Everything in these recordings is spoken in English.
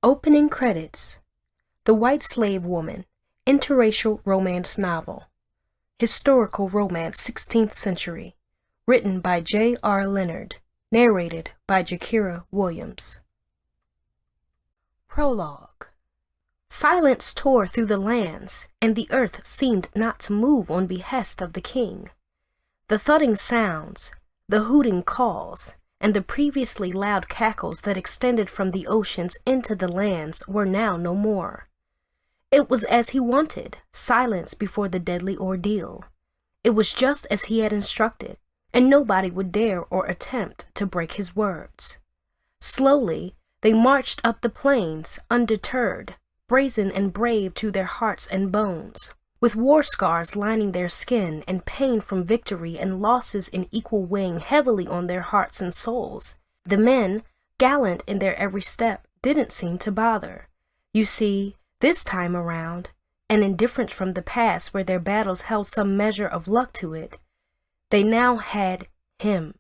Opening credits. The White Slave Woman, interracial romance novel. Historical romance 16th century. Written by R Leonard. Narrated by Jakira Williams. Prologue. Silence tore through the lands, and the earth seemed not to move on behest of the king. The thudding sounds, the hooting calls, and the previously loud cackles that extended from the oceans into the lands were now no more. It was as he wanted, silence before the deadly ordeal. It was just as he had instructed, and nobody would dare or attempt to break his words. Slowly, they marched up the plains, undeterred, brazen and brave to their hearts and bones, with war scars lining their skin and pain from victory and losses in equal weighing heavily on their hearts and souls. The men, gallant in their every step, didn't seem to bother. You see, this time around, an indifference from the past where their battles held some measure of luck to it, they now had him.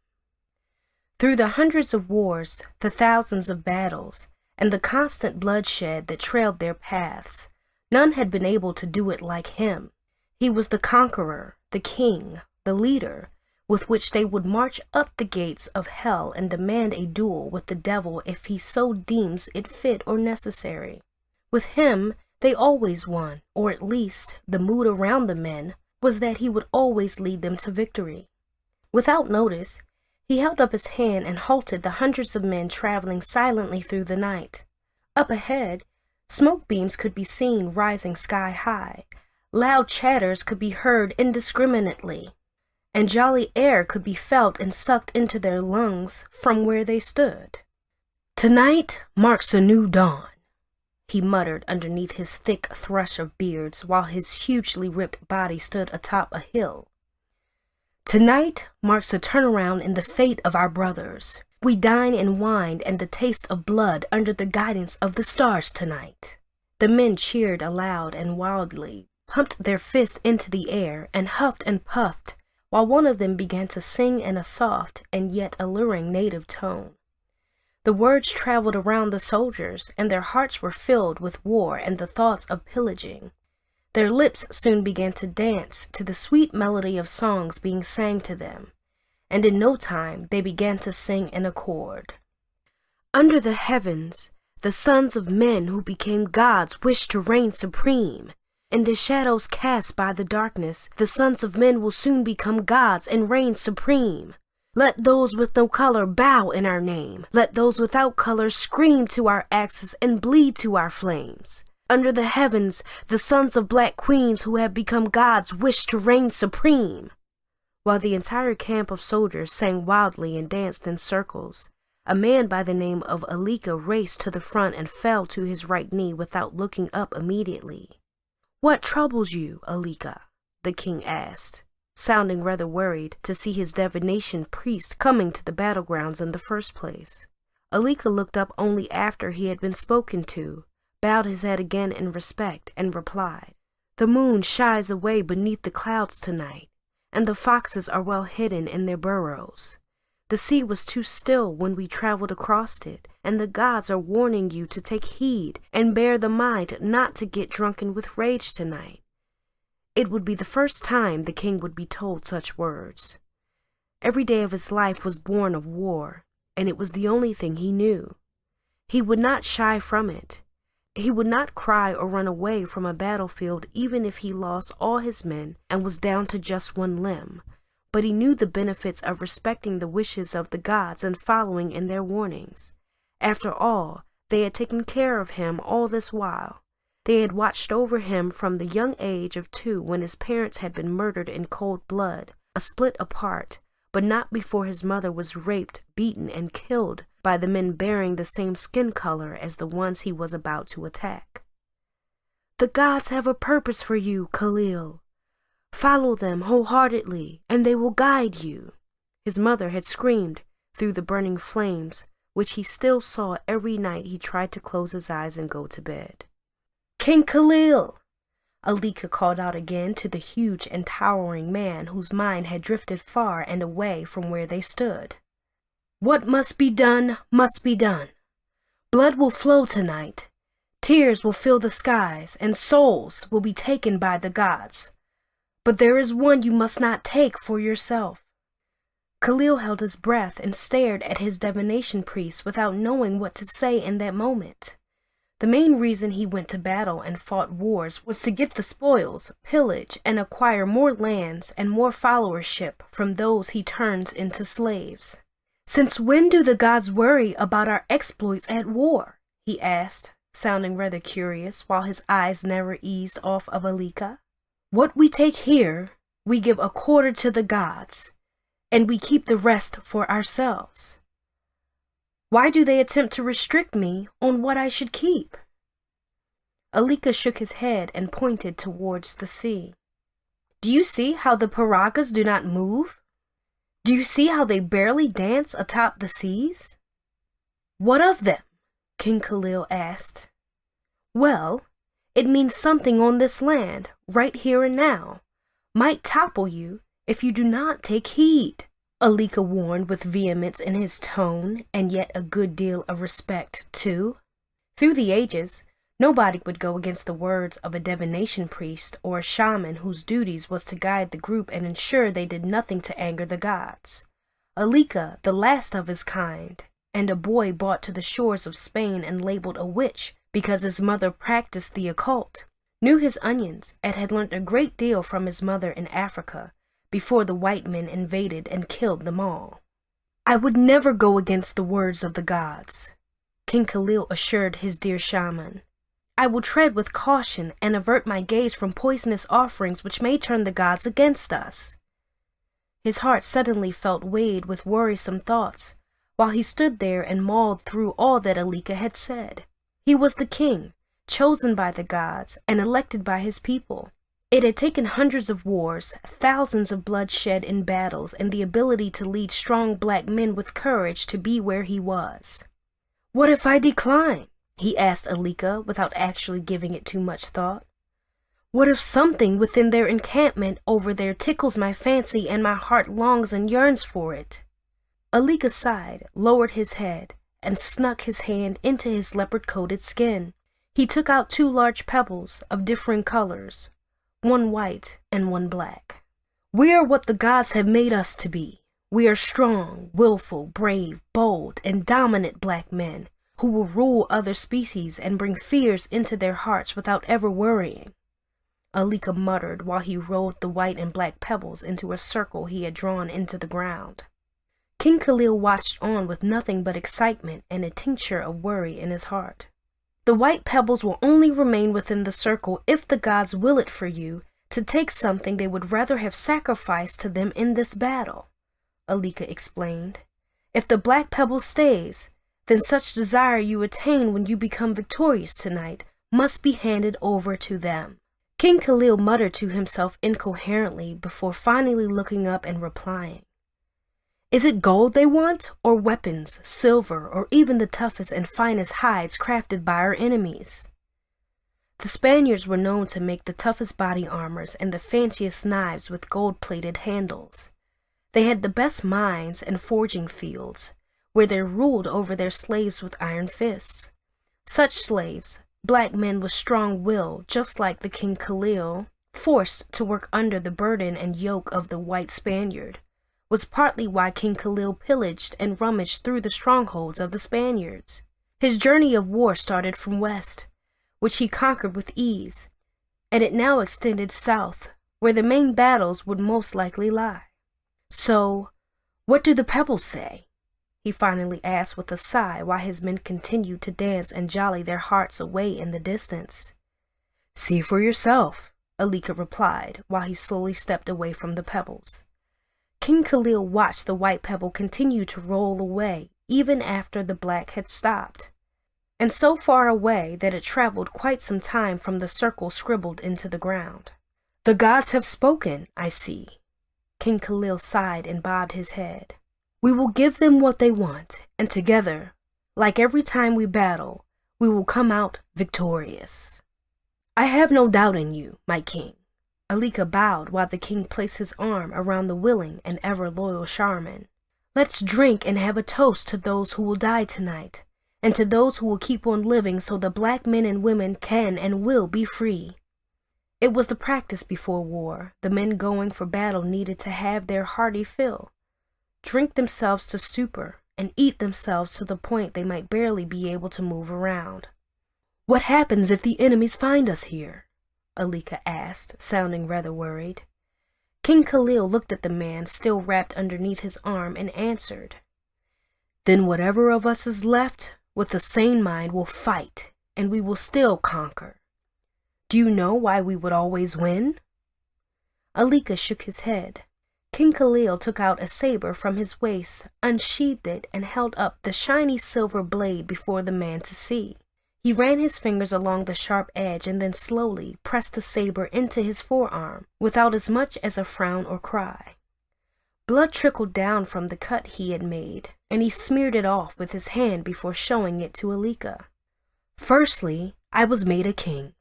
Through the hundreds of wars, the thousands of battles, and the constant bloodshed that trailed their paths, none had been able to do it like him. He was the conqueror, the king, the leader, with which they would march up the gates of hell and demand a duel with the devil if he so deems it fit or necessary. With him, they always won, or at least the mood around the men was that he would always lead them to victory. Without notice, he held up his hand and halted the hundreds of men traveling silently through the night. Up ahead, smoke beams could be seen rising sky high, loud chatters could be heard indiscriminately, and jolly air could be felt and sucked into their lungs from where they stood. "Tonight marks a new dawn," he muttered underneath his thick thrush of beards while his hugely ripped body stood atop a hill. "Tonight marks a turnaround in the fate of our brothers. We dine in wine and the taste of blood under the guidance of the stars tonight." The men cheered aloud and wildly, pumped their fists into the air, and huffed and puffed, while one of them began to sing in a soft and yet alluring native tone. The words traveled around the soldiers, and their hearts were filled with war and the thoughts of pillaging. Their lips soon began to dance to the sweet melody of songs being sang to them, and in no time they began to sing in accord. "Under the heavens, the sons of men who became gods wished to reign supreme. In the shadows cast by the darkness, the sons of men will soon become gods and reign supreme. Let those with no color bow in our name. Let those without color scream to our axes and bleed to our flames. Under the heavens, the sons of black queens who have become gods wish to reign supreme." While the entire camp of soldiers sang wildly and danced in circles, a man by the name of Erotica raced to the front and fell to his right knee without looking up immediately. "What troubles you, Erotica?" the king asked, sounding rather worried to see his divination priest coming to the battlegrounds in the first place. Erotica looked up only after he had been spoken to, bowed his head again in respect, and replied, "The moon shies away beneath the clouds tonight, and the foxes are well hidden in their burrows. The sea was too still when we traveled across it, and the gods are warning you to take heed and bear the mind not to get drunken with rage tonight." It would be the first time the king would be told such words. Every day of his life was born of war, and it was the only thing he knew. He would not shy from it. He would not cry or run away from a battlefield even if he lost all his men and was down to just one limb, but he knew the benefits of respecting the wishes of the gods and following in their warnings. After all, they had taken care of him all this while. They had watched over him from the young age of 2 when his parents had been murdered in cold blood, a split apart, but not before his mother was raped, beaten, and killed by the men bearing the same skin color as the ones he was about to attack. "The gods have a purpose for you, Khalil. Follow them wholeheartedly, and they will guide you," his mother had screamed through the burning flames, which he still saw every night he tried to close his eyes and go to bed. "King Khalil!" Erotica called out again to the huge and towering man whose mind had drifted far and away from where they stood. "What must be done, must be done. Blood will flow tonight. Tears will fill the skies, and souls will be taken by the gods. But there is one you must not take for yourself. Khalil held his breath and stared at his divination priest without knowing what to say in that moment. The main reason he went to battle and fought wars was to get the spoils, pillage, and acquire more lands and more followership from those he turns into slaves. "Since when do the gods worry about our exploits at war?" he asked, sounding rather curious while his eyes never eased off of Alika. "What we take here, we give a quarter to the gods, and we keep the rest for ourselves. Why do they attempt to restrict me on what I should keep?" Alika shook his head and pointed towards the sea. "Do you see how the Paragas do not move? Do you see how they barely dance atop the seas?" "What of them?" King Khalil asked. "Well, it means something on this land, right here and now, might topple you if you do not take heed," Alika warned with vehemence in his tone, and yet a good deal of respect, too. Through the ages, nobody would go against the words of a divination priest or a shaman whose duties was to guide the group and ensure they did nothing to anger the gods. Alika, the last of his kind, and a boy brought to the shores of Spain and labeled a witch because his mother practiced the occult, knew his onions and had learned a great deal from his mother in Africa before the white men invaded and killed them all. "I would never go against the words of the gods," King Khalil assured his dear shaman. "I will tread with caution and avert my gaze from poisonous offerings which may turn the gods against us." His heart suddenly felt weighed with worrisome thoughts, while he stood there and mulled through all that Alika had said. He was the king, chosen by the gods and elected by his people. It had taken hundreds of wars, thousands of bloodshed in battles, and the ability to lead strong black men with courage to be where he was. "What if I decline?" he asked Alika without actually giving it too much thought. "What if something within their encampment over there tickles my fancy and my heart longs and yearns for it?" Alika sighed, lowered his head, and snuck his hand into his leopard-coated skin. He took out 2 large pebbles of differing colors, one white and one black. "We are what the gods have made us to be. We are strong, willful, brave, bold, and dominant black men who will rule other species and bring fears into their hearts without ever worrying," Alika muttered while he rolled the white and black pebbles into a circle he had drawn into the ground. King Khalil watched on with nothing but excitement and a tincture of worry in his heart. "The white pebbles will only remain within the circle if the gods will it for you to take something they would rather have sacrificed to them in this battle," Alika explained. "If the black pebble stays, then such desire you attain when you become victorious tonight must be handed over to them." King Khalil muttered to himself incoherently before finally looking up and replying. "Is it gold they want, or weapons, silver, or even the toughest and finest hides crafted by our enemies?" The Spaniards were known to make the toughest body armors and the fanciest knives with gold-plated handles. They had the best mines and forging fields, where they ruled over their slaves with iron fists. Such slaves, black men with strong will, just like the King Khalil, forced to work under the burden and yoke of the white Spaniard, was partly why King Khalil pillaged and rummaged through the strongholds of the Spaniards. His journey of war started from west, which he conquered with ease, and it now extended south, where the main battles would most likely lie. "So, what do the pebbles say?" he finally asked with a sigh while his men continued to dance and jolly their hearts away in the distance. "See for yourself," Alika replied while he slowly stepped away from the pebbles. King Khalil watched the white pebble continue to roll away even after the black had stopped, and so far away that it traveled quite some time from the circle scribbled into the ground. "The gods have spoken, I see." King Khalil sighed and bobbed his head. "We will give them what they want, and together, like every time we battle, we will come out victorious." "I have no doubt in you, my king." Alika bowed while the king placed his arm around the willing and ever-loyal Charmin. "Let's drink and have a toast to those who will die tonight, and to those who will keep on living so the black men and women can and will be free. It was the practice before war. The men going for battle needed to have their hearty fill, drink themselves to stupor, and eat themselves to the point they might barely be able to move around. "What happens if the enemies find us here?" Alika asked, sounding rather worried. King Khalil looked at the man still wrapped underneath his arm and answered, "Then whatever of us is left with a sane mind will fight, and we will still conquer. Do you know why we would always win?" Alika shook his head. King Khalil took out a saber from his waist, unsheathed it, and held up the shiny silver blade before the man to see. He ran his fingers along the sharp edge and then slowly pressed the saber into his forearm, without as much as a frown or cry. Blood trickled down from the cut he had made, and he smeared it off with his hand before showing it to Alika. "Firstly, I was made a king.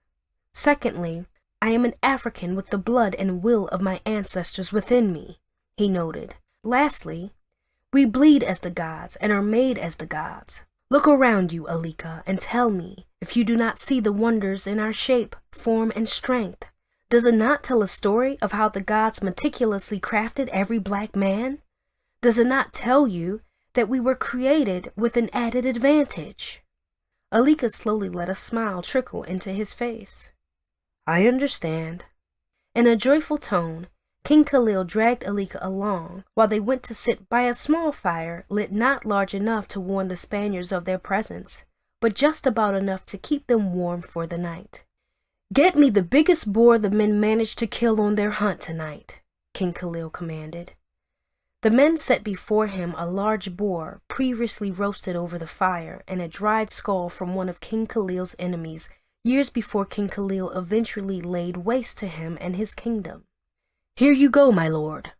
Secondly, I am an African with the blood and will of my ancestors within me," he noted. "Lastly, we bleed as the gods and are made as the gods. Look around you, Alika, and tell me if you do not see the wonders in our shape, form, and strength. Does it not tell a story of how the gods meticulously crafted every black man? Does it not tell you that we were created with an added advantage?" Alika slowly let a smile trickle into his face. "I understand." In a joyful tone, King Khalil dragged Alika along while they went to sit by a small fire lit not large enough to warn the Spaniards of their presence, but just about enough to keep them warm for the night. "Get me the biggest boar the men managed to kill on their hunt tonight," King Khalil commanded. The men set before him a large boar previously roasted over the fire and a dried skull from one of King Khalil's enemies years before King Khalil eventually laid waste to him and his kingdom. "Here you go, my lord."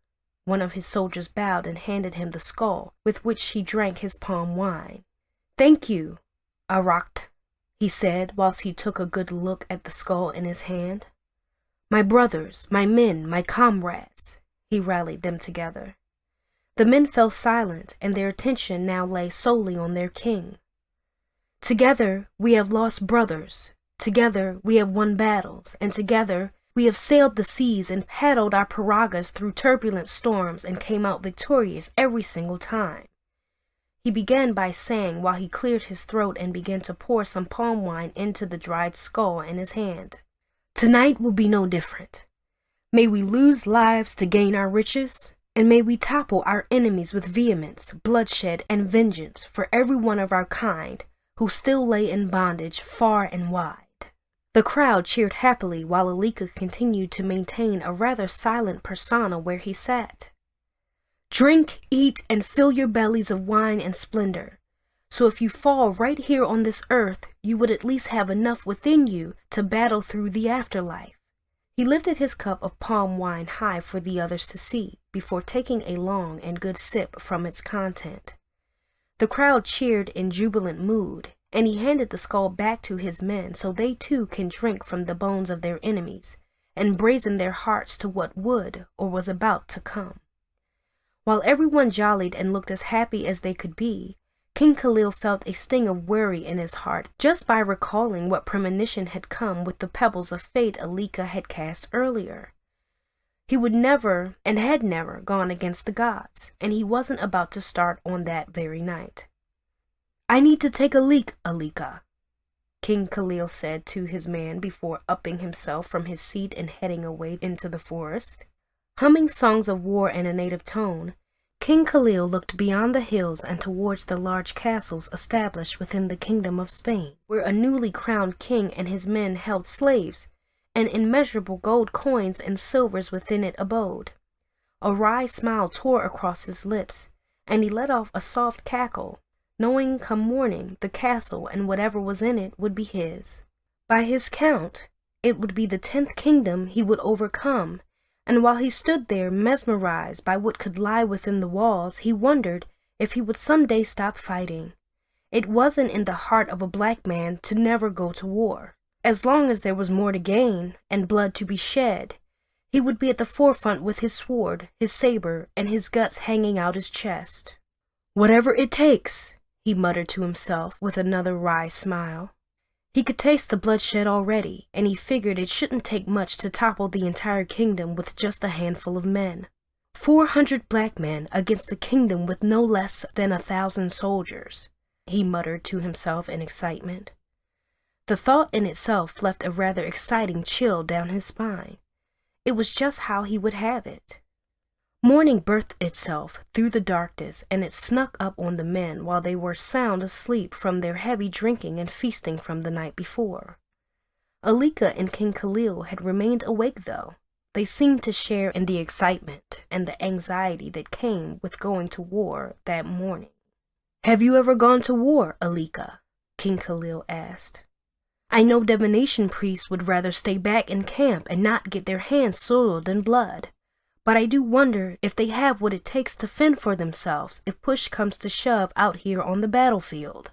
One of his soldiers bowed and handed him the skull, with which he drank his palm wine. "Thank you, erotica," he said, whilst he took a good look at the skull in his hand. "My brothers, my men, my comrades," he rallied them together. The men fell silent, and their attention now lay solely on their king. "Together we have lost brothers, together we have won battles, and together we have sailed the seas and paddled our piroguas through turbulent storms and came out victorious every single time," he began by saying while he cleared his throat and began to pour some palm wine into the dried skull in his hand. "Tonight will be no different. May we lose lives to gain our riches, and may we topple our enemies with vehemence, bloodshed, and vengeance for every one of our kind who still lay in bondage far and wide." The crowd cheered happily while Alika continued to maintain a rather silent persona where he sat. "Drink, eat, and fill your bellies of wine and splendor. So if you fall right here on this earth, you would at least have enough within you to battle through the afterlife." He lifted his cup of palm wine high for the others to see, before taking a long and good sip from its content. The crowd cheered in jubilant mood, and he handed the skull back to his men so they too can drink from the bones of their enemies, and brazen their hearts to what would or was about to come. While everyone jollied and looked as happy as they could be, King Khalil felt a sting of worry in his heart just by recalling what premonition had come with the pebbles of fate Alika had cast earlier. He would never and had never gone against the gods, and he wasn't about to start on that very night. "I need to take a leak, Alika," King Khalil said to his man before upping himself from his seat and heading away into the forest. Humming songs of war in a native tone, King Khalil looked beyond the hills and towards the large castles established within the kingdom of Spain, where a newly crowned king and his men held slaves, and immeasurable gold coins and silvers within it abode. A wry smile tore across his lips, and he let off a soft cackle, knowing come morning the castle and whatever was in it would be his. By his count, it would be the 10th kingdom he would overcome, and while he stood there mesmerized by what could lie within the walls, he wondered if he would someday stop fighting. It wasn't in the heart of a black man to never go to war. As long as there was more to gain and blood to be shed, he would be at the forefront with his sword, his saber, and his guts hanging out his chest. "Whatever it takes," he muttered to himself with another wry smile. He could taste the bloodshed already, and he figured it shouldn't take much to topple the entire kingdom with just a handful of men. 400 black men against the kingdom with no less than 1,000 soldiers, he muttered to himself in excitement. The thought in itself left a rather exciting chill down his spine. It was just how he would have it. Morning birthed itself through the darkness, and it snuck up on the men while they were sound asleep from their heavy drinking and feasting from the night before. Alika and King Khalil had remained awake, though. They seemed to share in the excitement and the anxiety that came with going to war that morning. "Have you ever gone to war, Alika?" King Khalil asked. "I know divination priests would rather stay back in camp and not get their hands soiled in blood. But I do wonder if they have what it takes to fend for themselves if push comes to shove out here on the battlefield."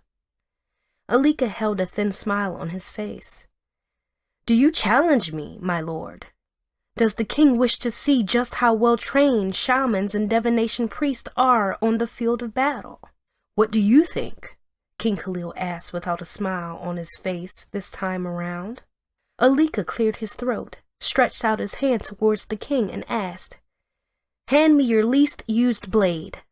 Alika held a thin smile on his face. "Do you challenge me, my lord? Does the king wish to see just how well-trained shamans and divination priests are on the field of battle? What do you think?" King Khalil asked without a smile on his face this time around. Alika cleared his throat, stretched out his hand towards the king, and asked, "Hand me your least used blade."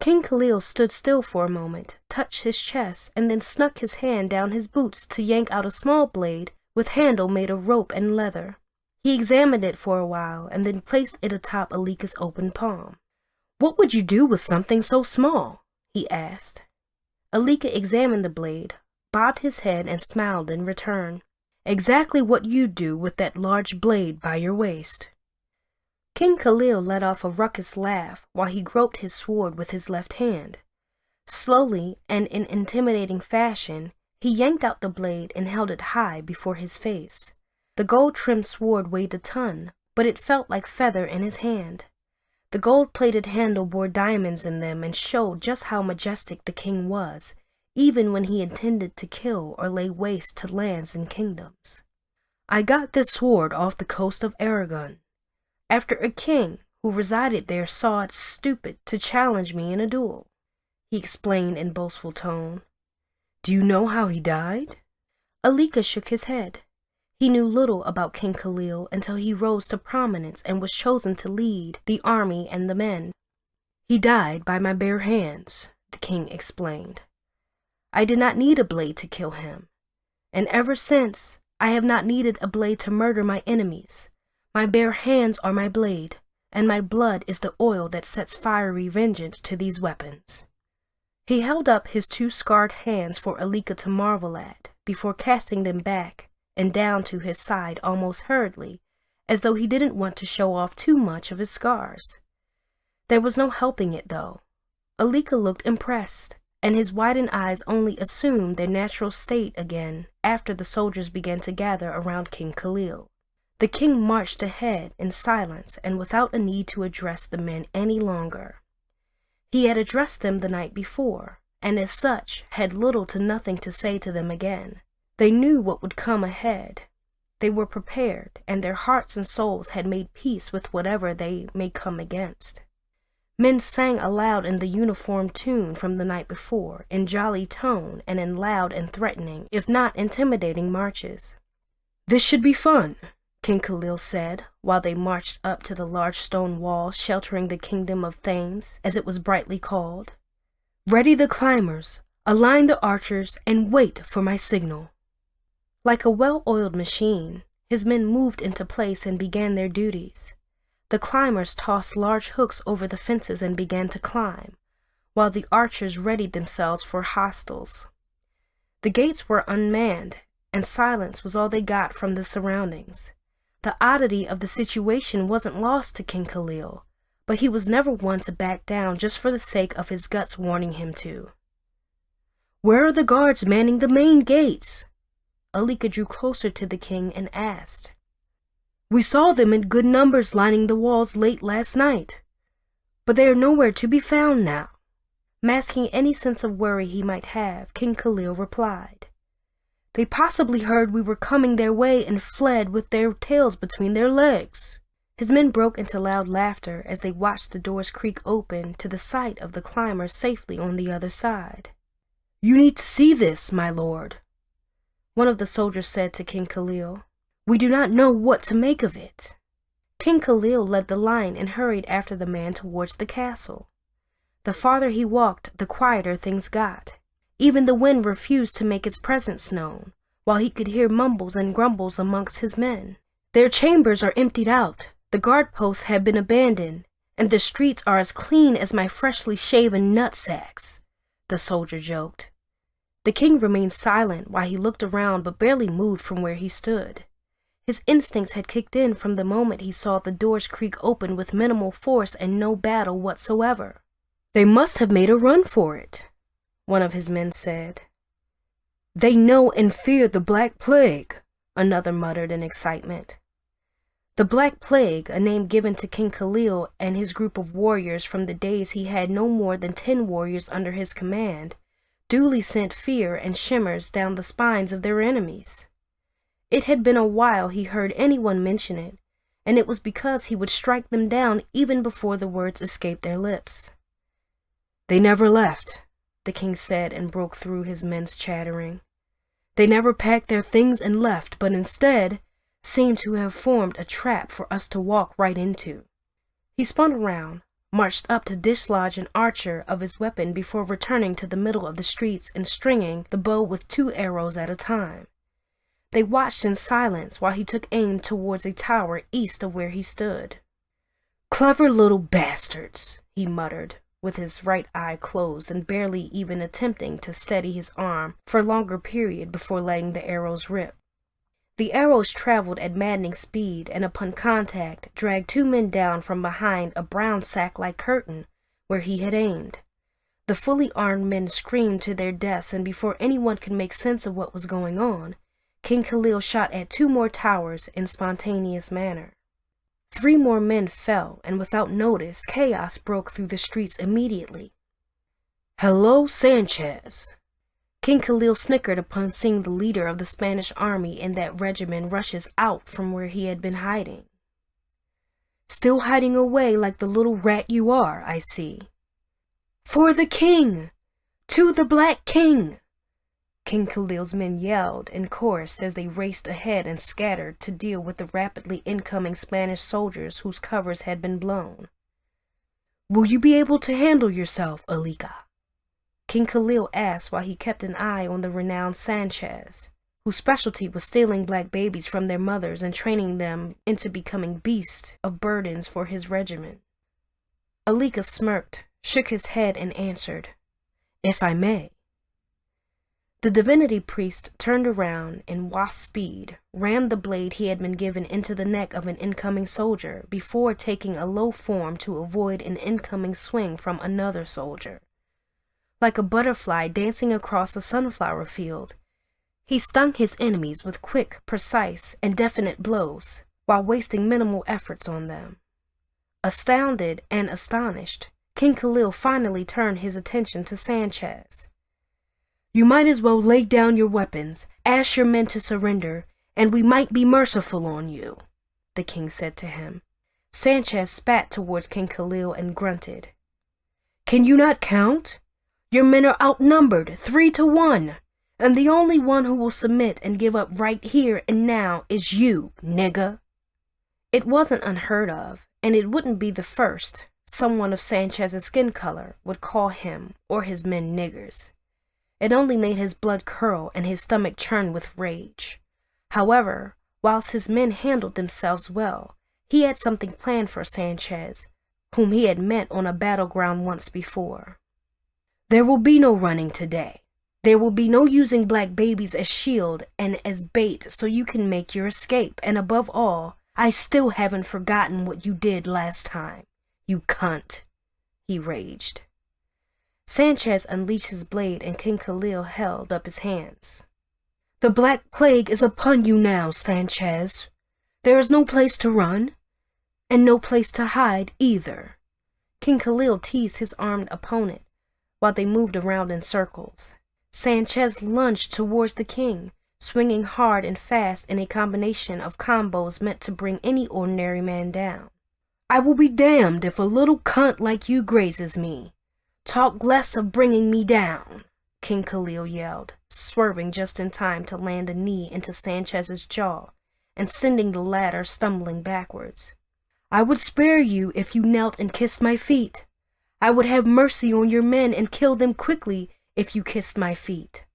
King Khalil stood still for a moment, touched his chest, and then snuck his hand down his boots to yank out a small blade with handle made of rope and leather. He examined it for a while and then placed it atop Alika's open palm. "What would you do with something so small?" he asked. Alika examined the blade, bobbed his head, and smiled in return. "Exactly what you'd do with that large blade by your waist." King Khalil let off a raucous laugh while he groped his sword with his left hand. Slowly and in intimidating fashion, he yanked out the blade and held it high before his face. The gold-trimmed sword weighed a ton, but it felt like feather in his hand. The gold-plated handle bore diamonds in them and showed just how majestic the king was, even when he intended to kill or lay waste to lands and kingdoms. "I got this sword off the coast of Aragon, after a king who resided there saw it stupid to challenge me in a duel," he explained in boastful tone. "Do you know how he died?" Alika shook his head. He knew little about King Khalil until he rose to prominence and was chosen to lead the army and the men. "He died by my bare hands," the king explained. "I did not need a blade to kill him, and ever since I have not needed a blade to murder my enemies. My bare hands are my blade, and my blood is the oil that sets fiery vengeance to these weapons." He held up his 2 scarred hands for Alika to marvel at, before casting them back and down to his side almost hurriedly, as though he didn't want to show off too much of his scars. There was no helping it, though. Alika looked impressed, and his widened eyes only assumed their natural state again after the soldiers began to gather around King Khalil. The king marched ahead in silence and without a need to address the men any longer. He had addressed them the night before, and as such had little to nothing to say to them again. They knew what would come ahead. They were prepared, and their hearts and souls had made peace with whatever they may come against. Men sang aloud in the uniform tune from the night before, in jolly tone and in loud and threatening, if not intimidating marches. "This should be fun," King Khalil said, while they marched up to the large stone wall sheltering the kingdom of Thames, as it was brightly called. "Ready the climbers, align the archers, and wait for my signal." Like a well-oiled machine, his men moved into place and began their duties. The climbers tossed large hooks over the fences and began to climb, while the archers readied themselves for hostiles. The gates were unmanned, and silence was all they got from the surroundings. The oddity of the situation wasn't lost to King Khalil, but he was never one to back down just for the sake of his guts warning him to. "Where are the guards manning the main gates?" Alika drew closer to the king and asked. "We saw them in good numbers lining the walls late last night, but they are nowhere to be found now." Masking any sense of worry he might have, King Khalil replied, "They possibly heard we were coming their way and fled with their tails between their legs." His men broke into loud laughter as they watched the doors creak open to the sight of the climbers safely on the other side. "You need to see this, my lord," one of the soldiers said to King Khalil. "We do not know what to make of it." King Khalil led the line and hurried after the man towards the castle. The farther he walked, the quieter things got. Even the wind refused to make its presence known, while he could hear mumbles and grumbles amongst his men. "Their chambers are emptied out, the guard posts have been abandoned, and the streets are as clean as my freshly shaven nutsacks," the soldier joked. The king remained silent while he looked around but barely moved from where he stood. His instincts had kicked in from the moment he saw the doors creak open with minimal force and no battle whatsoever. "They must have made a run for it," one of his men said. "They know and fear the Black Plague," another muttered in excitement. The Black Plague, a name given to King Khalil and his group of warriors from the days he had no more than 10 warriors under his command, duly sent fear and shimmers down the spines of their enemies. It had been a while he heard anyone mention it, and it was because he would strike them down even before the words escaped their lips. "They never left," the king said and broke through his men's chattering. "They never packed their things and left, but instead seemed to have formed a trap for us to walk right into." He spun around, marched up to dislodge an archer of his weapon before returning to the middle of the streets and stringing the bow with 2 arrows at a time. They watched in silence while he took aim towards a tower east of where he stood. "Clever little bastards," he muttered, with his right eye closed and barely even attempting to steady his arm for a longer period before letting the arrows rip. The arrows traveled at maddening speed and upon contact dragged 2 men down from behind a brown sack-like curtain where he had aimed. The fully armed men screamed to their deaths, and before anyone could make sense of what was going on, King Khalil shot at 2 more towers in spontaneous manner. 3 more men fell, and without notice, chaos broke through the streets immediately. "Hello, Sanchez!" King Khalil snickered upon seeing the leader of the Spanish army in that regiment rushes out from where he had been hiding. "Still hiding away like the little rat you are, I see." "For the king! To the Black King!" King Khalil's men yelled and chorused as they raced ahead and scattered to deal with the rapidly incoming Spanish soldiers whose covers had been blown. "Will you be able to handle yourself, Alika?" King Khalil asked while he kept an eye on the renowned Sanchez, whose specialty was stealing black babies from their mothers and training them into becoming beasts of burdens for his regiment. Alika smirked, shook his head, and answered, "If I may." The divinity priest turned around in wasp speed, rammed the blade he had been given into the neck of an incoming soldier before taking a low form to avoid an incoming swing from another soldier. Like a butterfly dancing across a sunflower field, he stung his enemies with quick, precise, and definite blows, while wasting minimal efforts on them. Astounded and astonished, King Khalil finally turned his attention to Sanchez. "You might as well lay down your weapons, ask your men to surrender, and we might be merciful on you," the king said to him. Sanchez spat towards King Khalil and grunted. "Can you not count? Your men are outnumbered 3-1, and the only one who will submit and give up right here and now is you, nigga." It wasn't unheard of, and it wouldn't be the first someone of Sanchez's skin color would call him or his men niggers. It only made his blood curl and his stomach churn with rage. However, whilst his men handled themselves well, he had something planned for Sanchez, whom he had met on a battleground once before. "There will be no running today. There will be no using black babies as shield and as bait so you can make your escape, and above all, I still haven't forgotten what you did last time, you cunt," he raged. Sanchez unleashed his blade and King Khalil held up his hands. "The Black Plague is upon you now, Sanchez. There is no place to run, and no place to hide either." King Khalil teased his armed opponent while they moved around in circles. Sanchez lunged towards the king, swinging hard and fast in a combination of combos meant to bring any ordinary man down. "I will be damned if a little cunt like you grazes me. Talk less of bringing me down." King Khalil yelled, swerving just in time to land a knee into Sanchez's jaw and sending the latter stumbling backwards. "I would spare you if you knelt and kissed my feet. I would have mercy on your men and kill them quickly if you kissed my feet.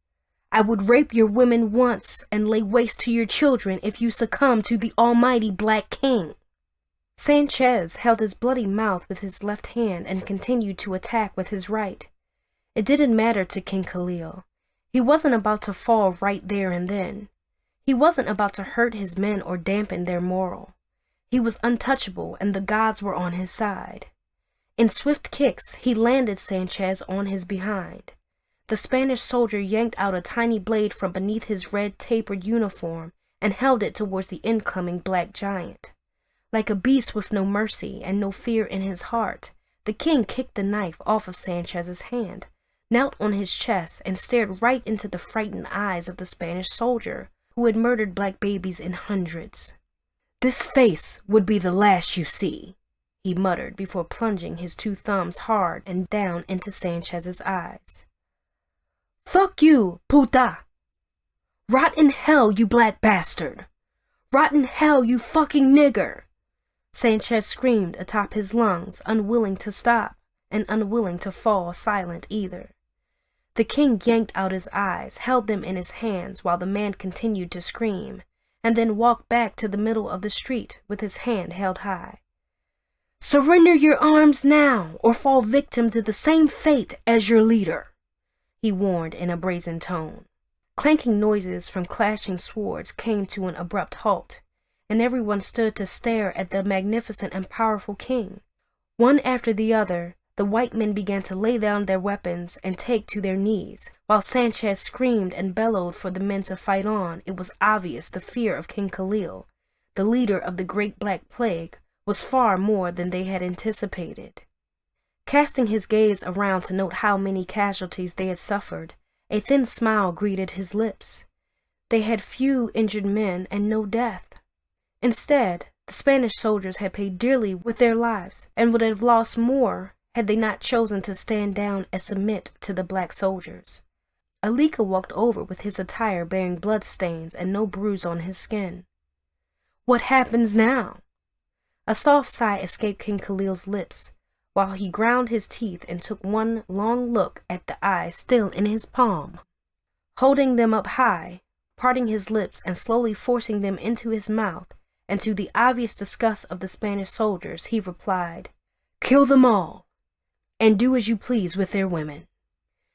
I would rape your women once and lay waste to your children if you succumb to the almighty Black King." Sanchez held his bloody mouth with his left hand and continued to attack with his right. It didn't matter to King Khalil. He wasn't about to fall right there and then. He wasn't about to hurt his men or dampen their morale. He was untouchable and the gods were on his side. In swift kicks, he landed Sanchez on his behind. The Spanish soldier yanked out a tiny blade from beneath his red tapered uniform and held it towards the incoming black giant. Like a beast with no mercy and no fear in his heart, the king kicked the knife off of Sanchez's hand, knelt on his chest, and stared right into the frightened eyes of the Spanish soldier who had murdered black babies in hundreds. "This face would be the last you see," he muttered before plunging his two thumbs hard and down into Sanchez's eyes. "Fuck you, puta! Rot in hell, you black bastard! Rot in hell, you fucking nigger!" Sanchez screamed atop his lungs, unwilling to stop and unwilling to fall silent either. The king yanked out his eyes, held them in his hands while the man continued to scream, and then walked back to the middle of the street with his hand held high. "Surrender your arms now, or fall victim to the same fate as your leader," he warned in a brazen tone. Clanking noises from clashing swords came to an abrupt halt, and everyone stood to stare at the magnificent and powerful king. One after the other, the white men began to lay down their weapons and take to their knees. While Sanchez screamed and bellowed for the men to fight on, it was obvious the fear of King Khalil, the leader of the Great Black Plague, was far more than they had anticipated. Casting his gaze around to note how many casualties they had suffered, a thin smile greeted his lips. They had few injured men and no death. Instead, the Spanish soldiers had paid dearly with their lives and would have lost more had they not chosen to stand down and submit to the black soldiers. Alika walked over with his attire bearing blood stains and no bruise on his skin. "What happens now?" A soft sigh escaped King Khalil's lips, while he ground his teeth and took one long look at the eyes still in his palm. Holding them up high, parting his lips and slowly forcing them into his mouth, and to the obvious disgust of the Spanish soldiers, he replied, "Kill them all, and do as you please with their women."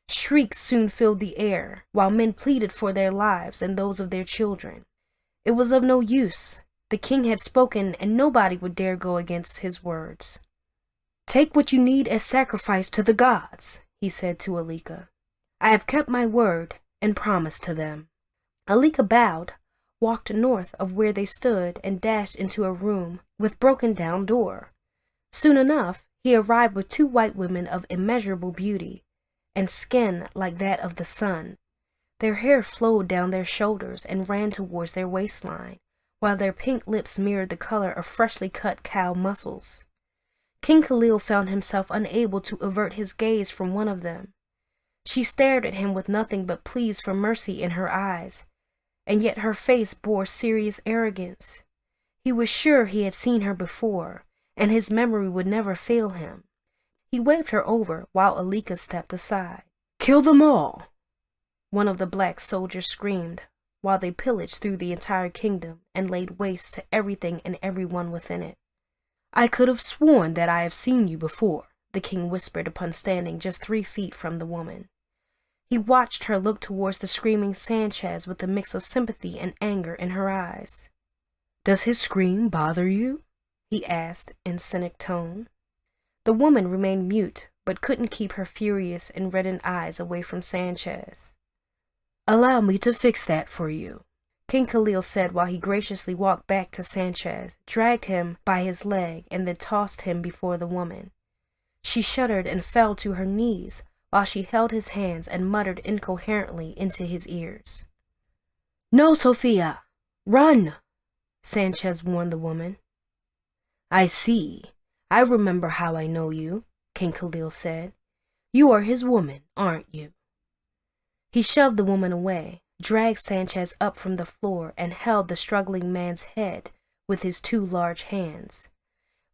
Shrieks soon filled the air, while men pleaded for their lives and those of their children. It was of no use. The king had spoken, and nobody would dare go against his words. "Take what you need as sacrifice to the gods," he said to Alika. "I have kept my word and promised to them." Alika bowed, walked north of where they stood, and dashed into a room with broken-down door. Soon enough, he arrived with two white women of immeasurable beauty, and skin like that of the sun. Their hair flowed down their shoulders and ran towards their waistline, while their pink lips mirrored the color of freshly cut cow muscles. King Khalil found himself unable to avert his gaze from one of them. She stared at him with nothing but pleas for mercy in her eyes, and yet her face bore serious arrogance. He was sure he had seen her before, and his memory would never fail him. He waved her over while Alika stepped aside. "Kill them all!" one of the black soldiers screamed, while they pillaged through the entire kingdom and laid waste to everything and everyone within it. "I could have sworn that I have seen you before," the king whispered upon standing just 3 feet from the woman. He watched her look towards the screaming Sanchez with a mix of sympathy and anger in her eyes. "Does his scream bother you?" he asked in cynic tone. The woman remained mute, but couldn't keep her furious and reddened eyes away from Sanchez. "Allow me to fix that for you," King Khalil said while he graciously walked back to Sanchez, dragged him by his leg, and then tossed him before the woman. She shuddered and fell to her knees while she held his hands and muttered incoherently into his ears. "No, Sophia! Run!" Sanchez warned the woman. "I see. I remember how I know you," King Khalil said. "You are his woman, aren't you?" He shoved the woman away, dragged Sanchez up from the floor, and held the struggling man's head with his two large hands.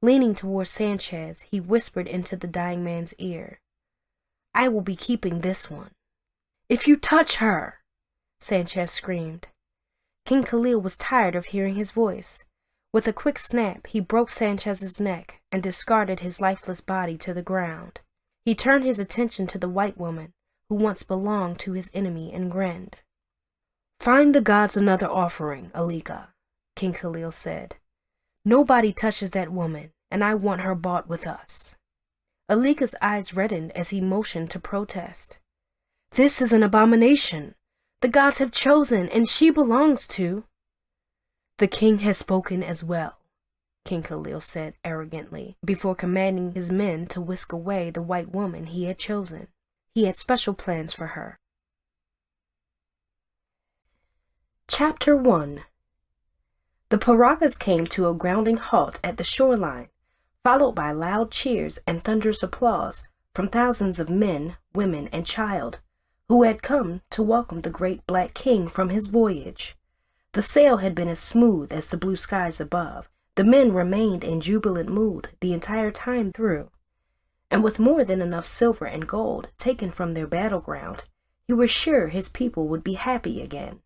Leaning toward Sanchez, he whispered into the dying man's ear, "I will be keeping this one." "If you touch her!" Sanchez screamed. King Khalil was tired of hearing his voice. With a quick snap, he broke Sanchez's neck and discarded his lifeless body to the ground. He turned his attention to the white woman who once belonged to his enemy and grinned. "Find the gods another offering, Alika," King Khalil said. "Nobody touches that woman, and I want her bought with us." Alika's eyes reddened as he motioned to protest. "This is an abomination. The gods have chosen, and she belongs to—" "The king has spoken as well," King Khalil said arrogantly, before commanding his men to whisk away the white woman he had chosen. He had special plans for her. Chapter 1. The Paragas came to a grounding halt at the shoreline, followed by loud cheers and thunderous applause from thousands of men, women, and child who had come to welcome the great black king from his voyage. The sail had been as smooth as the blue skies above. The men remained in jubilant mood the entire time through, and with more than enough silver and gold taken from their battleground, he was sure his people would be happy again.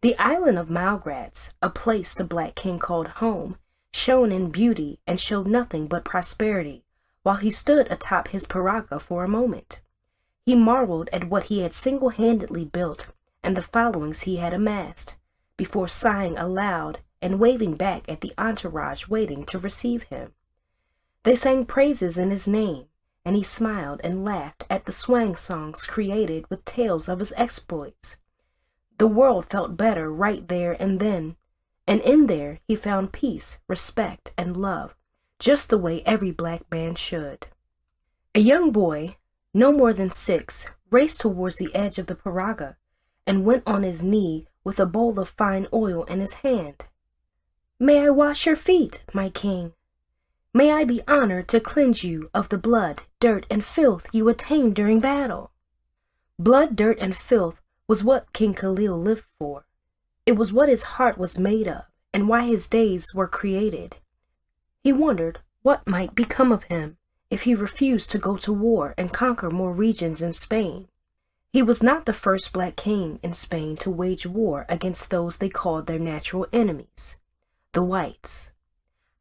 The island of Malgrats, a place the Black King called home, shone in beauty and showed nothing but prosperity, while he stood atop his paraga for a moment. He marveled at what he had single-handedly built and the followings he had amassed, before sighing aloud and waving back at the entourage waiting to receive him. They sang praises in his name, and he smiled and laughed at the swang songs created with tales of his exploits. The world felt better right there and then, and in there he found peace, respect, and love, just the way every black man should. A young boy, no more than 6, raced towards the edge of the paraga and went on his knee with a bowl of fine oil in his hand. "May I wash your feet, my king? May I be honored to cleanse you of the blood, dirt, and filth you attained during battle?" Blood, dirt, and filth was what King Khalil lived for. It was what his heart was made of, and why his days were created. He wondered what might become of him if he refused to go to war and conquer more regions in Spain. He was not the first black king in Spain to wage war against those they called their natural enemies, the whites.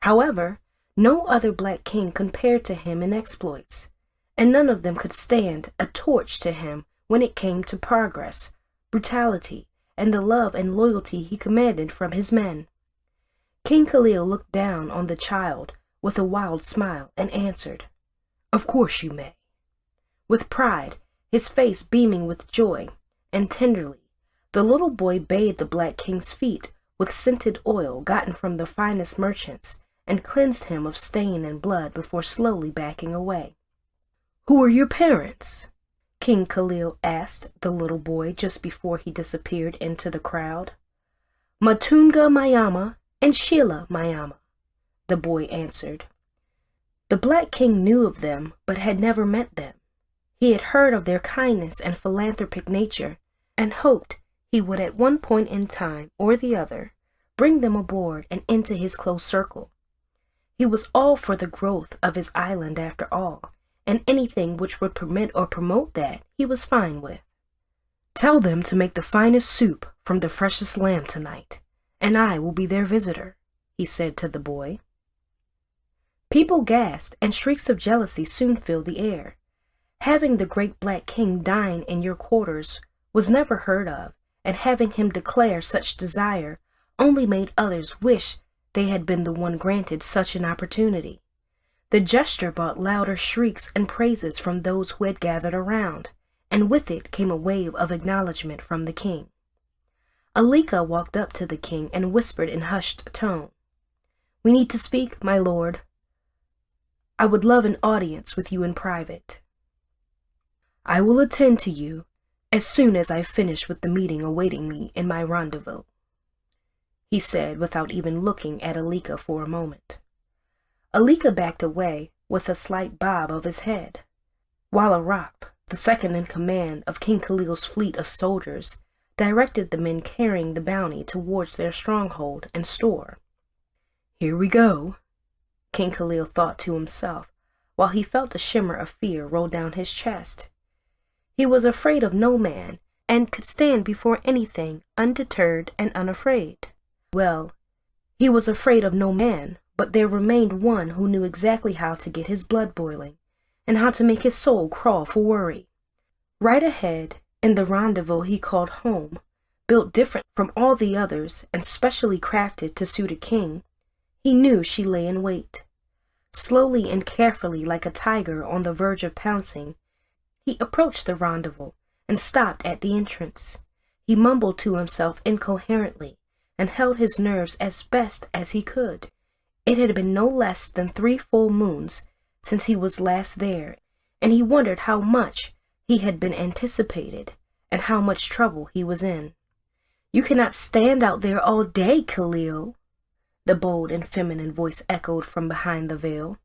However, no other black king compared to him in exploits, and none of them could stand a torch to him when it came to progress, brutality, and the love and loyalty he commanded from his men. King Khalil looked down on the child with a wild smile and answered, "Of course you may." With pride, his face beaming with joy, and tenderly, the little boy bathed the black king's feet with scented oil gotten from the finest merchants, and cleansed him of stain and blood before slowly backing away. "Who are your parents?" King Khalil asked the little boy just before he disappeared into the crowd. "Matunga Mayama and Sheila Mayama," the boy answered. The Black King knew of them, but had never met them. He had heard of their kindness and philanthropic nature, and hoped he would at one point in time or the other bring them aboard and into his close circle. He was all for the growth of his island after all, and anything which would permit or promote that he was fine with. "Tell them to make the finest soup from the freshest lamb tonight, and I will be their visitor," he said to the boy. People gasped, and shrieks of jealousy soon filled the air. Having the great Black King dine in your quarters was never heard of, and having him declare such desire only made others wish they had been the one granted such an opportunity. The gesture brought louder shrieks and praises from those who had gathered around, and with it came a wave of acknowledgment from the king. Alika walked up to the king and whispered in hushed tone, "We need to speak, my lord. I would love an audience with you in private." "I will attend to you as soon as I finish with the meeting awaiting me in my rendezvous," he said without even looking at Alika for a moment. Alika backed away with a slight bob of his head. Walla Rop, the second in command of King Khalil's fleet of soldiers, directed the men carrying the bounty towards their stronghold and store. "Here we go," King Khalil thought to himself, while he felt a shimmer of fear roll down his chest. He was afraid of no man, and could stand before anything undeterred and unafraid. Well, he was afraid of no man, but there remained one who knew exactly how to get his blood boiling, and how to make his soul crawl for worry. Right ahead, in the rendezvous he called home, built different from all the others and specially crafted to suit a king, he knew she lay in wait. Slowly and carefully, like a tiger on the verge of pouncing, he approached the rendezvous and stopped at the entrance. He mumbled to himself incoherently and held his nerves as best as he could. It had been no less than 3 full moons since he was last there, and he wondered how much he had been anticipated and how much trouble he was in. "You cannot stand out there all day, Khalil," the bold and feminine voice echoed from behind the veil.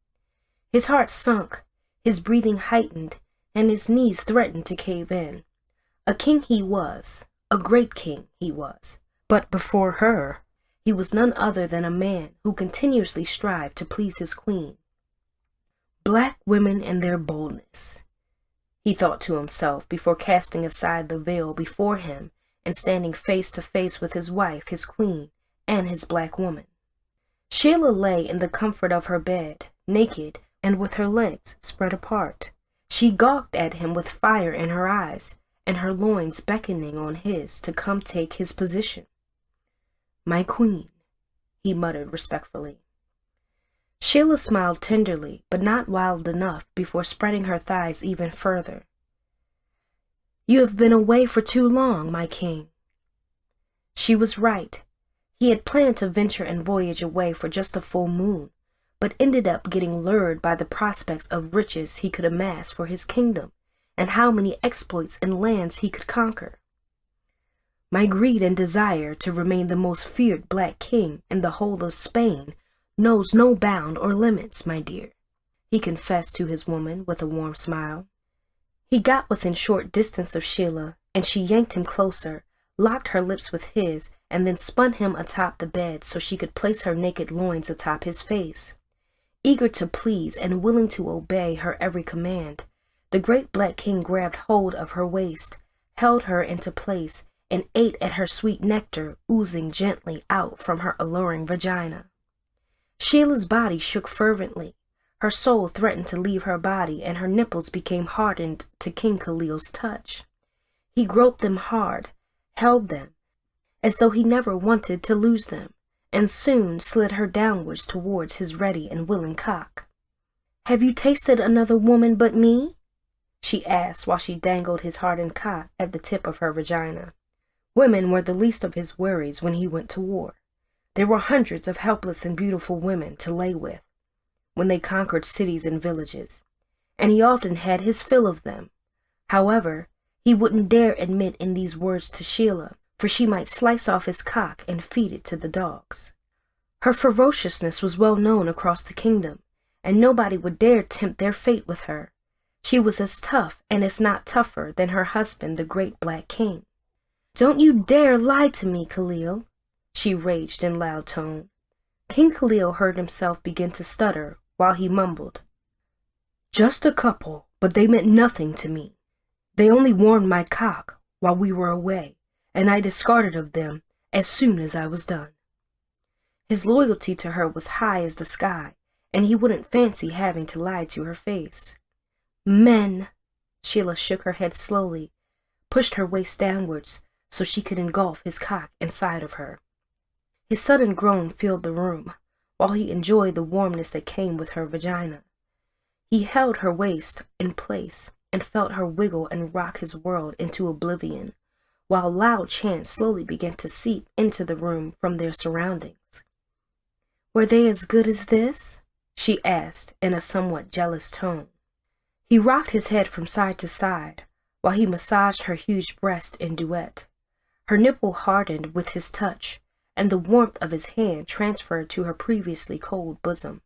His heart sunk, his breathing heightened, and his knees threatened to cave in. A king he was, a great king he was, but before her, he was none other than a man who continuously strived to please his queen. Black women and their boldness, he thought to himself before casting aside the veil before him and standing face to face with his wife, his queen, and his black woman. Sheila lay in the comfort of her bed, naked and with her legs spread apart. She gawked at him with fire in her eyes, and her loins beckoning on his to come take his position. "My queen," he muttered respectfully. Sheila smiled tenderly, but not wild enough, before spreading her thighs even further. "You have been away for too long, my king." She was right. He had planned to venture and voyage away for just a full moon, but ended up getting lured by the prospects of riches he could amass for his kingdom, and how many exploits and lands he could conquer. "My greed and desire to remain the most feared black king in the whole of Spain knows no bound or limits, my dear," he confessed to his woman with a warm smile. He got within short distance of Sheila, and she yanked him closer, locked her lips with his, and then spun him atop the bed so she could place her naked loins atop his face. Eager to please and willing to obey her every command, the great black king grabbed hold of her waist, held her into place, and ate at her sweet nectar oozing gently out from her alluring vagina. Sheila's body shook fervently. Her soul threatened to leave her body, and her nipples became hardened to King Khalil's touch. He groped them hard, held them, as though he never wanted to lose them, and soon slid her downwards towards his ready and willing cock. "Have you tasted another woman but me?" she asked while she dangled his hardened cock at the tip of her vagina. Women were the least of his worries when he went to war. There were hundreds of helpless and beautiful women to lay with when they conquered cities and villages, and he often had his fill of them. However, he wouldn't dare admit in these words to Sheila, for she might slice off his cock and feed it to the dogs. Her ferociousness was well known across the kingdom, and nobody would dare tempt their fate with her. She was as tough, and if not tougher, than her husband, the great black king. "Don't you dare lie to me, Khalil," she raged in loud tone. King Khalil heard himself begin to stutter while he mumbled, "Just a couple, but they meant nothing to me. They only warmed my cock while we were away, and I discarded of them as soon as I was done." His loyalty to her was high as the sky, and he wouldn't fancy having to lie to her face. "Men!" Sheila shook her head slowly, pushed her waist downwards so she could engulf his cock inside of her. His sudden groan filled the room, while he enjoyed the warmness that came with her vagina. He held her waist in place and felt her wiggle and rock his world into oblivion, while loud chants slowly began to seep into the room from their surroundings. "Were they as good as this?" she asked in a somewhat jealous tone. He rocked his head from side to side while he massaged her huge breast in duet. Her nipple hardened with his touch, and the warmth of his hand transferred to her previously cold bosom.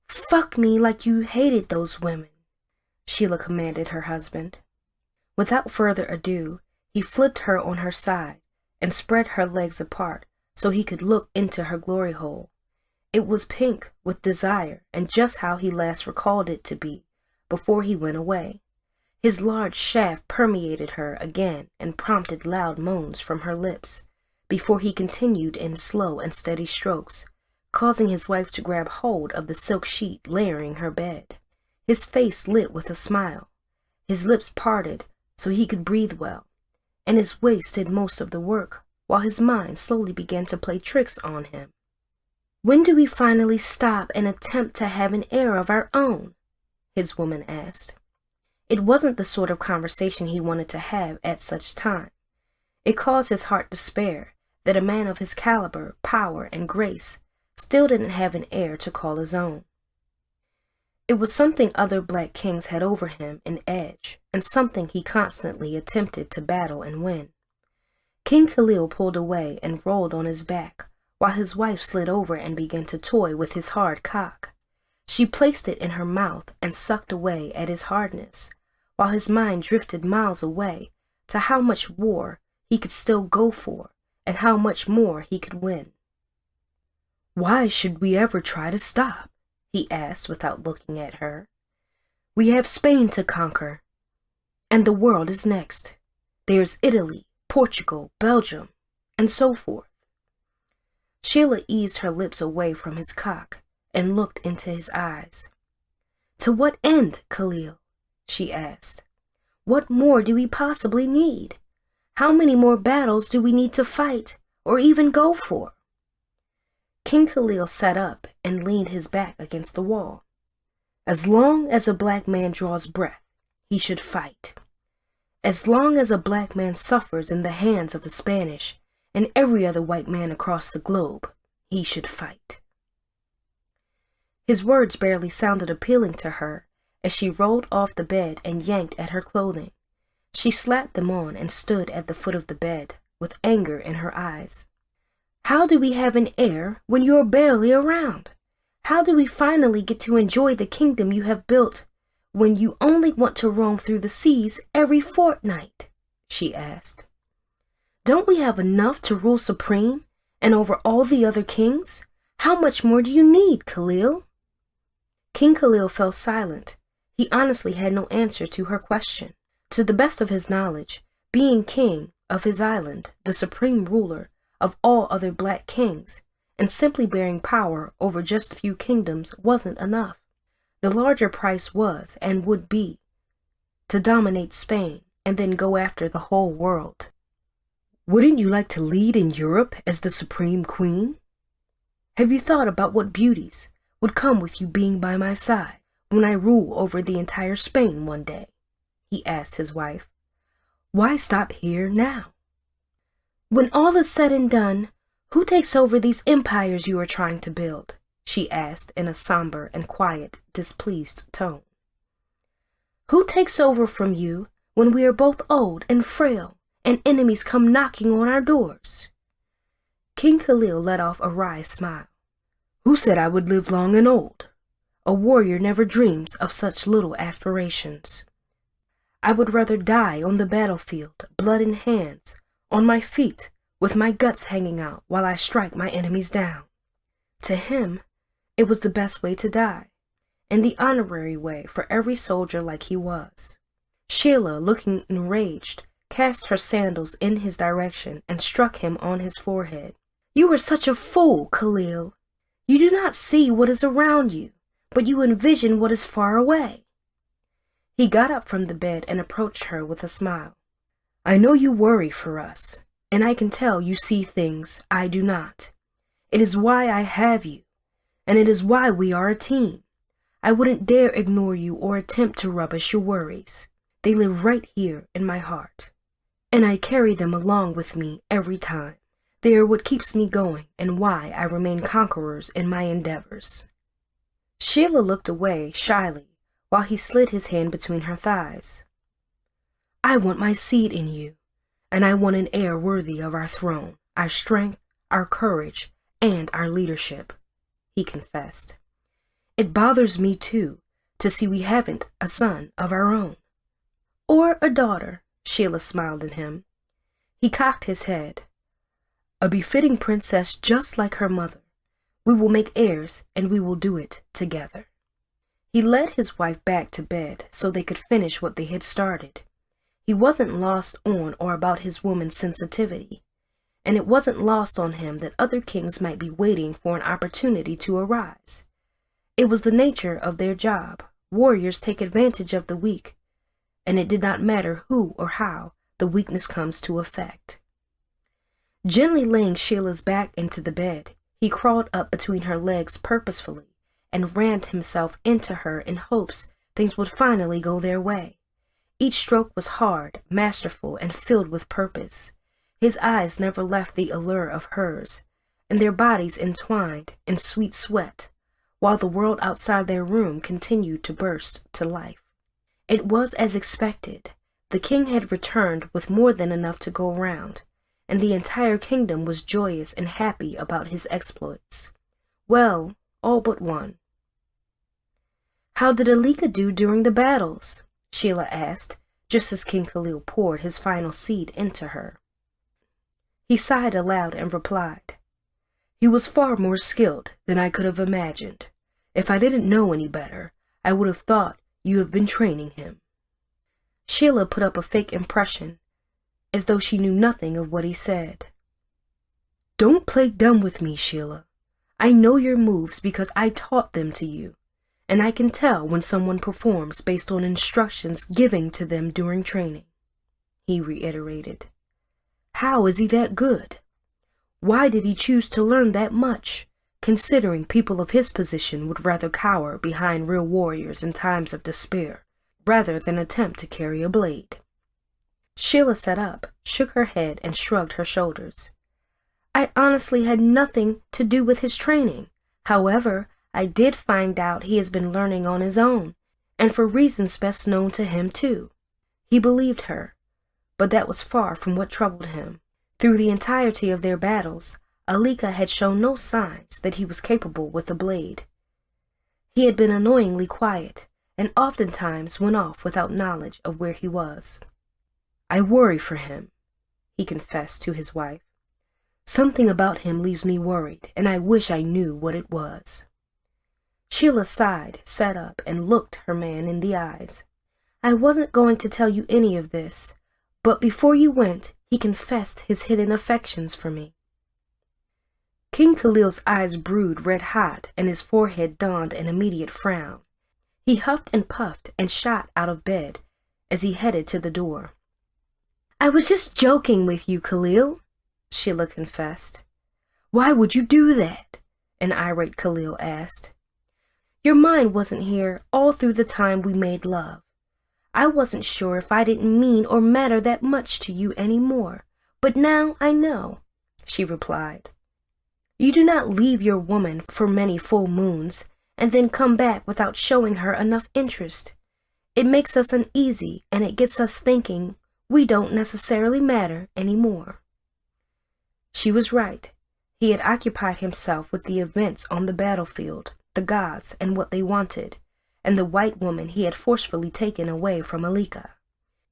"Fuck me like you hated those women," Sheila commanded her husband. Without further ado, he flipped her on her side and spread her legs apart so he could look into her glory hole. It was pink with desire and just how he last recalled it to be before he went away. His large shaft permeated her again and prompted loud moans from her lips before he continued in slow and steady strokes, causing his wife to grab hold of the silk sheet layering her bed. His face lit with a smile, his lips parted so he could breathe well, and his waist did most of the work while his mind slowly began to play tricks on him. "When do we finally stop and attempt to have an heir of our own?" his woman asked. It wasn't the sort of conversation he wanted to have at such time. It caused his heart despair that a man of his caliber, power, and grace still didn't have an heir to call his own. It was something other black kings had over him in edge, and something he constantly attempted to battle and win. King Khalil pulled away and rolled on his back, while his wife slid over and began to toy with his hard cock. She placed it in her mouth and sucked away at his hardness, while his mind drifted miles away to how much war he could still go for and how much more he could win. "Why should we ever try to stop?" he asked without looking at her. "We have Spain to conquer, and the world is next. There's Italy, Portugal, Belgium, and so forth." Sheila eased her lips away from his cock and looked into his eyes. "To what end, Khalil?" she asked. "What more do we possibly need? How many more battles do we need to fight or even go for?" King Khalil sat up and leaned his back against the wall. "As long as a black man draws breath, he should fight. As long as a black man suffers in the hands of the Spanish and every other white man across the globe, he should fight." His words barely sounded appealing to her as she rolled off the bed and yanked at her clothing. She slapped them on and stood at the foot of the bed with anger in her eyes. "How do we have an heir when you are barely around? How do we finally get to enjoy the kingdom you have built when you only want to roam through the seas every fortnight?" she asked. "Don't we have enough to rule supreme and over all the other kings? How much more do you need, Khalil?" King Khalil fell silent. He honestly had no answer to her question. To the best of his knowledge, being king of his island, the supreme ruler of all other black kings, and simply bearing power over just a few kingdoms wasn't enough. The larger price was, and would be, to dominate Spain and then go after the whole world. "Wouldn't you like to lead in Europe as the supreme queen? Have you thought about what beauties would come with you being by my side when I rule over the entire Spain one day?" he asked his wife. "Why stop here now?" "When all is said and done, who takes over these empires you are trying to build?" she asked in a somber and quiet, displeased tone. "Who takes over from you when we are both old and frail and enemies come knocking on our doors?" King Khalil let off a wry smile. "Who said I would live long and old? A warrior never dreams of such little aspirations. I would rather die on the battlefield, blood in hands, on my feet, with my guts hanging out while I strike my enemies down." To him, it was the best way to die, and the honorary way for every soldier like he was. Sheila, looking enraged, cast her sandals in his direction and struck him on his forehead. "You are such a fool, Khalil. You do not see what is around you, but you envision what is far away." He got up from the bed and approached her with a smile. "I know you worry for us, and I can tell you see things I do not. It is why I have you, and it is why we are a team. I wouldn't dare ignore you or attempt to rubbish your worries. They live right here in my heart, and I carry them along with me every time. They are what keeps me going and why I remain conquerors in my endeavors." Sheila looked away shyly while he slid his hand between her thighs. "I want my seed in you, and I want an heir worthy of our throne, our strength, our courage, and our leadership," he confessed. "It bothers me, too, to see we haven't a son of our own." "Or a daughter," Sheila smiled at him. He cocked his head. A befitting princess just like her mother. We will make heirs, and we will do it together. He led his wife back to bed so they could finish what they had started. He wasn't lost on or about his woman's sensitivity, and it wasn't lost on him that other kings might be waiting for an opportunity to arise. It was the nature of their job. Warriors take advantage of the weak, and it did not matter who or how the weakness comes to effect. Gently laying Sheila's back into the bed, he crawled up between her legs purposefully and rammed himself into her in hopes things would finally go their way. Each stroke was hard, masterful, and filled with purpose. His eyes never left the allure of hers, and their bodies entwined in sweet sweat, while the world outside their room continued to burst to life. It was as expected. The king had returned with more than enough to go round, and the entire kingdom was joyous and happy about his exploits. Well, all but one. "How did Alika do during the battles?" Sheila asked, just as King Khalil poured his final seed into her. He sighed aloud and replied, "He was far more skilled than I could have imagined. If I didn't know any better, I would have thought you have been training him." Sheila put up a fake impression, as though she knew nothing of what he said. "Don't play dumb with me, Sheila. I know your moves because I taught them to you, and I can tell when someone performs based on instructions given to them during training," he reiterated. "How is he that good? Why did he choose to learn that much, considering people of his position would rather cower behind real warriors in times of despair, rather than attempt to carry a blade?" Sheila sat up, shook her head, and shrugged her shoulders. "I honestly had nothing to do with his training. However, I did find out he has been learning on his own, and for reasons best known to him too." He believed her, but that was far from what troubled him. Through the entirety of their battles, Alika had shown no signs that he was capable with a blade. He had been annoyingly quiet, and oftentimes went off without knowledge of where he was. "I worry for him," he confessed to his wife. "Something about him leaves me worried, and I wish I knew what it was." Sheila sighed, sat up, and looked her man in the eyes. "I wasn't going to tell you any of this, but before you went, he confessed his hidden affections for me." King Khalil's eyes brewed red-hot, and his forehead donned an immediate frown. He huffed and puffed and shot out of bed as he headed to the door. "I was just joking with you, Khalil," Sheila confessed. "Why would you do that?" an irate Khalil asked. "Your mind wasn't here all through the time we made love. I wasn't sure if I didn't mean or matter that much to you anymore, but now I know," she replied. "You do not leave your woman for many full moons and then come back without showing her enough interest. It makes us uneasy, and it gets us thinking we don't necessarily matter anymore." She was right. He had occupied himself with the events on the battlefield, the gods and what they wanted, and the white woman he had forcefully taken away from Alika.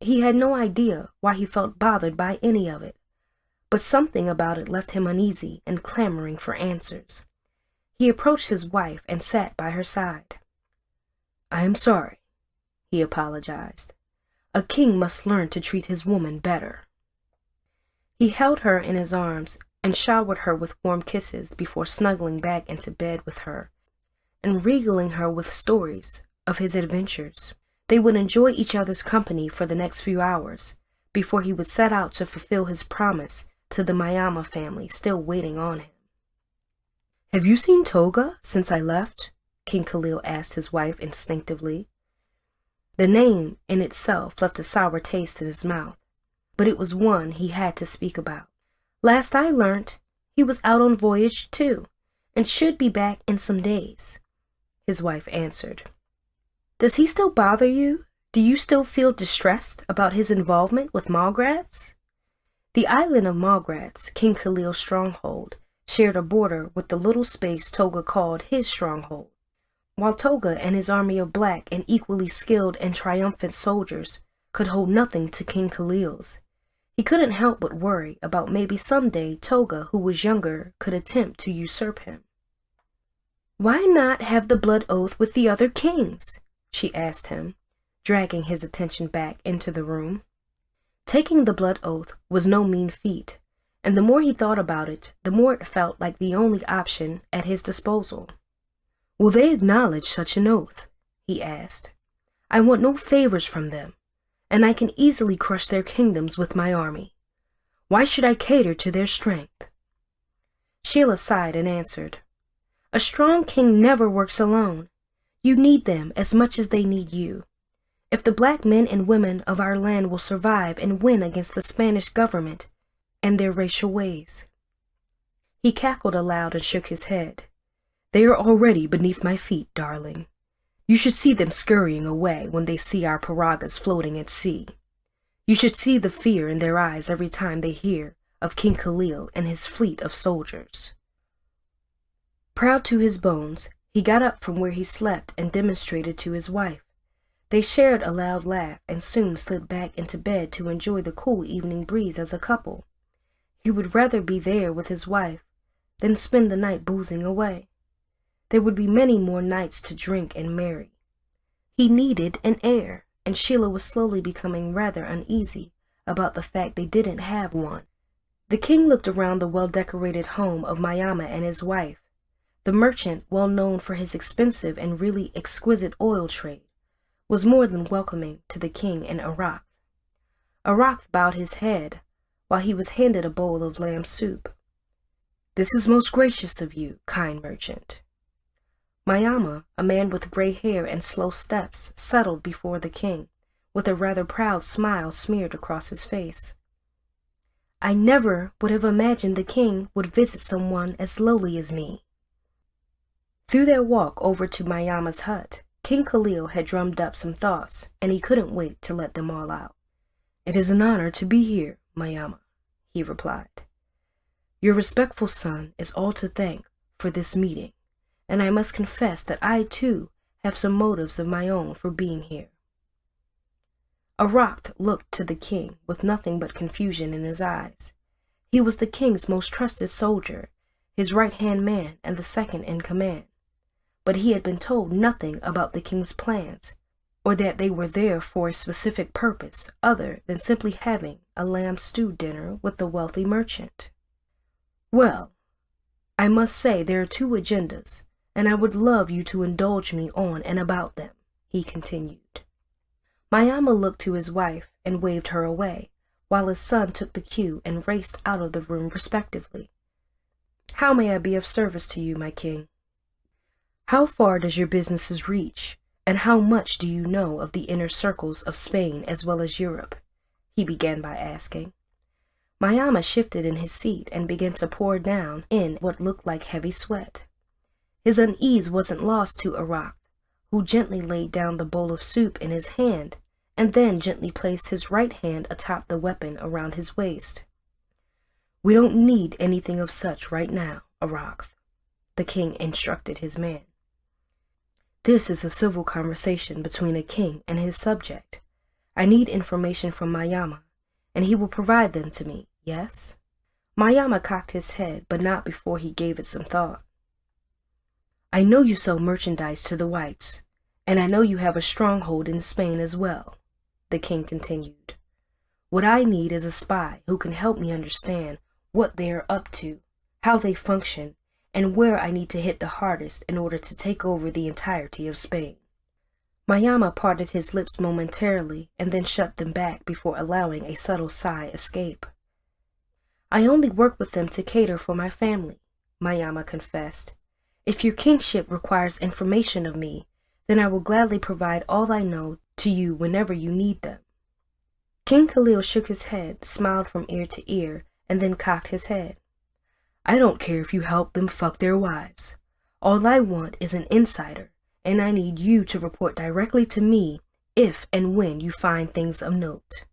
He had no idea why he felt bothered by any of it, but something about it left him uneasy and clamoring for answers. He approached his wife and sat by her side. "I am sorry," he apologized. "A king must learn to treat his woman better." He held her in his arms and showered her with warm kisses before snuggling back into bed with her and regaling her with stories of his adventures. They would enjoy each other's company for the next few hours before he would set out to fulfill his promise to the Mayama family still waiting on him. "Have you seen Toga since I left?" King Khalil asked his wife instinctively. The name in itself left a sour taste in his mouth, but it was one he had to speak about. "Last I learnt, he was out on voyage too, and should be back in some days," his wife answered. "Does he still bother you? Do you still feel distressed about his involvement with Malgrats?" The island of Malgrats, King Khalil's stronghold, shared a border with the little space Toga called his stronghold. While Toga and his army of black and equally skilled and triumphant soldiers could hold nothing to King Khalil's. He couldn't help but worry about maybe someday Toga, who was younger, could attempt to usurp him. "Why not have the blood oath with the other kings?" she asked him, dragging his attention back into the room. Taking the blood oath was no mean feat, and the more he thought about it, the more it felt like the only option at his disposal. "Will they acknowledge such an oath?" he asked. "I want no favors from them, and I can easily crush their kingdoms with my army. Why should I cater to their strength?" Sheila sighed and answered, "A strong king never works alone. You need them as much as they need you. If the black men and women of our land will survive and win against the Spanish government and their racial ways." He cackled aloud and shook his head. "They are already beneath my feet, darling. You should see them scurrying away when they see our piragas floating at sea. You should see the fear in their eyes every time they hear of King Khalil and his fleet of soldiers." Proud to his bones, he got up from where he slept and demonstrated to his wife. They shared a loud laugh and soon slid back into bed to enjoy the cool evening breeze as a couple. He would rather be there with his wife than spend the night boozing away. There would be many more nights to drink and marry. He needed an heir, and Sheila was slowly becoming rather uneasy about the fact they didn't have one. The king looked around the well-decorated home of Mayama and his wife. The merchant, well known for his expensive and really exquisite oil trade, was more than welcoming to the king and Arak. Arak bowed his head while he was handed a bowl of lamb soup. "This is most gracious of you, kind merchant." Mayama, a man with gray hair and slow steps, settled before the king, with a rather proud smile smeared across his face. "I never would have imagined the king would visit someone as lowly as me." Through their walk over to Mayama's hut, King Khalil had drummed up some thoughts, and he couldn't wait to let them all out. "It is an honor to be here, Mayama," he replied. "Your respectful son is all to thank for this meeting, and I must confess that I, too, have some motives of my own for being here." Arak looked to the king with nothing but confusion in his eyes. He was the king's most trusted soldier, his right-hand man and the second in command. But he had been told nothing about the king's plans, or that they were there for a specific purpose other than simply having a lamb stew dinner with the wealthy merchant. "Well, I must say there are two agendas, and I would love you to indulge me on and about them," he continued. Mayama looked to his wife and waved her away, while his son took the cue and raced out of the room respectively. "How may I be of service to you, my king?" "How far does your business reach, and how much do you know of the inner circles of Spain as well as Europe?" he began by asking. Mayama shifted in his seat and began to pour down in what looked like heavy sweat. His unease wasn't lost to Arak, who gently laid down the bowl of soup in his hand and then gently placed his right hand atop the weapon around his waist. "We don't need anything of such right now, Arak," the king instructed his man. "This is a civil conversation between a king and his subject. I need information from Mayama, and he will provide them to me, yes?" Mayama cocked his head, but not before he gave it some thought. "I know you sell merchandise to the whites, and I know you have a stronghold in Spain as well," the king continued. "What I need is a spy who can help me understand what they are up to, how they function, and where I need to hit the hardest in order to take over the entirety of Spain." Mayama parted his lips momentarily and then shut them back before allowing a subtle sigh escape. "I only work with them to cater for my family," Mayama confessed. "If your kingship requires information of me, then I will gladly provide all I know to you whenever you need them." King Khalil shook his head, smiled from ear to ear, and then cocked his head. "I don't care if you help them fuck their wives. All I want is an insider, and I need you to report directly to me if and when you find things of note."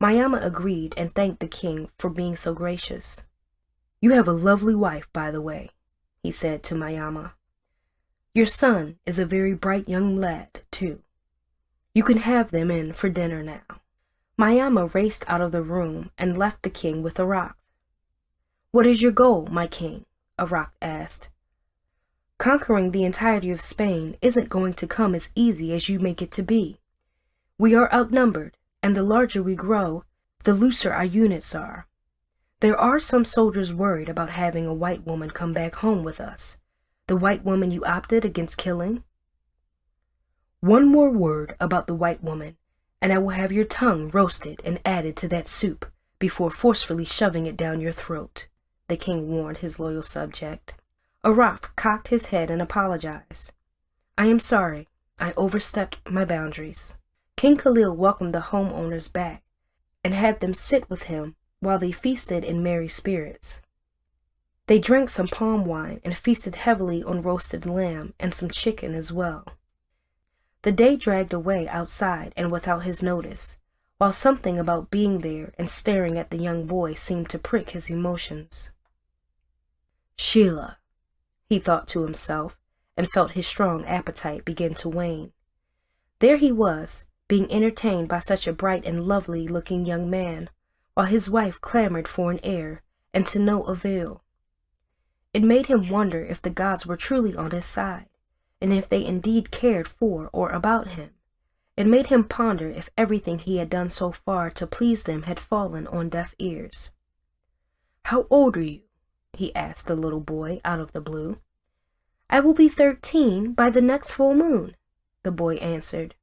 Mayama agreed and thanked the king for being so gracious. "You have a lovely wife, by the way," he said to Mayama. "Your son is a very bright young lad, too. You can have them in for dinner now." Mayama raced out of the room and left the king with Arak. "What is your goal, my king?" Arak asked. "Conquering the entirety of Spain isn't going to come as easy as you make it to be. We are outnumbered, and the larger we grow, the looser our units are. There are some soldiers worried about having a white woman come back home with us. The white woman you opted against killing?" "One more word about the white woman, and I will have your tongue roasted and added to that soup before forcefully shoving it down your throat," the king warned his loyal subject. Arak cocked his head and apologized. "I am sorry. I overstepped my boundaries." King Khalil welcomed the homeowners back and had them sit with him while they feasted in merry spirits. They drank some palm wine and feasted heavily on roasted lamb and some chicken as well. The day dragged away outside and without his notice, while something about being there and staring at the young boy seemed to prick his emotions. "Sheila," he thought to himself, and felt his strong appetite begin to wane. There he was, being entertained by such a bright and lovely-looking young man, while his wife clamored for an heir, and to no avail. It made him wonder if the gods were truly on his side, and if they indeed cared for or about him. It made him ponder if everything he had done so far to please them had fallen on deaf ears. "How old are you?" he asked the little boy out of the blue. "I will be 13 by the next full moon," the boy answered.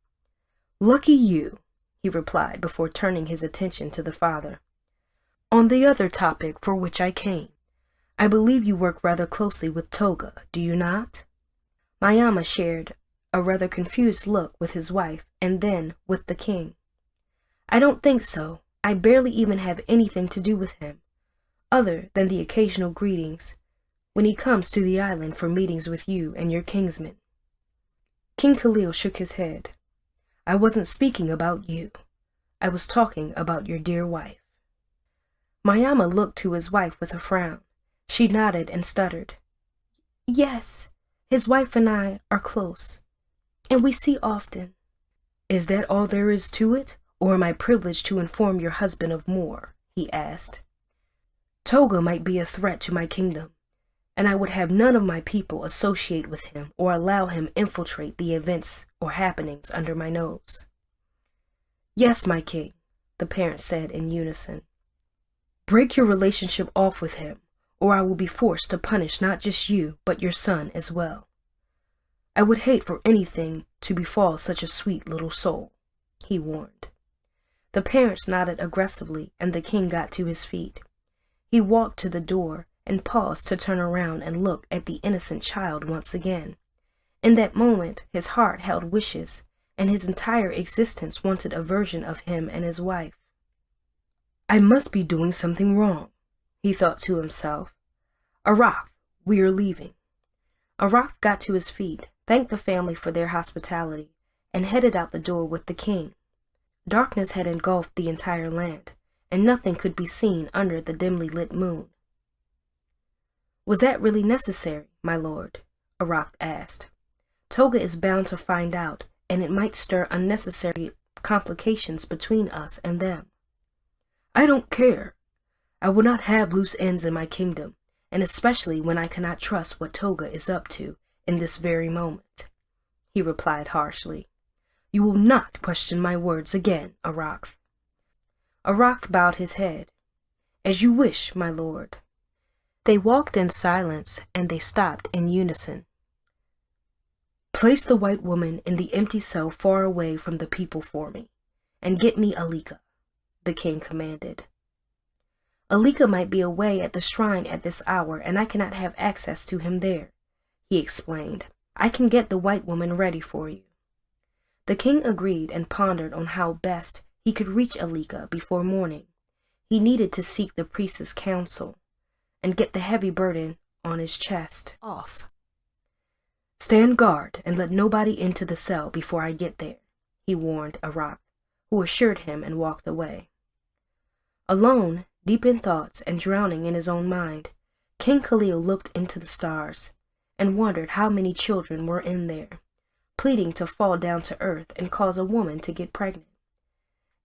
"Lucky you," he replied before turning his attention to the father. "On the other topic for which I came, I believe you work rather closely with Toga, do you not?" Mayama shared a rather confused look with his wife and then with the king. "I don't think so. I barely even have anything to do with him, other than the occasional greetings when he comes to the island for meetings with you and your kinsmen." King Khalil shook his head. "I wasn't speaking about you. I was talking about your dear wife." Mayama looked to his wife with a frown. She nodded and stuttered. "Yes, his wife and I are close, and we see often." "Is that all there is to it, or am I privileged to inform your husband of more?" he asked. "Toga might be a threat to my kingdom, and I would have none of my people associate with him or allow him infiltrate the events or happenings under my nose." "Yes, my king," the parents said in unison. "Break your relationship off with him, or I will be forced to punish not just you, but your son as well. I would hate for anything to befall such a sweet little soul," he warned. The parents nodded aggressively, and the king got to his feet. He walked to the door and paused to turn around and look at the innocent child once again. In that moment, his heart held wishes, and his entire existence wanted a version of him and his wife. "I must be doing something wrong," he thought to himself. "Arak, we are leaving." Arak got to his feet, thanked the family for their hospitality, and headed out the door with the king. Darkness had engulfed the entire land, and nothing could be seen under the dimly lit moon. "Was that really necessary, my lord?" Arak asked. "Toga is bound to find out, and it might stir unnecessary complications between us and them." "I don't care. I will not have loose ends in my kingdom, and especially when I cannot trust what Toga is up to in this very moment," he replied harshly. "You will not question my words again, Arak." Arak bowed his head. "As you wish, my lord." They walked in silence, and they stopped in unison. "Place the white woman in the empty cell far away from the people for me, and get me Alika," the king commanded. "Alika might be away at the shrine at this hour, and I cannot have access to him there," he explained. "I can get the white woman ready for you." The king agreed and pondered on how best he could reach Alika before morning. He needed to seek the priest's counsel and get the heavy burden on his chest off. "Stand guard and let nobody into the cell before I get there," he warned Arak, who assured him and walked away. Alone, deep in thoughts and drowning in his own mind, King Khalil looked into the stars and wondered how many children were in there, pleading to fall down to earth and cause a woman to get pregnant.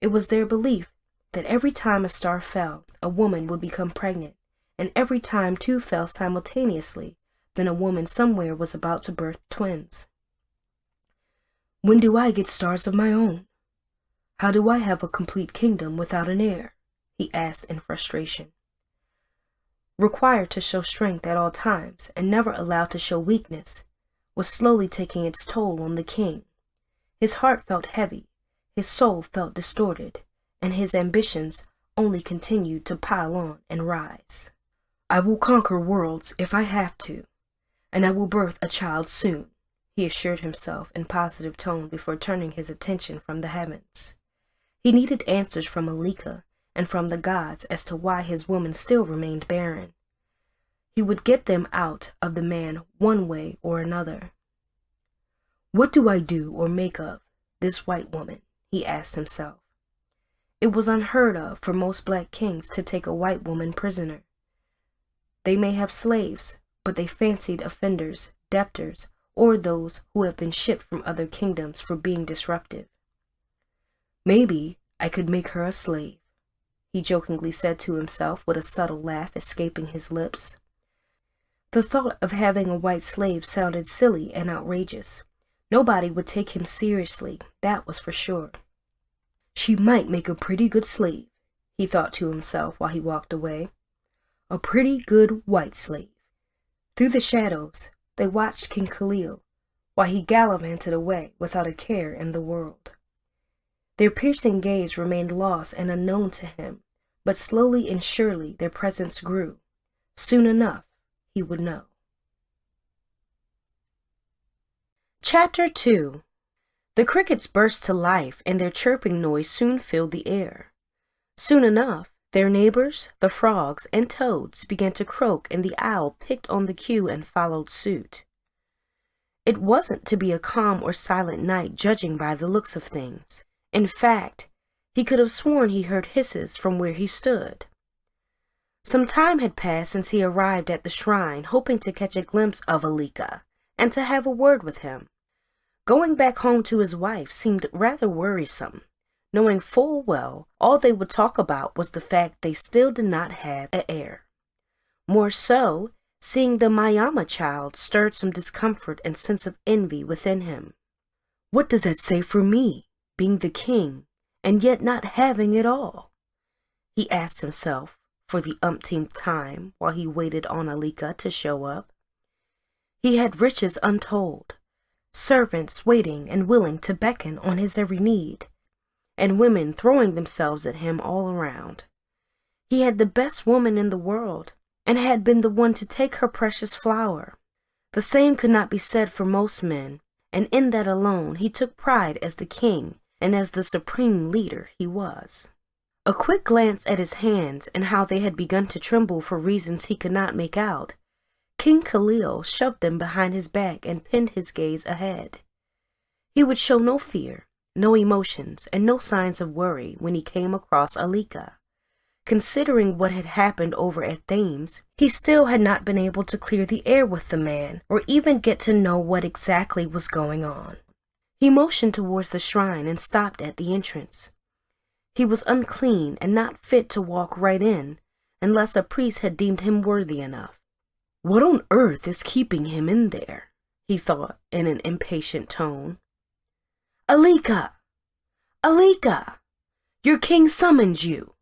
It was their belief that every time a star fell, a woman would become pregnant, and every time two fell simultaneously, then a woman somewhere was about to birth twins. When do I get stars of my own? How do I have a complete kingdom without an heir? He asked in frustration. Required to show strength at all times and never allowed to show weakness, was slowly taking its toll on the king. His heart felt heavy, his soul felt distorted, and his ambitions only continued to pile on and rise. I will conquer worlds if I have to, and I will birth a child soon, he assured himself in positive tone before turning his attention from the heavens. He needed answers from Alika and from the gods as to why his woman still remained barren. He would get them out of the man one way or another. What do I do or make of this white woman? He asked himself. It was unheard of for most black kings to take a white woman prisoner. They may have slaves, but they fancied offenders, debtors, or those who have been shipped from other kingdoms for being disruptive. Maybe I could make her a slave, he jokingly said to himself with a subtle laugh escaping his lips. The thought of having a white slave sounded silly and outrageous. Nobody would take him seriously, that was for sure. She might make a pretty good slave, he thought to himself while he walked away. A pretty good white slave. Through the shadows, they watched King Khalil while he gallivanted away without a care in the world. Their piercing gaze remained lost and unknown to him, but slowly and surely their presence grew. Soon enough, he would know. Chapter 2. The crickets burst to life, and their chirping noise soon filled the air. Soon enough, their neighbors, the frogs and toads, began to croak, and the owl picked on the cue and followed suit. It wasn't to be a calm or silent night, judging by the looks of things. In fact, he could have sworn he heard hisses from where he stood. Some time had passed since he arrived at the shrine, hoping to catch a glimpse of Alika and to have a word with him. Going back home to his wife seemed rather worrisome, knowing full well all they would talk about was the fact they still did not have an heir. More so, seeing the Mayama child stirred some discomfort and sense of envy within him. What does that say for me, being the king, and yet not having it all? He asked himself for the umpteenth time while he waited on Alika to show up. He had riches untold, servants waiting and willing to beckon on his every need, and women throwing themselves at him all around. He had the best woman in the world, and had been the one to take her precious flower. The same could not be said for most men, and in that alone he took pride as the king and as the supreme leader he was. A quick glance at his hands and how they had begun to tremble for reasons he could not make out, King Khalil shoved them behind his back and pinned his gaze ahead. He would show no fear, no emotions, and no signs of worry when he came across Alika. Considering what had happened over at Thames, he still had not been able to clear the air with the man or even get to know what exactly was going on. He motioned towards the shrine and stopped at the entrance. He was unclean and not fit to walk right in unless a priest had deemed him worthy enough. What on earth is keeping him in there? He thought in an impatient tone. Alika! Alika! Your king summons you!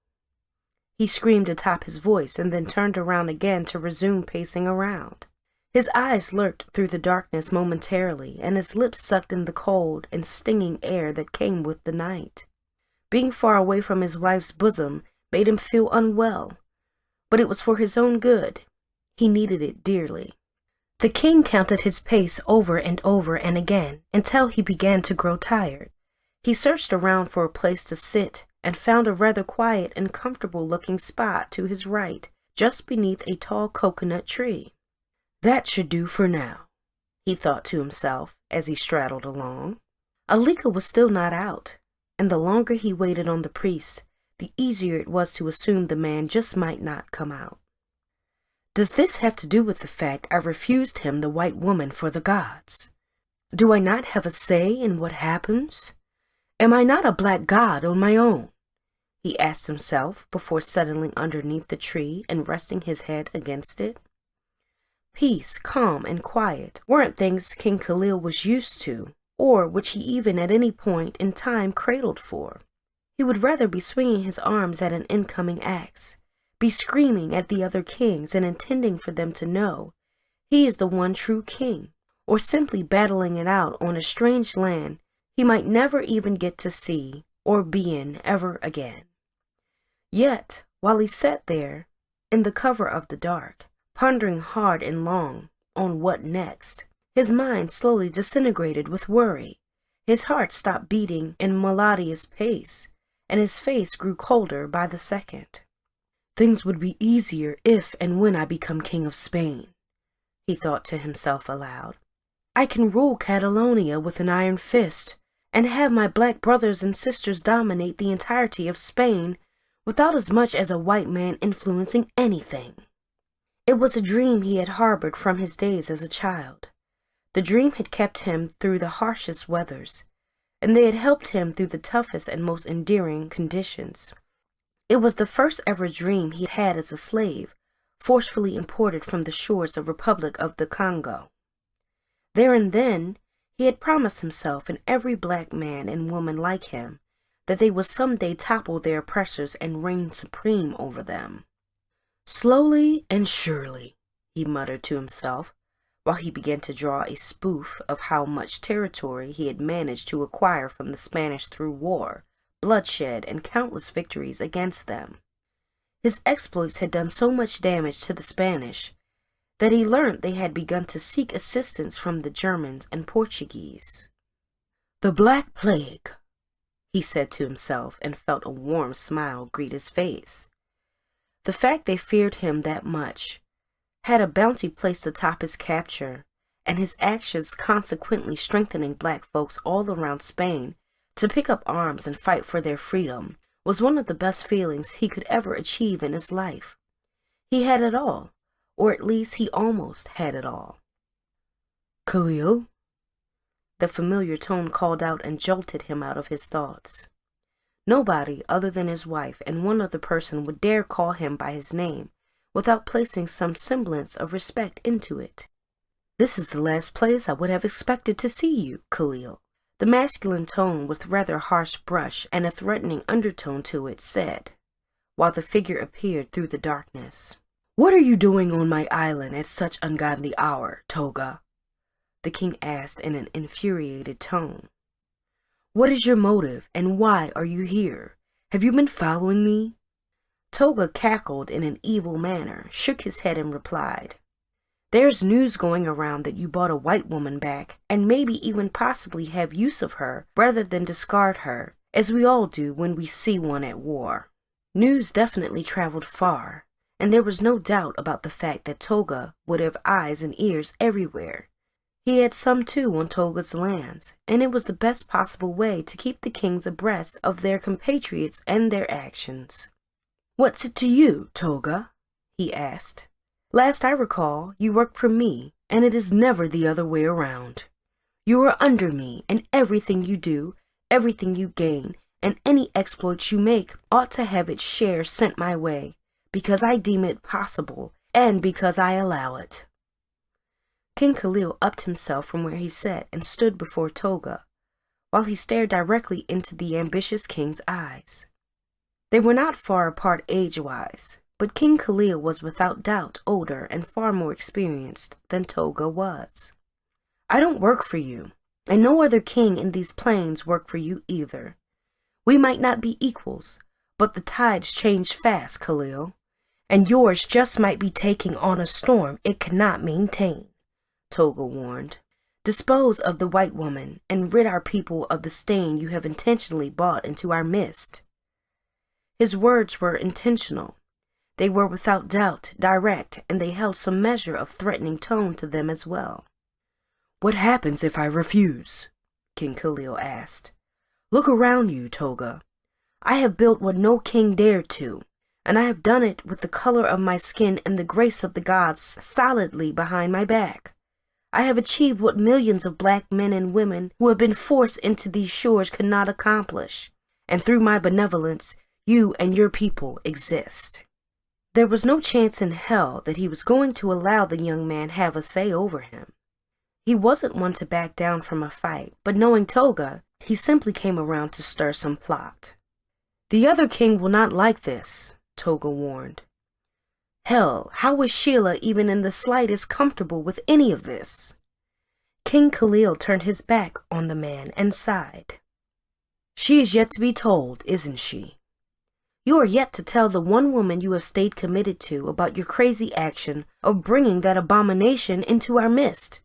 He screamed atop his voice and then turned around again to resume pacing around. His eyes lurked through the darkness momentarily, and his lips sucked in the cold and stinging air that came with the night. Being far away from his wife's bosom made him feel unwell, but it was for his own good. He needed it dearly. The king counted his pace over and again until he began to grow tired. He searched around for a place to sit and found a rather quiet and comfortable-looking spot to his right, just beneath a tall coconut tree. That should do for now, he thought to himself as he straddled along. Alika was still not out, and the longer he waited on the priest, the easier it was to assume the man just might not come out. Does this have to do with the fact I refused him the white woman for the gods? Do I not have a say in what happens? Am I not a black god on my own? He asked himself before settling underneath the tree and resting his head against it. Peace, calm, and quiet weren't things King Khalil was used to, or which he even at any point in time cradled for. He would rather be swinging his arms at an incoming axe, be screaming at the other kings and intending for them to know he is the one true king, or simply battling it out on a strange land he might never even get to see or be in ever again. Yet, while he sat there, in the cover of the dark, pondering hard and long on what next, his mind slowly disintegrated with worry. His heart stopped beating in melodious pace, and his face grew colder by the second. Things would be easier if and when I become king of Spain, he thought to himself aloud. I can rule Catalonia with an iron fist, and have my black brothers and sisters dominate the entirety of Spain without as much as a white man influencing anything. It was a dream he had harbored from his days as a child. The dream had kept him through the harshest weathers, and they had helped him through the toughest and most endearing conditions. It was the first ever dream he had as a slave, forcefully imported from the shores of Republic of the Congo. There and then, he had promised himself and every black man and woman like him that they would someday topple their oppressors and reign supreme over them. Slowly and surely, he muttered to himself, while he began to draw a spoof of how much territory he had managed to acquire from the Spanish through war, bloodshed, and countless victories against them. His exploits had done so much damage to the Spanish that he learned they had begun to seek assistance from the Germans and Portuguese. The Black Plague, he said to himself, and felt a warm smile greet his face. The fact they feared him that much had a bounty placed atop his capture, and his actions consequently strengthening black folks all around Spain to pick up arms and fight for their freedom was one of the best feelings he could ever achieve in his life. He had it all, or at least he almost had it all. Khalil? The familiar tone called out and jolted him out of his thoughts. Nobody other than his wife and one other person would dare call him by his name without placing some semblance of respect into it. This is the last place I would have expected to see you, Khalil. The masculine tone with rather harsh brush and a threatening undertone to it said, while the figure appeared through the darkness. What are you doing on my island at such ungodly hour, Toga? The king asked in an infuriated tone. What is your motive, and why are you here? Have you been following me? Toga cackled in an evil manner, shook his head, and replied, There's news going around that you bought a white woman back, and maybe even possibly have use of her rather than discard her, as we all do when we see one at war. News definitely traveled far, and there was no doubt about the fact that Toga would have eyes and ears everywhere. He had some too on Toga's lands, and it was the best possible way to keep the kings abreast of their compatriots and their actions. What's it to you, Toga? He asked. Last I recall, you worked for me, and it is never the other way around. You are under me, and everything you do, everything you gain, and any exploits you make ought to have its share sent my way, because I deem it possible, and because I allow it. King Khalil upped himself from where he sat and stood before Toga, while he stared directly into the ambitious king's eyes. They were not far apart age-wise, but King Khalil was without doubt older and far more experienced than Toga was. I don't work for you, and no other king in these plains work for you either. We might not be equals, but the tides change fast, Khalil, and yours just might be taking on a storm it cannot maintain, Toga warned. Dispose of the white woman and rid our people of the stain you have intentionally brought into our midst. His words were intentional. They were without doubt direct, and they held some measure of threatening tone to them as well. What happens if I refuse? King Khalil asked. Look around you, Toga. I have built what no king dared to, and I have done it with the color of my skin and the grace of the gods solidly behind my back. I have achieved what millions of black men and women who have been forced into these shores could not accomplish, and through my benevolence, you and your people exist." There was no chance in hell that he was going to allow the young man have a say over him. He wasn't one to back down from a fight, but knowing Toga, he simply came around to stir some plot. "The other king will not like this," Toga warned. "Hell, how is Sheila even in the slightest comfortable with any of this?" King Khalil turned his back on the man and sighed. "She is yet to be told, isn't she? You are yet to tell the one woman you have stayed committed to about your crazy action of bringing that abomination into our midst,"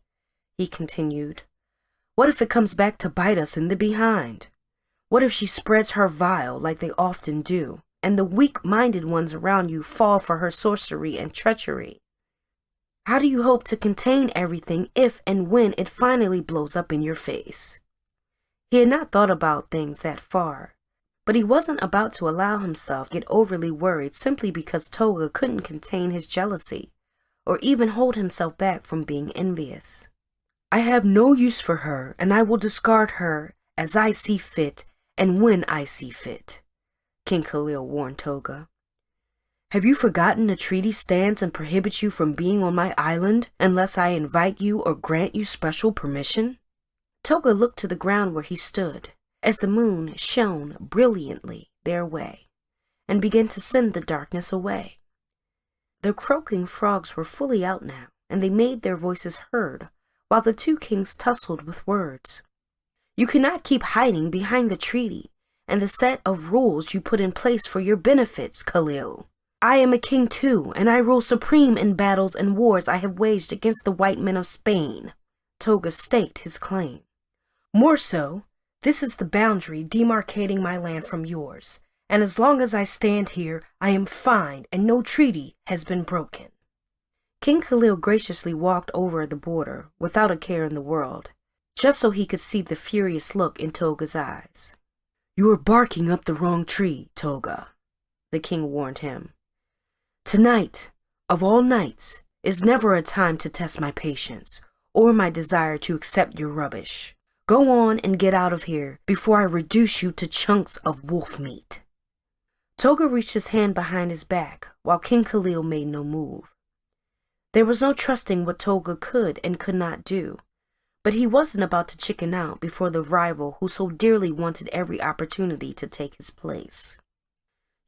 he continued. "What if it comes back to bite us in the behind? What if she spreads her vial like they often do, and the weak-minded ones around you fall for her sorcery and treachery? How do you hope to contain everything if and when it finally blows up in your face?" He had not thought about things that far, but he wasn't about to allow himself get overly worried simply because Toga couldn't contain his jealousy, or even hold himself back from being envious. "I have no use for her, and I will discard her as I see fit and when I see fit," King Khalil warned Toga. "Have you forgotten the treaty stands and prohibits you from being on my island unless I invite you or grant you special permission?" Toga looked to the ground where he stood, as the moon shone brilliantly their way, and began to send the darkness away. The croaking frogs were fully out now, and they made their voices heard, while the two kings tussled with words. "You cannot keep hiding behind the treaty and the set of rules you put in place for your benefits, Khalil. I am a king too, and I rule supreme in battles and wars I have waged against the white men of Spain." Toga staked his claim. "More so, this is the boundary demarcating my land from yours, and as long as I stand here, I am fine and no treaty has been broken." King Khalil graciously walked over the border without a care in the world, just so he could see the furious look in Toga's eyes. "You are barking up the wrong tree, Toga," the king warned him. "Tonight, of all nights, is never a time to test my patience or my desire to accept your rubbish. Go on and get out of here before I reduce you to chunks of wolf meat." Toga reached his hand behind his back, while King Khalil made no move. There was no trusting what Toga could and could not do, but he wasn't about to chicken out before the rival who so dearly wanted every opportunity to take his place.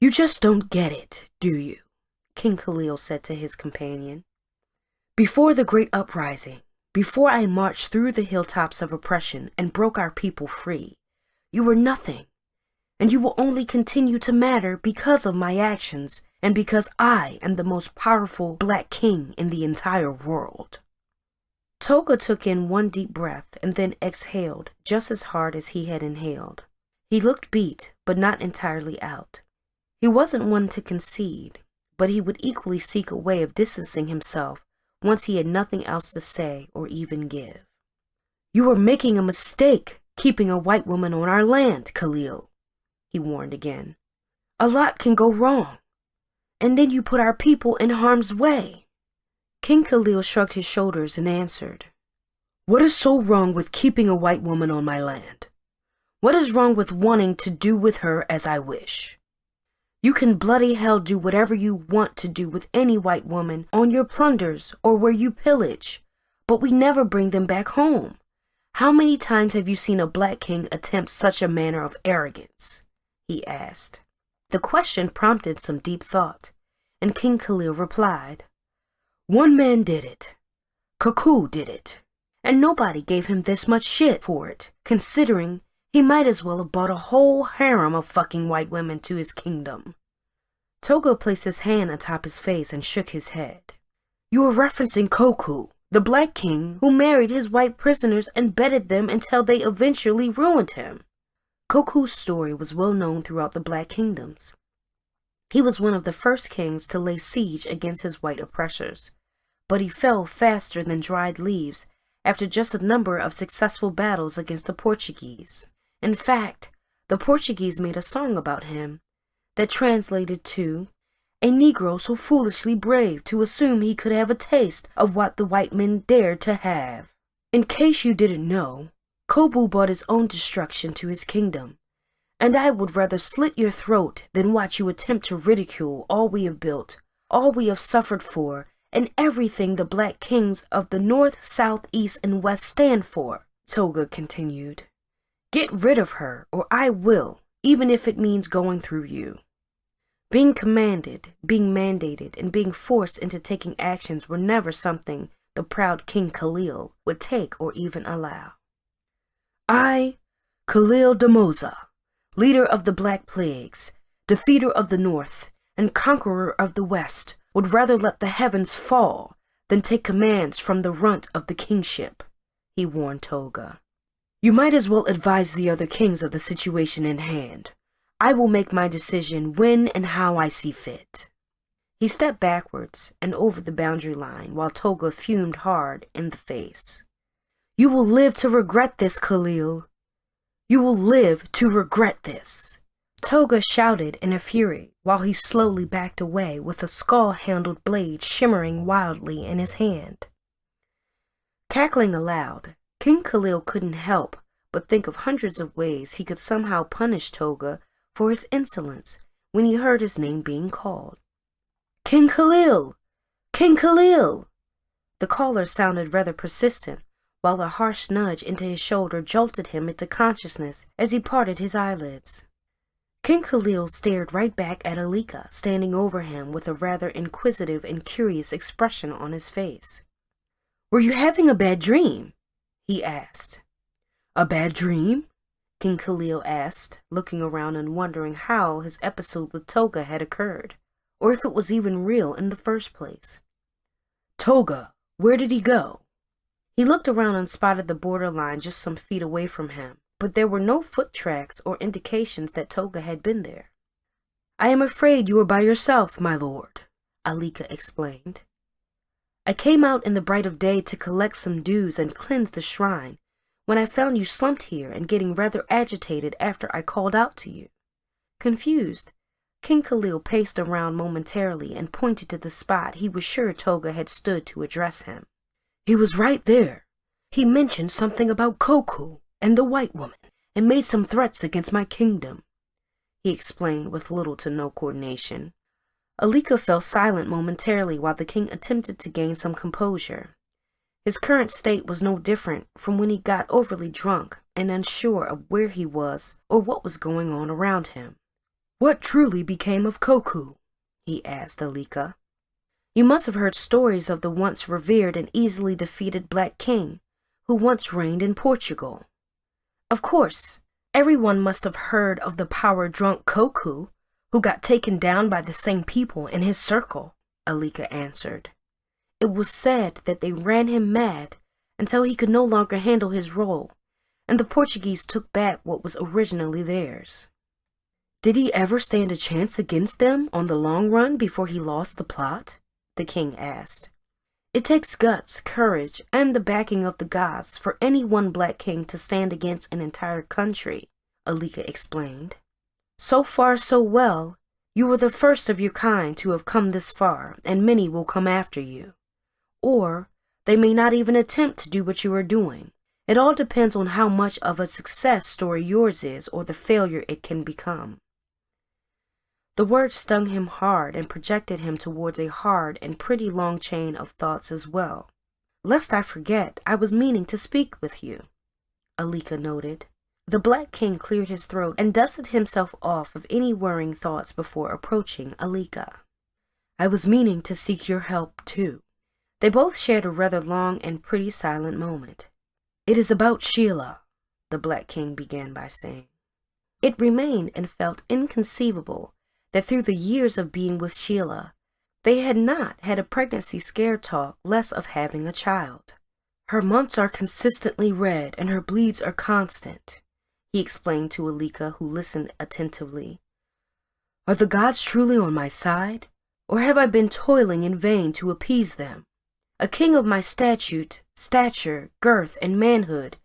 "You just don't get it, do you?" King Khalil said to his companion. "Before the great uprising, before I marched through the hilltops of oppression and broke our people free, you were nothing, and you will only continue to matter because of my actions and because I am the most powerful black king in the entire world." Toga took in one deep breath and then exhaled just as hard as he had inhaled. He looked beat, but not entirely out. He wasn't one to concede, but he would equally seek a way of distancing himself once he had nothing else to say or even give. "You are making a mistake keeping a white woman on our land, Khalil," he warned again. "A lot can go wrong, and then you put our people in harm's way." King Khalil shrugged his shoulders and answered, "What is so wrong with keeping a white woman on my land? What is wrong with wanting to do with her as I wish? You can bloody hell do whatever you want to do with any white woman on your plunders or where you pillage, but we never bring them back home. How many times have you seen a black king attempt such a manner of arrogance?" he asked. The question prompted some deep thought, and King Khalil replied, "One man did it. Cuckoo did it, and nobody gave him this much shit for it, considering he might as well have brought a whole harem of fucking white women to his kingdom." Toga placed his hand atop his face and shook his head. "You are referencing Koku, the black king who married his white prisoners and bedded them until they eventually ruined him." Koku's story was well known throughout the black kingdoms. He was one of the first kings to lay siege against his white oppressors, but he fell faster than dried leaves after just a number of successful battles against the Portuguese. In fact, the Portuguese made a song about him that translated to, A Negro so foolishly brave to assume he could have a taste of what the white men dared to have. In case you didn't know, Kobu brought his own destruction to his kingdom, and I would rather slit your throat than watch you attempt to ridicule all we have built, all we have suffered for, and everything the black kings of the North, South, East, and West stand for, Toga continued. Get rid of her, or I will, even if it means going through you. Being commanded, being mandated, and being forced into taking actions were never something the proud King Khalil would take or even allow. I, Khalil Damoza, leader of the Black Plagues, defeater of the North, and conqueror of the West, would rather let the heavens fall than take commands from the runt of the kingship, he warned Toga. You might as well advise the other kings of the situation in hand. I will make my decision when and how I see fit. He stepped backwards and over the boundary line while Toga fumed hard in the face. You will live to regret this, Khalil. You will live to regret this. Toga shouted in a fury while he slowly backed away with a skull-handled blade shimmering wildly in his hand. Cackling aloud, King Khalil couldn't help but think of hundreds of ways he could somehow punish Toga for his insolence when he heard his name being called. King Khalil! King Khalil! The caller sounded rather persistent, while a harsh nudge into his shoulder jolted him into consciousness as he parted his eyelids. King Khalil stared right back at Alika, standing over him with a rather inquisitive and curious expression on his face. Were you having a bad dream? He asked. A bad dream? King Khalil asked, looking around and wondering how his episode with Toga had occurred, or if it was even real in the first place. Toga, where did he go? He looked around and spotted the borderline just some feet away from him, but there were no foot tracks or indications that Toga had been there. I am afraid you are by yourself, my lord, Alika explained. I came out in the bright of day to collect some dues and cleanse the shrine, when I found you slumped here and getting rather agitated after I called out to you. Confused, King Khalil paced around momentarily and pointed to the spot he was sure Toga had stood to address him. He was right there. He mentioned something about Koku and the white woman and made some threats against my kingdom, he explained with little to no coordination. Alika fell silent momentarily while the king attempted to gain some composure. His current state was no different from when he got overly drunk and unsure of where he was or what was going on around him. What truly became of Koku? He asked Alika. You must have heard stories of the once revered and easily defeated Black King, who once reigned in Portugal. Of course, everyone must have heard of the power-drunk Koku, who got taken down by the same people in his circle, Alika answered. It was said that they ran him mad until he could no longer handle his role, and the Portuguese took back what was originally theirs. Did he ever stand a chance against them on the long run before he lost the plot? The king asked. It takes guts, courage, and the backing of the gods for any one Black King to stand against an entire country, Alika explained. So far so well. You were the first of your kind to have come this far, and many will come after you. Or they may not even attempt to do what you are doing. It all depends on how much of a success story yours is or the failure it can become. The words stung him hard and projected him towards a hard and pretty long chain of thoughts as well. Lest I forget, I was meaning to speak with you, Alika noted. The Black King cleared his throat and dusted himself off of any worrying thoughts before approaching Alika. I was meaning to seek your help, too. They both shared a rather long and pretty silent moment. It is about Sheila, the Black King began by saying. It remained and felt inconceivable that through the years of being with Sheila, they had not had a pregnancy scare talk less of having a child. Her months are consistently red and her bleeds are constant, he explained to Alika, who listened attentively. Are the gods truly on my side, or have I been toiling in vain to appease them? A king of my stature, girth, and manhood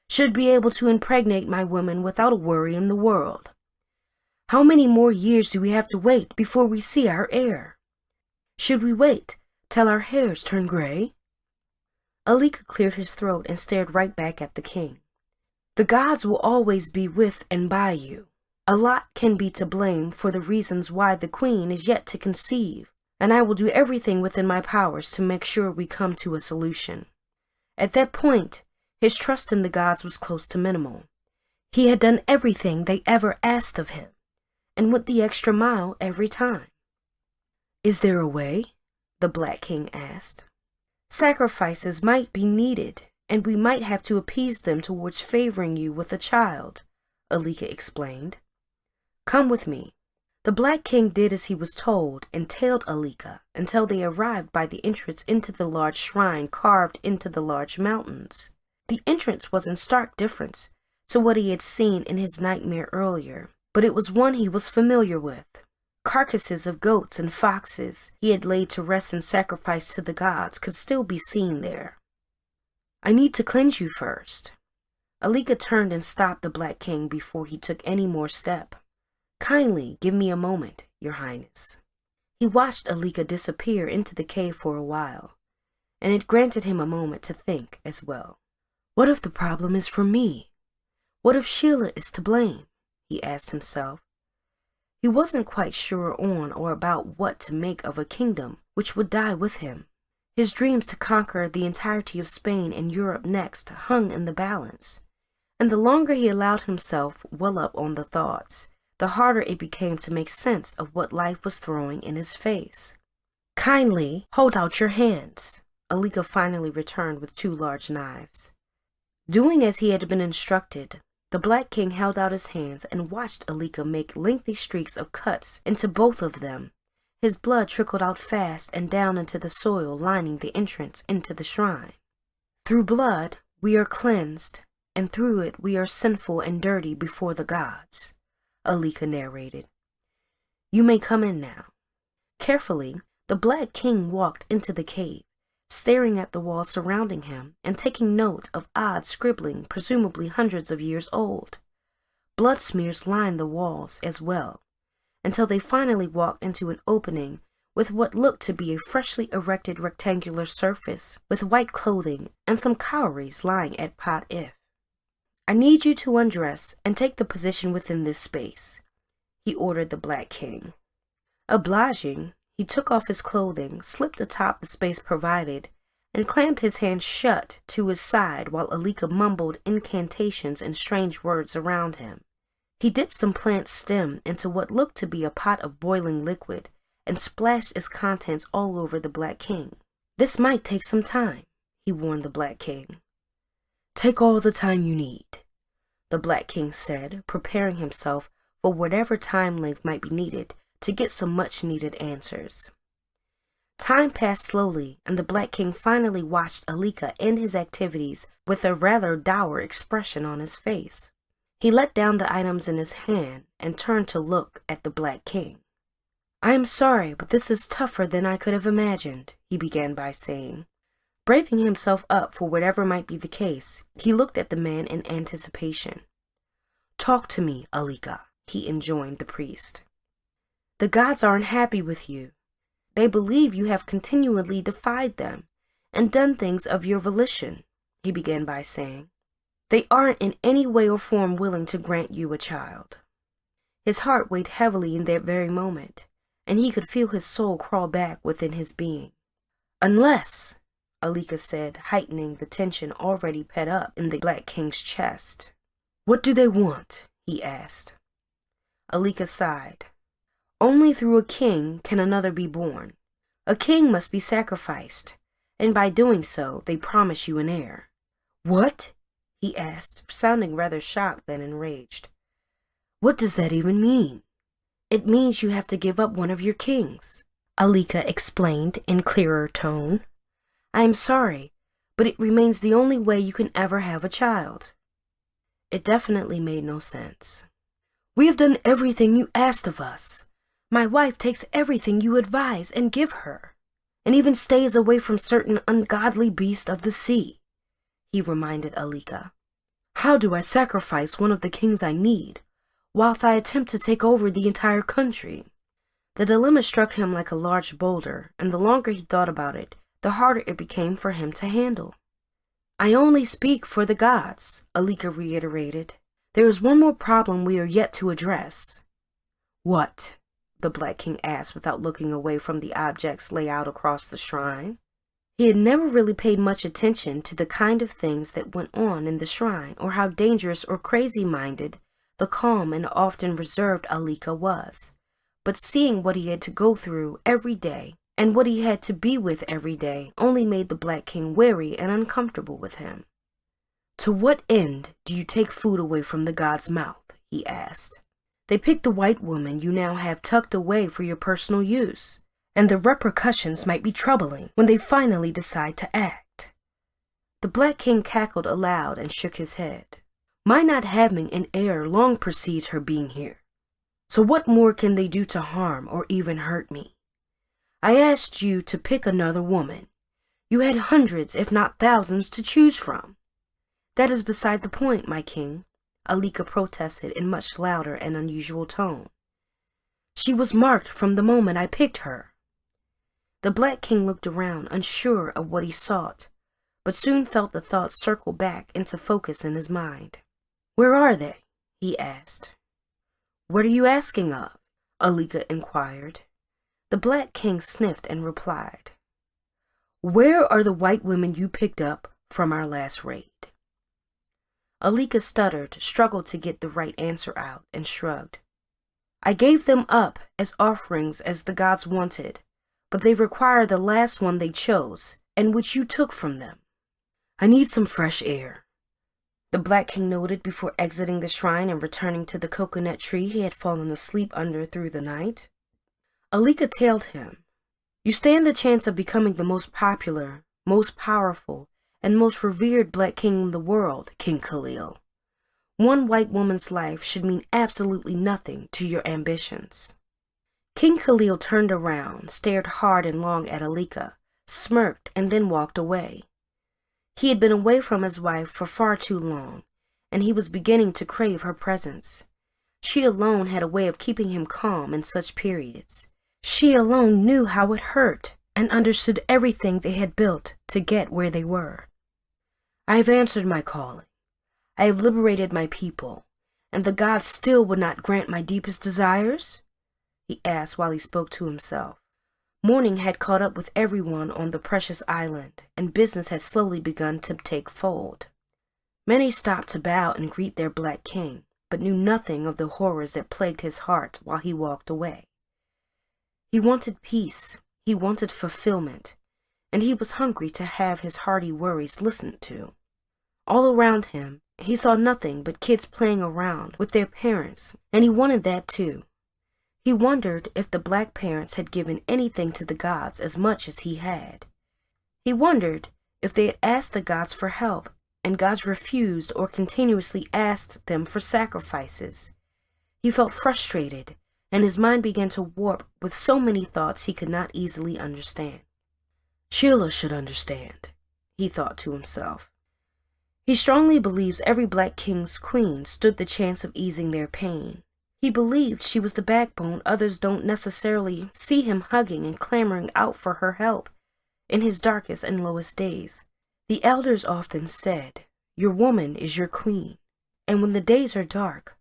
should be able to impregnate my women without a worry in the world. How many more years do we have to wait before we see our heir? Should we wait till our hairs turn gray?" Alika cleared his throat and stared right back at the king. "The gods will always be with and by you. A lot can be to blame for the reasons why the queen is yet to conceive, and I will do everything within my powers to make sure we come to a solution." At that point, his trust in the gods was close to minimal. He had done everything they ever asked of him, and went the extra mile every time. "Is there a way?" the Black King asked. "Sacrifices might be needed, and we might have to appease them towards favoring you with a child," Alika explained. "Come with me." The Black King did as he was told and tailed Alika until they arrived by the entrance into the large shrine carved into the large mountains. The entrance was in stark difference to what he had seen in his nightmare earlier, but it was one he was familiar with. Carcasses of goats and foxes he had laid to rest and sacrifice to the gods could still be seen there. "I need to cleanse you first." Alika turned and stopped the Black King before he took any more step. "Kindly give me a moment, Your Highness." He watched Alika disappear into the cave for a while, and it granted him a moment to think as well. What if the problem is for me? What if Sheila is to blame? He asked himself. He wasn't quite sure on or about what to make of a kingdom which would die with him. His dreams to conquer the entirety of Spain and Europe next hung in the balance, and the longer he allowed himself well up on the thoughts, the harder it became to make sense of what life was throwing in his face. "Kindly hold out your hands," Alika finally returned with 2 large knives. Doing as he had been instructed, the Black King held out his hands and watched Alika make lengthy streaks of cuts into both of them. His blood trickled out fast and down into the soil lining the entrance into the shrine. "Through blood we are cleansed, and through it we are sinful and dirty before the gods," Alika narrated. "You may come in now." Carefully, the Black King walked into the cave, staring at the walls surrounding him and taking note of odd scribbling presumably hundreds of years old. Blood smears lined the walls as well, until they finally walked into an opening with what looked to be a freshly erected rectangular surface with white clothing and some cowries lying at pot if. "I need you to undress and take the position within this space," he ordered the Black King. Obliging, he took off his clothing, slipped atop the space provided, and clamped his hand shut to his side while Alika mumbled incantations and strange words around him. He dipped some plant stem into what looked to be a pot of boiling liquid and splashed its contents all over the Black King. "This might take some time," he warned the Black King. "Take all the time you need," the Black King said, preparing himself for whatever time length might be needed to get some much-needed answers. Time passed slowly, and the Black King finally watched Alika end his activities with a rather dour expression on his face. He let down the items in his hand and turned to look at the Black King. "I am sorry, but this is tougher than I could have imagined," he began by saying. Braving himself up for whatever might be the case, he looked at the man in anticipation. "Talk to me, Alika," he enjoined the priest. "The gods aren't happy with you. They believe you have continually defied them and done things of your volition," he began by saying. "They aren't in any way or form willing to grant you a child." His heart weighed heavily in that very moment, and he could feel his soul crawl back within his being. "Unless," Alika said, heightening the tension already pent up in the Black King's chest. "What do they want?" he asked. Alika sighed. "Only through a king can another be born. A king must be sacrificed, and by doing so, they promise you an heir." "What?" he asked, sounding rather shocked than enraged. "What does that even mean?" "It means you have to give up one of your kings," Alika explained in clearer tone. "I am sorry, but it remains the only way you can ever have a child." It definitely made no sense. "We have done everything you asked of us. My wife takes everything you advise and give her, and even stays away from certain ungodly beasts of the sea," he reminded Alika. "How do I sacrifice one of the kings I need, whilst I attempt to take over the entire country. The dilemma struck him like a large boulder, and the longer he thought about it, the harder it became for him to handle. I only speak for the gods, Alika reiterated. There is one more problem we are yet to address. What? The Black King asked without looking away from the objects laid out across the shrine. He had never really paid much attention to the kind of things that went on in the shrine, or how dangerous or crazy-minded the calm and often reserved Alika was. But seeing what he had to go through every day, and what he had to be with every day, only made the Black King wary and uncomfortable with him. To what end do you take food away from the god's mouth? He asked. They picked the white woman you now have tucked away for your personal use, and the repercussions might be troubling when they finally decide to act. The Black King cackled aloud and shook his head. My not having an heir long precedes her being here. So what more can they do to harm or even hurt me? I asked you to pick another woman. You had hundreds, if not thousands, to choose from. That is beside the point, my king, Alika protested in much louder and unusual tone. She was marked from the moment I picked her. The Black King looked around, unsure of what he sought, but soon felt the thoughts circle back into focus in his mind. Where are they? He asked. What are you asking of? Alika inquired. The Black King sniffed and replied. Where are the white women you picked up from our last raid? Alika stuttered, struggled to get the right answer out, and shrugged. I gave them up as offerings as the gods wanted, but they require the last one they chose, and which you took from them. I need some fresh air, the Black King noted before exiting the shrine and returning to the coconut tree he had fallen asleep under through the night. Alika tailed him. You stand the chance of becoming the most popular, most powerful, and most revered Black King in the world, King Khalil. One white woman's life should mean absolutely nothing to your ambitions. King Khalil turned around, stared hard and long at Alika, smirked, and then walked away. He had been away from his wife for far too long, and he was beginning to crave her presence. She alone had a way of keeping him calm in such periods. She alone knew how it hurt and understood everything they had built to get where they were. I have answered my calling. I have liberated my people, and the gods still would not grant my deepest desires? He asked while he spoke to himself. Morning had caught up with everyone on the precious island, and business had slowly begun to take fold. Many stopped to bow and greet their Black King, but knew nothing of the horrors that plagued his heart while he walked away. He wanted peace, he wanted fulfillment, and he was hungry to have his hearty worries listened to. All around him, he saw nothing but kids playing around with their parents, and he wanted that too. He wondered if the Black parents had given anything to the gods as much as he had. He wondered if they had asked the gods for help, and gods refused or continuously asked them for sacrifices. He felt frustrated, and his mind began to warp with so many thoughts he could not easily understand. Sheila should understand, he thought to himself. He strongly believes every Black King's queen stood the chance of easing their pain. He believed she was the backbone others don't necessarily see him hugging and clamoring out for her help in his darkest and lowest days. The elders often said, your woman is your queen, and when the days are dark,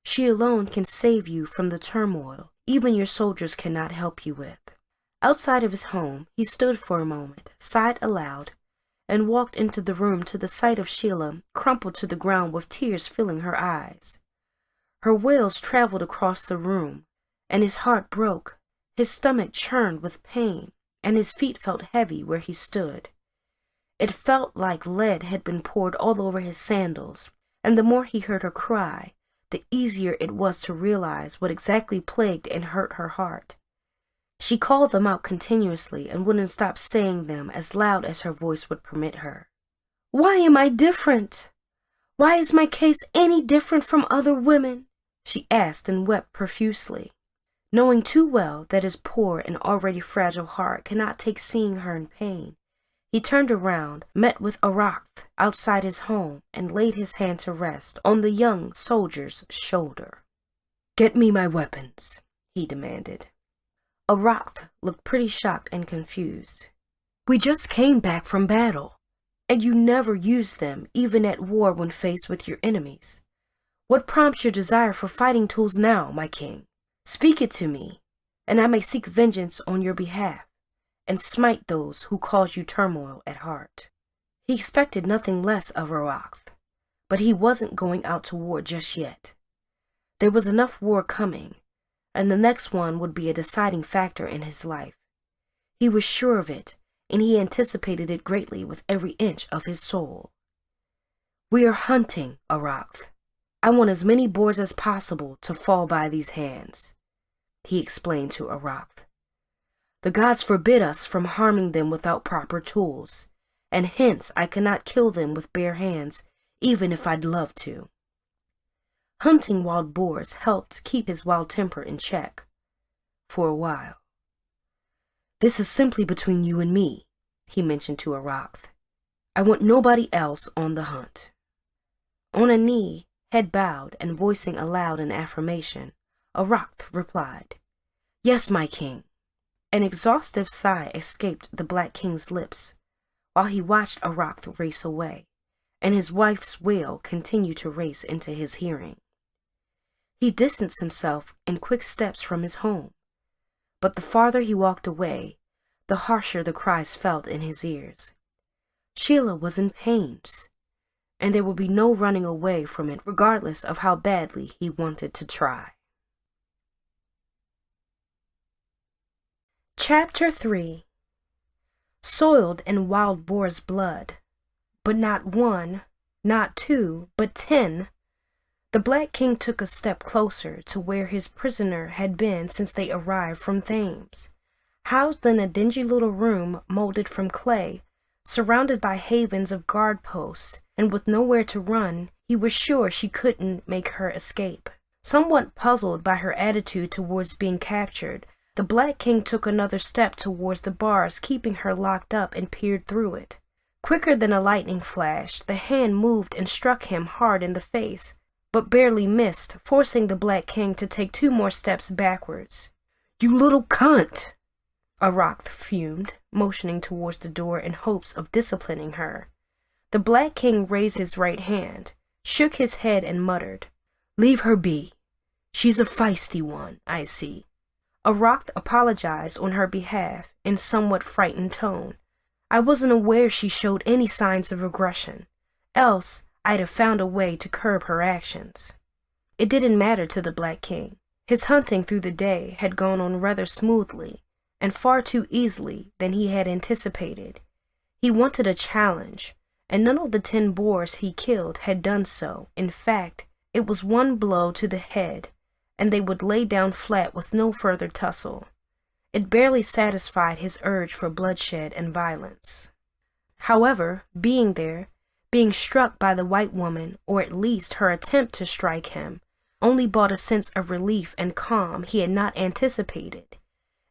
she alone can save you from the turmoil even your soldiers cannot help you with. Outside of his home, he stood for a moment, sighed aloud, and walked into the room to the sight of Sheila crumpled to the ground with tears filling her eyes. Her wails traveled across the room, and his heart broke. His stomach churned with pain, and his feet felt heavy where he stood. It felt like lead had been poured all over his sandals, and the more he heard her cry, the easier it was to realize what exactly plagued and hurt her heart. She called them out continuously and wouldn't stop saying them as loud as her voice would permit her. Why am I different? Why is my case any different from other women? She asked and wept profusely, knowing too well that his poor and already fragile heart cannot take seeing her in pain. He turned around, met with Arakth outside his home, and laid his hand to rest on the young soldier's shoulder. "Get me my weapons," he demanded. Arath looked pretty shocked and confused. "We just came back from battle, and you never used them, even at war when faced with your enemies. What prompts your desire for fighting tools now, my king? Speak it to me, and I may seek vengeance on your behalf, and smite those who cause you turmoil at heart." He expected nothing less of Arath, but he wasn't going out to war just yet. There was enough war coming, and the next one would be a deciding factor in his life. He was sure of it, and he anticipated it greatly with every inch of his soul. "We are hunting, Arath. I want as many boars as possible to fall by these hands," he explained to Arath. "The gods forbid us from harming them without proper tools, and hence I cannot kill them with bare hands, even if I'd love to." Hunting wild boars helped keep his wild temper in check, for a while. "This is simply between you and me," he mentioned to Arath. "I want nobody else on the hunt." On a knee, head bowed, and voicing aloud an affirmation, Arath replied, "Yes, my king." An exhaustive sigh escaped the Black King's lips, while he watched Arath race away, and his wife's wail continued to race into his hearing. He distanced himself in quick steps from his home, but the farther he walked away, the harsher the cries felt in his ears. Sheila was in pains, and there would be no running away from it regardless of how badly he wanted to try. Chapter 3. Soiled in wild boar's blood, but not one, not two, but 10, the Black King took a step closer to where his prisoner had been since they arrived from Thames. Housed in a dingy little room molded from clay, surrounded by havens of guard posts, and with nowhere to run, he was sure she couldn't make her escape. Somewhat puzzled by her attitude towards being captured, the Black King took another step towards the bars keeping her locked up and peered through it. Quicker than a lightning flash, the hand moved and struck him hard in the face, but barely missed, forcing the Black King to take 2 more steps backwards. "You little cunt!" Arath fumed, motioning towards the door in hopes of disciplining her. The Black King raised his right hand, shook his head, and muttered, "Leave her be. She's a feisty one, I see." Arath apologized on her behalf in somewhat frightened tone. "I wasn't aware she showed any signs of aggression, else I'd have found a way to curb her actions." It didn't matter to the Black King. His hunting through the day had gone on rather smoothly, and far too easily than he had anticipated. He wanted a challenge, and none of the 10 boars he killed had done so. In fact, it was one blow to the head, and they would lay down flat with no further tussle. It barely satisfied his urge for bloodshed and violence. However, being struck by the white woman, or at least her attempt to strike him, only brought a sense of relief and calm he had not anticipated.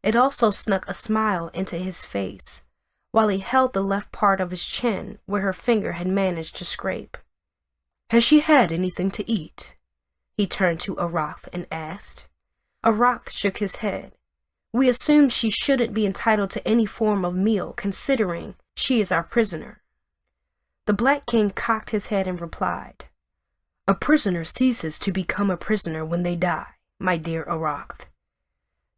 It also snuck a smile into his face, while he held the left part of his chin where her finger had managed to scrape. "Has she had anything to eat?" He turned to Arath and asked. Arath shook his head. "We assumed she shouldn't be entitled to any form of meal, considering she is our prisoner." The Black King cocked his head and replied, "A prisoner ceases to become a prisoner when they die, my dear Arath.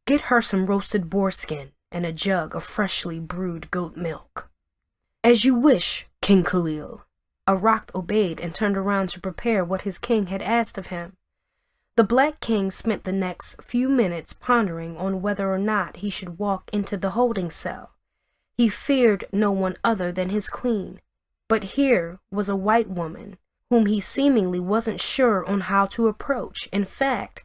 Get her some roasted boar skin and a jug of freshly brewed goat milk." "As you wish, King Khalil." Arath obeyed and turned around to prepare what his king had asked of him. The Black King spent the next few minutes pondering on whether or not he should walk into the holding cell. He feared no one other than his queen, but here was a white woman whom he seemingly wasn't sure on how to approach. In fact,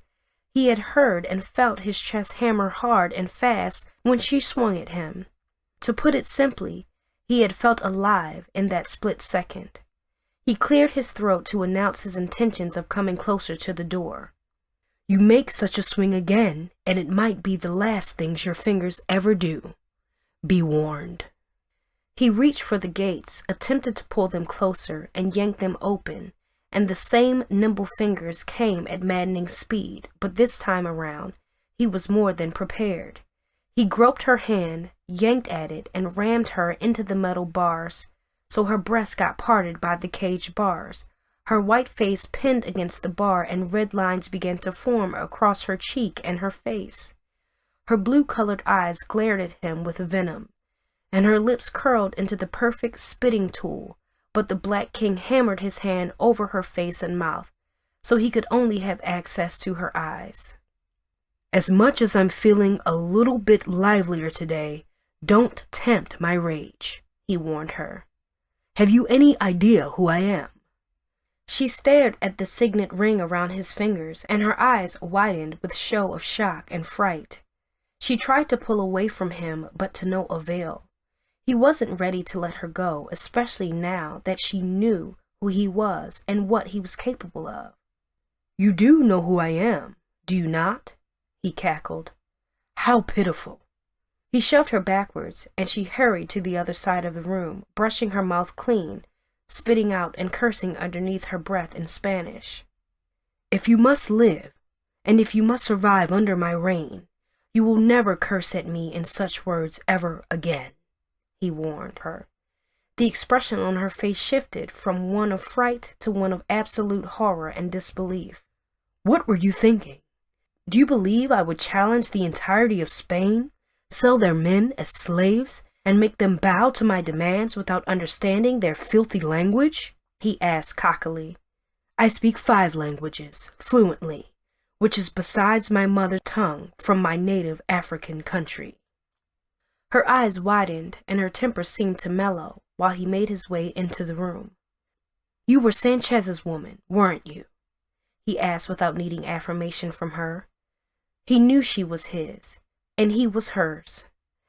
he had heard and felt his chest hammer hard and fast when she swung at him. To put it simply, he had felt alive in that split second. He cleared his throat to announce his intentions of coming closer to the door. "You make such a swing again, and it might be the last things your fingers ever do. Be warned." He reached for the gates, attempted to pull them closer, and yanked them open, and the same nimble fingers came at maddening speed, but this time around he was more than prepared. He groped her hand, yanked at it, and rammed her into the metal bars, so her breast got parted by the cage bars. Her white face pinned against the bar, and red lines began to form across her cheek and her face. Her blue-colored eyes glared at him with venom, and her lips curled into the perfect spitting tool, but the Black King hammered his hand over her face and mouth, so he could only have access to her eyes. As much as I'm feeling a little bit livelier today, don't tempt my rage, he warned her. Have you any idea who I am? She stared at the signet ring around his fingers, and her eyes widened with show of shock and fright. She tried to pull away from him, but to no avail. He wasn't ready to let her go, especially now that she knew who he was and what he was capable of. You do know who I am, do you not? He cackled. How pitiful. He shoved her backwards, and she hurried to the other side of the room, brushing her mouth clean, spitting out and cursing underneath her breath in Spanish. If you must live, and if you must survive under my reign, you will never curse at me in such words ever again, he warned her. The expression on her face shifted from one of fright to one of absolute horror and disbelief. What were you thinking? Do you believe I would challenge the entirety of Spain, sell their men as slaves, and make them bow to my demands without understanding their filthy language? He asked cockily. I speak 5 languages, fluently, which is besides my mother tongue from my native African country. Her eyes widened, and her temper seemed to mellow while he made his way into the room. You were Sanchez's woman, weren't you? He asked without needing affirmation from her. He knew she was his, and he was hers,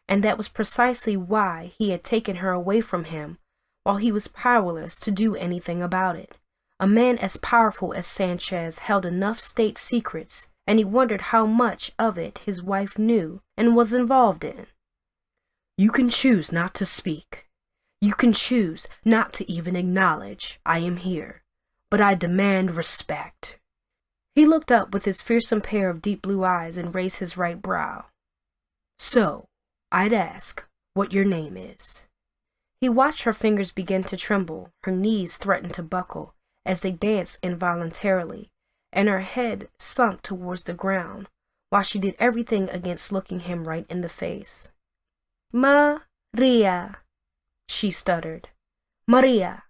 and that was precisely why he had taken her away from him while he was powerless to do anything about it. A man as powerful as Sanchez held enough state secrets, and he wondered how much of it his wife knew and was involved in. You can choose not to speak. You can choose not to even acknowledge I am here, but I demand respect. He looked up with his fearsome pair of deep blue eyes and raised his right brow. So, I'd ask what your name is. He watched her fingers begin to tremble, her knees threatened to buckle as they danced involuntarily, and her head sunk towards the ground, while she did everything against looking him right in the face. Maria, she stuttered. Maria.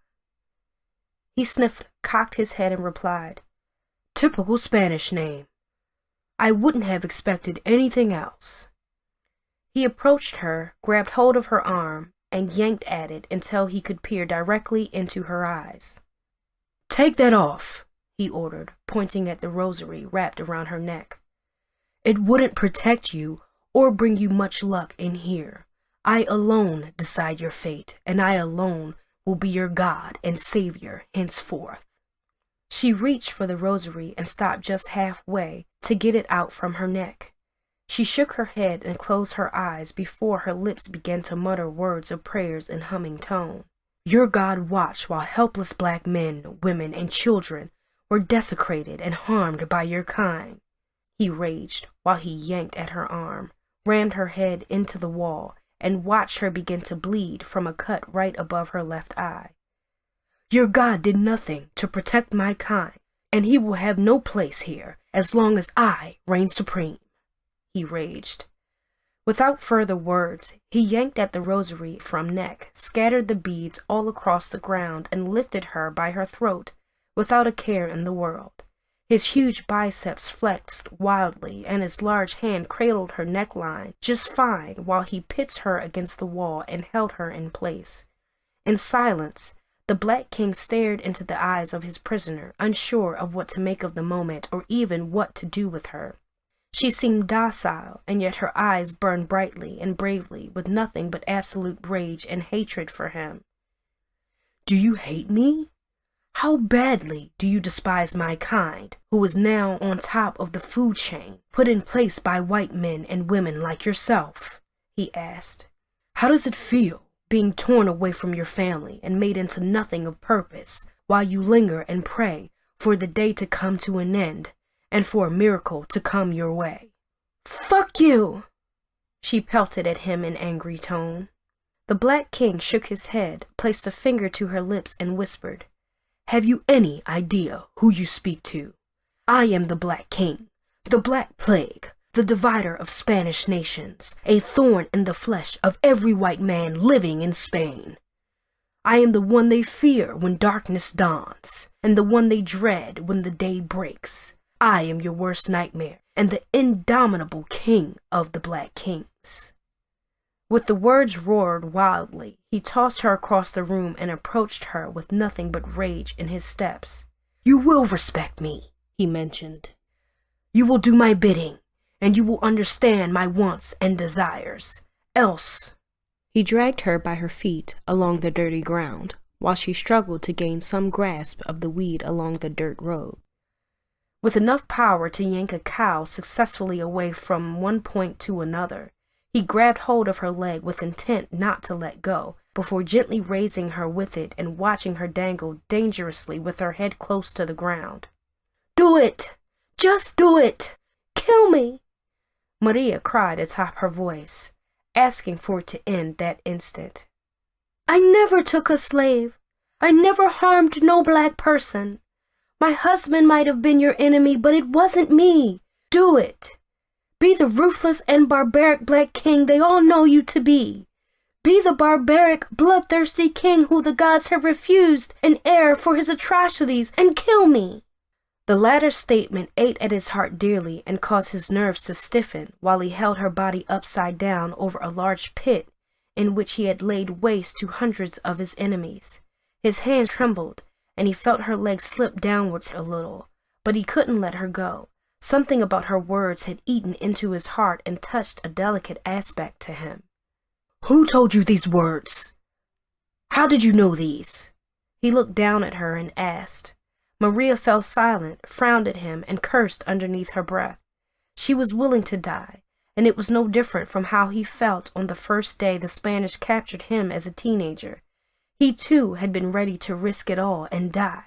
He sniffed, cocked his head, and replied, Typical Spanish name. I wouldn't have expected anything else. He approached her, grabbed hold of her arm, and yanked at it until he could peer directly into her eyes. Take that off, he ordered, pointing at the rosary wrapped around her neck. It wouldn't protect you or bring you much luck in here. I alone decide your fate, and I alone will be your God and Savior henceforth. She reached for the rosary and stopped just halfway to get it out from her neck. She shook her head and closed her eyes before her lips began to mutter words of prayers in humming tone. Your God watched while helpless black men, women, and children were desecrated and harmed by your kind. He raged while he yanked at her arm, rammed her head into the wall, and watched her begin to bleed from a cut right above her left eye. Your God did nothing to protect my kind, and he will have no place here as long as I reign supreme, he raged. Without further words, he yanked at the rosary from neck, scattered the beads all across the ground, and lifted her by her throat without a care in the world. His huge biceps flexed wildly, and his large hand cradled her neckline just fine while he pitched her against the wall and held her in place. In silence, the Black King stared into the eyes of his prisoner, unsure of what to make of the moment or even what to do with her. She seemed docile, and yet her eyes burned brightly and bravely with nothing but absolute rage and hatred for him. Do you hate me? How badly do you despise my kind, who is now on top of the food chain, put in place by white men and women like yourself? He asked. How does it feel, being torn away from your family and made into nothing of purpose, while you linger and pray for the day to come to an end and for a miracle to come your way. Fuck you! She pelted at him in angry tone. The Black King shook his head, placed a finger to her lips, and whispered, Have you any idea who you speak to? I am the Black King, the Black Plague, the divider of Spanish nations, a thorn in the flesh of every white man living in Spain. I am the one they fear when darkness dawns, and the one they dread when the day breaks. I am your worst nightmare, and the indomitable king of the Black Kings. With the words roared wildly, he tossed her across the room and approached her with nothing but rage in his steps. You will respect me, he mentioned. You will do my bidding, and you will understand my wants and desires. Else... He dragged her by her feet along the dirty ground, while she struggled to gain some grasp of the weed along the dirt road. With enough power to yank a cow successfully away from one point to another, he grabbed hold of her leg with intent not to let go, before gently raising her with it and watching her dangle dangerously with her head close to the ground. Do it! Just do it! Kill me! Maria cried atop her voice, asking for it to end that instant. I never took a slave. I never harmed no black person. My husband might have been your enemy, but it wasn't me. Do it. Be the ruthless and barbaric Black King they all know you to be. Be the barbaric, bloodthirsty king who the gods have refused an heir for his atrocities, and kill me. The latter statement ate at his heart dearly and caused his nerves to stiffen while he held her body upside down over a large pit in which he had laid waste to hundreds of his enemies. His hand trembled, and he felt her legs slip downwards a little, but he couldn't let her go. Something about her words had eaten into his heart and touched a delicate aspect to him. Who told you these words? How did you know these? He looked down at her and asked. Maria fell silent, frowned at him, and cursed underneath her breath. She was willing to die, and it was no different from how he felt on the first day the Spanish captured him as a teenager. He too had been ready to risk it all and die.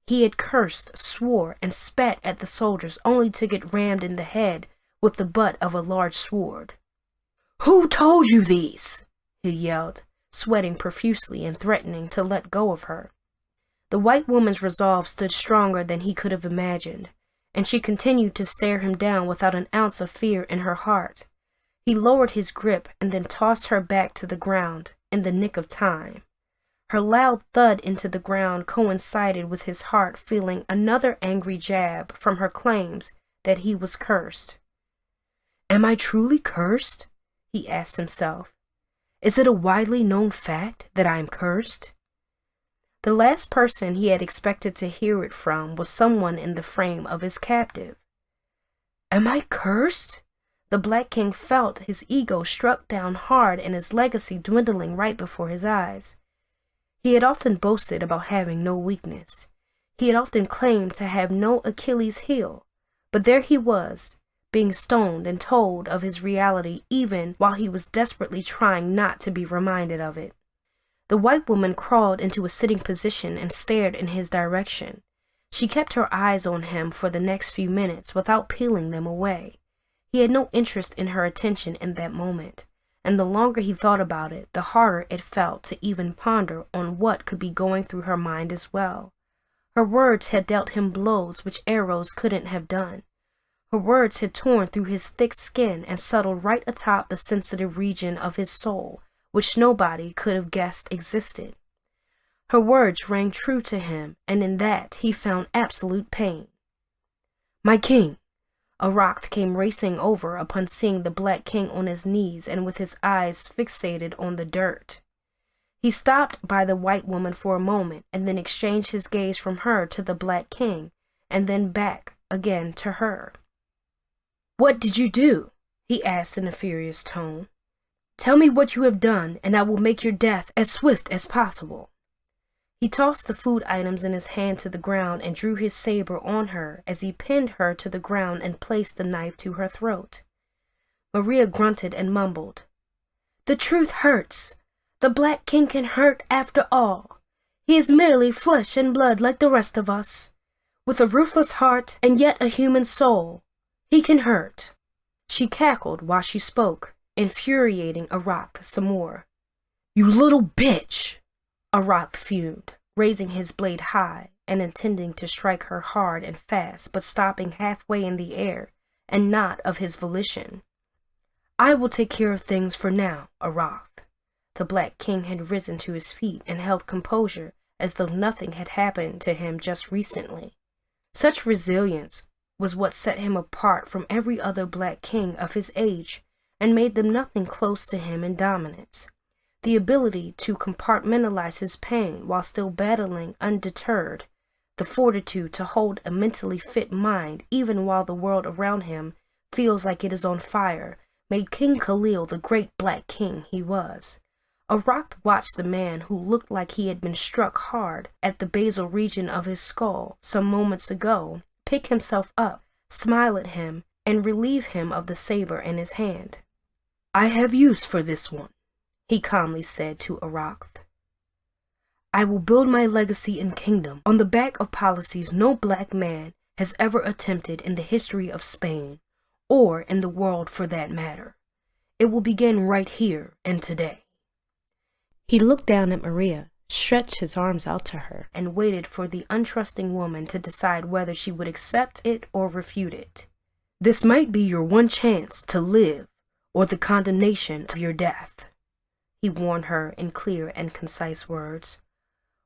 He had cursed, swore, and spat at the soldiers only to get rammed in the head with the butt of a large sword. Who told you these? He yelled, sweating profusely and threatening to let go of her. The white woman's resolve stood stronger than he could have imagined, and she continued to stare him down without an ounce of fear in her heart. He lowered his grip and then tossed her back to the ground in the nick of time. Her loud thud into the ground coincided with his heart feeling another angry jab from her claims that he was cursed. Am I truly cursed? He asked himself. Is it a widely known fact that I am cursed? The last person he had expected to hear it from was someone in the frame of his captive. Am I cursed? The Black King felt his ego struck down hard and his legacy dwindling right before his eyes. He had often boasted about having no weakness. He had often claimed to have no Achilles heel, but there he was, being stoned and told of his reality even while he was desperately trying not to be reminded of it. The white woman crawled into a sitting position and stared in his direction. She kept her eyes on him for the next few minutes without peeling them away. He had no interest in her attention in that moment, and the longer he thought about it, the harder it felt to even ponder on what could be going through her mind as well. Her words had dealt him blows which arrows couldn't have done. Her words had torn through his thick skin and settled right atop the sensitive region of his soul, which nobody could have guessed existed. Her words rang true to him, and in that he found absolute pain. My king! Arath came racing over upon seeing the Black King on his knees and with his eyes fixated on the dirt. He stopped by the white woman for a moment and then exchanged his gaze from her to the Black King and then back again to her. What did you do? He asked in a furious tone. Tell me what you have done, and I will make your death as swift as possible. He tossed the food items in his hand to the ground and drew his saber on her as he pinned her to the ground and placed the knife to her throat. Maria grunted and mumbled. The truth hurts. The Black King can hurt after all. He is merely flesh and blood like the rest of us, with a ruthless heart and yet a human soul. He can hurt." She cackled while she spoke, infuriating Arath some more. "You little bitch!" Arath fumed, raising his blade high and intending to strike her hard and fast, but stopping halfway in the air and not of his volition. "I will take care of things for now, Arath." The Black King had risen to his feet and held composure as though nothing had happened to him just recently. Such resilience was what set him apart from every other Black King of his age and made them nothing close to him in dominance. The ability to compartmentalize his pain while still battling undeterred, the fortitude to hold a mentally fit mind even while the world around him feels like it is on fire, made King Khalil the great Black King he was. Arath watched the man who looked like he had been struck hard at the basal region of his skull some moments ago pick himself up, smile at him, and relieve him of the saber in his hand. "I have use for this one," he calmly said to Arath. "I will build my legacy and kingdom on the back of policies no Black man has ever attempted in the history of Spain, or in the world for that matter. It will begin right here and today." He looked down at Maria, stretched his arms out to her, and waited for the untrusting woman to decide whether she would accept it or refute it. "This might be your one chance to live, or the condemnation to your death," he warned her in clear and concise words.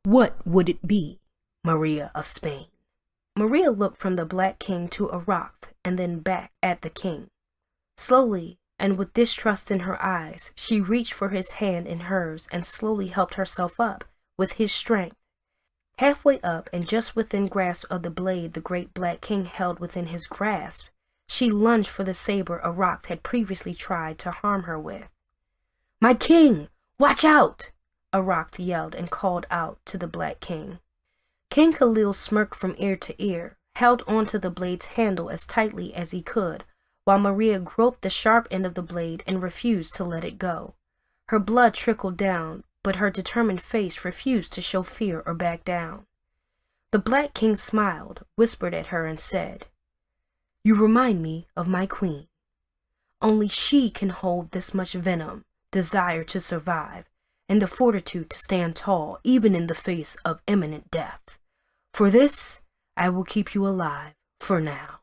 "What would it be, Maria of Spain?" Maria looked from the Black King to Arath and then back at the king. Slowly, and with distrust in her eyes, she reached for his hand in hers and slowly helped herself up with his strength. Halfway up and just within grasp of the blade the great Black King held within his grasp, she lunged for the saber Arath had previously tried to harm her with. "My king! Watch out!" Arath yelled and called out to the Black King. King Khalil smirked from ear to ear, held onto the blade's handle as tightly as he could, while Maria groped the sharp end of the blade and refused to let it go. Her blood trickled down, but her determined face refused to show fear or back down. The Black King smiled, whispered at her, and said, "You remind me of my queen. Only she can hold this much venom, desire to survive, and the fortitude to stand tall even in the face of imminent death. For this, I will keep you alive for now."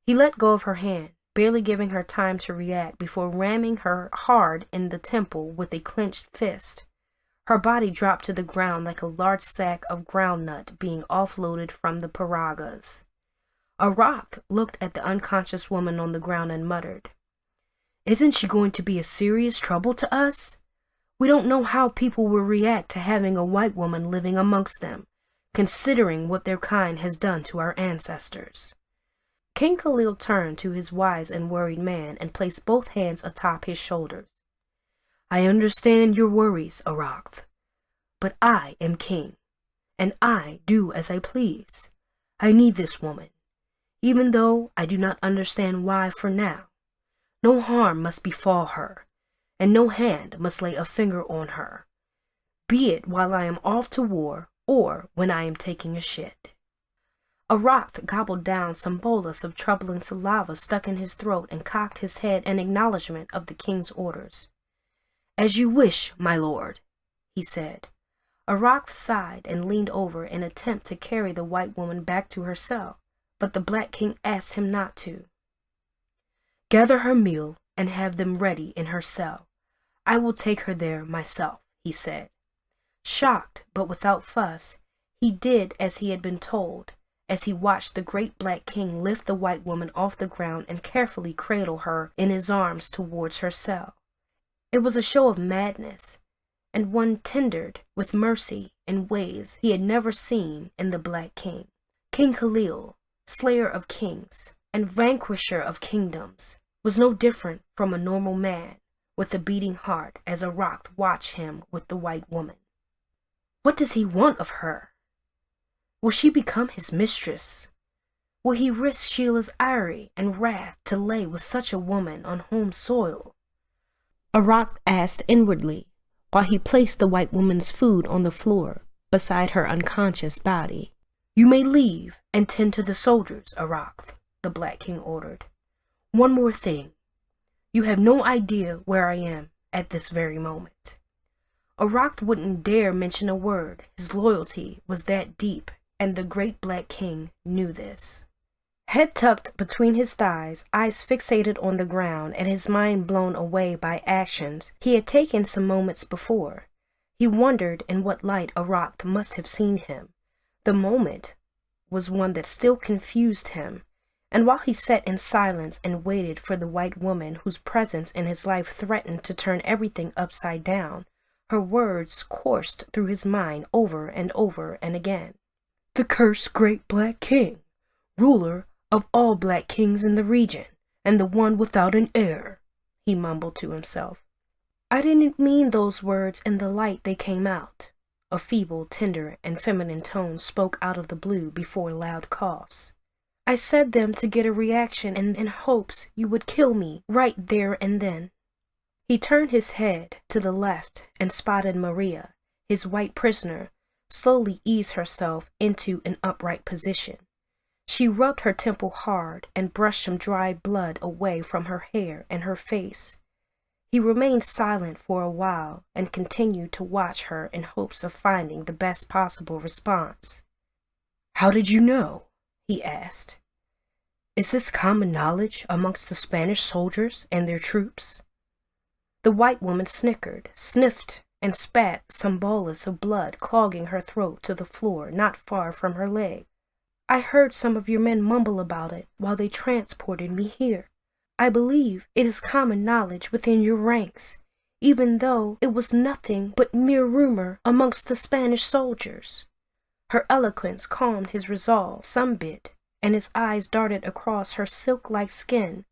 He let go of her hand, barely giving her time to react before ramming her hard in the temple with a clenched fist. Her body dropped to the ground like a large sack of groundnut being offloaded from the paragas. Arath looked at the unconscious woman on the ground and muttered, "Isn't she going to be a serious trouble to us? We don't know how people will react to having a white woman living amongst them, considering what their kind has done to our ancestors." King Khalil turned to his wise and worried man and placed both hands atop his shoulders. "I understand your worries, Arath, but I am king, and I do as I please. I need this woman, even though I do not understand why for now. No harm must befall her, and no hand must lay a finger on her, be it while I am off to war or when I am taking a shit." Arath gobbled down some bolus of troubling saliva stuck in his throat and cocked his head in acknowledgement of the king's orders. "As you wish, my lord," he said. Arath sighed and leaned over in an attempt to carry the white woman back to her cell, but the Black King asked him not to. "Gather her meal and have them ready in her cell. I will take her there myself," he said. Shocked, but without fuss, he did as he had been told, as he watched the great Black King lift the white woman off the ground and carefully cradle her in his arms towards her cell. It was a show of madness, and one tendered with mercy in ways he had never seen in the Black King. King Khalil, slayer of kings and vanquisher of kingdoms, was no different from a normal man with a beating heart as Arath watched him with the white woman. What does he want of her? Will she become his mistress? Will he risk Sheila's ire and wrath to lay with such a woman on home soil? Arath asked inwardly, while he placed the white woman's food on the floor beside her unconscious body. "You may leave and tend to the soldiers, Arak," the Black King ordered. "One more thing. You have no idea where I am at this very moment." Arak wouldn't dare mention a word. His loyalty was that deep, and the great Black King knew this. Head tucked between his thighs, eyes fixated on the ground, and his mind blown away by actions he had taken some moments before, he wondered in what light Arak must have seen him. The moment was one that still confused him, and while he sat in silence and waited for the white woman whose presence in his life threatened to turn everything upside down, her words coursed through his mind over and over and again. "The cursed great Black King, ruler of all Black kings in the region, and the one without an heir," he mumbled to himself. "I didn't mean those words in the light they came out." A feeble, tender, and feminine tone spoke out of the blue before loud coughs. "I said them to get a reaction and in hopes you would kill me right there and then." He turned his head to the left and spotted Maria, his white prisoner, slowly ease herself into an upright position. She rubbed her temple hard and brushed some dried blood away from her hair and her face. He remained silent for a while and continued to watch her in hopes of finding the best possible response. "How did you know?" he asked. "Is this common knowledge amongst the Spanish soldiers and their troops?" The white woman snickered, sniffed, and spat some bolus of blood clogging her throat to the floor not far from her leg. "I heard some of your men mumble about it while they transported me here. I believe it is common knowledge within your ranks, even though it was nothing but mere rumor amongst the Spanish soldiers." Her eloquence calmed his resolve some bit, and his eyes darted across her silk-like skin,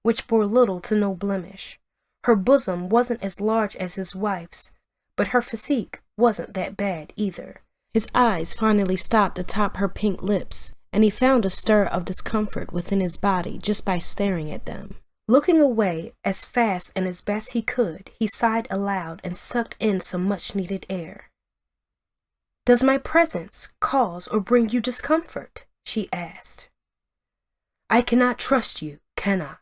which bore little to no blemish. Her bosom wasn't as large as his wife's, but her physique wasn't that bad either. His eyes finally stopped atop her pink lips, and he found a stir of discomfort within his body just by staring at them. Looking away as fast and as best he could, he sighed aloud and sucked in some much-needed air. "Does my presence cause or bring you discomfort?" she asked. "I cannot trust you, can I?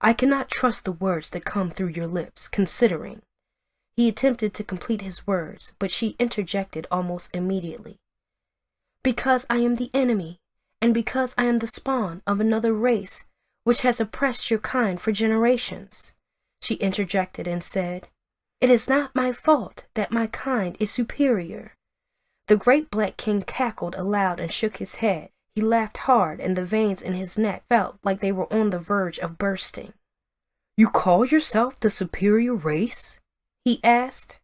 I cannot trust the words that come through your lips, considering." He attempted to complete his words, but she interjected almost immediately. "Because I am the enemy, and because I am the spawn of another race which has oppressed your kind for generations," she interjected and said. "It is not my fault that my kind is superior." The great Black King cackled aloud and shook his head. He laughed hard, and the veins in his neck felt like they were on the verge of bursting. "You call yourself the superior race?" he asked.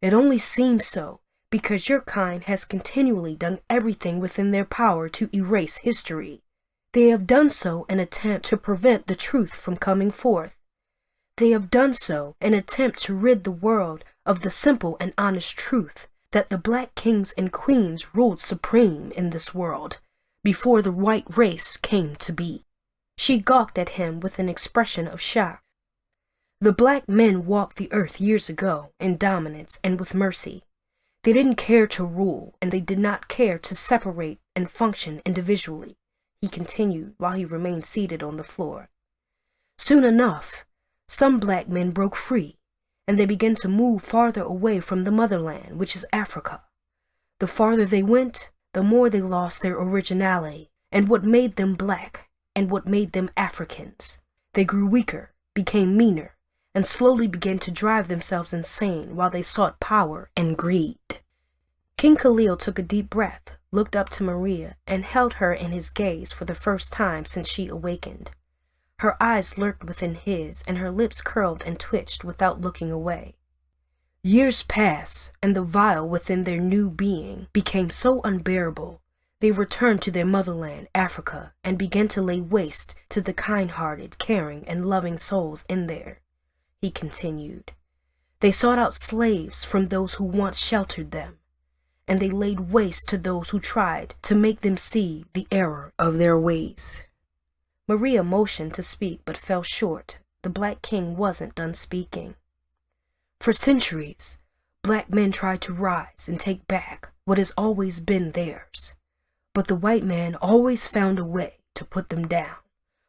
"It only seems so because your kind has continually done everything within their power to erase history. They have done so in an attempt to prevent the truth from coming forth. They have done so in an attempt to rid the world of the simple and honest truth that the Black kings and queens ruled supreme in this world before the white race came to be." She gawked at him with an expression of shock. "The Black men walked the earth years ago in dominance and with mercy. They didn't care to rule, and they did not care to separate and function individually," he continued while he remained seated on the floor. "Soon enough, some Black men broke free, and they began to move farther away from the motherland, which is Africa. The farther they went, the more they lost their originality and what made them Black and what made them Africans. They grew weaker, became meaner, and slowly began to drive themselves insane while they sought power and greed." King Khalil took a deep breath, looked up to Maria, and held her in his gaze for the first time since she awakened. Her eyes lurked within his, and her lips curled and twitched without looking away. Years passed, and the vile within their new being became so unbearable, they returned to their motherland, Africa, and began to lay waste to the kind-hearted, caring, and loving souls in there. He continued. They sought out slaves from those who once sheltered them, and they laid waste to those who tried to make them see the error of their ways. Maria motioned to speak but fell short. The Black King wasn't done speaking. For centuries, black men tried to rise and take back what has always been theirs. But the white man always found a way to put them down,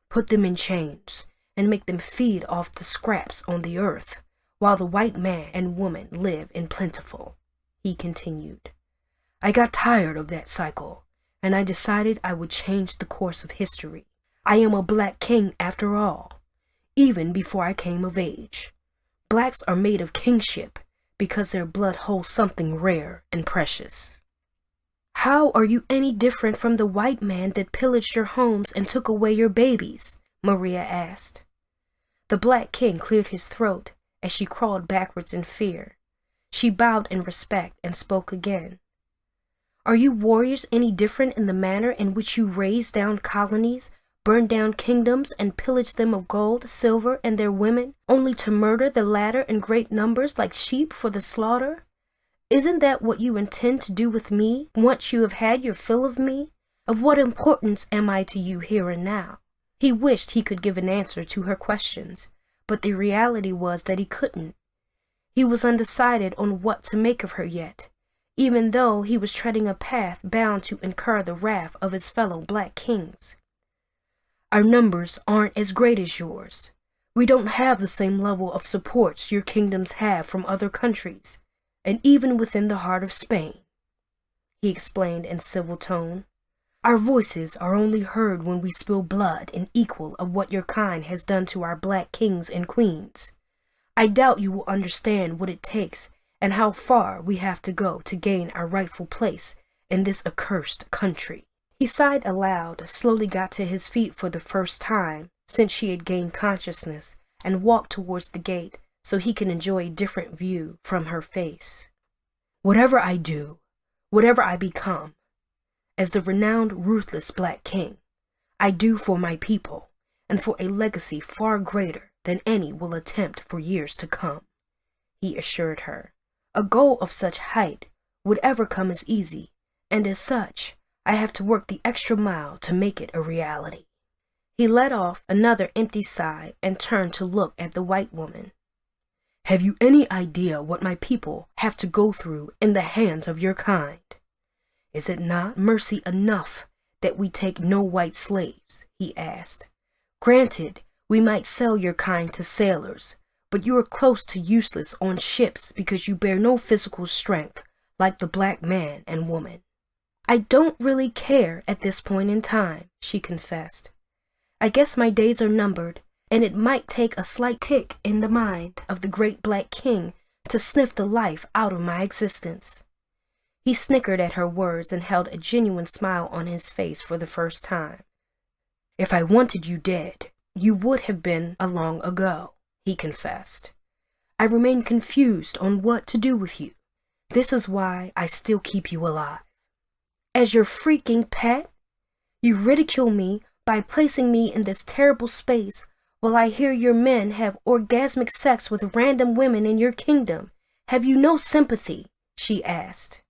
put them in chains, and make them feed off the scraps on the earth, while the white man and woman live in plentiful. He continued. I got tired of that cycle, and I decided I would change the course of history. I am a black king after all, even before I came of age. Blacks are made of kingship because their blood holds something rare and precious. How are you any different from the white man that pillaged your homes and took away your babies? Maria asked. The black king cleared his throat as she crawled backwards in fear. She bowed in respect and spoke again. Are you warriors any different in the manner in which you raise down colonies, burn down kingdoms, and pillage them of gold, silver, and their women, only to murder the latter in great numbers like sheep for the slaughter? Isn't that what you intend to do with me, once you have had your fill of me? Of what importance am I to you here and now? He wished he could give an answer to her questions, but the reality was that he couldn't. He was undecided on what to make of her yet, even though he was treading a path bound to incur the wrath of his fellow black kings. Our numbers aren't as great as yours. We don't have the same level of supports your kingdoms have from other countries, and even within the heart of Spain, he explained in civil tone. Our voices are only heard when we spill blood in equal of what your kind has done to our black kings and queens. I doubt you will understand what it takes and how far we have to go to gain our rightful place in this accursed country. He sighed aloud, slowly got to his feet for the first time since she had gained consciousness, and walked towards the gate so he could enjoy a different view from her face. Whatever I do, whatever I become, as the renowned ruthless black king, I do for my people and for a legacy far greater than any will attempt for years to come, he assured her. A goal of such height would ever come as easy, and as such, I have to work the extra mile to make it a reality. He let off another empty sigh and turned to look at the white woman. Have you any idea what my people have to go through in the hands of your kind? Is it not mercy enough that we take no white slaves? He asked. Granted, we might sell your kind to sailors, but you are close to useless on ships because you bear no physical strength like the black man and woman. I don't really care at this point in time, she confessed. I guess my days are numbered, and it might take a slight tick in the mind of the great black king to sniff the life out of my existence. He snickered at her words and held a genuine smile on his face for the first time. If I wanted you dead, you would have been long ago, he confessed. I remain confused on what to do with you. This is why I still keep you alive. As your freaking pet? You ridicule me by placing me in this terrible space while I hear your men have orgasmic sex with random women in your kingdom. Have you no sympathy? She asked.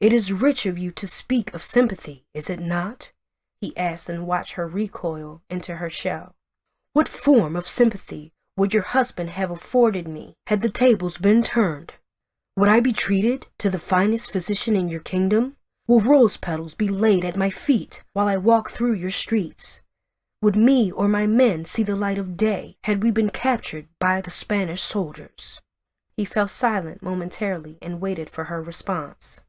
It is rich of you to speak of sympathy, is it not? He asked and watched her recoil into her shell. What form of sympathy would your husband have afforded me had the tables been turned? Would I be treated to the finest physician in your kingdom? Will rose petals be laid at my feet while I walk through your streets? Would me or my men see the light of day had we been captured by the Spanish soldiers? He fell silent momentarily and waited for her response.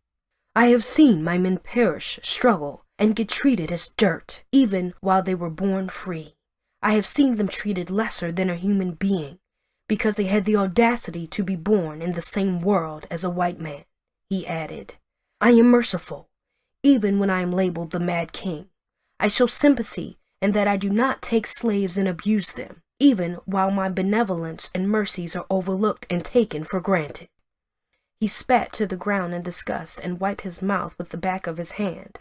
I have seen my men perish, struggle, and get treated as dirt, even while they were born free. I have seen them treated lesser than a human being, because they had the audacity to be born in the same world as a white man, he added. I am merciful, even when I am labeled the Mad King. I show sympathy in that I do not take slaves and abuse them, even while my benevolence and mercies are overlooked and taken for granted. He spat to the ground in disgust and wiped his mouth with the back of his hand.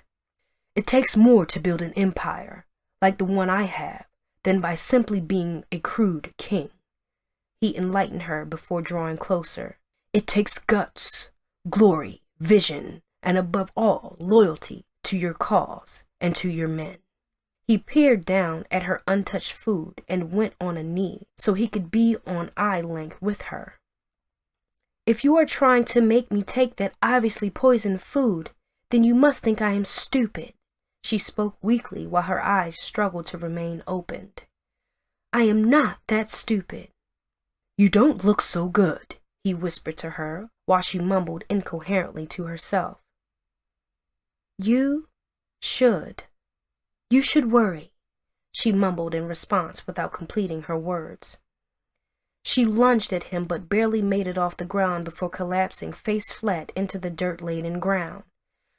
It takes more to build an empire, like the one I have, than by simply being a crude king. He enlightened her before drawing closer. It takes guts, glory, vision, and above all, loyalty to your cause and to your men. He peered down at her untouched food and went on a knee so he could be on eye length with her. If you are trying to make me take that obviously poisoned food, then you must think I am stupid. She spoke weakly while her eyes struggled to remain opened. I am not that stupid. You don't look so good, he whispered to her while she mumbled incoherently to herself. You should worry, she mumbled in response without completing her words. She lunged at him but barely made it off the ground before collapsing face flat into the dirt-laden ground.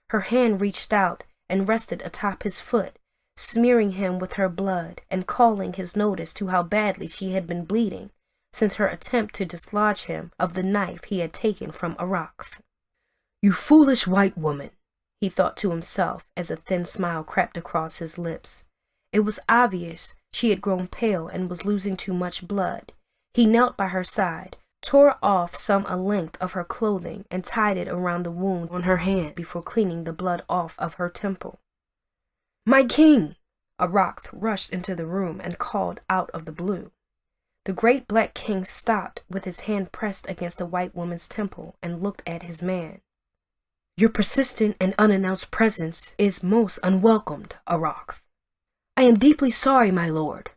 Her hand reached out and rested atop his foot, smearing him with her blood and calling his notice to how badly she had been bleeding since her attempt to dislodge him of the knife he had taken from Erotica. You foolish white woman, he thought to himself as a thin smile crept across his lips. It was obvious she had grown pale and was losing too much blood. He knelt by her side, tore off some a length of her clothing, and tied it around the wound on her hand before cleaning the blood off of her temple. My king! Erotica rushed into the room and called out of the blue. The great black king stopped with his hand pressed against the white woman's temple and looked at his man. Your persistent and unannounced presence is most unwelcomed, Erotica. I am deeply sorry, my lord,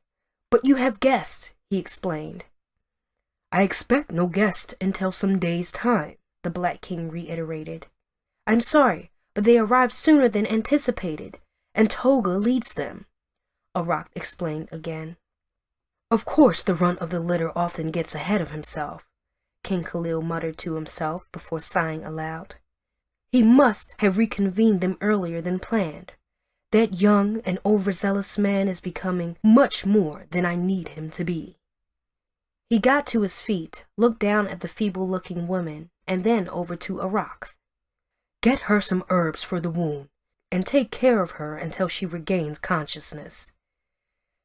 but you have guests, he explained. I expect no guest until some days' time, the Black King reiterated. I'm sorry, but they arrived sooner than anticipated, and Toga leads them, Erotica explained again. Of course the runt of the litter often gets ahead of himself, King Khalil muttered to himself before sighing aloud. He must have reconvened them earlier than planned. That young and overzealous man is becoming much more than I need him to be. He got to his feet, looked down at the feeble-looking woman, and then over to Erotica. Get her some herbs for the wound, and take care of her until she regains consciousness.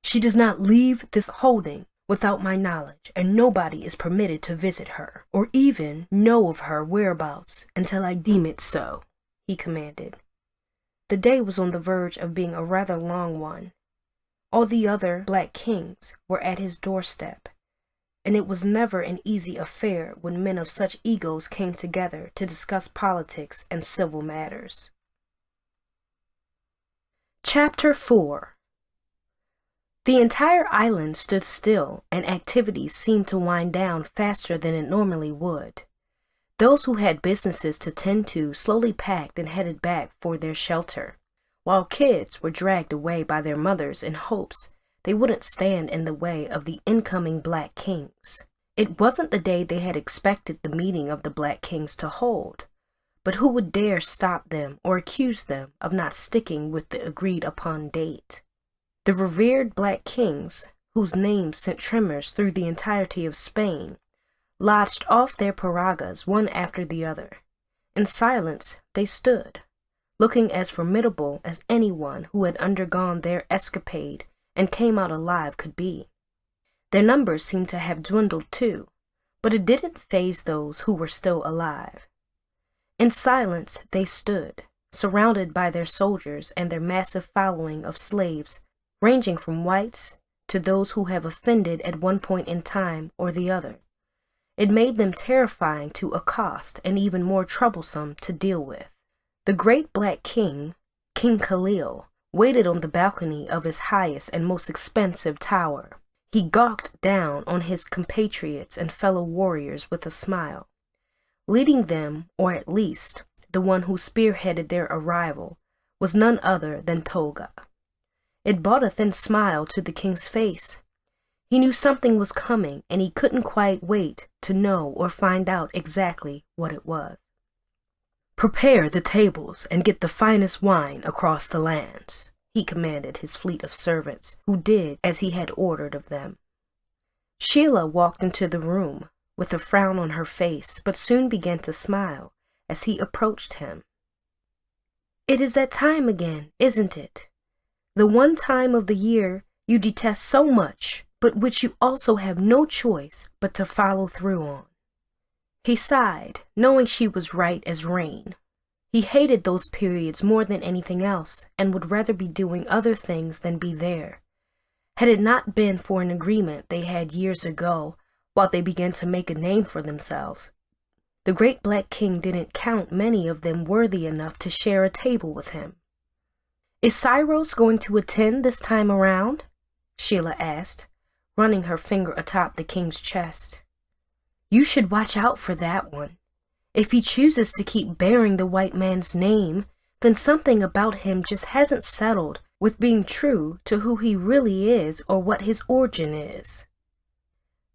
She does not leave this holding without my knowledge, and nobody is permitted to visit her, or even know of her whereabouts until I deem it so, he commanded. The day was on the verge of being a rather long one. All the other Black Kings were at his doorstep, and it was never an easy affair when men of such egos came together to discuss politics and civil matters. Chapter 4. The entire island stood still, and activities seemed to wind down faster than it normally would. Those who had businesses to tend to slowly packed and headed back for their shelter, while kids were dragged away by their mothers in hopes they wouldn't stand in the way of the incoming Black Kings. It wasn't the day they had expected the meeting of the Black Kings to hold, but who would dare stop them or accuse them of not sticking with the agreed-upon date? The revered Black Kings, whose names sent tremors through the entirety of Spain, lodged off their paragas one after the other. In silence they stood, looking as formidable as anyone who had undergone their escapade and came out alive could be. Their numbers seemed to have dwindled too, but it didn't faze those who were still alive. In silence they stood, surrounded by their soldiers and their massive following of slaves, ranging from whites to those who have offended at one point in time or the other. It made them terrifying to accost and even more troublesome to deal with. The great Black King, King Khalil, waited on the balcony of his highest and most expensive tower. He gawked down on his compatriots and fellow warriors with a smile. Leading them, or at least the one who spearheaded their arrival, was none other than Toga. It brought a thin smile to the king's face. He knew something was coming, and he couldn't quite wait to know or find out exactly what it was. Prepare the tables and get the finest wine across the lands, he commanded his fleet of servants, who did as he had ordered of them. Sheila walked into the room with a frown on her face, but soon began to smile as he approached him. It is that time again, isn't it? The one time of the year you detest so much, but which you also have no choice but to follow through on. He sighed, knowing she was right as rain. He hated those periods more than anything else, and would rather be doing other things than be there. Had it not been for an agreement they had years ago, while they began to make a name for themselves, The great black king didn't count many of them worthy enough to share a table with him. "Is Syros going to attend this time around?" Sheila asked, running her finger atop the king's chest. "You should watch out for that one. If he chooses to keep bearing the white man's name, then something about him just hasn't settled with being true to who he really is or what his origin is."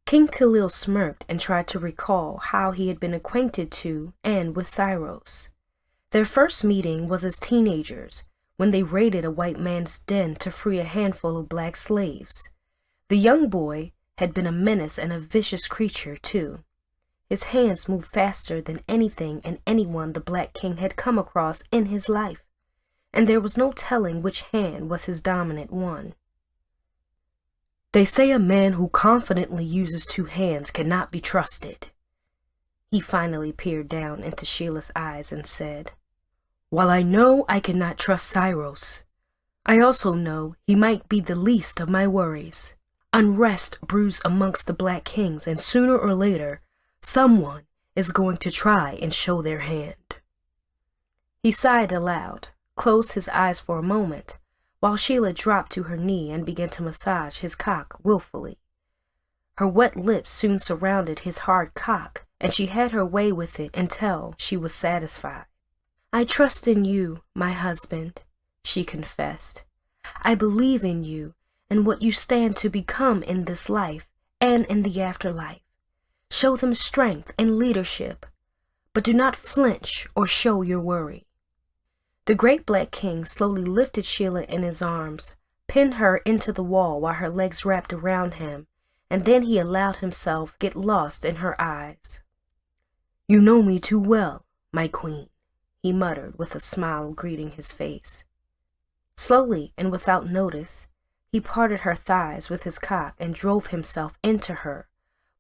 King Khalil smirked and tried to recall how he had been acquainted to and with Syros. Their first meeting was as teenagers, when they raided a white man's den to free a handful of black slaves. The young boy had been a menace and a vicious creature, too. His hands moved faster than anything and anyone the Black King had come across in his life, and there was no telling which hand was his dominant one. "They say a man who confidently uses two hands cannot be trusted." He finally peered down into Sheila's eyes and said, "While I know I cannot trust Syros, I also know he might be the least of my worries. Unrest brews amongst the Black Kings, and sooner or later, someone is going to try and show their hand." He sighed aloud, closed his eyes for a moment, while Sheila dropped to her knee and began to massage his cock willfully. Her wet lips soon surrounded his hard cock, and she had her way with it until she was satisfied. "I trust in you, my husband," she confessed. "I believe in you and what you stand to become in this life and in the afterlife. Show them strength and leadership, but do not flinch or show your worry." The great Black King slowly lifted Sheila in his arms, pinned her into the wall while her legs wrapped around him, and then he allowed himself get lost in her eyes. "You know me too well, my queen," he muttered with a smile greeting his face. Slowly and without notice, he parted her thighs with his cock and drove himself into her,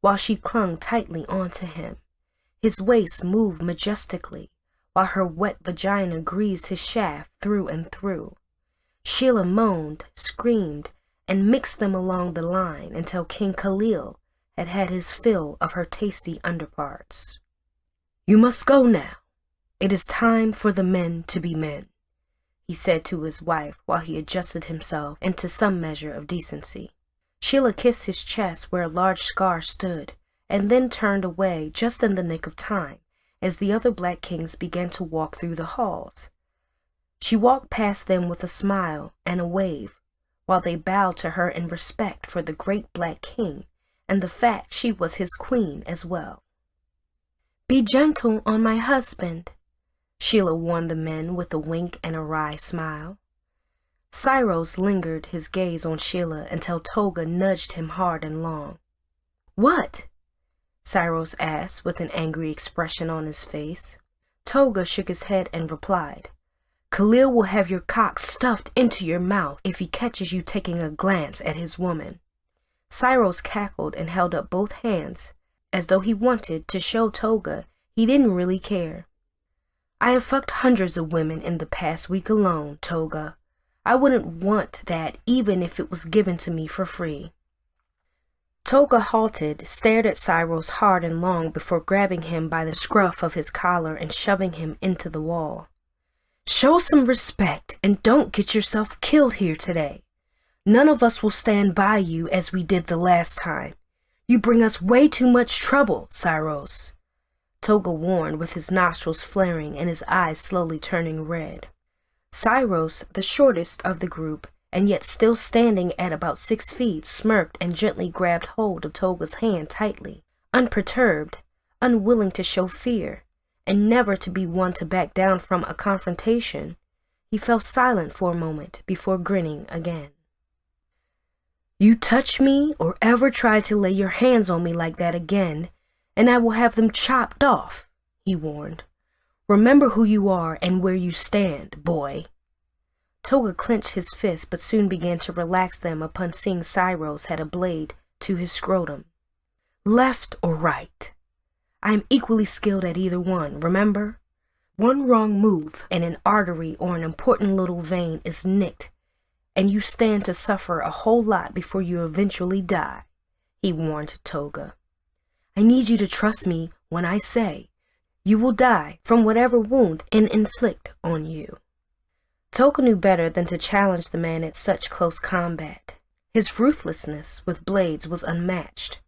while she clung tightly onto him. His waist moved majestically, while her wet vagina greased his shaft through and through. Sheila moaned, screamed, and mixed them along the line until King Khalil had had his fill of her tasty underparts. "You must go now. It is time for the men to be men," he said to his wife while he adjusted himself into some measure of decency. Sheila kissed his chest where a large scar stood, and then turned away just in the nick of time as the other Black Kings began to walk through the halls. She walked past them with a smile and a wave, while they bowed to her in respect for the great Black King and the fact she was his queen as well. "Be gentle on my husband," Sheila warned the men with a wink and a wry smile. Syros lingered his gaze on Sheila until Toga nudged him hard and long. "What?" Syros asked with an angry expression on his face. Toga shook his head and replied, "Khalil will have your cock stuffed into your mouth if he catches you taking a glance at his woman." Syros cackled and held up both hands, as though he wanted to show Toga he didn't really care. "I have fucked hundreds of women in the past week alone, Toga. I wouldn't want that even if it was given to me for free." Toga halted, stared at Syros hard and long before grabbing him by the scruff of his collar and shoving him into the wall. "Show some respect and don't get yourself killed here today. None of us will stand by you as we did the last time. You bring us way too much trouble, Syros," Toga warned with his nostrils flaring and his eyes slowly turning red. Syros, the shortest of the group, and yet still standing at about 6 feet, smirked and gently grabbed hold of Toga's hand tightly, unperturbed, unwilling to show fear, and never to be one to back down from a confrontation. He fell silent for a moment before grinning again. "You touch me or ever try to lay your hands on me like that again, and I will have them chopped off," he warned. "Remember who you are and where you stand, boy." Toga clenched his fists but soon began to relax them upon seeing Syros had a blade to his scrotum. "Left or right? I am equally skilled at either one, remember? One wrong move and an artery or an important little vein is nicked, and you stand to suffer a whole lot before you eventually die," he warned Toga. "I need you to trust me when I say, You will die from whatever wound it inflict on you." Toga knew better than to challenge the man at such close combat. His ruthlessness with blades was unmatched,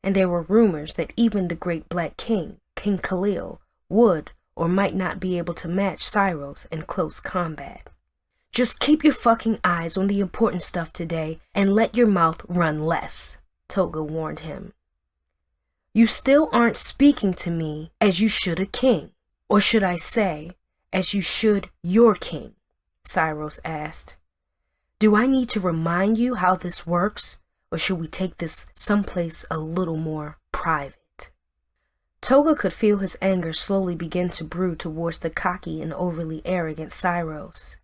and there were rumors that even the great Black King, King Khalil, would or might not be able to match Syros in close combat. "Just keep your fucking eyes on the important stuff today and let your mouth run less," Toga warned him. "You still aren't speaking to me as you should a king, or should I say, as you should your king?" Syros asked. "Do I need to remind you how this works, or should we take this someplace a little more private?" Toga could feel his anger slowly begin to brew towards the cocky and overly arrogant Syros.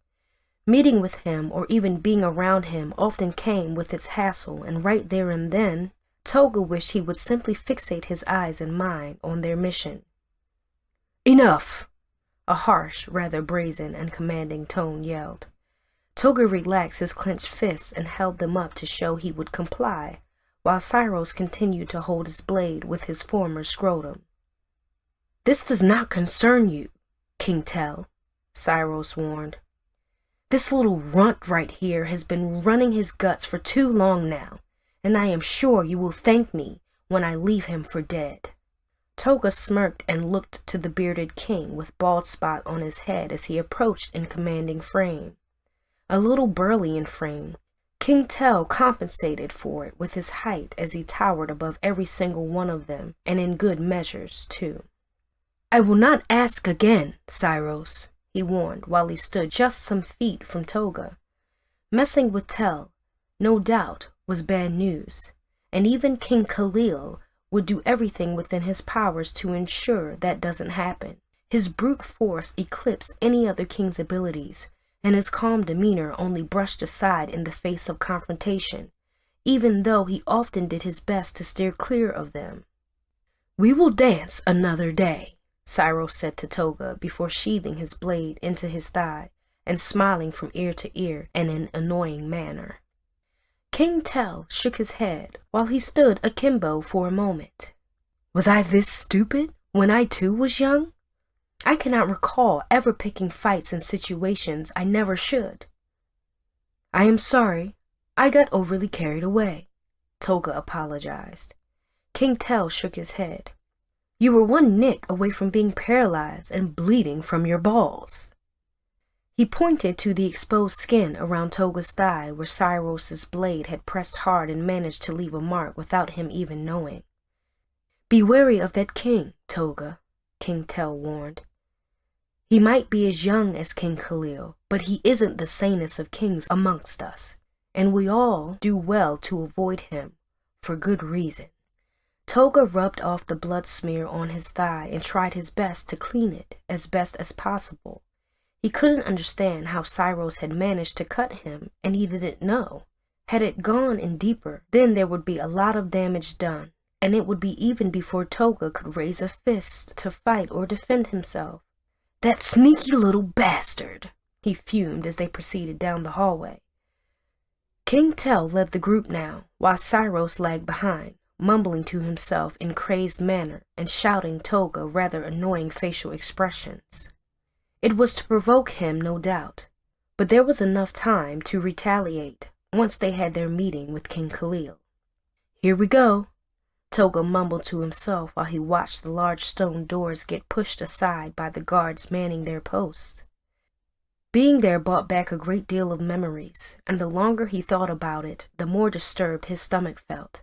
Meeting with him or even being around him often came with its hassle, and right there and then, Toga wished he would simply fixate his eyes and mind on their mission. "Enough!" a harsh, rather brazen and commanding tone yelled. Toga relaxed his clenched fists and held them up to show he would comply, while Syros continued to hold his blade with his former scrotum. "This does not concern you, King Tell," Syros warned. "This little runt right here has been running his guts for too long now, and I am sure you will thank me when I leave him for dead." Toga smirked and looked to the bearded king with bald spot on his head as he approached in commanding frame. A little burly in frame, King Tell compensated for it with his height as he towered above every single one of them, and in good measures, too. "I will not ask again, Syros," he warned while he stood just some feet from Toga. Messing with Tell, no doubt, was bad news, and even King Khalil would do everything within his powers to ensure that doesn't happen. His brute force eclipsed any other king's abilities, and his calm demeanor only brushed aside in the face of confrontation, even though he often did his best to steer clear of them. "We will dance another day," Syros said to Toga before sheathing his blade into his thigh and smiling from ear to ear in an annoying manner. King Tell shook his head while he stood akimbo for a moment. "Was I this stupid when I too was young? I cannot recall ever picking fights in situations I never should." "I am sorry, I got overly carried away," Toga apologized. King Tell shook his head. "You were one nick away from being paralyzed and bleeding from your balls." He pointed to the exposed skin around Toga's thigh where Cyros's blade had pressed hard and managed to leave a mark without him even knowing. "Be wary of that king, Toga," King Tell warned. "He might be as young as King Khalil, but he isn't the sanest of kings amongst us, and we all do well to avoid him, for good reason." Toga rubbed off the blood smear on his thigh and tried his best to clean it as best as possible. He couldn't understand how Syros had managed to cut him, and he didn't know. Had it gone in deeper, then there would be a lot of damage done, and it would be even before Toga could raise a fist to fight or defend himself. "That sneaky little bastard!" he fumed as they proceeded down the hallway. King Tell led the group now, while Syros lagged behind, mumbling to himself in crazed manner and shouting Toga rather annoying facial expressions. It was to provoke him, no doubt, but there was enough time to retaliate once they had their meeting with King Khalil. "Here we go," Toga mumbled to himself while he watched the large stone doors get pushed aside by the guards manning their posts. Being there brought back a great deal of memories, and the longer he thought about it, the more disturbed his stomach felt.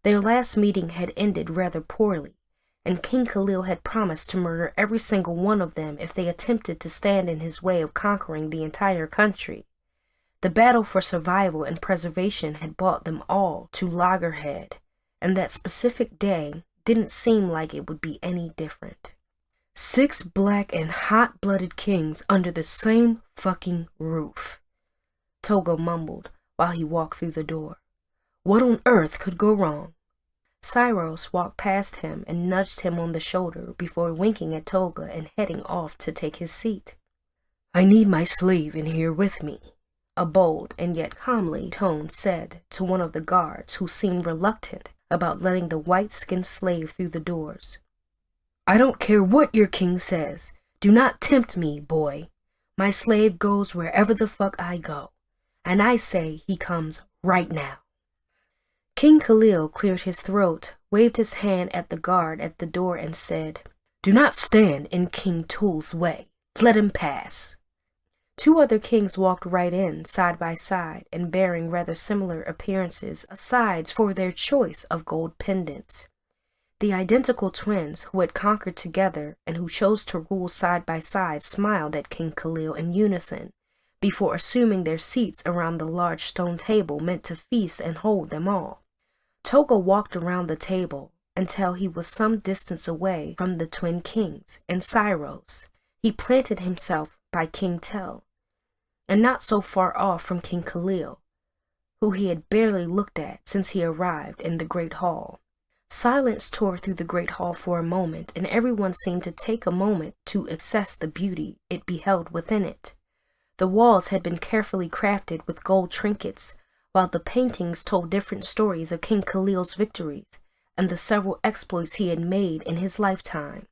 Their last meeting had ended rather poorly, and King Khalil had promised to murder every single one of them if they attempted to stand in his way of conquering the entire country. The battle for survival and preservation had brought them all to loggerhead, and that specific day didn't seem like it would be any different. 6 black and hot-blooded kings under the same fucking roof, Toga mumbled while he walked through the door. What on earth could go wrong? Syros walked past him and nudged him on the shoulder before winking at Toga and heading off to take his seat. "I need my slave in here with me," a bold and yet calmly tone said to one of the guards who seemed reluctant about letting the white-skinned slave through the doors. I don't care what your king says. Do not tempt me, boy. My slave goes wherever the fuck I go. And I say he comes right now. King Khalil cleared his throat, waved his hand at the guard at the door and said, Do not stand in King Tul's way. Let him pass. Two other kings walked right in, side by side, and bearing rather similar appearances aside for their choice of gold pendants. The identical twins who had conquered together and who chose to rule side by side smiled at King Khalil in unison, before assuming their seats around the large stone table meant to feast and hold them all. Toga walked around the table until he was some distance away from the twin kings and Syros. He planted himself by King Tel, and not so far off from King Khalil, who he had barely looked at since he arrived in the Great Hall. Silence tore through the Great Hall for a moment, and everyone seemed to take a moment to assess the beauty it beheld within it. The walls had been carefully crafted with gold trinkets, while the paintings told different stories of King Khalil's victories and the several exploits he had made in his lifetime.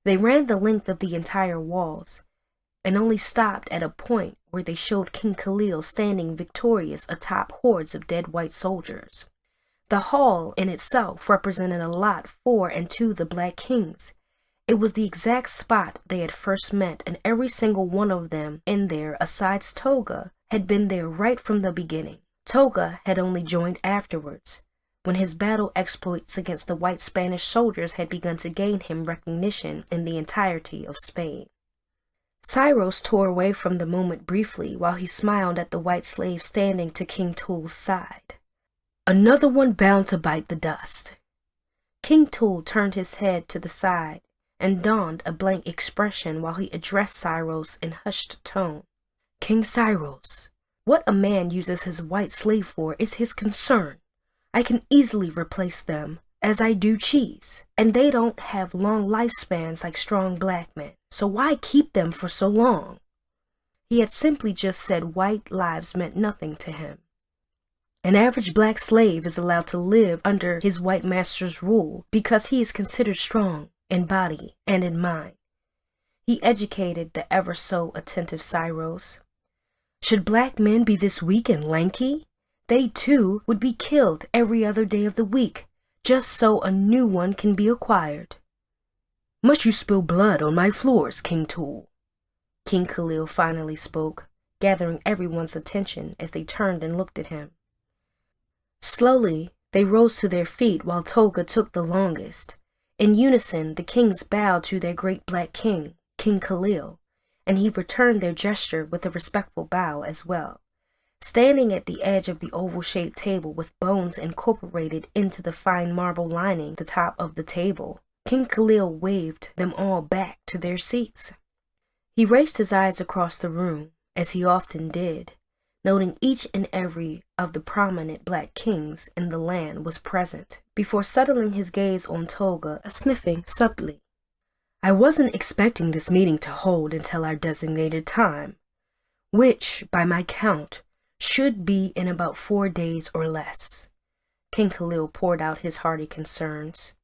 They ran the length of the entire walls, and only stopped at a point where they showed King Khalil standing victorious atop hordes of dead white soldiers. The hall in itself represented a lot for and to the Black Kings. It was the exact spot they had first met, and every single one of them in there, asides Toga, had been there right from the beginning. Toga had only joined afterwards, when his battle exploits against the white Spanish soldiers had begun to gain him recognition in the entirety of Spain. Syros tore away from the moment briefly while he smiled at the white slave standing to King Tul's side. Another one bound to bite the dust. King Tul turned his head to the side and donned a blank expression while he addressed Syros in hushed tone. King Syros, what a man uses his white slave for is his concern. I can easily replace them, as I do cheese, and they don't have long lifespans like strong black men, so why keep them for so long? He had simply just said white lives meant nothing to him. An average black slave is allowed to live under his white master's rule because he is considered strong in body and in mind. He educated the ever so attentive Syros. Should black men be this weak and lanky? They too would be killed every other day of the week, just so a new one can be acquired. Must you spill blood on my floors, King Tul? King Khalil finally spoke, gathering everyone's attention as they turned and looked at him. Slowly, they rose to their feet while Toga took the longest. In unison, the kings bowed to their great black king, King Khalil, and he returned their gesture with a respectful bow as well. Standing at the edge of the oval-shaped table with bones incorporated into the fine marble lining the top of the table, King Khalil waved them all back to their seats. He raised his eyes across the room, as he often did, noting each and every of the prominent black kings in the land was present, before settling his gaze on Toga, sniffing subtly. I wasn't expecting this meeting to hold until our designated time, which, by my count, should be in about 4 days or less. King Khalil poured out his hearty concerns.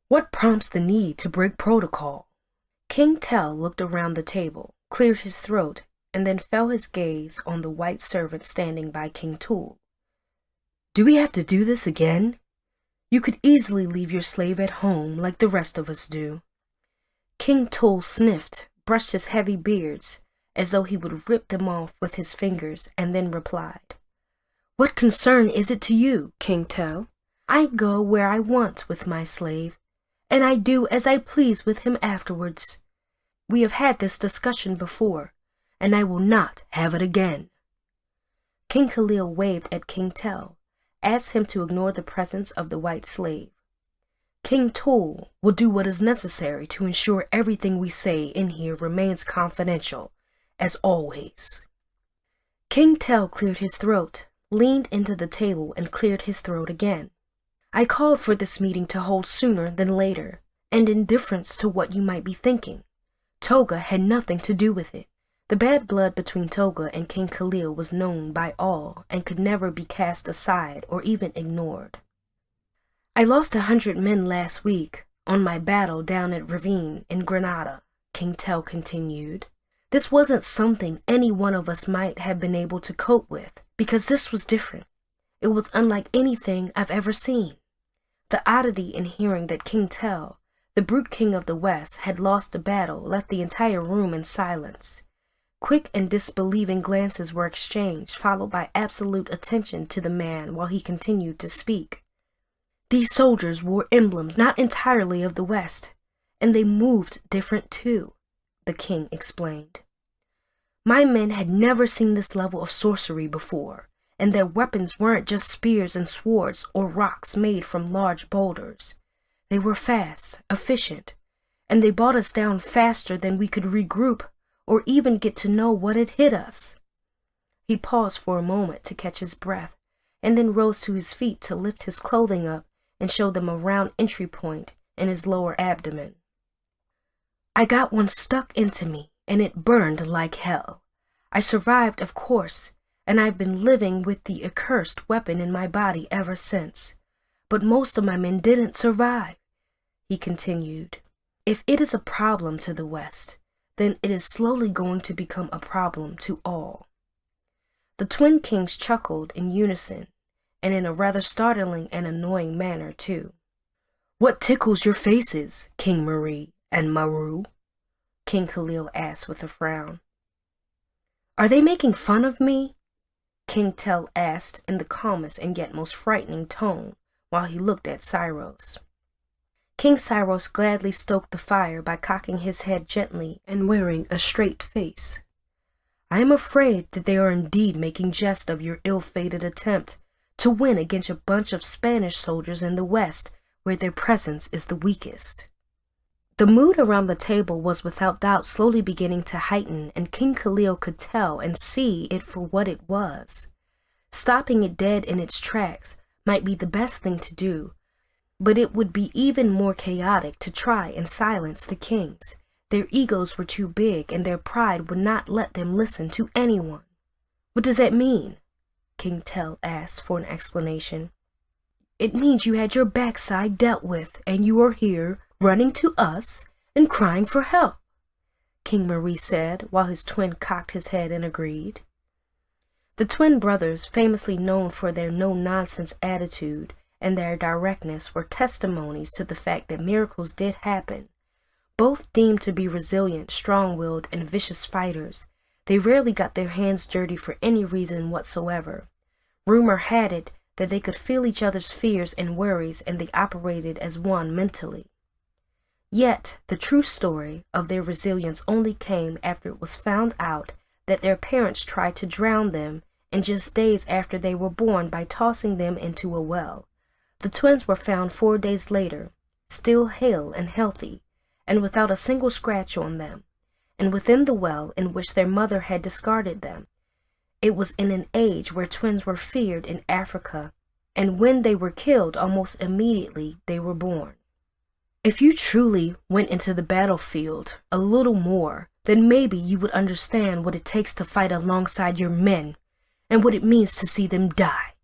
What prompts the need to break protocol? King Tel looked around the table, cleared his throat, and then fell his gaze on the white servant standing by King Tul. Do we have to do this again? You could easily leave your slave at home like the rest of us do. King Tul sniffed, brushed his heavy beards, as though he would rip them off with his fingers, and then replied, What concern is it to you, King Tel? I go where I want with my slave, and I do as I please with him afterwards. We have had this discussion before, and I will not have it again. King Khalil waved at King Tel, asked him to ignore the presence of the white slave. King Tul will do what is necessary to ensure everything we say in here remains confidential, as always. King Tel cleared his throat, leaned into the table, and cleared his throat again. I called for this meeting to hold sooner than later, and in deference to what you might be thinking. Toga had nothing to do with it. The bad blood between Toga and King Khalil was known by all and could never be cast aside or even ignored. I lost 100 men last week, on my battle down at Ravine in Granada," King Tell continued. "This wasn't something any one of us might have been able to cope with, because this was different. It was unlike anything I've ever seen." The oddity in hearing that King Tell, the brute king of the West, had lost the battle left the entire room in silence. Quick and disbelieving glances were exchanged, followed by absolute attention to the man while he continued to speak. "These soldiers wore emblems not entirely of the West, and they moved different too," the king explained. "My men had never seen this level of sorcery before, and their weapons weren't just spears and swords or rocks made from large boulders. They were fast, efficient, and they brought us down faster than we could regroup or even get to know what had hit us." He paused for a moment to catch his breath, and then rose to his feet to lift his clothing up and show them a round entry point in his lower abdomen. "I got one stuck into me, and it burned like hell. I survived, of course, and I've been living with the accursed weapon in my body ever since. But most of my men didn't survive," he continued. "If it is a problem to the West, then it is slowly going to become a problem to all." The twin kings chuckled in unison, and in a rather startling and annoying manner, too. "What tickles your faces, King Marie and Maru?" King Khalil asked with a frown. "Are they making fun of me?" King Tell asked in the calmest and yet most frightening tone while he looked at Syros. King Syros gladly stoked the fire by cocking his head gently and wearing a straight face. "I am afraid that they are indeed making jest of your ill-fated attempt to win against a bunch of Spanish soldiers in the West where their presence is the weakest." The mood around the table was without doubt slowly beginning to heighten, and King Khalil could tell and see it for what it was. Stopping it dead in its tracks might be the best thing to do, but it would be even more chaotic to try and silence the kings. Their egos were too big, and their pride would not let them listen to anyone. "What does that mean?" King Tell asked for an explanation. "It means you had your backside dealt with, and you are here, running to us and crying for help," King Marie said, while his twin cocked his head and agreed. The twin brothers, famously known for their no-nonsense attitude and their directness, were testimonies to the fact that miracles did happen. Both deemed to be resilient, strong-willed, and vicious fighters, they rarely got their hands dirty for any reason whatsoever. Rumor had it that they could feel each other's fears and worries, and they operated as one mentally. Yet, the true story of their resilience only came after it was found out that their parents tried to drown them in just days after they were born by tossing them into a well. The twins were found 4 days later, still hale and healthy, and without a single scratch on them, and within the well in which their mother had discarded them. It was in an age where twins were feared in Africa, and when they were killed almost immediately they were born. If you truly went into the battlefield a little more, then maybe you would understand what it takes to fight alongside your men and what it means to see them die.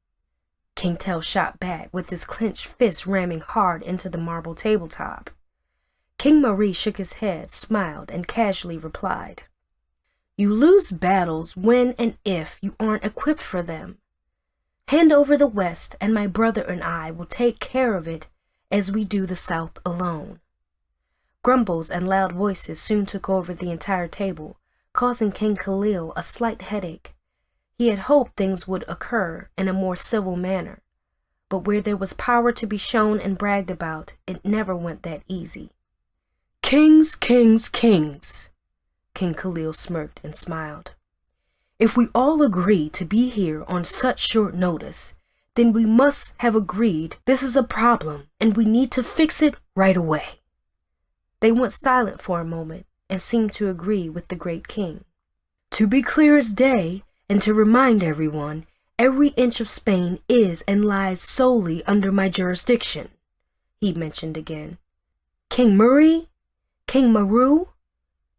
King Tell shot back with his clenched fist ramming hard into the marble tabletop. King Marie shook his head, smiled, and casually replied, "You lose battles when and if you aren't equipped for them. Hand over the West, and my brother and I will take care of it as we do the South alone." Grumbles and loud voices soon took over the entire table, causing King Khalil a slight headache. He had hoped things would occur in a more civil manner, but where there was power to be shown and bragged about, it never went that easy. "Kings, kings, kings," King Khalil smirked and smiled. "If we all agree to be here on such short notice, then we must have agreed this is a problem and we need to fix it right away." They went silent for a moment and seemed to agree with the great king. "To be clear as day, and to remind everyone, every inch of Spain is and lies solely under my jurisdiction," he mentioned again. "King Marie? King Maru?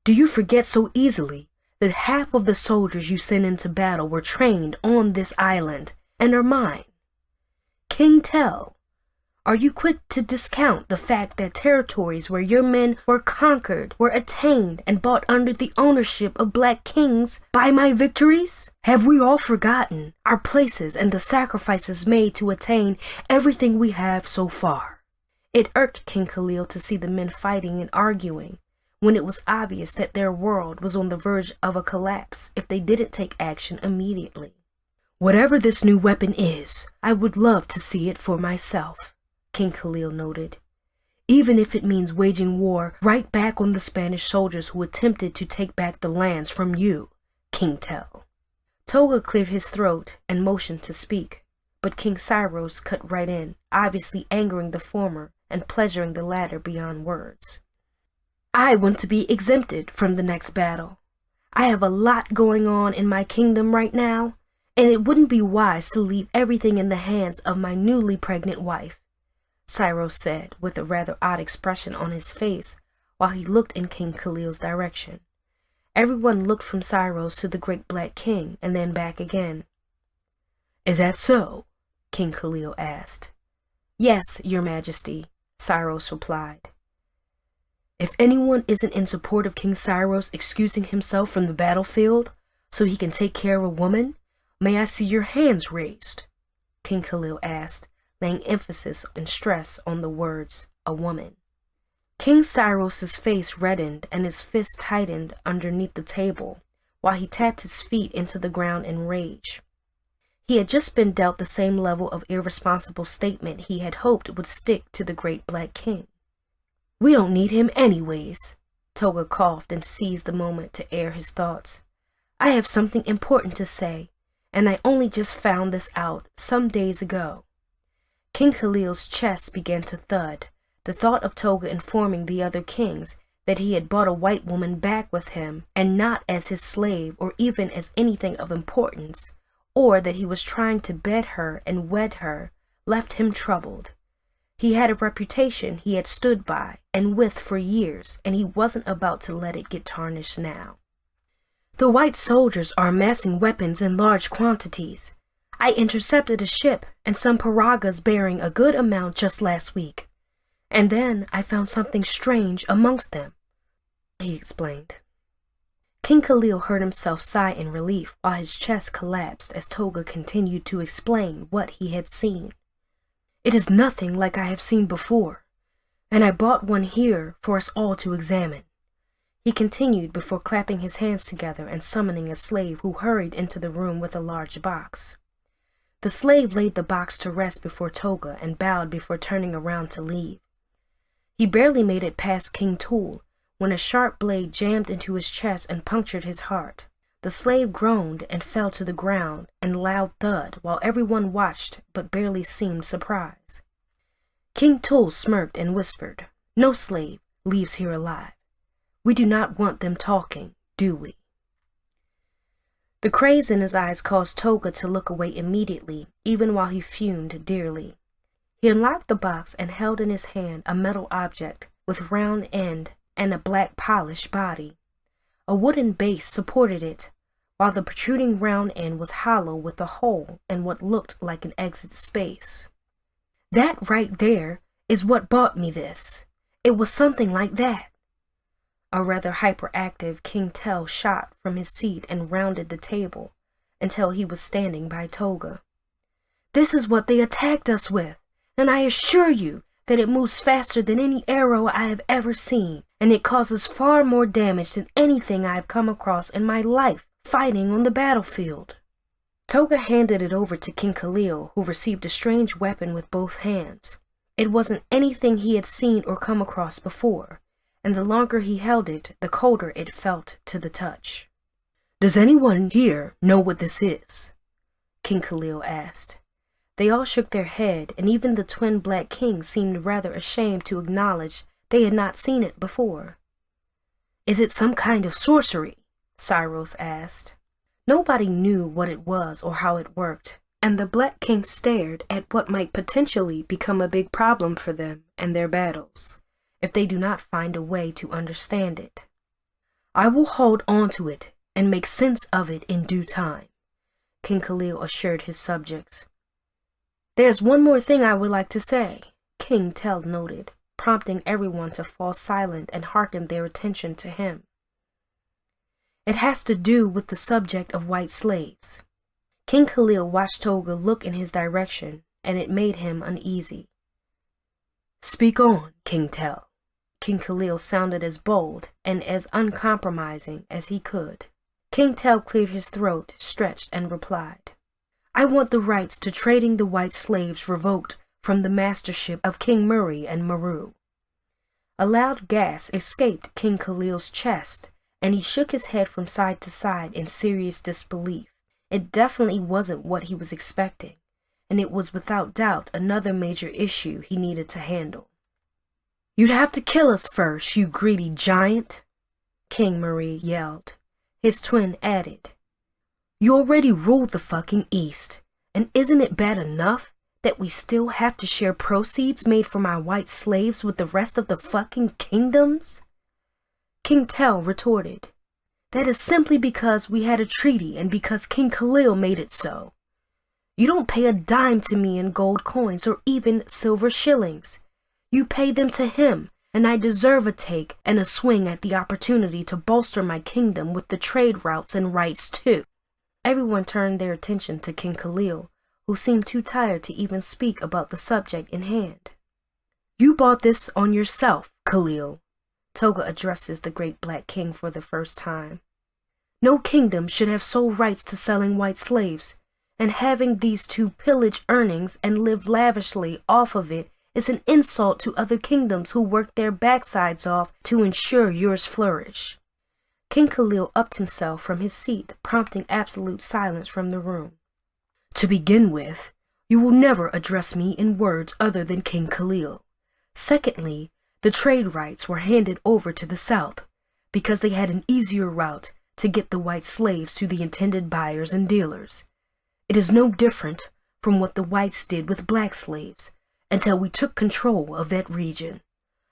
Do you forget so easily that half of the soldiers you sent into battle were trained on this island and are mine? King Tell, Are you quick to discount the fact that territories where your men were conquered were attained and brought under the ownership of black kings by my victories? Have we all forgotten our places and the sacrifices made to attain everything we have so far? It irked King Khalil to see the men fighting and arguing when it was obvious that their world was on the verge of a collapse if they didn't take action immediately. Whatever this new weapon is, I would love to see it for myself, King Khalil noted, even if it means waging war right back on the Spanish soldiers who attempted to take back the lands from you, King Tell. Toga cleared his throat and motioned to speak, but King Cyrus cut right in, obviously angering the former and pleasuring the latter beyond words. I want to be exempted from the next battle. I have a lot going on in my kingdom right now, and it wouldn't be wise to leave everything in the hands of my newly pregnant wife, Cyrus said with a rather odd expression on his face while he looked in King Khalil's direction. Everyone looked from Cyrus to the great black king and then back again. Is that so? King Khalil asked. Yes, your majesty, Cyrus replied. If anyone isn't in support of King Cyrus excusing himself from the battlefield so he can take care of a woman, may I see your hands raised? King Khalil asked, laying emphasis and stress on the words, a woman. King Cyrus's face reddened and his fist tightened underneath the table while he tapped his feet into the ground in rage. He had just been dealt the same level of irresponsible statement he had hoped would stick to the great black king. We don't need him anyways, Toga coughed and seized the moment to air his thoughts. I have something important to say, and I only just found this out some days ago. King Khalil's chest began to thud, the thought of Toga informing the other kings that he had brought a white woman back with him and not as his slave or even as anything of importance, or that he was trying to bed her and wed her, left him troubled. He had a reputation he had stood by and with for years, and he wasn't about to let it get tarnished now. The white soldiers are amassing weapons in large quantities. I intercepted a ship and some paragas bearing a good amount just last week. And then I found something strange amongst them, he explained. King Khalil heard himself sigh in relief while his chest collapsed as Toga continued to explain what he had seen. It is nothing like I have seen before, and I brought one here for us all to examine. He continued before clapping his hands together and summoning a slave who hurried into the room with a large box. The slave laid the box to rest before Toga and bowed before turning around to leave. He barely made it past King Tool when a sharp blade jammed into his chest and punctured his heart. The slave groaned and fell to the ground in a loud thud while everyone watched but barely seemed surprised. King Tool smirked and whispered, No slave leaves here alive. We do not want them talking, do we? The craze in his eyes caused Toga to look away immediately, even while he fumed dearly. He unlocked the box and held in his hand a metal object with round end and a black polished body. A wooden base supported it, while the protruding round end was hollow with a hole and what looked like an exit space. That right there is what bought me this. It was something like that. A rather hyperactive King Tell shot from his seat and rounded the table until he was standing by Toga. This is what they attacked us with, and I assure you that it moves faster than any arrow I have ever seen, and it causes far more damage than anything I have come across in my life fighting on the battlefield. Toga handed it over to King Khalil, who received a strange weapon with both hands. It wasn't anything he had seen or come across before, and the longer he held it, the colder it felt to the touch. Does anyone here know what this is? King Khalil asked. They all shook their head, and even the twin black kings seemed rather ashamed to acknowledge they had not seen it before. Is it some kind of sorcery? Cyrus asked. Nobody knew what it was or how it worked, and the black kings stared at what might potentially become a big problem for them and their battles, if they do not find a way to understand it. I will hold on to it and make sense of it in due time, King Khalil assured his subjects. There's one more thing I would like to say, King Tell noted, prompting everyone to fall silent and hearken their attention to him. It has to do with the subject of white slaves. King Khalil watched Toga look in his direction, and it made him uneasy. Speak on, King Tell. King Khalil sounded as bold and as uncompromising as he could. King Tell cleared his throat, stretched, and replied, I want the rights to trading the white slaves revoked from the mastership of King Murray and Maru. A loud gasp escaped King Khalil's chest, and he shook his head from side to side in serious disbelief. It definitely wasn't what he was expecting, and it was without doubt another major issue he needed to handle. You'd have to kill us first, you greedy giant, King Murray yelled. His twin added, You already ruled the fucking East, and isn't it bad enough that we still have to share proceeds made from our white slaves with the rest of the fucking kingdoms? King Tell retorted, That is simply because we had a treaty and because King Khalil made it so. You don't pay a dime to me in gold coins or even silver shillings. You pay them to him, and I deserve a take and a swing at the opportunity to bolster my kingdom with the trade routes and rights too. Everyone turned their attention to King Khalil, who seemed too tired to even speak about the subject in hand. You bought this on yourself, Khalil. Toga addresses the great black king for the first time. No kingdom should have sole rights to selling white slaves, and having these two pillage earnings and live lavishly off of it is an insult to other kingdoms who work their backsides off to ensure yours flourish. King Khalil upped himself from his seat, prompting absolute silence from the room. To begin with, you will never address me in words other than King Khalil. Secondly, the trade rights were handed over to the South because they had an easier route to get the white slaves to the intended buyers and dealers. It is no different from what the whites did with black slaves until we took control of that region.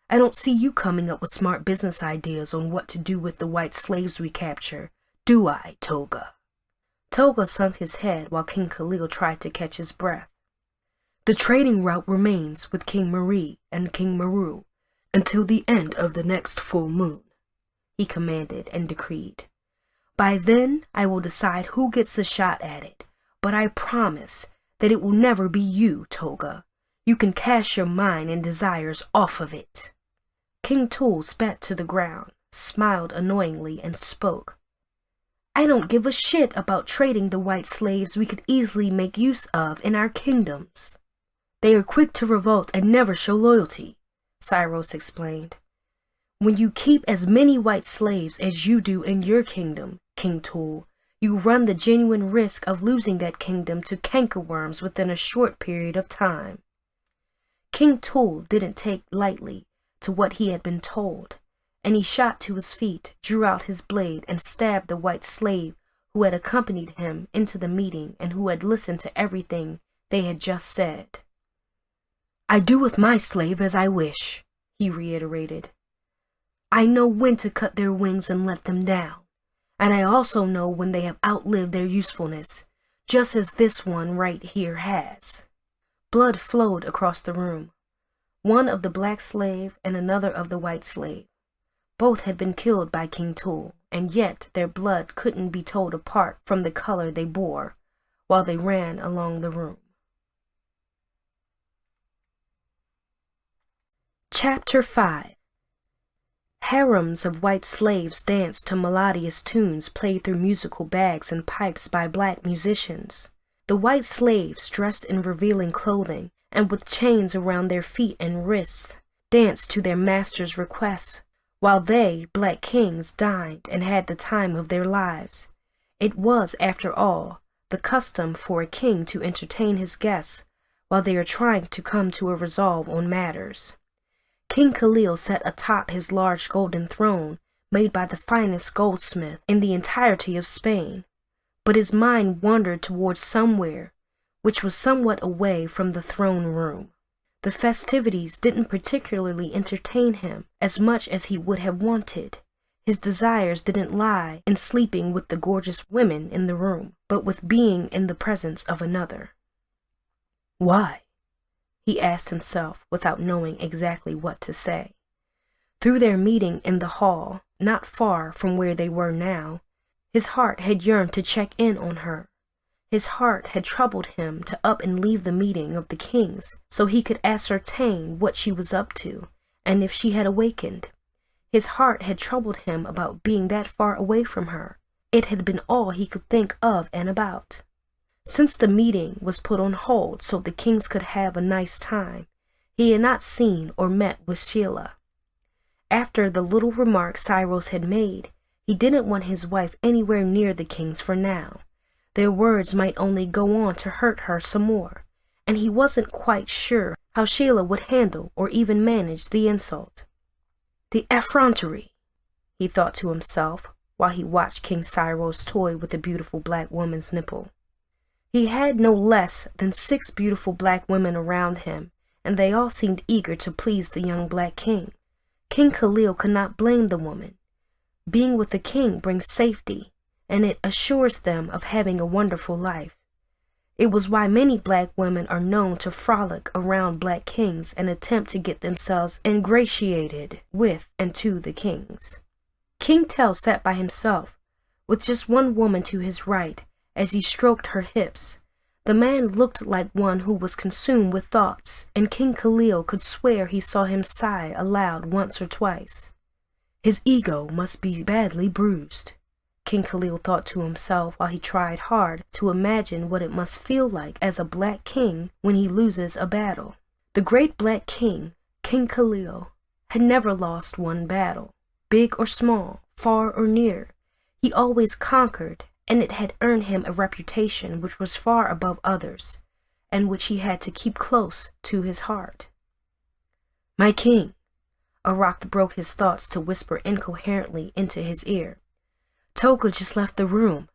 I don't see you coming up with smart business ideas on what to do with the white slaves we capture, do I, Toga? Toga sunk his head while King Khalil tried to catch his breath. The trading route remains with King Marie and King Maru until the end of the next full moon, he commanded and decreed. By then, I will decide who gets a shot at it, but I promise that it will never be you, Toga. You can cast your mind and desires off of it. King Tool spat to the ground, smiled annoyingly, and spoke. I don't give a shit about trading the white slaves we could easily make use of in our kingdoms. They are quick to revolt and never show loyalty, Cyrus explained. When you keep as many white slaves as you do in your kingdom, King Tool, you run the genuine risk of losing that kingdom to cankerworms within a short period of time. King Tool didn't take lightly to what he had been told, and he shot to his feet, drew out his blade, and stabbed the white slave who had accompanied him into the meeting and who had listened to everything they had just said. I do with my slave as I wish, he reiterated. I know when to cut their wings and let them down, and I also know when they have outlived their usefulness, just as this one right here has. Blood flowed across the room, one of the black slave and another of the white slave. Both had been killed by King Tool, and yet their blood couldn't be told apart from the color they bore while they ran along the room. Chapter 5. Harems of white slaves danced to melodious tunes played through musical bags and pipes by black musicians. The white slaves, dressed in revealing clothing and with chains around their feet and wrists, danced to their master's requests, while they, black kings, dined and had the time of their lives. It was, after all, the custom for a king to entertain his guests while they are trying to come to a resolve on matters. King Khalil sat atop his large golden throne made by the finest goldsmith in the entirety of Spain, but his mind wandered towards somewhere which was somewhat away from the throne room. The festivities didn't particularly entertain him as much as he would have wanted. His desires didn't lie in sleeping with the gorgeous women in the room, but with being in the presence of another. Why? he asked himself without knowing exactly what to say. Through their meeting in the hall, not far from where they were now, his heart had yearned to check in on her. His heart had troubled him to up and leave the meeting of the kings so he could ascertain what she was up to and if she had awakened. His heart had troubled him about being that far away from her. It had been all he could think of and about. Since the meeting was put on hold so the kings could have a nice time, he had not seen or met with Sheila. After the little remark Cyrus had made, he didn't want his wife anywhere near the kings for now. Their words might only go on to hurt her some more, and he wasn't quite sure how Sheila would handle or even manage the insult. The effrontery, he thought to himself while he watched King Cyrus toy with a beautiful black woman's nipple. He had no less than 6 beautiful black women around him, and they all seemed eager to please the young black king. King Khalil could not blame the woman. Being with the king brings safety, and it assures them of having a wonderful life. It was why many black women are known to frolic around black kings and attempt to get themselves ingratiated with and to the kings. King Tell sat by himself, with just one woman to his right, as he stroked her hips. The man looked like one who was consumed with thoughts, and King Khalil could swear he saw him sigh aloud once or twice. His ego must be badly bruised, King Khalil thought to himself while he tried hard to imagine what it must feel like as a black king when he loses a battle. The great black king, King Khalil, had never lost one battle, big or small, far or near. He always conquered, and it had earned him a reputation which was far above others, and which he had to keep close to his heart. "My king," Arak broke his thoughts to whisper incoherently into his ear. "Toga just left the room,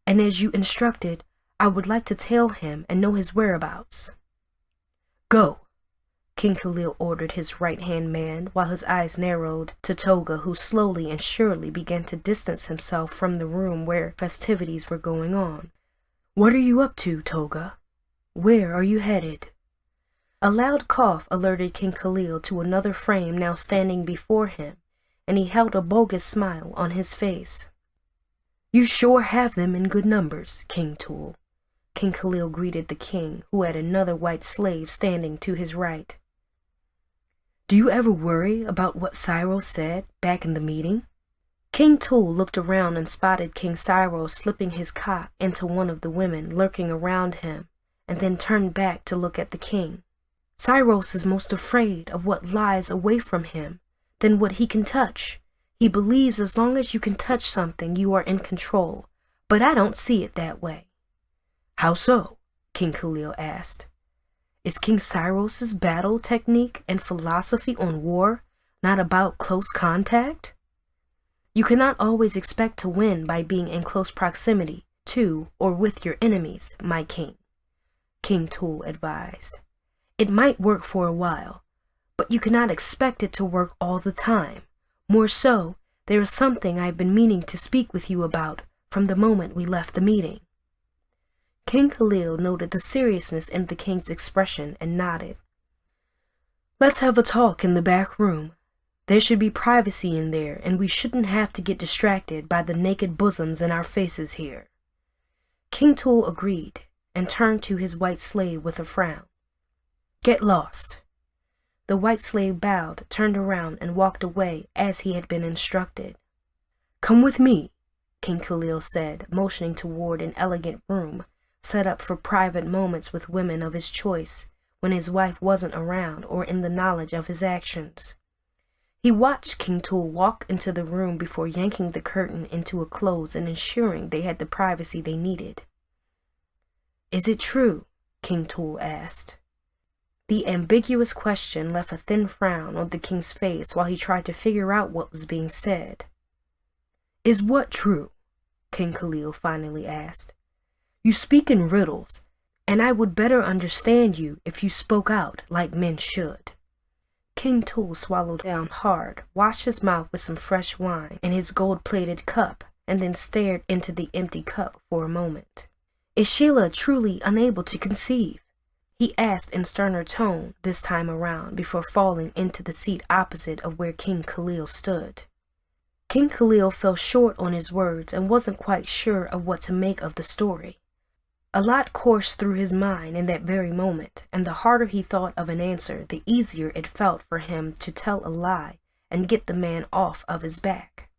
and as you instructed, I would like to tell him and know his whereabouts." "Go," King Khalil ordered his right-hand man while his eyes narrowed to Toga, who slowly and surely began to distance himself from the room where festivities were going on. "What are you up to, Toga? Where are you headed?" A loud cough alerted King Khalil to another frame now standing before him, and he held a bogus smile on his face. "You sure have them in good numbers, King Tool," King Khalil greeted the king, who had another white slave standing to his right. "Do you ever worry about what Cyrus said back in the meeting?" King Tool looked around and spotted King Cyrus slipping his cock into one of the women lurking around him, and then turned back to look at the king. "Cyrus is most afraid of what lies away from him than what he can touch. He believes as long as you can touch something, you are in control, but I don't see it that way." "How so?" King Khalil asked. "Is King Cyrus's battle technique and philosophy on war not about close contact?" "You cannot always expect to win by being in close proximity to or with your enemies, my king," King Tool advised. "It might work for a while, but you cannot expect it to work all the time. More so, there is something I have been meaning to speak with you about from the moment we left the meeting." King Khalil noted the seriousness in the king's expression and nodded. "Let's have a talk in the back room. There should be privacy in there, and we shouldn't have to get distracted by the naked bosoms in our faces here." King Tool agreed and turned to his white slave with a frown. "Get lost." The white slave bowed, turned around, and walked away as he had been instructed. "Come with me," King Khalil said, motioning toward an elegant room set up for private moments with women of his choice when his wife wasn't around or in the knowledge of his actions. He watched King Tool walk into the room before yanking the curtain into a close and ensuring they had the privacy they needed. "Is it true?" King Tool asked. The ambiguous question left a thin frown on the king's face while he tried to figure out what was being said. "Is what true?" King Khalil finally asked. "You speak in riddles, and I would better understand you if you spoke out like men should." King Tool swallowed down hard, washed his mouth with some fresh wine in his gold-plated cup, and then stared into the empty cup for a moment. "Is Sheila truly unable to conceive?" he asked in sterner tone this time around before falling into the seat opposite of where King Khalil stood. King Khalil fell short on his words and wasn't quite sure of what to make of the story. A lot coursed through his mind in that very moment, and the harder he thought of an answer, the easier it felt for him to tell a lie and get the man off of his back.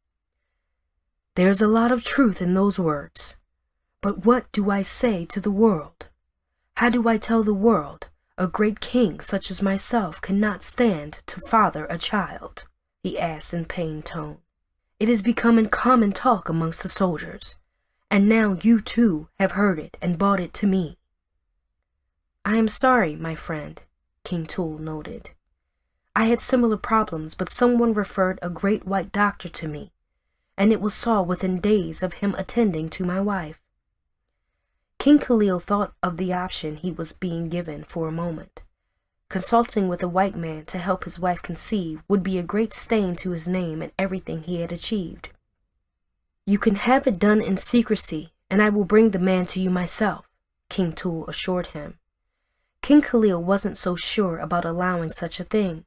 There's a lot of truth in those words, but what do I say to the world? How do I tell the world a great king such as myself cannot stand to father a child? He asked in pained tone. It is becoming common talk amongst the soldiers, and now you too have heard it and brought it to me. I am sorry, my friend, King Tool noted. I had similar problems, but someone referred a great white doctor to me, and it was solved within days of him attending to my wife. King Khalil thought of the option he was being given for a moment. Consulting with a white man to help his wife conceive would be a great stain to his name and everything he had achieved. You can have it done in secrecy, and I will bring the man to you myself, King Tool assured him. King Khalil wasn't so sure about allowing such a thing.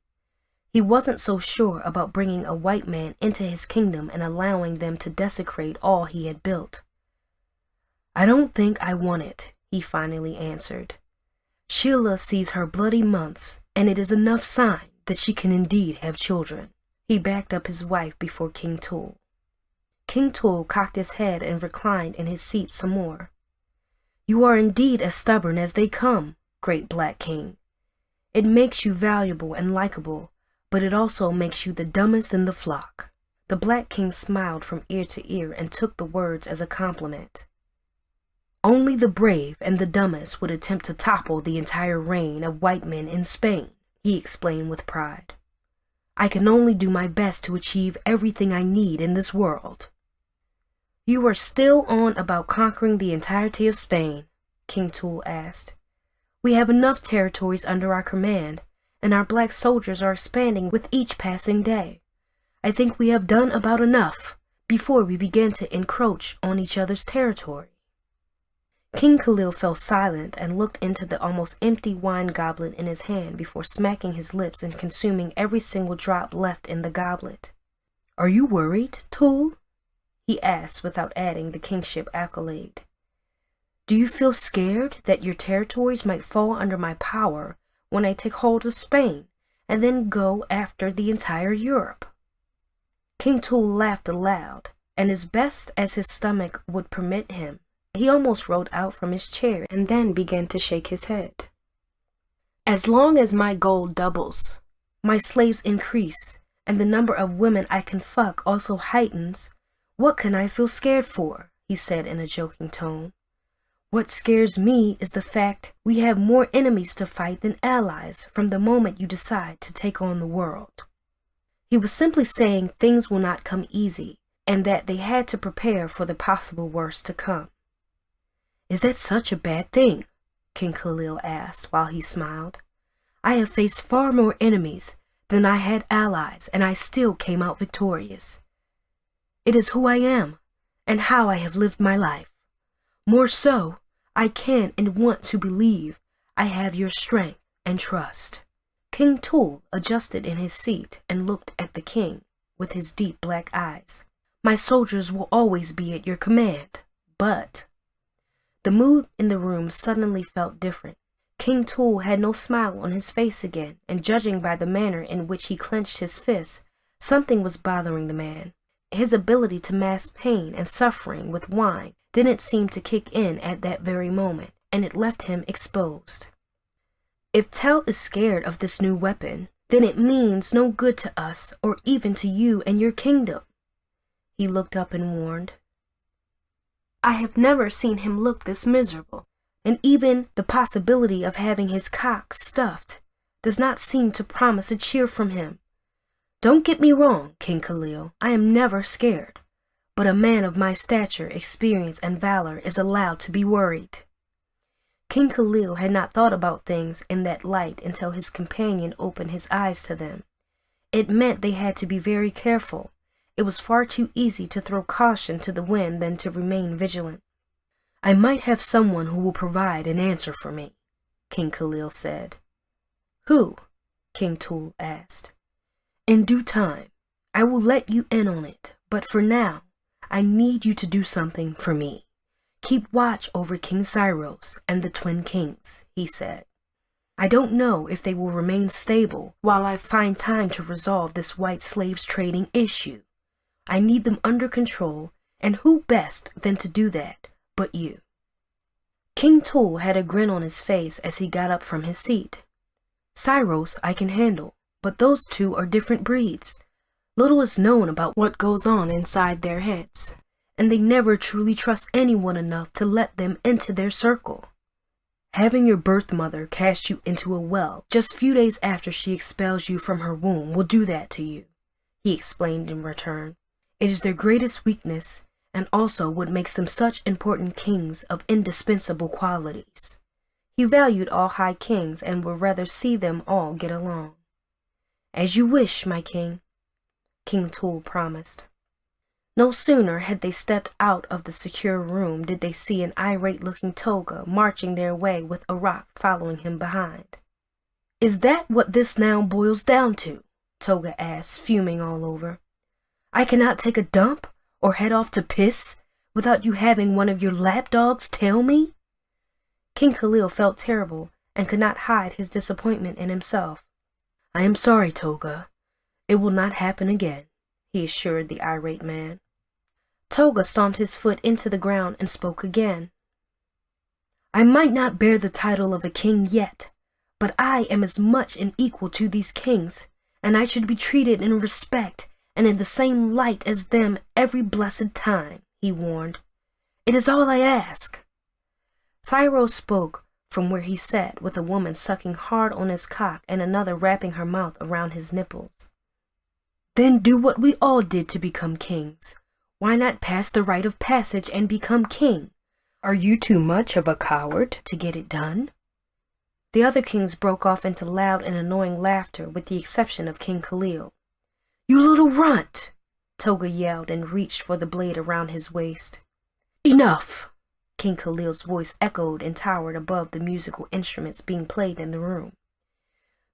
He wasn't so sure about bringing a white man into his kingdom and allowing them to desecrate all he had built. I don't think I want it, he finally answered. Sheila sees her bloody months, and it is enough sign that she can indeed have children. He backed up his wife before King Tool. King Tool cocked his head and reclined in his seat some more. You are indeed as stubborn as they come, great black king. It makes you valuable and likable, but it also makes you the dumbest in the flock. The black king smiled from ear to ear and took the words as a compliment. Only the brave and the dumbest would attempt to topple the entire reign of white men in Spain, he explained with pride. I can only do my best to achieve everything I need in this world. You are still on about conquering the entirety of Spain, King Tool asked. We have enough territories under our command, and our black soldiers are expanding with each passing day. I think we have done about enough before we begin to encroach on each other's territory. King Khalil fell silent and looked into the almost empty wine goblet in his hand before smacking his lips and consuming every single drop left in the goblet. Are you worried, Tool? He asked without adding the kingship accolade. Do you feel scared that your territories might fall under my power when I take hold of Spain and then go after the entire Europe? King Tool laughed aloud, and as best as his stomach would permit him, he almost rolled out from his chair and then began to shake his head. As long as my gold doubles, my slaves increase, and the number of women I can fuck also heightens, what can I feel scared for? He said in a joking tone. What scares me is the fact we have more enemies to fight than allies from the moment you decide to take on the world. He was simply saying things will not come easy, and that they had to prepare for the possible worst to come. Is that such a bad thing? King Khalil asked while he smiled. I have faced far more enemies than I had allies, and I still came out victorious. It is who I am and how I have lived my life. More so, I can and want to believe I have your strength and trust. King Tool adjusted in his seat and looked at the king with his deep black eyes. My soldiers will always be at your command, but... The mood in the room suddenly felt different. King Tool had no smile on his face again, and judging by the manner in which he clenched his fists, something was bothering the man. His ability to mask pain and suffering with wine didn't seem to kick in at that very moment, and it left him exposed. If Tell is scared of this new weapon, then it means no good to us or even to you and your kingdom. He looked up and warned. I have never seen him look this miserable, and even the possibility of having his cock stuffed does not seem to promise a cheer from him. Don't get me wrong, King Khalil, I am never scared, but a man of my stature, experience, and valor is allowed to be worried. King Khalil had not thought about things in that light until his companion opened his eyes to them. It meant they had to be very careful. It was far too easy to throw caution to the wind than to remain vigilant. I might have someone who will provide an answer for me. King Khalil said. Who? King Tul asked. In due time, I will let you in on it, but for now, I need you to do something for me. Keep watch over King Cyrus and the twin kings, he said. I don't know if they will remain stable while I find time to resolve this white slaves trading issue. I need them under control, and who best than to do that but you? King Tul had a grin on his face as he got up from his seat. Cyrus I can handle, but those two are different breeds. Little is known about what goes on inside their heads, and they never truly trust anyone enough to let them into their circle. Having your birth mother cast you into a well just few days after she expels you from her womb will do that to you, he explained in return. It is their greatest weakness, and also what makes them such important kings of indispensable qualities. He valued all high kings and would rather see them all get along. As you wish, my king, King Tul promised. No sooner had they stepped out of the secure room did they see an irate-looking toga marching their way with Arak following him behind. Is that what this now boils down to? Toga asked, fuming all over. I cannot take a dump or head off to piss without you having one of your lapdogs tell me? King Khalil felt terrible and could not hide his disappointment in himself. I am sorry, Toga. It will not happen again, he assured the irate man. Toga stomped his foot into the ground and spoke again. I might not bear the title of a king yet, but I am as much an equal to these kings, and I should be treated in respect and in the same light as them every blessed time, he warned. It is all I ask. Cyrus spoke from where he sat, with a woman sucking hard on his cock and another wrapping her mouth around his nipples. Then do what we all did to become kings. Why not pass the rite of passage and become king? Are you too much of a coward to get it done? The other kings broke off into loud and annoying laughter, with the exception of King Khalil. You little runt! Toga yelled and reached for the blade around his waist. Enough! King Khalil's voice echoed and towered above the musical instruments being played in the room.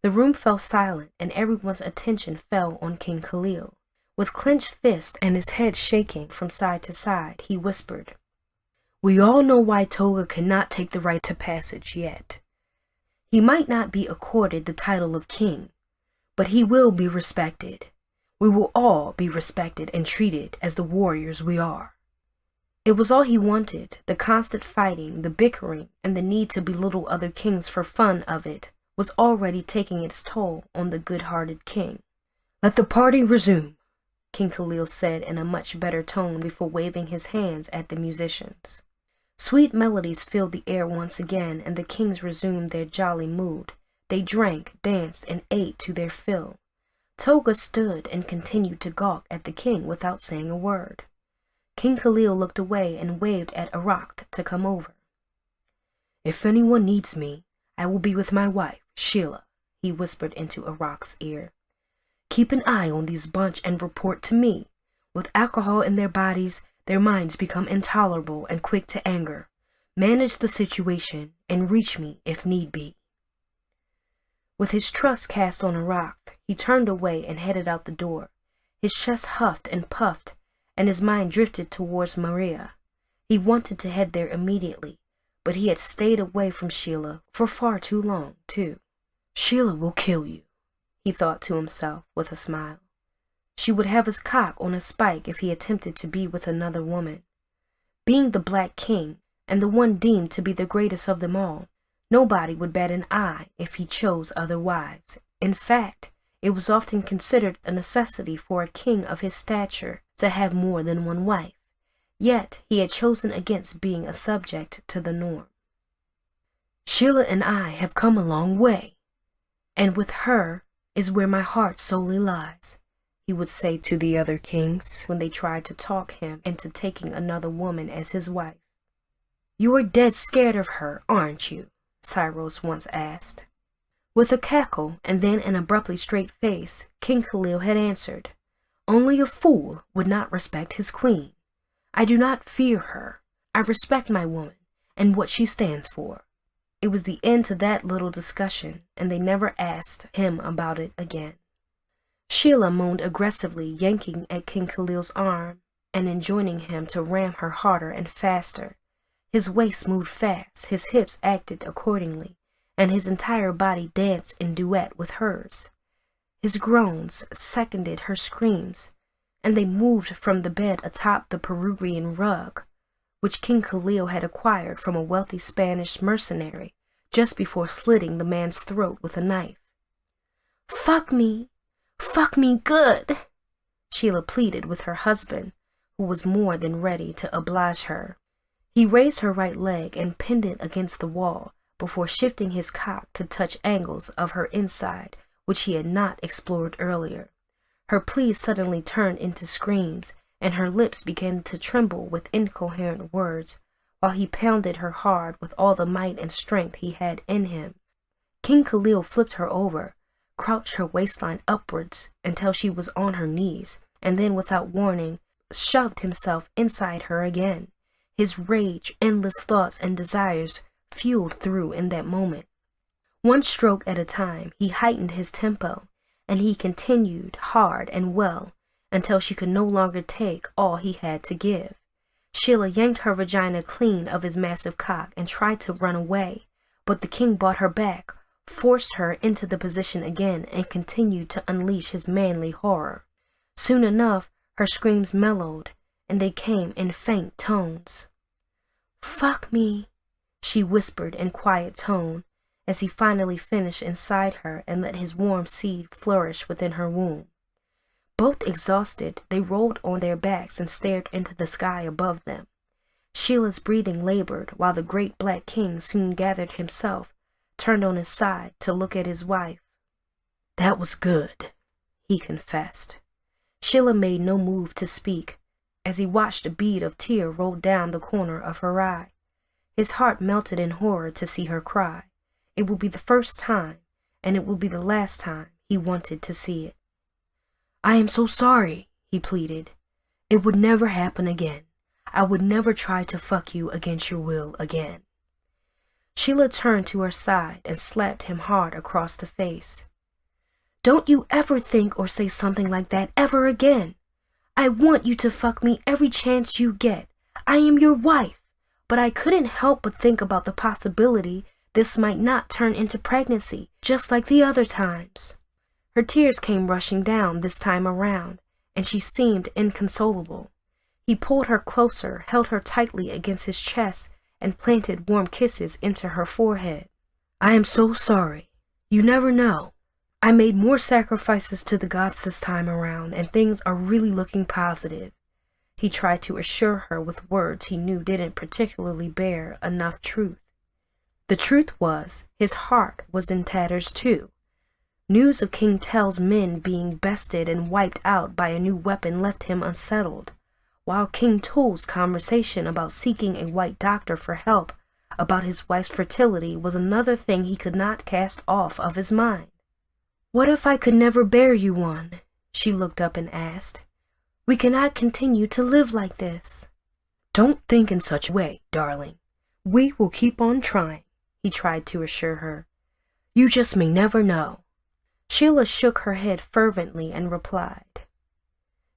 The room fell silent, and everyone's attention fell on King Khalil. With clenched fist and his head shaking from side to side, he whispered, We all know why Toga cannot take the rite to passage yet. He might not be accorded the title of king, but he will be respected. We will all be respected and treated as the warriors we are. It was all he wanted. The constant fighting, the bickering, and the need to belittle other kings for fun of it was already taking its toll on the good-hearted king. Let the party resume, King Khalil said in a much better tone before waving his hands at the musicians. Sweet melodies filled the air once again, and the kings resumed their jolly mood. They drank, danced, and ate to their fill. Toga stood and continued to gawk at the king without saying a word. King Khalil looked away and waved at Arak to come over. If anyone needs me, I will be with my wife, Sheila, he whispered into Arak's ear. Keep an eye on these bunch and report to me. With alcohol in their bodies, their minds become intolerable and quick to anger. Manage the situation and reach me if need be. With his trust cast on Arak, he turned away and headed out the door. His chest huffed and puffed, and his mind drifted towards Maria. He wanted to head there immediately, but he had stayed away from Sheila for far too long, too. Sheila will kill you, he thought to himself with a smile. She would have his cock on a spike if he attempted to be with another woman. Being the Black King, and the one deemed to be the greatest of them all, nobody would bat an eye if he chose other wives. In fact, it was often considered a necessity for a king of his stature to have more than one wife. Yet he had chosen against being a subject to the norm. Sheila and I have come a long way, and with her is where my heart solely lies, he would say to the other kings when they tried to talk him into taking another woman as his wife. You are dead scared of her, aren't you? Cyrus once asked. With a cackle and then an abruptly straight face, King Khalil had answered, Only a fool would not respect his queen. I do not fear her. I respect my woman and what she stands for. It was the end to that little discussion, and they never asked him about it again. Sheila moaned aggressively, yanking at King Khalil's arm and enjoining him to ram her harder and faster. His waist moved fast, his hips acted accordingly, and his entire body danced in duet with hers. His groans seconded her screams, and they moved from the bed atop the Peruvian rug, which King Khalil had acquired from a wealthy Spanish mercenary just before slitting the man's throat with a knife. Fuck me good, Sheila pleaded with her husband, who was more than ready to oblige her. He raised her right leg and pinned it against the wall before shifting his cock to touch angles of her inside which he had not explored earlier. Her pleas suddenly turned into screams, and her lips began to tremble with incoherent words, while he pounded her hard with all the might and strength he had in him. King Khalil flipped her over, crouched her waistline upwards until she was on her knees, and then without warning, shoved himself inside her again. His rage, endless thoughts, and desires fueled through in that moment. One stroke at a time, he heightened his tempo, and he continued hard and well until she could no longer take all he had to give. Sheila yanked her vagina clean of his massive cock and tried to run away, but the king brought her back, forced her into the position again, and continued to unleash his manly horror. Soon enough, her screams mellowed, and they came in faint tones. Fuck me, she whispered in quiet tone, as he finally finished inside her and let his warm seed flourish within her womb. Both exhausted, they rolled on their backs and stared into the sky above them. Sheila's breathing labored, while the great black king soon gathered himself, turned on his side to look at his wife. That was good, he confessed. Sheila made no move to speak, as he watched a bead of tear roll down the corner of her eye. His heart melted in horror to see her cry. It would be the first time, and it would be the last time he wanted to see it. I am so sorry, he pleaded. It would never happen again. I would never try to fuck you against your will again. Sheila turned to her side and slapped him hard across the face. Don't you ever think or say something like that ever again. I want you to fuck me every chance you get. I am your wife, but I couldn't help but think about the possibility this might not turn into pregnancy, just like the other times. Her tears came rushing down this time around, and she seemed inconsolable. He pulled her closer, held her tightly against his chest, and planted warm kisses into her forehead. I am so sorry. You never know. I made more sacrifices to the gods this time around, and things are really looking positive. He tried to assure her with words he knew didn't particularly bear enough truth. The truth was, his heart was in tatters too. News of King Tel's men being bested and wiped out by a new weapon left him unsettled, while King Tul's conversation about seeking a white doctor for help about his wife's fertility was another thing he could not cast off of his mind. What if I could never bear you one? She looked up and asked. We cannot continue to live like this. Don't think in such a way, darling. We will keep on trying, he tried to assure her. You just may never know. Sheila shook her head fervently and replied,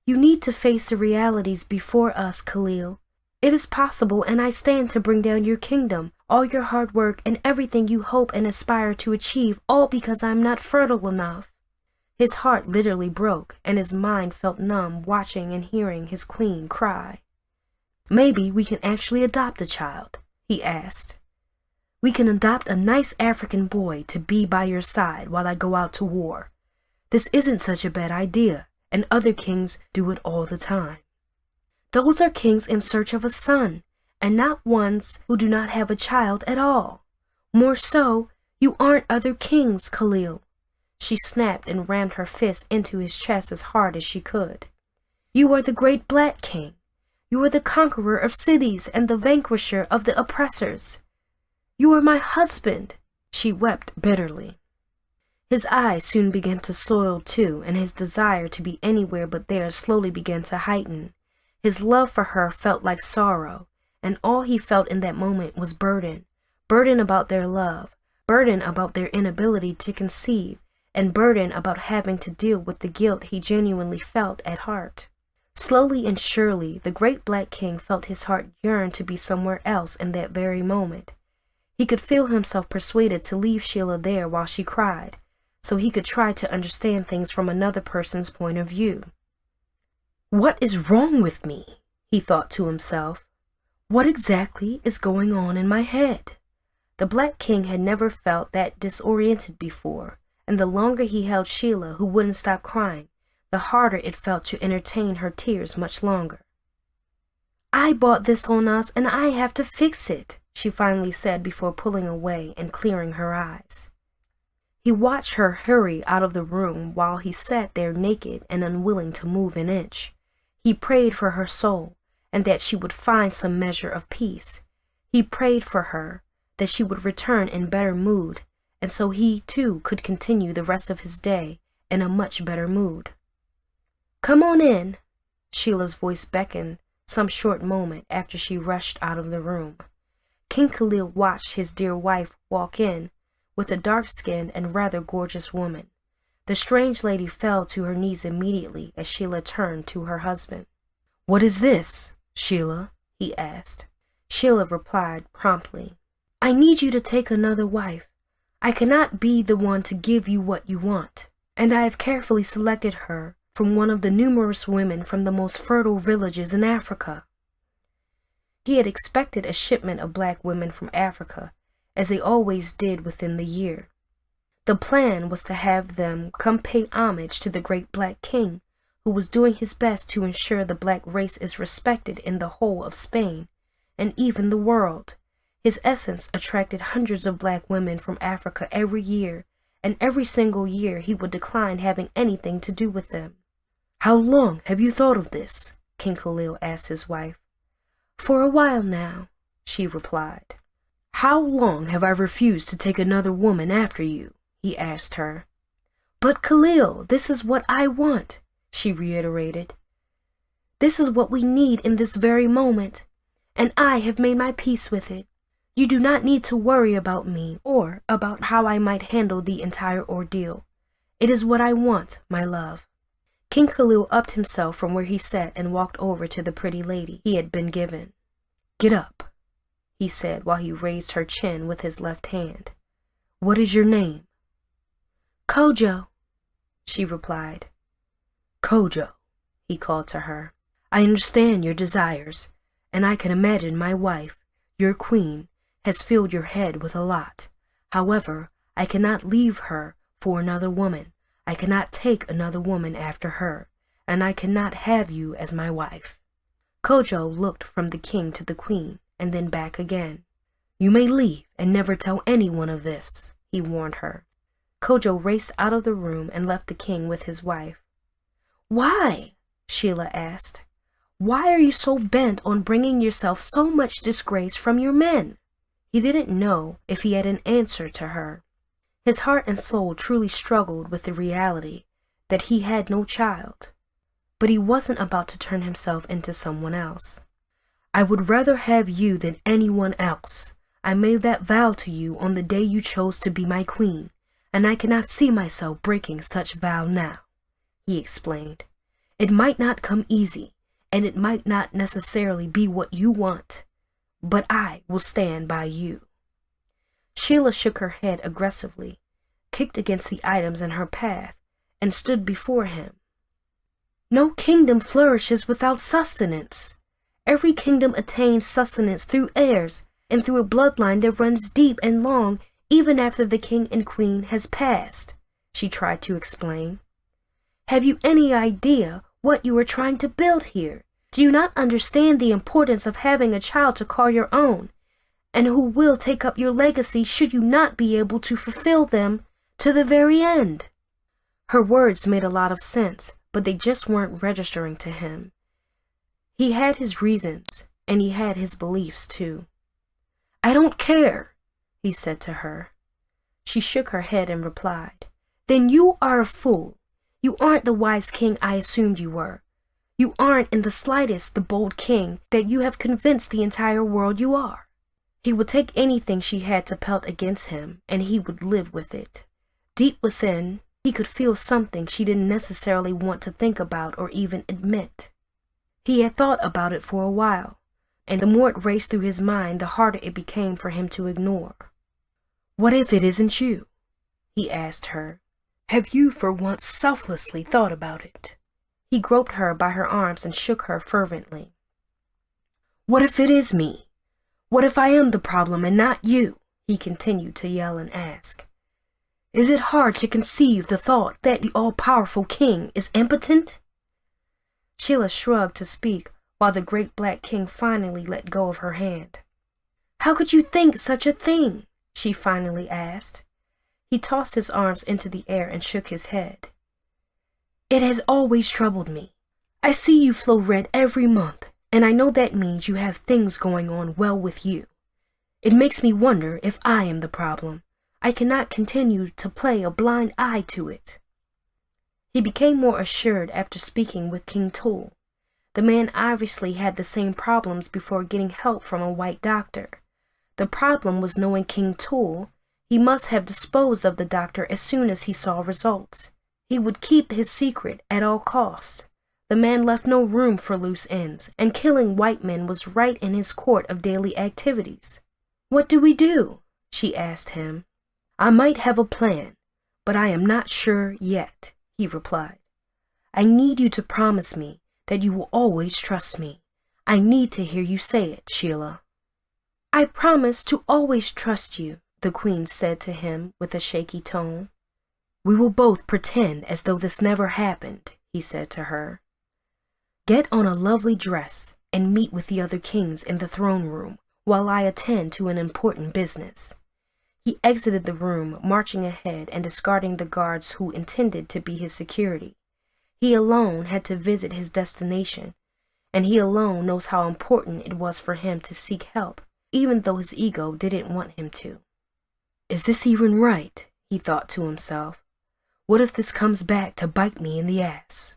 You need to face the realities before us, Khalil. It is possible, and I stand to bring down your kingdom, all your hard work, and everything you hope and aspire to achieve, all because I'm not fertile enough. His heart literally broke, and his mind felt numb watching and hearing his queen cry. Maybe we can actually adopt a child, he asked. We can adopt a nice African boy to be by your side while I go out to war. This isn't such a bad idea, and other kings do it all the time. Those are kings in search of a son, and not ones who do not have a child at all. More so, you aren't other kings, Khalil. She snapped and rammed her fist into his chest as hard as she could. You are the great black king. You are the conqueror of cities and the vanquisher of the oppressors. You are my husband, she wept bitterly. His eyes soon began to soil too, and his desire to be anywhere but there slowly began to heighten. His love for her felt like sorrow, and all he felt in that moment was burden burden about their love, burden about their inability to conceive, and burden about having to deal with the guilt he genuinely felt at heart. Slowly and surely, the great black king felt his heart yearn to be somewhere else in that very moment. He could feel himself persuaded to leave Sheila there while she cried, so he could try to understand things from another person's point of view. "What is wrong with me?" he thought to himself. "What exactly is going on in my head?" The Black King had never felt that disoriented before, and the longer he held Sheila, who wouldn't stop crying, the harder it felt to entertain her tears much longer. "I brought this on us, and I have to fix it," she finally said before pulling away and clearing her eyes. He watched her hurry out of the room while he sat there naked and unwilling to move an inch. He prayed for her soul, and that she would find some measure of peace. He prayed for her, that she would return in better mood, and so he, too, could continue the rest of his day in a much better mood. "Come on in," Sheila's voice beckoned some short moment after she rushed out of the room. King Khalil watched his dear wife walk in with a dark-skinned and rather gorgeous woman. The strange lady fell to her knees immediately as Sheila turned to her husband. "What is this, Sheila?" he asked. Sheila replied promptly, "I need you to take another wife. I cannot be the one to give you what you want, and I have carefully selected her from one of the numerous women from the most fertile villages in Africa." He had expected a shipment of black women from Africa, as they always did within the year. The plan was to have them come pay homage to the great Black King, who was doing his best to ensure the black race is respected in the whole of Spain, and even the world. His essence attracted hundreds of black women from Africa every year, and every single year he would decline having anything to do with them. "How long have you thought of this?" King Khalil asked his wife. "For a while now," she replied. "How long have I refused to take another woman after you?" he asked her. "But Khalil, this is what I want," she reiterated. "This is what we need in this very moment, and I have made my peace with it. You do not need to worry about me or about how I might handle the entire ordeal. It is what I want, my love." King Khalil upped himself from where he sat and walked over to the pretty lady he had been given. "Get up," he said while he raised her chin with his left hand. "What is your name?" "Kojo," she replied. "Kojo," he called to her. "I understand your desires, and I can imagine my wife, your queen, has filled your head with a lot. However, I cannot leave her for another woman. I cannot take another woman after her, and I cannot have you as my wife." Kojo looked from the king to the queen, and then back again. "You may leave and never tell anyone of this," he warned her. Kojo raced out of the room and left the king with his wife. "Why?" Sheila asked. "Why are you so bent on bringing yourself so much disgrace from your men?" He didn't know if he had an answer to her. His heart and soul truly struggled with the reality that he had no child, but he wasn't about to turn himself into someone else. "I would rather have you than anyone else. I made that vow to you on the day you chose to be my queen, and I cannot see myself breaking such vow now," he explained. "It might not come easy, and it might not necessarily be what you want, but I will stand by you." Sheila shook her head aggressively, kicked against the items in her path, and stood before him. "No kingdom flourishes without sustenance. Every kingdom attains sustenance through heirs and through a bloodline that runs deep and long even after the king and queen has passed," she tried to explain. "Have you any idea what you are trying to build here? Do you not understand the importance of having a child to call your own, and who will take up your legacy should you not be able to fulfill them to the very end?" Her words made a lot of sense, but they just weren't registering to him. He had his reasons, and he had his beliefs too. "I don't care," he said to her. She shook her head and replied, "Then you are a fool. You aren't the wise king I assumed you were. You aren't in the slightest the bold king that you have convinced the entire world you are." He would take anything she had to pelt against him, and he would live with it. Deep within, he could feel something she didn't necessarily want to think about or even admit. He had thought about it for a while, and the more it raced through his mind, the harder it became for him to ignore. "What if it isn't you?" he asked her. "Have you for once selflessly thought about it?" He groped her by her arms and shook her fervently. "What if it is me? What if I am the problem and not you?" he continued to yell and ask. "Is it hard to conceive the thought that the all-powerful king is impotent?" Sheila shrugged to speak, while the great black king finally let go of her hand. "How could you think such a thing?" she finally asked. He tossed his arms into the air and shook his head. "It has always troubled me. I see you flow red every month, and I know that means you have things going on well with you. It makes me wonder if I am the problem. I cannot continue to play a blind eye to it." He became more assured after speaking with King Tool. The man obviously had the same problems before getting help from a white doctor. The problem was knowing King Tool. He must have disposed of the doctor as soon as he saw results. He would keep his secret at all costs. The man left no room for loose ends, and killing white men was right in his court of daily activities. "What do we do?" she asked him. "I might have a plan, but I am not sure yet," he replied. "I need you to promise me that you will always trust me. I need to hear you say it, Sheila." "I promise to always trust you," the queen said to him with a shaky tone. "We will both pretend as though this never happened," he said to her. "Get on a lovely dress and meet with the other kings in the throne room while I attend to an important business." He exited the room, marching ahead and discarding the guards who intended to be his security. He alone had to visit his destination, and he alone knows how important it was for him to seek help, even though his ego didn't want him to. "Is this even right?" he thought to himself. "What if this comes back to bite me in the ass?"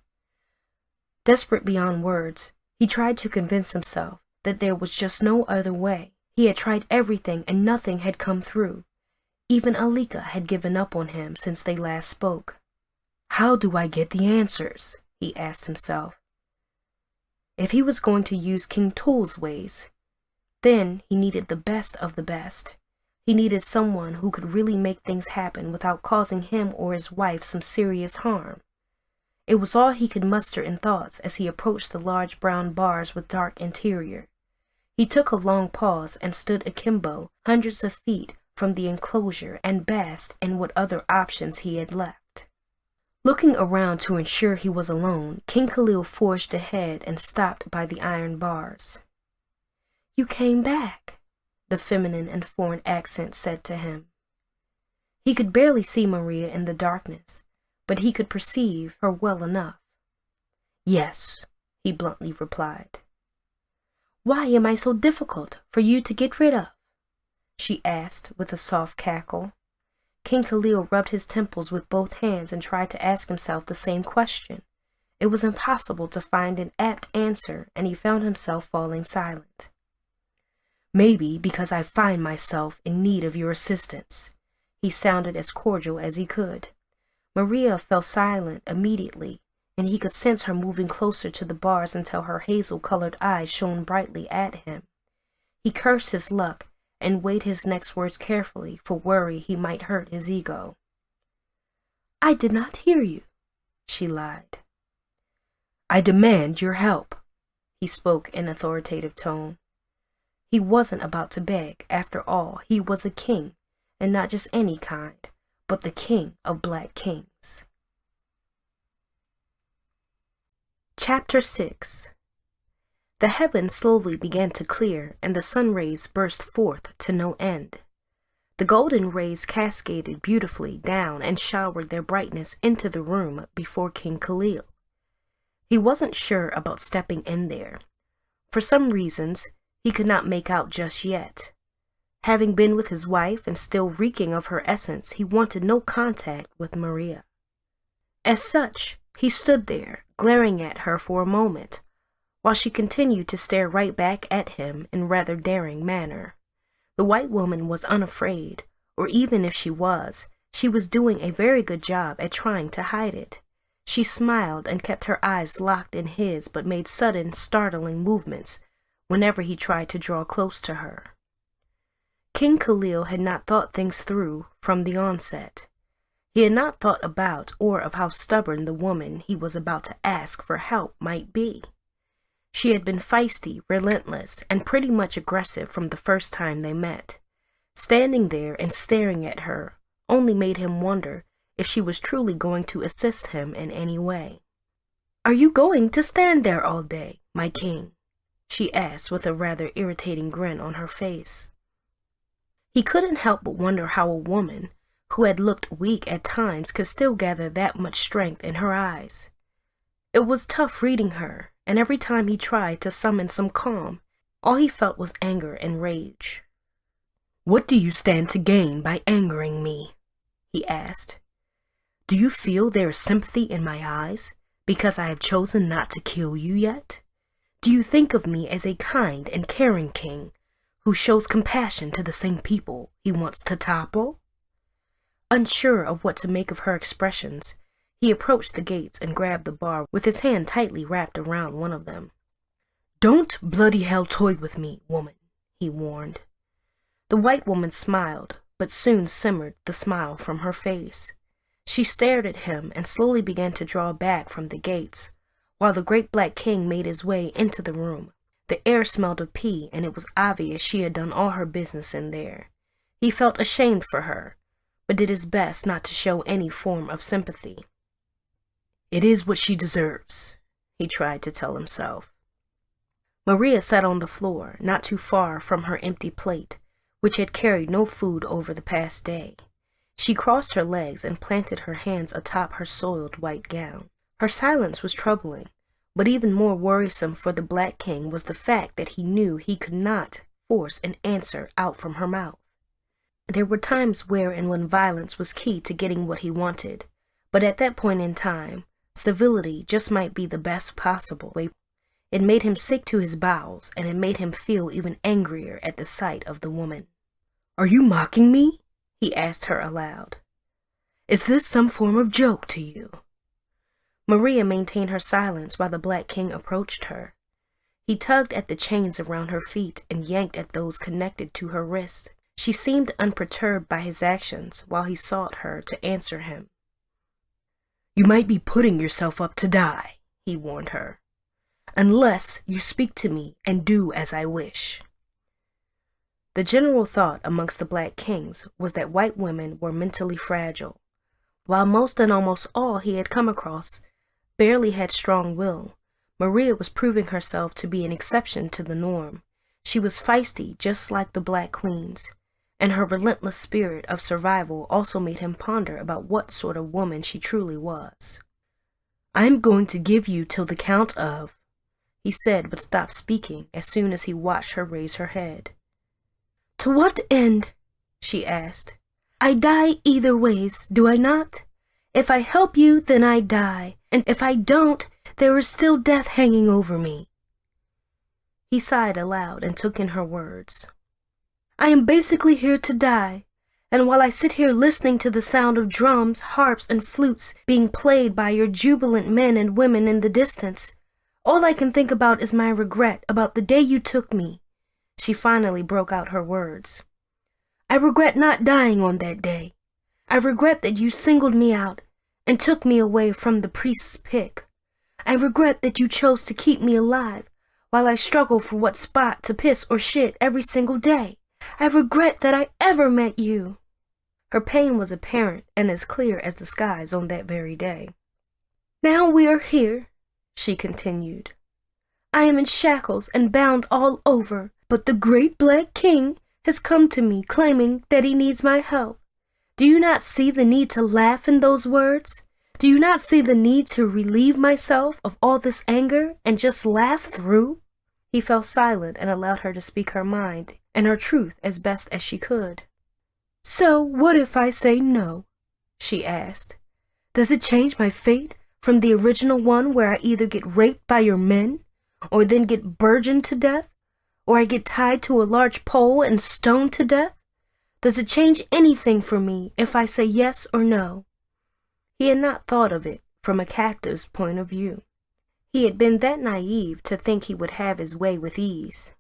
Desperate beyond words, he tried to convince himself that there was just no other way. He had tried everything and nothing had come through. Even Alika had given up on him since they last spoke. "How do I get the answers?" he asked himself. If he was going to use King Tool's ways, then he needed the best of the best. He needed someone who could really make things happen without causing him or his wife some serious harm. It was all he could muster in thoughts as he approached the large brown bars with dark interior. He took a long pause and stood akimbo, hundreds of feet from the enclosure, and basked in what other options he had left. Looking around to ensure he was alone, King Khalil forged ahead and stopped by the iron bars. "You came back," the feminine and foreign accent said to him. He could barely see Maria in the darkness, but he could perceive her well enough. "Yes," he bluntly replied. "Why am I so difficult for you to get rid of?" she asked with a soft cackle. King Khalil rubbed his temples with both hands and tried to ask himself the same question. It was impossible to find an apt answer, and he found himself falling silent. "Maybe because I find myself in need of your assistance." He sounded as cordial as he could. Maria fell silent immediately, and he could sense her moving closer to the bars until her hazel-colored eyes shone brightly at him. He cursed his luck and weighed his next words carefully for worry he might hurt his ego. "I did not hear you," she lied. "I demand your help," he spoke in authoritative tone. He wasn't about to beg. After all, he was a king, and not just any kind, but the king of black kings. Chapter 6. The heavens slowly began to clear, and the sun rays burst forth to no end. The golden rays cascaded beautifully down and showered their brightness into the room before King Khalil. He wasn't sure about stepping in there. For some reasons, he could not make out just yet. Having been with his wife and still reeking of her essence, he wanted no contact with Maria. As such, he stood there, glaring at her for a moment, while she continued to stare right back at him in rather daring manner. The white woman was unafraid, or even if she was doing a very good job at trying to hide it. She smiled and kept her eyes locked in his, but made sudden, startling movements whenever he tried to draw close to her. King Khalil had not thought things through from the onset. He had not thought about or of how stubborn the woman he was about to ask for help might be. She had been feisty, relentless, and pretty much aggressive from the first time they met. Standing there and staring at her only made him wonder if she was truly going to assist him in any way. "Are you going to stand there all day, my king?" she asked with a rather irritating grin on her face. He couldn't help but wonder how a woman who had looked weak at times could still gather that much strength in her eyes. It was tough reading her, and every time he tried to summon some calm, all he felt was anger and rage. "What do you stand to gain by angering me?" he asked. "Do you feel there is sympathy in my eyes because I have chosen not to kill you yet? Do you think of me as a kind and caring king who shows compassion to the same people he wants to topple?" Unsure of what to make of her expressions, he approached the gates and grabbed the bar with his hand tightly wrapped around one of them. "Don't bloody hell toy with me, woman," he warned. The white woman smiled, but soon simmered the smile from her face. She stared at him and slowly began to draw back from the gates, while the great black king made his way into the room. The air smelled of pee, and it was obvious she had done all her business in there. He felt ashamed for her, but did his best not to show any form of sympathy. "It is what she deserves," he tried to tell himself. Maria sat on the floor, not too far from her empty plate, which had carried no food over the past day. She crossed her legs and planted her hands atop her soiled white gown. Her silence was troubling, but even more worrisome for the Black King was the fact that he knew he could not force an answer out from her mouth. There were times where and when violence was key to getting what he wanted, but at that point in time, civility just might be the best possible way. It made him sick to his bowels, and it made him feel even angrier at the sight of the woman. "Are you mocking me?" he asked her aloud. "Is this some form of joke to you?" Maria maintained her silence while the Black King approached her. He tugged at the chains around her feet and yanked at those connected to her wrists. She seemed unperturbed by his actions while he sought her to answer him. "You might be putting yourself up to die," he warned her, "unless you speak to me and do as I wish." The general thought amongst the Black Kings was that white women were mentally fragile. While most and almost all he had come across barely had strong will, Maria was proving herself to be an exception to the norm. She was feisty just like the Black Queens, and her relentless spirit of survival also made him ponder about what sort of woman she truly was. "I'm going to give you till the count of," he said, but stopped speaking as soon as he watched her raise her head. "To what end?" she asked. "I die either ways, do I not? If I help you, then I die, and if I don't, there is still death hanging over me." He sighed aloud and took in her words. "I am basically here to die, and while I sit here listening to the sound of drums, harps, and flutes being played by your jubilant men and women in the distance, all I can think about is my regret about the day you took me." She finally broke out her words. "I regret not dying on that day. I regret that you singled me out and took me away from the priest's pick. I regret that you chose to keep me alive while I struggle for what spot to piss or shit every single day. I regret that I ever met you." Her pain was apparent and as clear as the skies on that very day. "Now we are here," she continued. "I am in shackles and bound all over, but the great Black King has come to me claiming that he needs my help. Do you not see the need to laugh in those words? Do you not see the need to relieve myself of all this anger and just laugh through?" He fell silent and allowed her to speak her mind and her truth as best as she could. "So what if I say no?" she asked. "Does it change my fate from the original one where I either get raped by your men or then get burgeoned to death? Or I get tied to a large pole and stoned to death? Does it change anything for me if I say yes or no? He had not thought of it from a captive's point of view. He had been that naive to think he would have his way with ease.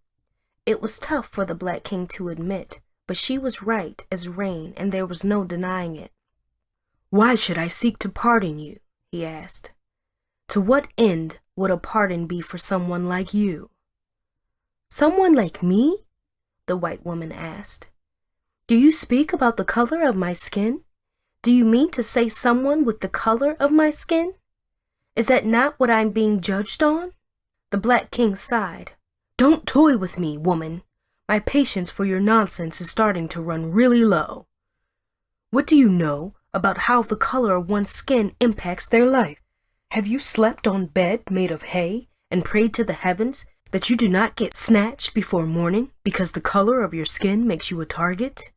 It was tough for the Black King to admit, but she was right as rain, and there was no denying it. "Why should I seek to pardon you?" he asked. "To what end would a pardon be for someone like you?" "Someone like me?" the white woman asked. "Do you speak about the color of my skin? Do you mean to say someone with the color of my skin? Is that not what I'm being judged on?" The Black King sighed. "Don't toy with me, woman. My patience for your nonsense is starting to run really low. What do you know about how the color of one's skin impacts their life? Have you slept on bed made of hay and prayed to the heavens that you do not get snatched before morning because the color of your skin makes you a target?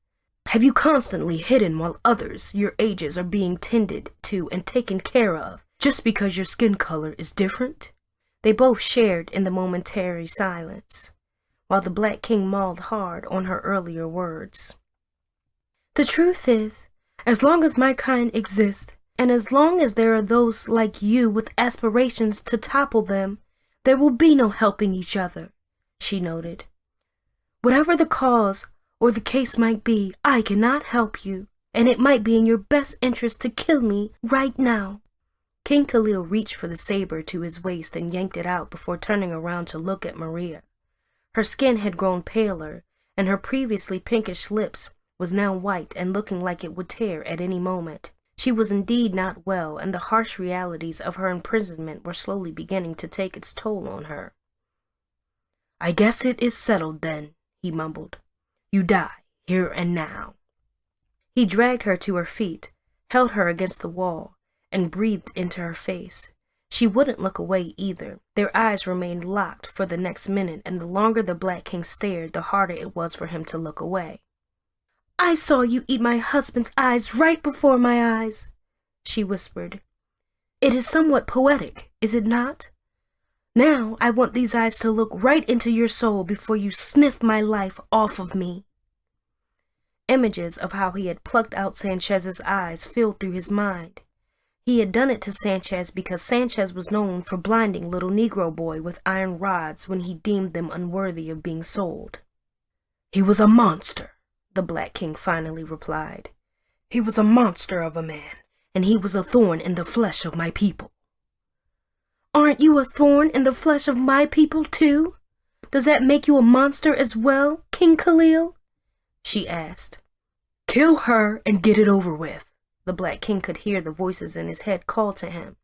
Have you constantly hidden while others your ages are being tended to and taken care of just because your skin color is different?" They both shared in the momentary silence, while the Black King mauled hard on her earlier words. "The truth is, as long as my kind exist, and as long as there are those like you with aspirations to topple them, there will be no helping each other," she noted. "Whatever the cause or the case might be, I cannot help you, and it might be in your best interest to kill me right now." King Khalil reached for the saber to his waist and yanked it out before turning around to look at Maria. Her skin had grown paler, and her previously pinkish lips was now white and looking like it would tear at any moment. She was indeed not well, and the harsh realities of her imprisonment were slowly beginning to take its toll on her. "I guess it is settled then," he mumbled. "You die, here and now." He dragged her to her feet, held her against the wall, and breathed into her face. She wouldn't look away either. Their eyes remained locked for the next minute, and the longer the Black King stared, the harder it was for him to look away. "I saw you eat my husband's eyes right before my eyes," she whispered. "It is somewhat poetic, is it not? Now I want these eyes to look right into your soul before you sniff my life off of me." Images of how he had plucked out Sanchez's eyes filled through his mind. He had done it to Sanchez because Sanchez was known for blinding little Negro boy with iron rods when he deemed them unworthy of being sold. "He was a monster," the Black King finally replied. "He was a monster of a man, and he was a thorn in the flesh of my people." "Aren't you a thorn in the flesh of my people too? Does that make you a monster as well, King Khalil?" she asked. "Kill her and get it over with." The Black King could hear the voices in his head call to him.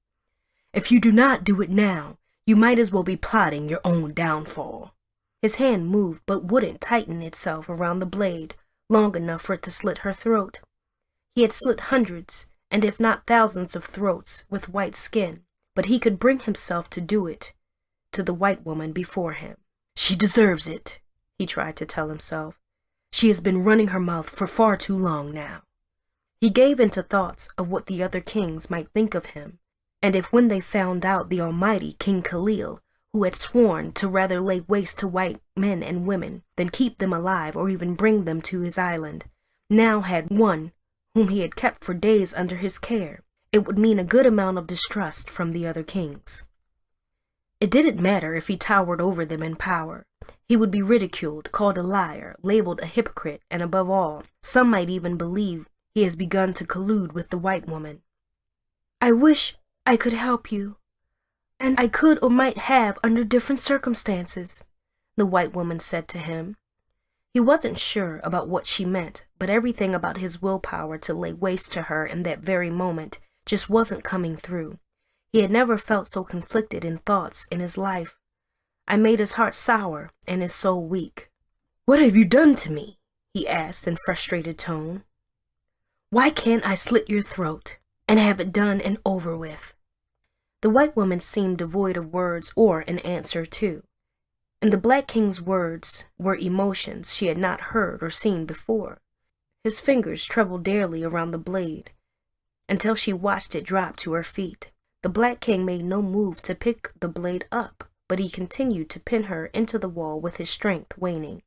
"If you do not do it now, you might as well be plotting your own downfall." His hand moved but wouldn't tighten itself around the blade long enough for it to slit her throat. He had slit hundreds, and if not thousands of throats with white skin, but he could bring himself to do it to the white woman before him. "She deserves it," he tried to tell himself. "She has been running her mouth for far too long now." He gave into thoughts of what the other kings might think of him, and if when they found out the almighty King Khalil, who had sworn to rather lay waste to white men and women than keep them alive or even bring them to his island, now had one whom he had kept for days under his care, it would mean a good amount of distrust from the other kings. It didn't matter if he towered over them in power. He would be ridiculed, called a liar, labeled a hypocrite, and above all, some might even believe he has begun to collude with the white woman. "I wish I could help you, and I could or might have under different circumstances," the white woman said to him. He wasn't sure about what she meant, but everything about his willpower to lay waste to her in that very moment just wasn't coming through. He had never felt so conflicted in thoughts in his life. I made his heart sour and his soul weak. "What have you done to me?" he asked in frustrated tone. "Why can't I slit your throat and have it done and over with?" The white woman seemed devoid of words or an answer too, and the Black King's words were emotions she had not heard or seen before. His fingers trembled daily around the blade until she watched it drop to her feet. The Black King made no move to pick the blade up, but he continued to pin her into the wall with his strength waning.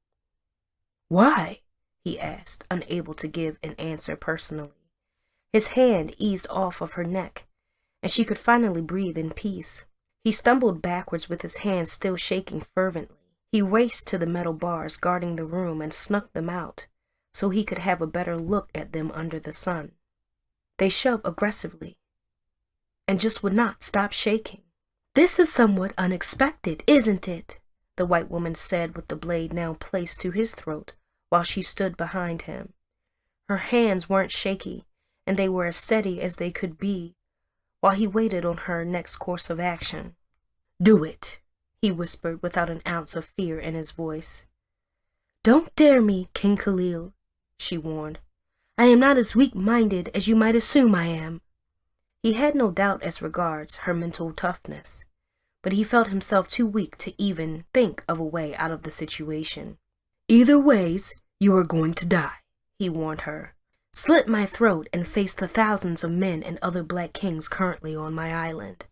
"Why?" he asked, unable to give an answer personally. His hand eased off of her neck, and she could finally breathe in peace. He stumbled backwards with his hands still shaking fervently. He raced to the metal bars guarding the room and snuck them out, so he could have a better look at them under the sun. They shoved aggressively, and just would not stop shaking. "This is somewhat unexpected, isn't it?" the white woman said with the blade now placed to his throat while she stood behind him. Her hands weren't shaky, and they were as steady as they could be, while he waited on her next course of action. "Do it," he whispered without an ounce of fear in his voice. "Don't dare me, King Khalil," she warned. "I am not as weak-minded as you might assume I am." He had no doubt as regards her mental toughness, but he felt himself too weak to even think of a way out of the situation. "Either ways, you are going to die," he warned her. "Slit my throat and face the thousands of men and other black kings currently on my island.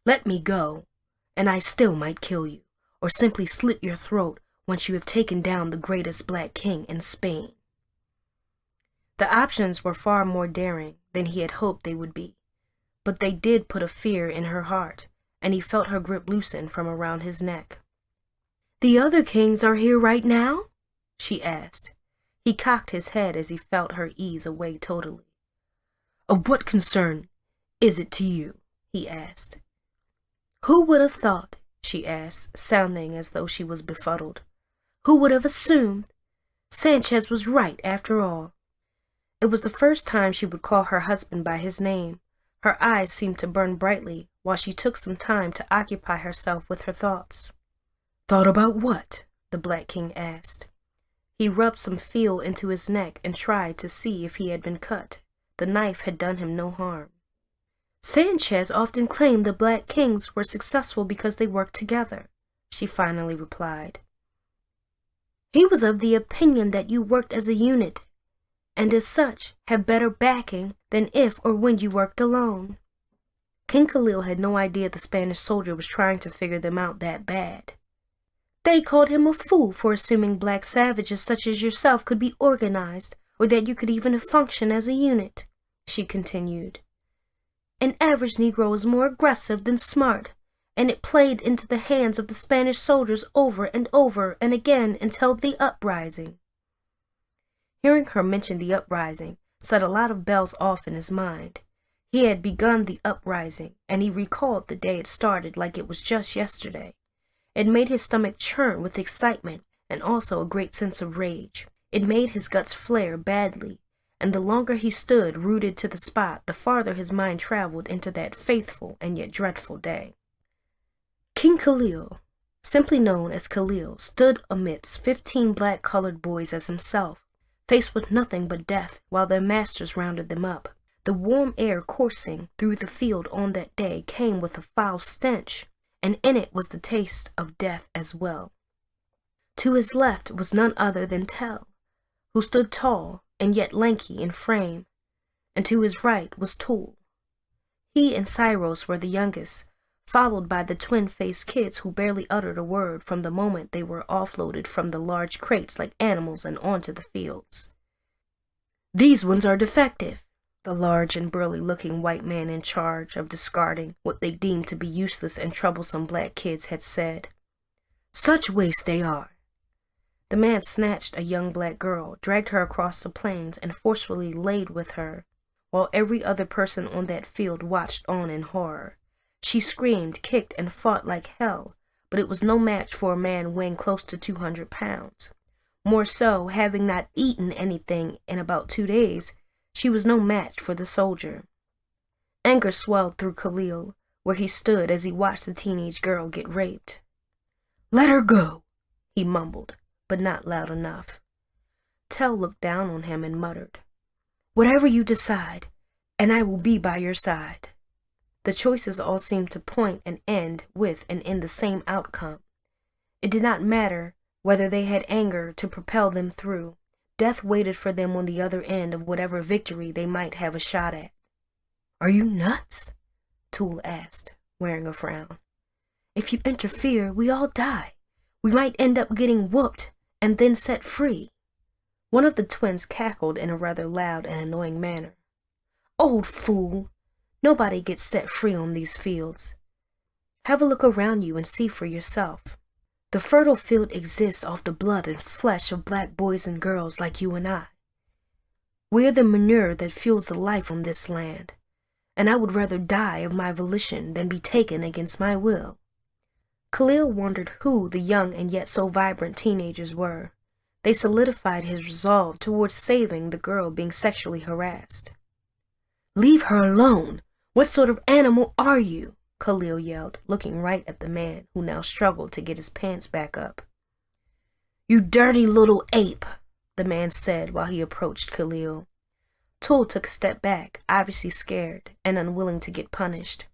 Let me go, and I still might kill you, or simply slit your throat once you have taken down the greatest black king in Spain." The options were far more daring than he had hoped they would be, but they did put a fear in her heart, and he felt her grip loosen from around his neck. "The other kings are here right now?" she asked. He cocked his head as he felt her ease away totally. "Of what concern is it to you?" he asked. "Who would have thought?" she asked, sounding as though she was befuddled. "Who would have assumed? Sanchez was right after all." It was the first time she would call her husband by his name. Her eyes seemed to burn brightly while she took some time to occupy herself with her thoughts. "Thought about what?" the Black King asked. He rubbed some feel into his neck and tried to see if he had been cut. The knife had done him no harm. "Sanchez often claimed the Black Kings were successful because they worked together," she finally replied. "He was of the opinion that you worked as a unit, and as such have better backing than if or when you worked alone." King Khalil had no idea the Spanish soldier was trying to figure them out that bad. "They called him a fool for assuming black savages such as yourself could be organized, or that you could even function as a unit," she continued. "An average Negro is more aggressive than smart, and it played into the hands of the Spanish soldiers over and again until the uprising." Hearing her mention the uprising set a lot of bells off in his mind. He had begun the uprising, and he recalled the day it started like it was just yesterday. It made his stomach churn with excitement and also a great sense of rage. It made his guts flare badly, and the longer he stood rooted to the spot, the farther his mind traveled into that faithful and yet dreadful day. King Khalil, simply known as Khalil, stood amidst 15 black-colored boys as himself, faced with nothing but death while their masters rounded them up. The warm air coursing through the field on that day came with a foul stench, and in it was the taste of death as well. To his left was none other than Tell, who stood tall and yet lanky in frame, and to his right was Tool. He and Cyrus were the youngest, followed by the twin-faced kids who barely uttered a word from the moment they were offloaded from the large crates like animals and onto the fields. "These ones are defective," the large and burly-looking white man in charge of discarding what they deemed to be useless and troublesome black kids had said. "Such waste they are." The man snatched a young black girl, dragged her across the plains, and forcefully laid with her, while every other person on that field watched on in horror. She screamed, kicked, and fought like hell, but it was no match for a man weighing close to 200 pounds. More so, having not eaten anything in about 2 days, she was no match for the soldier. Anger swelled through Khalil, where he stood as he watched the teenage girl get raped. "Let her go," he mumbled, but not loud enough. Tell looked down on him and muttered, "Whatever you decide, and I will be by your side." The choices all seemed to point and end with and in the same outcome. It did not matter whether they had anger to propel them through. Death waited for them on the other end of whatever victory they might have a shot at. "Are you nuts?" Tool asked, wearing a frown. If you interfere, we all die. We might end up getting whooped and then set free." One of the twins cackled in a rather loud and annoying manner. "Old fool! Nobody gets set free on these fields. Have a look around you and see for yourself. The fertile field exists off the blood and flesh of black boys and girls like you and I. We're the manure that fuels the life on this land, and I would rather die of my volition than be taken against my will." Khalil wondered who the young and yet so vibrant teenagers were. They solidified his resolve towards saving the girl being sexually harassed. "Leave her alone! What sort of animal are you?" Khalil yelled, looking right at the man who now struggled to get his pants back up. "You dirty little ape," the man said while he approached Khalil. Tool took a step back, obviously scared and unwilling to get punished.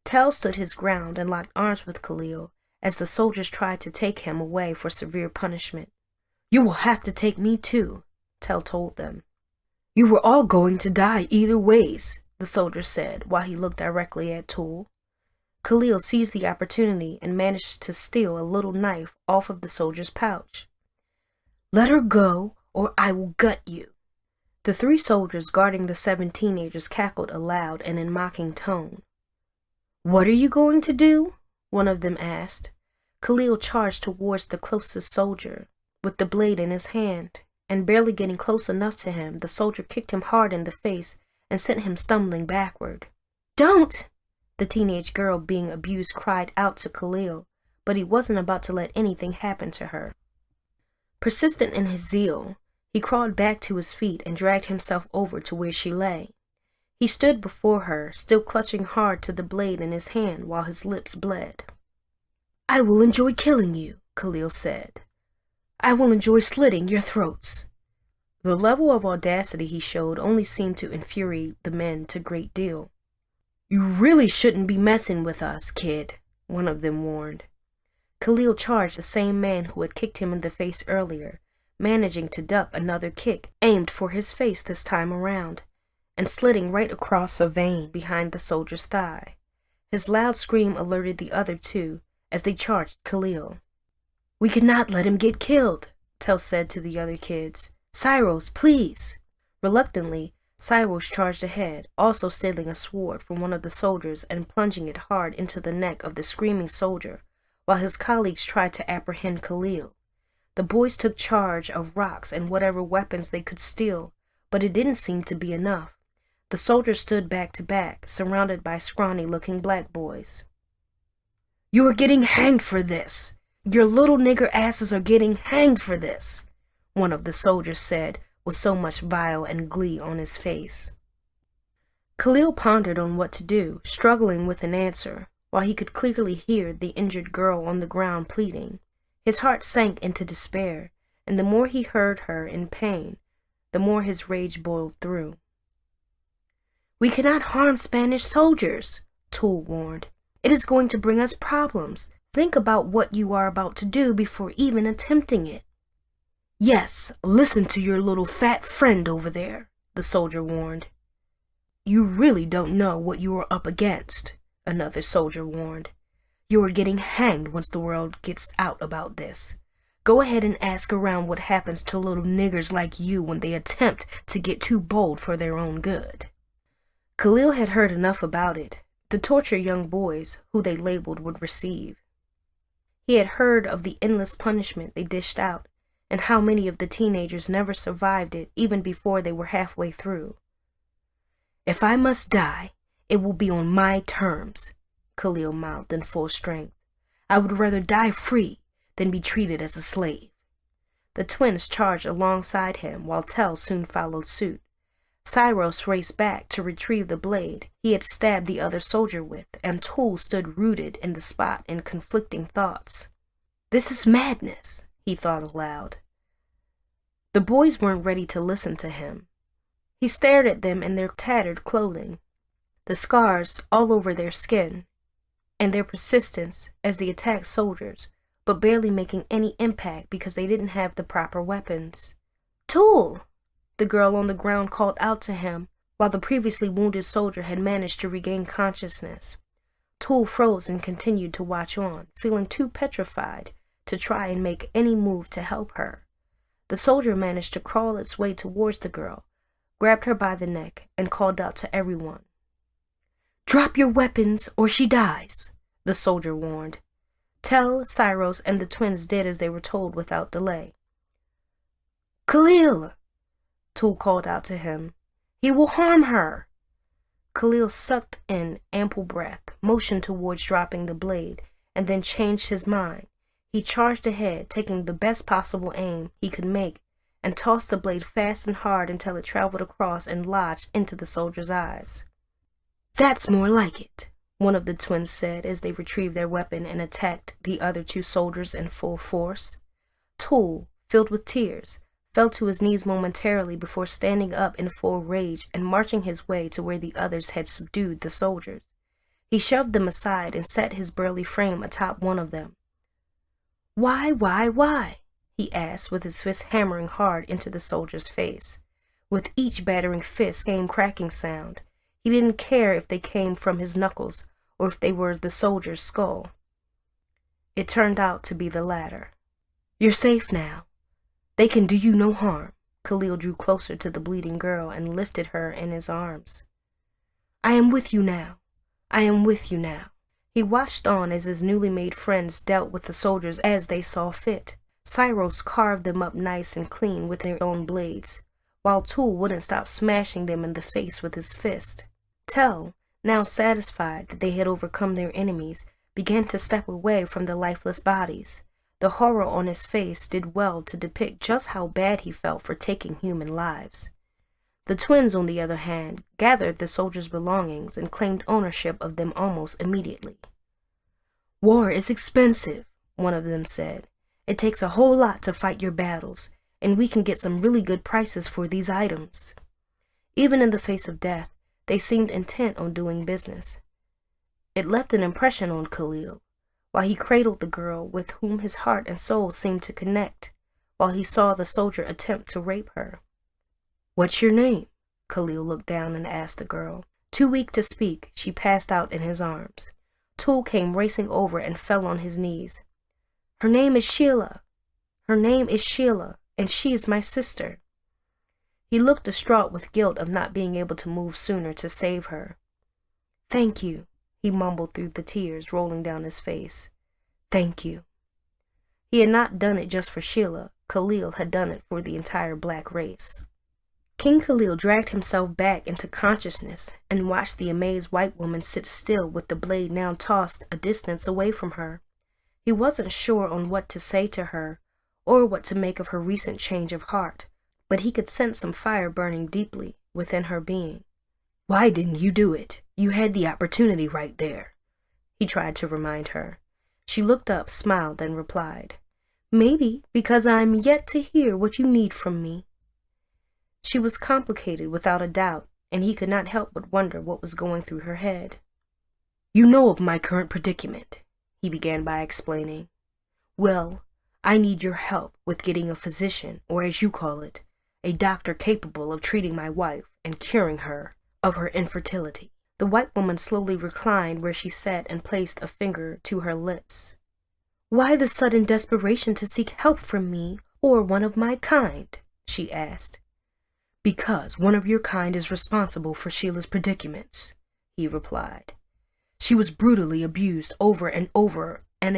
Tell stood his ground and locked arms with Khalil as the soldiers tried to take him away for severe punishment. "You will have to take me too," Tell told them. "You were all going to die either ways," the soldier said while he looked directly at Tool. Khalil seized the opportunity and managed to steal a little knife off of the soldier's pouch. "Let her go, or I will gut you." The 3 soldiers guarding the 7 teenagers cackled aloud and in mocking tone. "What are you going to do?" one of them asked. Khalil charged towards the closest soldier, with the blade in his hand, and barely getting close enough to him, the soldier kicked him hard in the face and sent him stumbling backward. "Don't!" The teenage girl being abused cried out to Khalil, but he wasn't about to let anything happen to her. Persistent in his zeal, he crawled back to his feet and dragged himself over to where she lay. He stood before her, still clutching hard to the blade in his hand while his lips bled. "I will enjoy killing you," Khalil said. "I will enjoy slitting your throats." The level of audacity he showed only seemed to infuriate the men a great deal. "You really shouldn't be messing with us, kid," one of them warned. Khalil charged the same man who had kicked him in the face earlier, managing to duck another kick aimed for his face this time around, and slitting right across a vein behind the soldier's thigh. His loud scream alerted the other 2 as they charged Khalil. "We cannot let him get killed," Tell said to the other kids. "Cyrus, please." Reluctantly, Cyrus charged ahead, also stealing a sword from one of the soldiers and plunging it hard into the neck of the screaming soldier, while his colleagues tried to apprehend Khalil. The boys took charge of rocks and whatever weapons they could steal, but it didn't seem to be enough. The soldiers stood back to back, surrounded by scrawny-looking black boys. "You are getting hanged for this! Your little nigger asses are getting hanged for this!" one of the soldiers said, with so much bile and glee on his face. Khalil pondered on what to do, struggling with an answer, while he could clearly hear the injured girl on the ground pleading. His heart sank into despair, and the more he heard her in pain, the more his rage boiled through. "We cannot harm Spanish soldiers," Tool warned. "It is going to bring us problems. Think about what you are about to do before even attempting it." "Yes, listen to your little fat friend over there," the soldier warned. "You really don't know what you are up against," another soldier warned. "You are getting hanged once the world gets out about this. Go ahead and ask around what happens to little niggers like you when they attempt to get too bold for their own good." Khalil had heard enough about it, the torture young boys, who they labeled, would receive. He had heard of the endless punishment they dished out, and how many of the teenagers never survived it even before they were halfway through. "If I must die, it will be on my terms," Khalil mouthed in full strength. "I would rather die free than be treated as a slave." The twins charged alongside him while Tell soon followed suit. Cyrus raced back to retrieve the blade he had stabbed the other soldier with, and Tool stood rooted in the spot in conflicting thoughts. "This is madness," he thought aloud. The boys weren't ready to listen to him. He stared at them in their tattered clothing, the scars all over their skin, and their persistence as they attacked soldiers, but barely making any impact because they didn't have the proper weapons. "Tool!" The girl on the ground called out to him while the previously wounded soldier had managed to regain consciousness. Tool froze and continued to watch on, feeling too petrified to try and make any move to help her. The soldier managed to crawl its way towards the girl, grabbed her by the neck, and called out to everyone. "Drop your weapons or she dies," the soldier warned. Tell, Cyrus, and the twins did as they were told without delay. "Khalil!" Tool called out to him. "He will harm her." Khalil sucked in ample breath, motioned towards dropping the blade, and then changed his mind. He charged ahead, taking the best possible aim he could make, and tossed the blade fast and hard until it traveled across and lodged into the soldier's eyes. "That's more like it," one of the twins said as they retrieved their weapon and attacked the other two soldiers in full force. Tool, filled with tears, fell to his knees momentarily before standing up in full rage and marching his way to where the others had subdued the soldiers. He shoved them aside and set his burly frame atop one of them. Why? He asked, with his fist hammering hard into the soldier's face. With each battering fist came cracking sound. He didn't care if they came from his knuckles or if they were the soldier's skull. It turned out to be the latter. "You're safe now. They can do you no harm." Khalil drew closer to the bleeding girl and lifted her in his arms. I am with you now. He watched on as his newly made friends dealt with the soldiers as they saw fit. Cyrus carved them up nice and clean with their own blades, while Tool wouldn't stop smashing them in the face with his fist. Tell, now satisfied that they had overcome their enemies, began to step away from the lifeless bodies. The horror on his face did well to depict just how bad he felt for taking human lives. The twins, on the other hand, gathered the soldiers' belongings and claimed ownership of them almost immediately. "War is expensive," one of them said. "It takes a whole lot to fight your battles, and we can get some really good prices for these items." Even in the face of death, they seemed intent on doing business. It left an impression on Khalil, while he cradled the girl with whom his heart and soul seemed to connect, while he saw the soldier attempt to rape her. "What's your name?" Khalil looked down and asked the girl. Too weak to speak, she passed out in his arms. Tool came racing over and fell on his knees. Her name is Sheila, and she is my sister." He looked distraught with guilt of not being able to move sooner to save her. "Thank you," he mumbled through the tears rolling down his face. "Thank you." He had not done it just for Sheila. Khalil had done it for the entire black race. King Khalil dragged himself back into consciousness and watched the amazed white woman sit still with the blade now tossed a distance away from her. He wasn't sure on what to say to her or what to make of her recent change of heart, but he could sense some fire burning deeply within her being. "Why didn't you do it? You had the opportunity right there," he tried to remind her. She looked up, smiled, and replied, "Maybe because I'm yet to hear what you need from me." She was complicated without a doubt, and he could not help but wonder what was going through her head. "You know of my current predicament," he began by explaining. "Well, I need your help with getting a physician, or as you call it, a doctor capable of treating my wife and curing her of her infertility." The white woman slowly reclined where she sat and placed a finger to her lips. "Why the sudden desperation to seek help from me or one of my kind?" she asked. "Because one of your kind is responsible for Sheila's predicaments," he replied. "She was brutally abused over and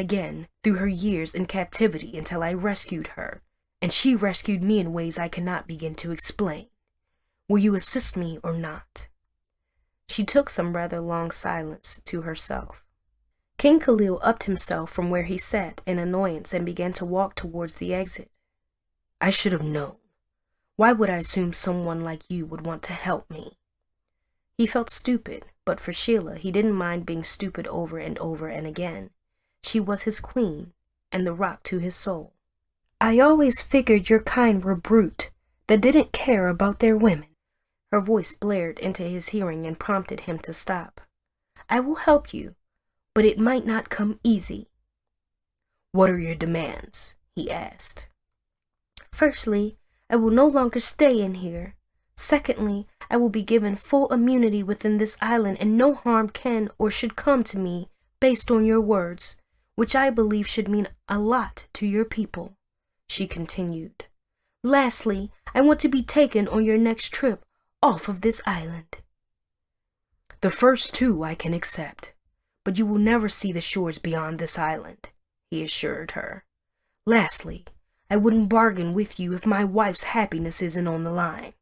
again through her years in captivity until I rescued her, and she rescued me in ways I cannot begin to explain. Will you assist me or not?" She took some rather long silence to herself. King Khalil upped himself from where he sat in annoyance and began to walk towards the exit. "I should have known. Why would I assume someone like you would want to help me?" He felt stupid, but for Sheila, he didn't mind being stupid over and again. She was his queen, and the rock to his soul. "I always figured your kind were brute, that didn't care about their women." Her voice blared into his hearing and prompted him to stop. "I will help you, but it might not come easy." "What are your demands?" he asked. "Firstly, I will no longer stay in here. Secondly, I will be given full immunity within this island and no harm can or should come to me based on your words, which I believe should mean a lot to your people," she continued. "Lastly, I want to be taken on your next trip off of this island." "The first two I can accept, but you will never see the shores beyond this island," he assured her. "Lastly, I wouldn't bargain with you if my wife's happiness isn't on the line.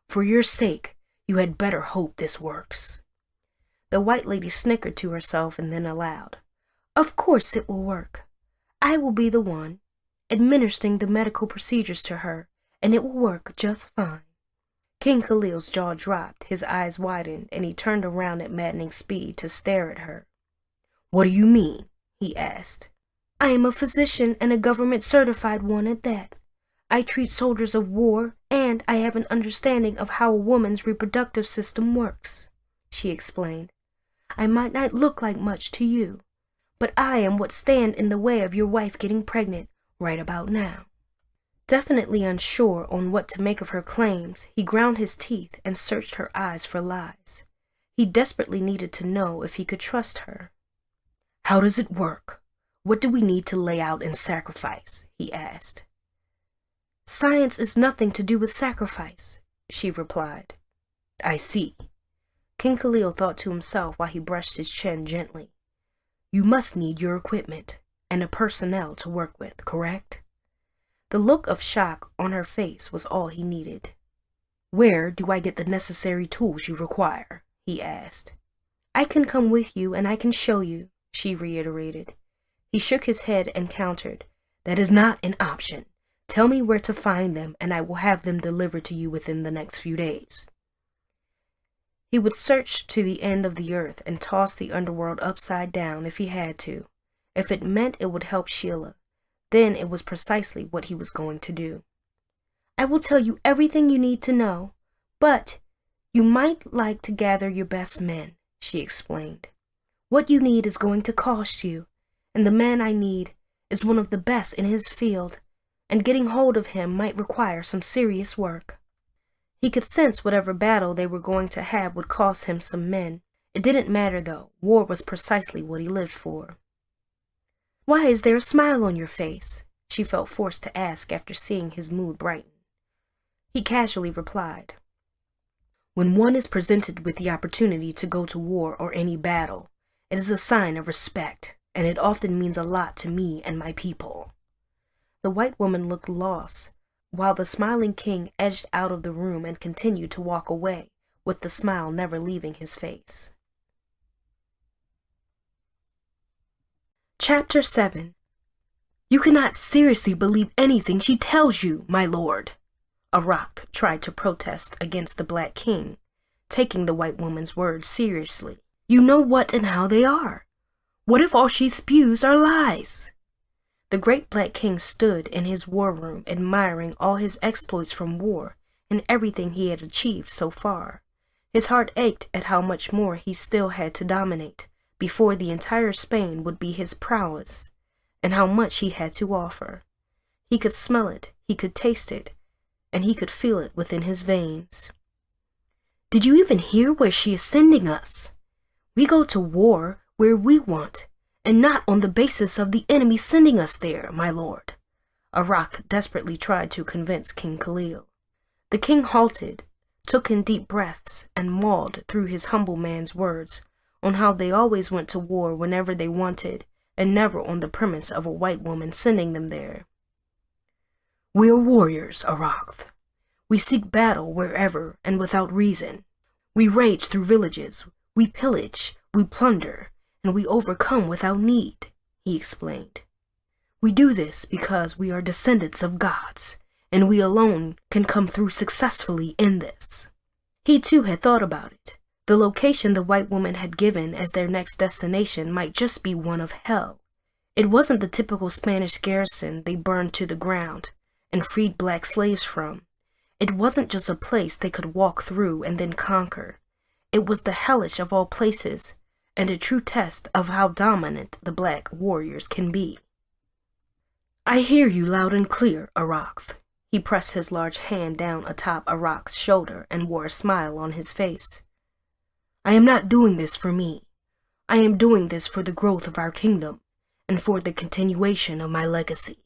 For your sake, you had better hope this works." The white lady snickered to herself and then aloud, "Of course it will work. I will be the one administering the medical procedures to her, and it will work just fine." King Khalil's jaw dropped, his eyes widened, and he turned around at maddening speed to stare at her. "What do you mean?" he asked. "I am a physician and a government-certified one at that. I treat soldiers of war, and I have an understanding of how a woman's reproductive system works," she explained. "I might not look like much to you, but I am what stand in the way of your wife getting pregnant right about now." Definitely unsure on what to make of her claims, he ground his teeth and searched her eyes for lies. He desperately needed to know if he could trust her. "How does it work? What do we need to lay out in sacrifice?" he asked. "Science is nothing to do with sacrifice," she replied. "I see." King Khalil thought to himself while he brushed his chin gently. "You must need your equipment and a personnel to work with, correct?" The look of shock on her face was all he needed. "Where do I get the necessary tools you require?" he asked. "I can come with you and I can show you," she reiterated. He shook his head and countered, "That is not an option. Tell me where to find them and I will have them delivered to you within the next few days." He would search to the end of the earth and toss the underworld upside down if he had to. If it meant it would help Sheila, then it was precisely what he was going to do. "I will tell you everything you need to know, but you might like to gather your best men," she explained. "What you need is going to cost you, and the man I need is one of the best in his field, and getting hold of him might require some serious work." He could sense whatever battle they were going to have would cost him some men. It didn't matter, though. War was precisely what he lived for. "Why is there a smile on your face?" she felt forced to ask after seeing his mood brighten. He casually replied, "When one is presented with the opportunity to go to war or any battle, it is a sign of respect, and it often means a lot to me and my people." The white woman looked lost, while the smiling king edged out of the room and continued to walk away, with the smile never leaving his face. Chapter 7. "You cannot seriously believe anything she tells you, my lord." Arak tried to protest against the Black King, taking the white woman's words seriously. "You know what and how they are. What if all she spews are lies?" The great Black King stood in his war room, admiring all his exploits from war and everything he had achieved so far. His heart ached at how much more he still had to dominate before the entire Spain would be his prowess, and how much he had to offer. He could smell it, he could taste it, and he could feel it within his veins. "Did you even hear where she is sending us? We go to war where we want, and not on the basis of the enemy sending us there, my lord." Arak desperately tried to convince King Khalil. The king halted, took in deep breaths, and mauled through his humble man's words on how they always went to war whenever they wanted, and never on the premise of a white woman sending them there. "We are warriors, Arak. We seek battle wherever and without reason. We rage through villages, we pillage, we plunder, and we overcome without need," he explained. "We do this because we are descendants of gods, and we alone can come through successfully in this." He too had thought about it. The location the white woman had given as their next destination might just be one of hell. It wasn't the typical Spanish garrison they burned to the ground and freed black slaves from. It wasn't just a place they could walk through and then conquer. It was the hellish of all places, and a true test of how dominant the black warriors can be. "I hear you loud and clear, Arak." He pressed his large hand down atop Arak's shoulder and wore a smile on his face. "I am not doing this for me. I am doing this for the growth of our kingdom and for the continuation of my legacy.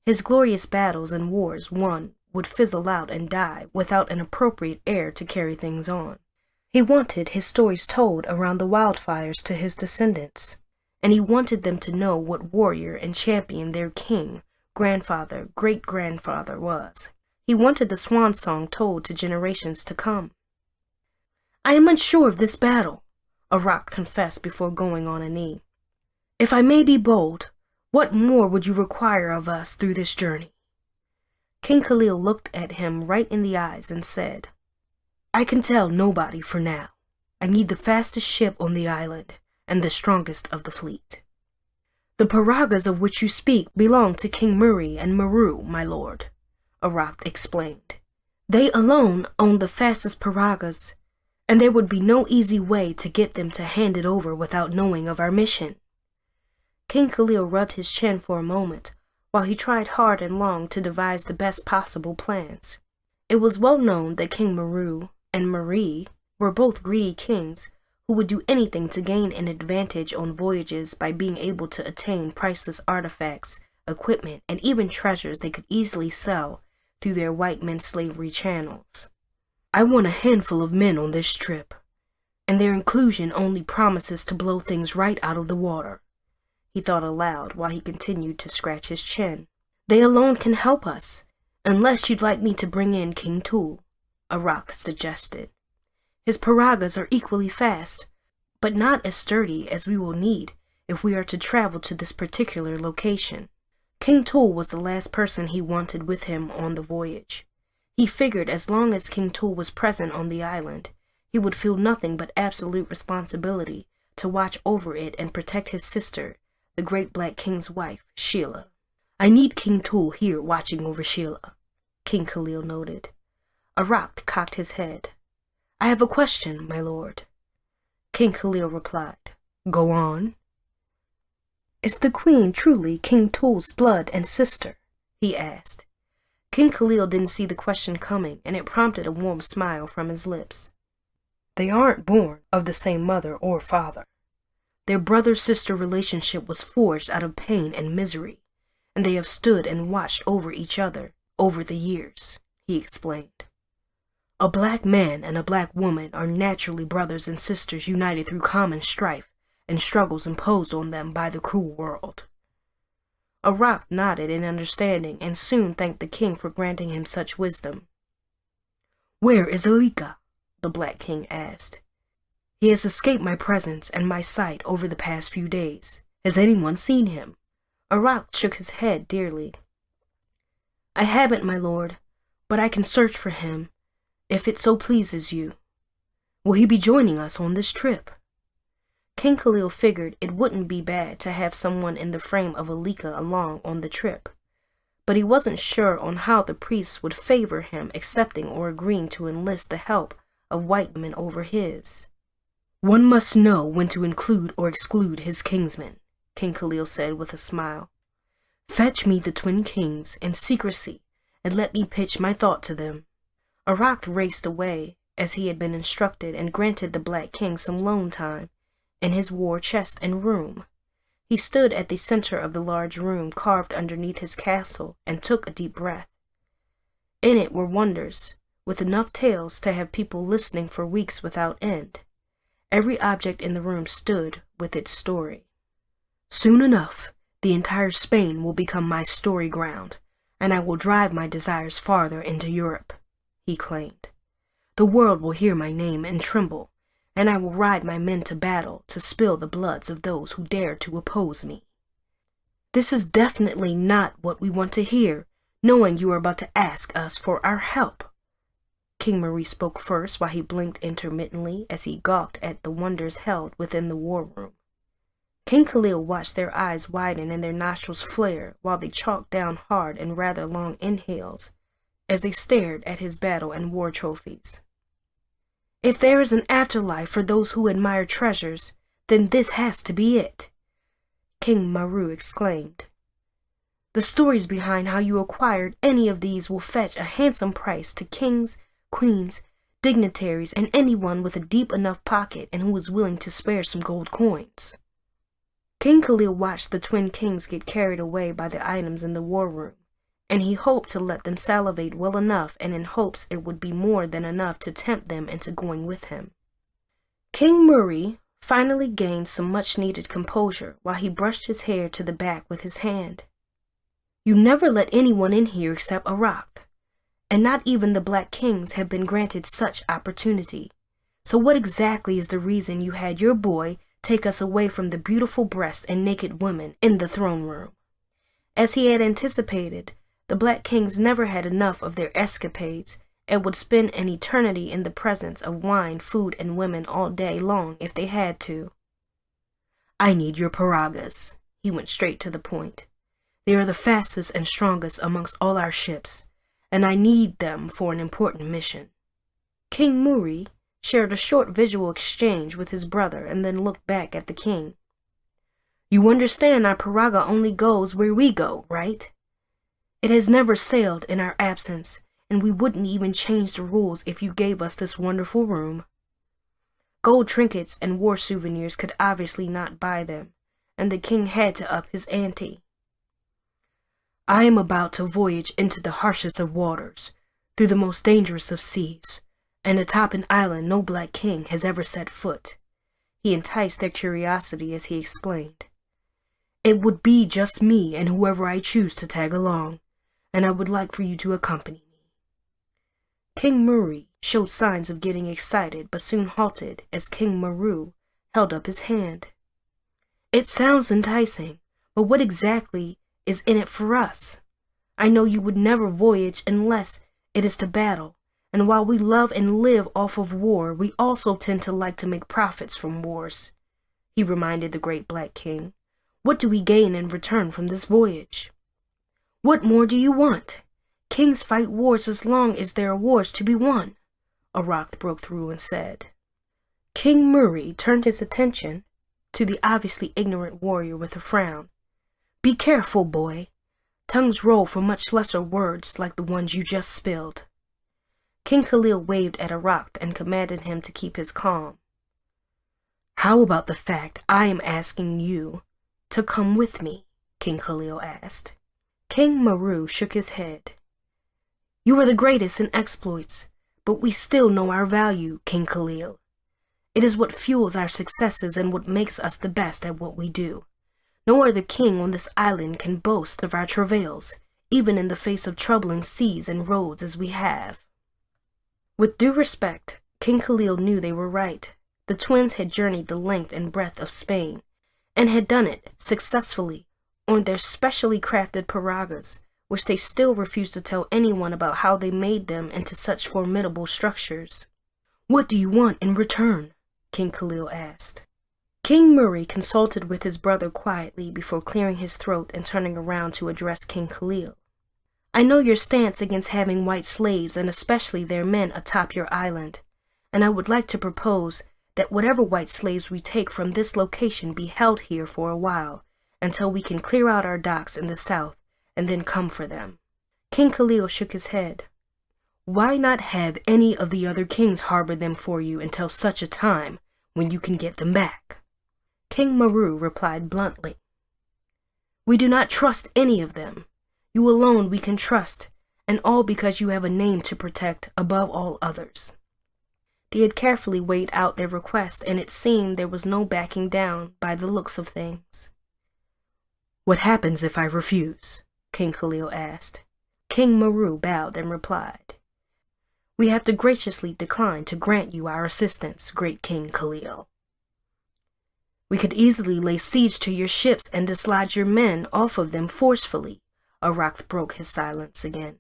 His glorious battles and wars won would fizzle out and die without an appropriate heir to carry things on. He wanted his stories told around the wildfires to his descendants, and he wanted them to know what warrior and champion their king, grandfather, great-grandfather was. He wanted the swan song told to generations to come. I am unsure of this battle, Arak confessed before going on a knee. If I may be bold, what more would you require of us through this journey? King Khalil looked at him right in the eyes and said, I can tell nobody for now. I need the fastest ship on the island and the strongest of the fleet. The paragas of which you speak belong to King Muri and Meru, my lord, Arak explained. They alone own the fastest paragas, and there would be no easy way to get them to hand it over without knowing of our mission. King Khalil rubbed his chin for a moment, while he tried hard and long to devise the best possible plans. It was well known that King Meru and Muri were both greedy kings who would do anything to gain an advantage on voyages by being able to attain priceless artifacts, equipment, and even treasures they could easily sell through their white men slavery channels. I want a handful of men on this trip, and their inclusion only promises to blow things right out of the water. He thought aloud while he continued to scratch his chin. They alone can help us, unless you'd like me to bring in King Tul, Arak suggested. His paragas are equally fast, but not as sturdy as we will need if we are to travel to this particular location. King Tul was the last person he wanted with him on the voyage. He figured as long as King Tul was present on the island, he would feel nothing but absolute responsibility to watch over it and protect his sister, the great black king's wife, Sheila. I need King Tul here watching over Sheila, King Khalil noted. Arak cocked his head. I have a question, my lord. King Khalil replied. Go on. Is the queen truly King Tul's blood and sister? He asked. King Khalil didn't see the question coming, and it prompted a warm smile from his lips. They aren't born of the same mother or father. Their brother-sister relationship was forged out of pain and misery, and they have stood and watched over each other over the years, he explained. A black man and a black woman are naturally brothers and sisters united through common strife and struggles imposed on them by the cruel world. Arak nodded in understanding and soon thanked the king for granting him such wisdom. Where is Alika? The Black King asked. He has escaped my presence and my sight over the past few days. Has anyone seen him? Arak shook his head dearly. I haven't, my lord, but I can search for him, if it so pleases you. Will he be joining us on this trip? King Khalil figured it wouldn't be bad to have someone in the frame of Alika along on the trip, but he wasn't sure on how the priests would favor him accepting or agreeing to enlist the help of white men over his. One must know when to include or exclude his kinsmen, King Khalil said with a smile. Fetch me the twin kings in secrecy and let me pitch my thought to them. Arak raced away as he had been instructed and granted the Black King some alone time in his war chest and room. He stood at the center of the large room carved underneath his castle and took a deep breath. In it were wonders, with enough tales to have people listening for weeks without end. Every object in the room stood with its story. Soon enough, the entire Spain will become my story ground, and I will drive my desires farther into Europe, he claimed. The world will hear my name and tremble, and I will ride my men to battle to spill the bloods of those who dare to oppose me. This is definitely not what we want to hear, knowing you are about to ask us for our help. King Muri spoke first while he blinked intermittently as he gawked at the wonders held within the war room. King Khalil watched their eyes widen and their nostrils flare while they chalked down hard and rather long inhales as they stared at his battle and war trophies. If there is an afterlife for those who admire treasures, then this has to be it, King Meru exclaimed. The stories behind how you acquired any of these will fetch a handsome price to kings, queens, dignitaries, and anyone with a deep enough pocket and who was willing to spare some gold coins. King Khalil watched the twin kings get carried away by the items in the war room, and he hoped to let them salivate well enough and in hopes it would be more than enough to tempt them into going with him. King Murray finally gained some much-needed composure while he brushed his hair to the back with his hand. "You never let anyone in here except Arak, and not even the Black Kings have been granted such opportunity. So what exactly is the reason you had your boy take us away from the beautiful breasts and naked women in the throne room?" As he had anticipated, the Black Kings never had enough of their escapades and would spend an eternity in the presence of wine, food, and women all day long if they had to. "I need your paragas." He went straight to the point. "They are the fastest and strongest amongst all our ships, and I need them for an important mission." King Muri shared a short visual exchange with his brother and then looked back at the king. "You understand our paraga only goes where we go, right? It has never sailed in our absence, and we wouldn't even change the rules if you gave us this wonderful room." Gold trinkets and war souvenirs could obviously not buy them, and the king had to up his ante. "I am about to voyage into the harshest of waters, through the most dangerous of seas, and atop an island no Black King has ever set foot." He enticed their curiosity as he explained. "It would be just me and whoever I choose to tag along, and I would like for you to accompany me." King Murray showed signs of getting excited but soon halted as King Maru held up his hand. "It sounds enticing, but what exactly is in it for us? I know you would never voyage unless it is to battle, and while we love and live off of war, we also tend to like to make profits from wars," he reminded the great Black King. "What do we gain in return from this voyage?" "What more do you want? Kings fight wars as long as there are wars to be won," Arak broke through and said. King Murray turned his attention to the obviously ignorant warrior with a frown. "Be careful, boy. Tongues roll for much lesser words like the ones you just spilled." King Khalil waved at Arak and commanded him to keep his calm. "How about the fact I am asking you to come with me?" King Khalil asked. King Maru shook his head. "You are the greatest in exploits, but we still know our value, King Khalil. It is what fuels our successes and what makes us the best at what we do. No other king on this island can boast of our travails, even in the face of troubling seas and roads as we have." With due respect, King Khalil knew they were right. The twins had journeyed the length and breadth of Spain, and had done it successfully on their specially crafted paragas, which they still refused to tell anyone about how they made them into such formidable structures. "What do you want in return?" King Khalil asked. King Murray consulted with his brother quietly before clearing his throat and turning around to address King Khalil. "I know your stance against having white slaves and especially their men atop your island, and I would like to propose that whatever white slaves we take from this location be held here for a while until we can clear out our docks in the south and then come for them." King Khalil shook his head. "Why not have any of the other kings harbor them for you until such a time when you can get them back?" King Maru replied bluntly. "We do not trust any of them. You alone we can trust, and all because you have a name to protect above all others." They had carefully weighed out their request, and it seemed there was no backing down by the looks of things. "What happens if I refuse?" King Khalil asked. King Maru bowed and replied, "We have to graciously decline to grant you our assistance, great King Khalil." "We could easily lay siege to your ships and dislodge your men off of them forcefully," Arak broke his silence again.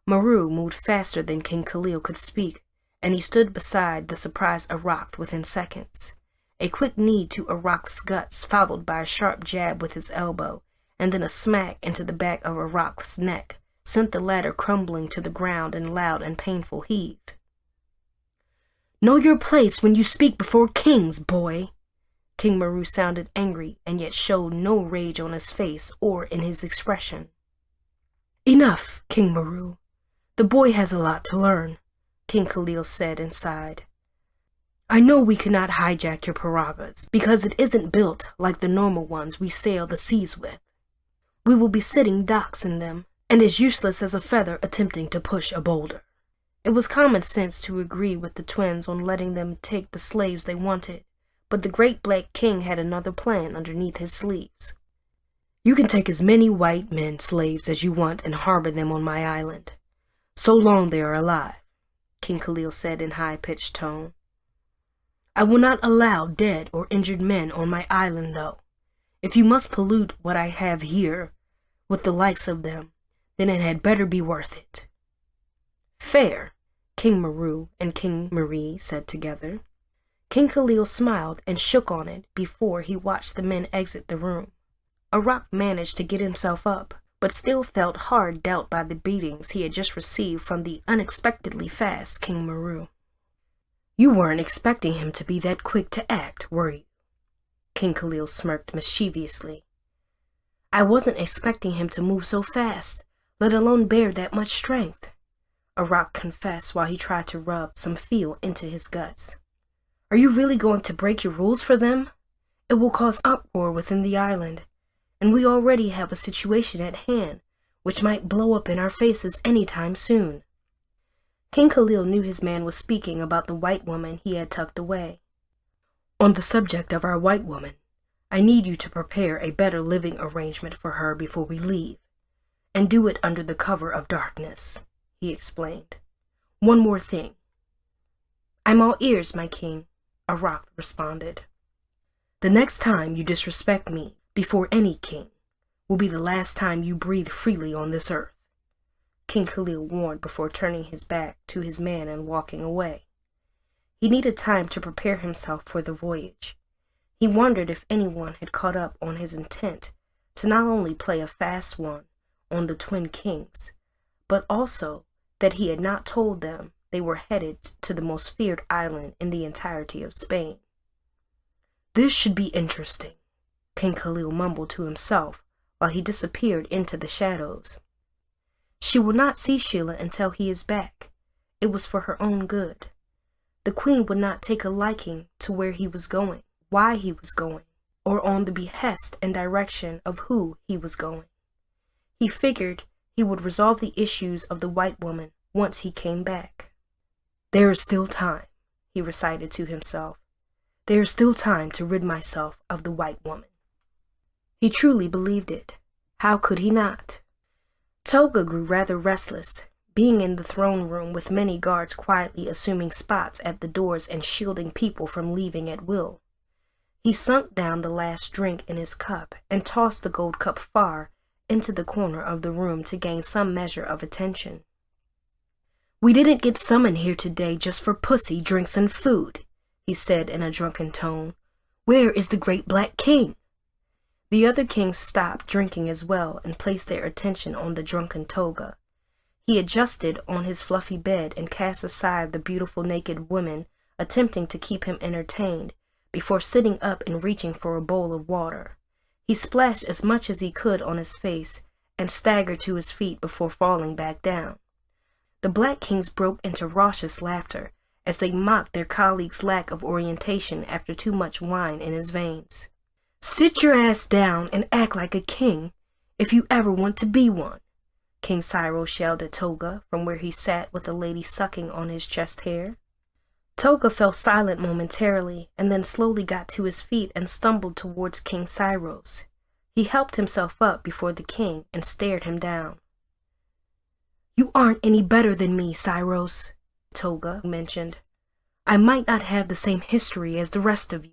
Maru moved faster than King Khalil could speak, and he stood beside the surprised Arak within seconds. A quick knee to Arak's guts, followed by a sharp jab with his elbow, and then a smack into the back of Arak's neck, sent the latter crumbling to the ground in loud and painful heave. "Know your place when you speak before kings, boy!" King Maru sounded angry and yet showed no rage on his face or in his expression. "Enough, King Maru. The boy has a lot to learn," King Khalil said and sighed. I know we cannot hijack your piroguas because it isn't built like the normal ones we sail the seas with. We will be sitting docks in them, and as useless as a feather attempting to push a boulder. It was common sense to agree with the twins on letting them take the slaves they wanted, but the great black king had another plan underneath his sleeves. You can take as many white men slaves as you want and harbor them on my island, so long they are alive, King Khalil said in high-pitched tone. I will not allow dead or injured men on my island, though. If you must pollute what I have here with the likes of them, then it had better be worth it. Fair, King Maru and King Marie said together. King Khalil smiled and shook on it before he watched the men exit the room. Arak managed to get himself up, but still felt hard dealt by the beatings he had just received from the unexpectedly fast King Maru. You weren't expecting him to be that quick to act, were you? King Khalil smirked mischievously. I wasn't expecting him to move so fast, let alone bear that much strength, Arak confessed while he tried to rub some feel into his guts. Are you really going to break your rules for them? It will cause uproar within the island, and we already have a situation at hand which might blow up in our faces any time soon. King Khalil knew his man was speaking about the white woman he had tucked away. On the subject of our white woman, I need you to prepare a better living arrangement for her before we leave, and do it under the cover of darkness, he explained. One more thing. I'm all ears, my king, Arak responded. The next time you disrespect me before any king will be the last time you breathe freely on this earth, King Khalil warned before turning his back to his man and walking away. He needed time to prepare himself for the voyage. He wondered if anyone had caught up on his intent to not only play a fast one on the twin kings, but also that he had not told them they were headed to the most feared island in the entirety of Spain. This should be interesting, King Khalil mumbled to himself while he disappeared into the shadows. She will not see Sheila until he is back. It was for her own good. The queen would not take a liking to where he was going, why he was going, or on the behest and direction of who he was going. He figured he would resolve the issues of the white woman once he came back. There is still time, he recited to himself. There is still time to rid myself of the white woman. He truly believed it. How could he not? Toga grew rather restless, being in the throne room with many guards quietly assuming spots at the doors and shielding people from leaving at will. He sunk down the last drink in his cup and tossed the gold cup far into the corner of the room to gain some measure of attention. We didn't get summoned here today just for pussy, drinks, and food, he said in a drunken tone. Where is the great black king? The other kings stopped drinking as well and placed their attention on the drunken Toga. He adjusted on his fluffy bed and cast aside the beautiful naked women attempting to keep him entertained before sitting up and reaching for a bowl of water. He splashed as much as he could on his face and staggered to his feet before falling back down. The black kings broke into raucous laughter as they mocked their colleague's lack of orientation after too much wine in his veins. Sit your ass down and act like a king if you ever want to be one, King Cyrus yelled at Toga from where he sat with a lady sucking on his chest hair. Toga fell silent momentarily and then slowly got to his feet and stumbled towards King Cyrus. He helped himself up before the king and stared him down. You aren't any better than me, Cyrus, Toga mentioned. I might not have the same history as the rest of you,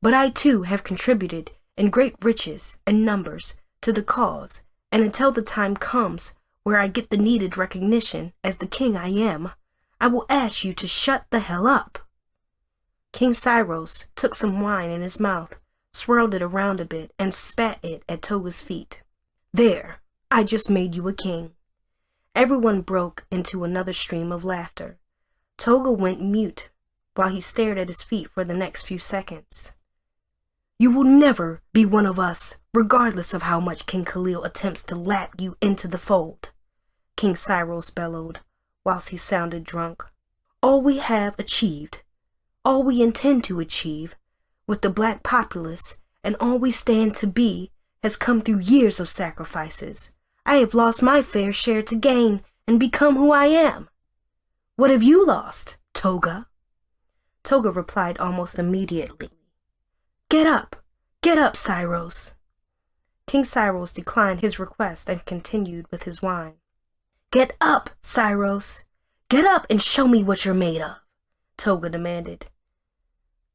but I too have contributed in great riches and numbers to the cause, and until the time comes where I get the needed recognition as the king I am, I will ask you to shut the hell up. King Cyrus took some wine in his mouth, swirled it around a bit, and spat it at Toga's feet. There, I just made you a king. Everyone broke into another stream of laughter. Toga went mute while he stared at his feet for the next few seconds. You will never be one of us, regardless of how much King Khalil attempts to lap you into the fold, King Cyrus bellowed, whilst he sounded drunk. All we have achieved, all we intend to achieve, with the black populace, and all we stand to be, has come through years of sacrifices. I have lost my fair share to gain and become who I am. What have you lost, Toga? Toga replied almost immediately. Get up, Syros. King Syros declined his request and continued with his wine. Get up, Syros. Get up and show me what you're made of, Toga demanded.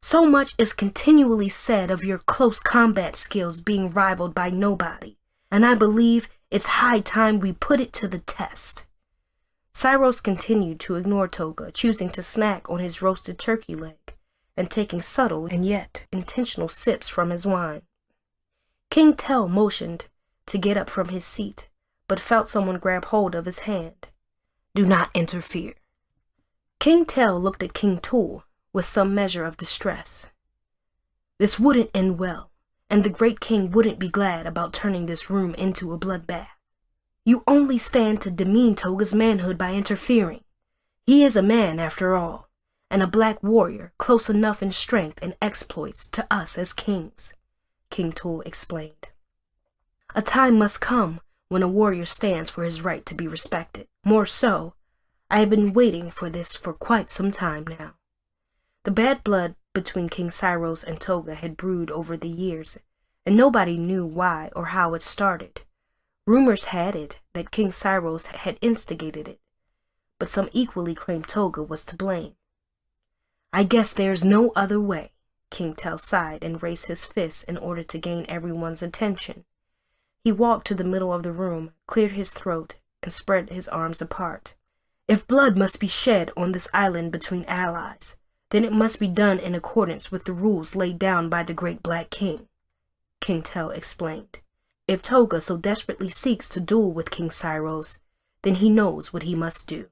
So much is continually said of your close combat skills being rivaled by nobody, and I believe it's high time we put it to the test. Syros continued to ignore Toga, choosing to snack on his roasted turkey leg and taking subtle and yet intentional sips from his wine. King Tel motioned to get up from his seat, but felt someone grab hold of his hand. Do not interfere. King Tel looked at King Tul with some measure of distress. This wouldn't end well, and the great king wouldn't be glad about turning this room into a bloodbath. You only stand to demean Toga's manhood by interfering. He is a man, after all, and a black warrior close enough in strength and exploits to us as kings, King Tul explained. A time must come when a warrior stands for his right to be respected. More so, I have been waiting for this for quite some time now. The bad blood between King Syros and Toga had brewed over the years, and nobody knew why or how it started. Rumors had it that King Syros had instigated it, but some equally claimed Toga was to blame. I guess there's no other way, King Tel sighed and raised his fists in order to gain everyone's attention. He walked to the middle of the room, cleared his throat, and spread his arms apart. If blood must be shed on this island between allies, then it must be done in accordance with the rules laid down by the great Black King, King Tel explained. If Toga so desperately seeks to duel with King Syros, then he knows what he must do.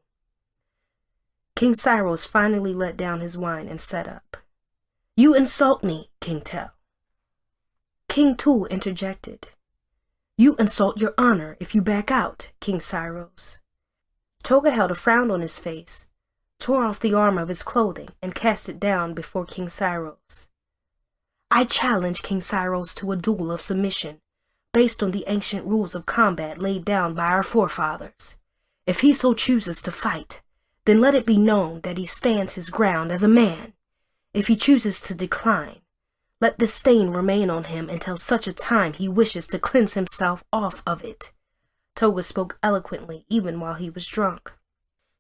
King Syros finally let down his wine and sat up. You insult me, King Tel. King Tul interjected. You insult your honor if you back out, King Syros. Toga held a frown on his face, tore off the arm of his clothing, and cast it down before King Syros. I challenge King Syros to a duel of submission, based on the ancient rules of combat laid down by our forefathers. If he so chooses to fight, then let it be known that he stands his ground as a man. If he chooses to decline, let this stain remain on him until such a time he wishes to cleanse himself off of it. Toga spoke eloquently even while he was drunk.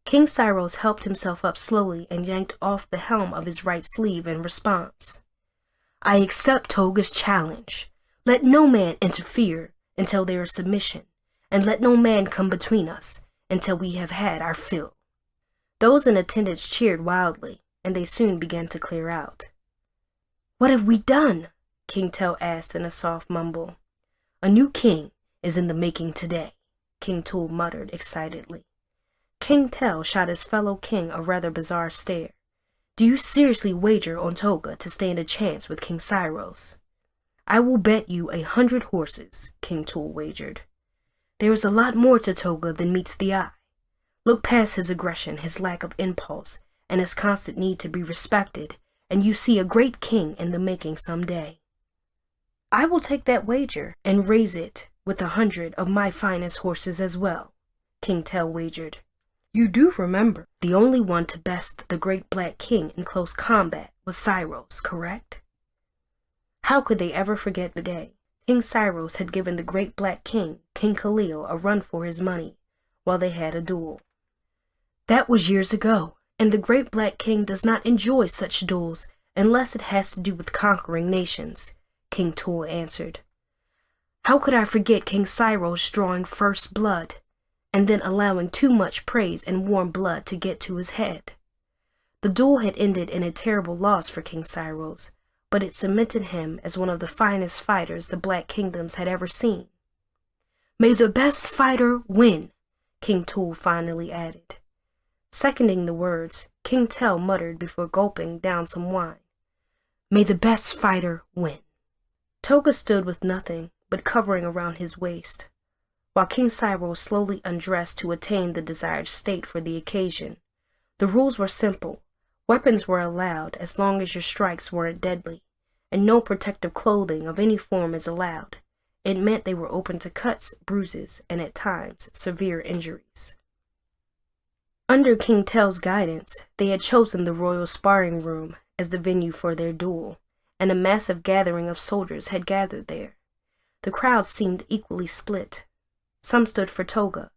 King Syros helped himself up slowly and yanked off the helm of his right sleeve in response. I accept Toga's challenge. Let no man interfere until there is submission, and let no man come between us until we have had our fill. Those in attendance cheered wildly, and they soon began to clear out. What have we done? King Tel asked in a soft mumble. A new king is in the making today, King Tul muttered excitedly. King Tel shot his fellow king a rather bizarre stare. Do you seriously wager on Toga to stand a chance with King Syros? I will bet you 100 horses, King Tul wagered. There is a lot more to Toga than meets the eye. Look past his aggression, his lack of impulse, and his constant need to be respected, and you see a great king in the making some day. I will take that wager and raise it with 100 of my finest horses as well, King Tel wagered. You do remember the only one to best the great Black King in close combat was Syros, correct? How could they ever forget the day King Syros had given the great Black King, King Khalil, a run for his money while they had a duel? That was years ago, and the great Black King does not enjoy such duels unless it has to do with conquering nations, King Tul answered. How could I forget King Syros drawing first blood, and then allowing too much praise and warm blood to get to his head? The duel had ended in a terrible loss for King Syros, but it cemented him as one of the finest fighters the Black Kingdoms had ever seen. May the best fighter win, King Tul finally added. Seconding the words, King Tel muttered before gulping down some wine. May the best fighter win. Toga stood with nothing but covering around his waist, while King Syros slowly undressed to attain the desired state for the occasion. The rules were simple. Weapons were allowed as long as your strikes weren't deadly, and no protective clothing of any form is allowed. It meant they were open to cuts, bruises, and at times severe injuries. Under King Tel's guidance, they had chosen the royal sparring room as the venue for their duel, and a massive gathering of soldiers had gathered there. The crowd seemed equally split. Some stood for Toga,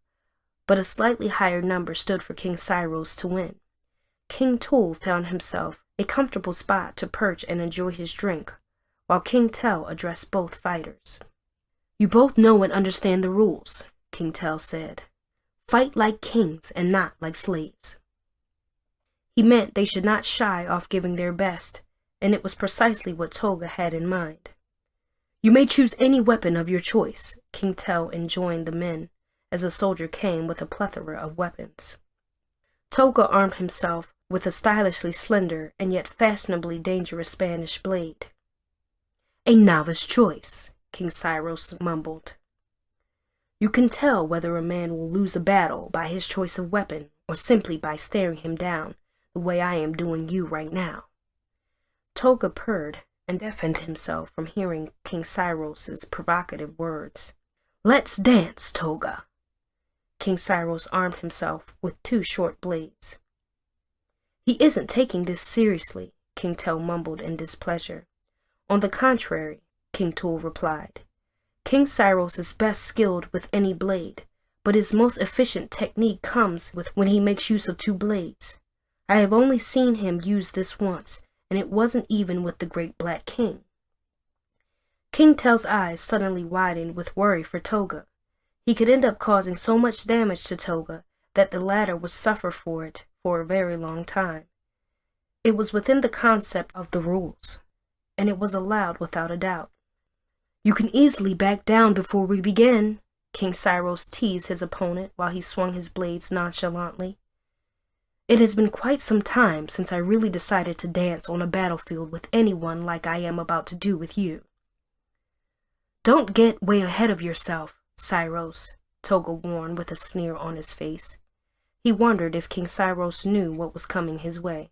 but a slightly higher number stood for King Cyrus to win. King Tul found himself a comfortable spot to perch and enjoy his drink, while King Tel addressed both fighters. "You both know and understand the rules," King Tel said. "Fight like kings and not like slaves." He meant they should not shy off giving their best, and it was precisely what Toga had in mind. "You may choose any weapon of your choice," King Tel enjoined the men, as a soldier came with a plethora of weapons. Toga armed himself with a stylishly slender and yet fashionably dangerous Spanish blade. "A novice choice," King Cyrus mumbled. "You can tell whether a man will lose a battle by his choice of weapon or simply by staring him down the way I am doing you right now." Toga purred and deafened himself from hearing King Cyrus's provocative words. "Let's dance, Toga." King Cyrus armed himself with 2 short blades. "He isn't taking this seriously," King Tel mumbled in displeasure. "On the contrary," King Tul replied. "King Cyrus is best skilled with any blade, but his most efficient technique comes with when he makes use of 2 blades. I have only seen him use this once, and it wasn't even with the Great Black King." King Tel's eyes suddenly widened with worry for Toga. He could end up causing so much damage to Toga that the latter would suffer for it for a very long time. It was within the concept of the rules, and it was allowed without a doubt. "You can easily back down before we begin," King Cyrus teased his opponent while he swung his blades nonchalantly. "It has been quite some time since I really decided to dance on a battlefield with anyone like I am about to do with you." "Don't get way ahead of yourself, Cyrus," Toga warned with a sneer on his face. He wondered if King Cyrus knew what was coming his way.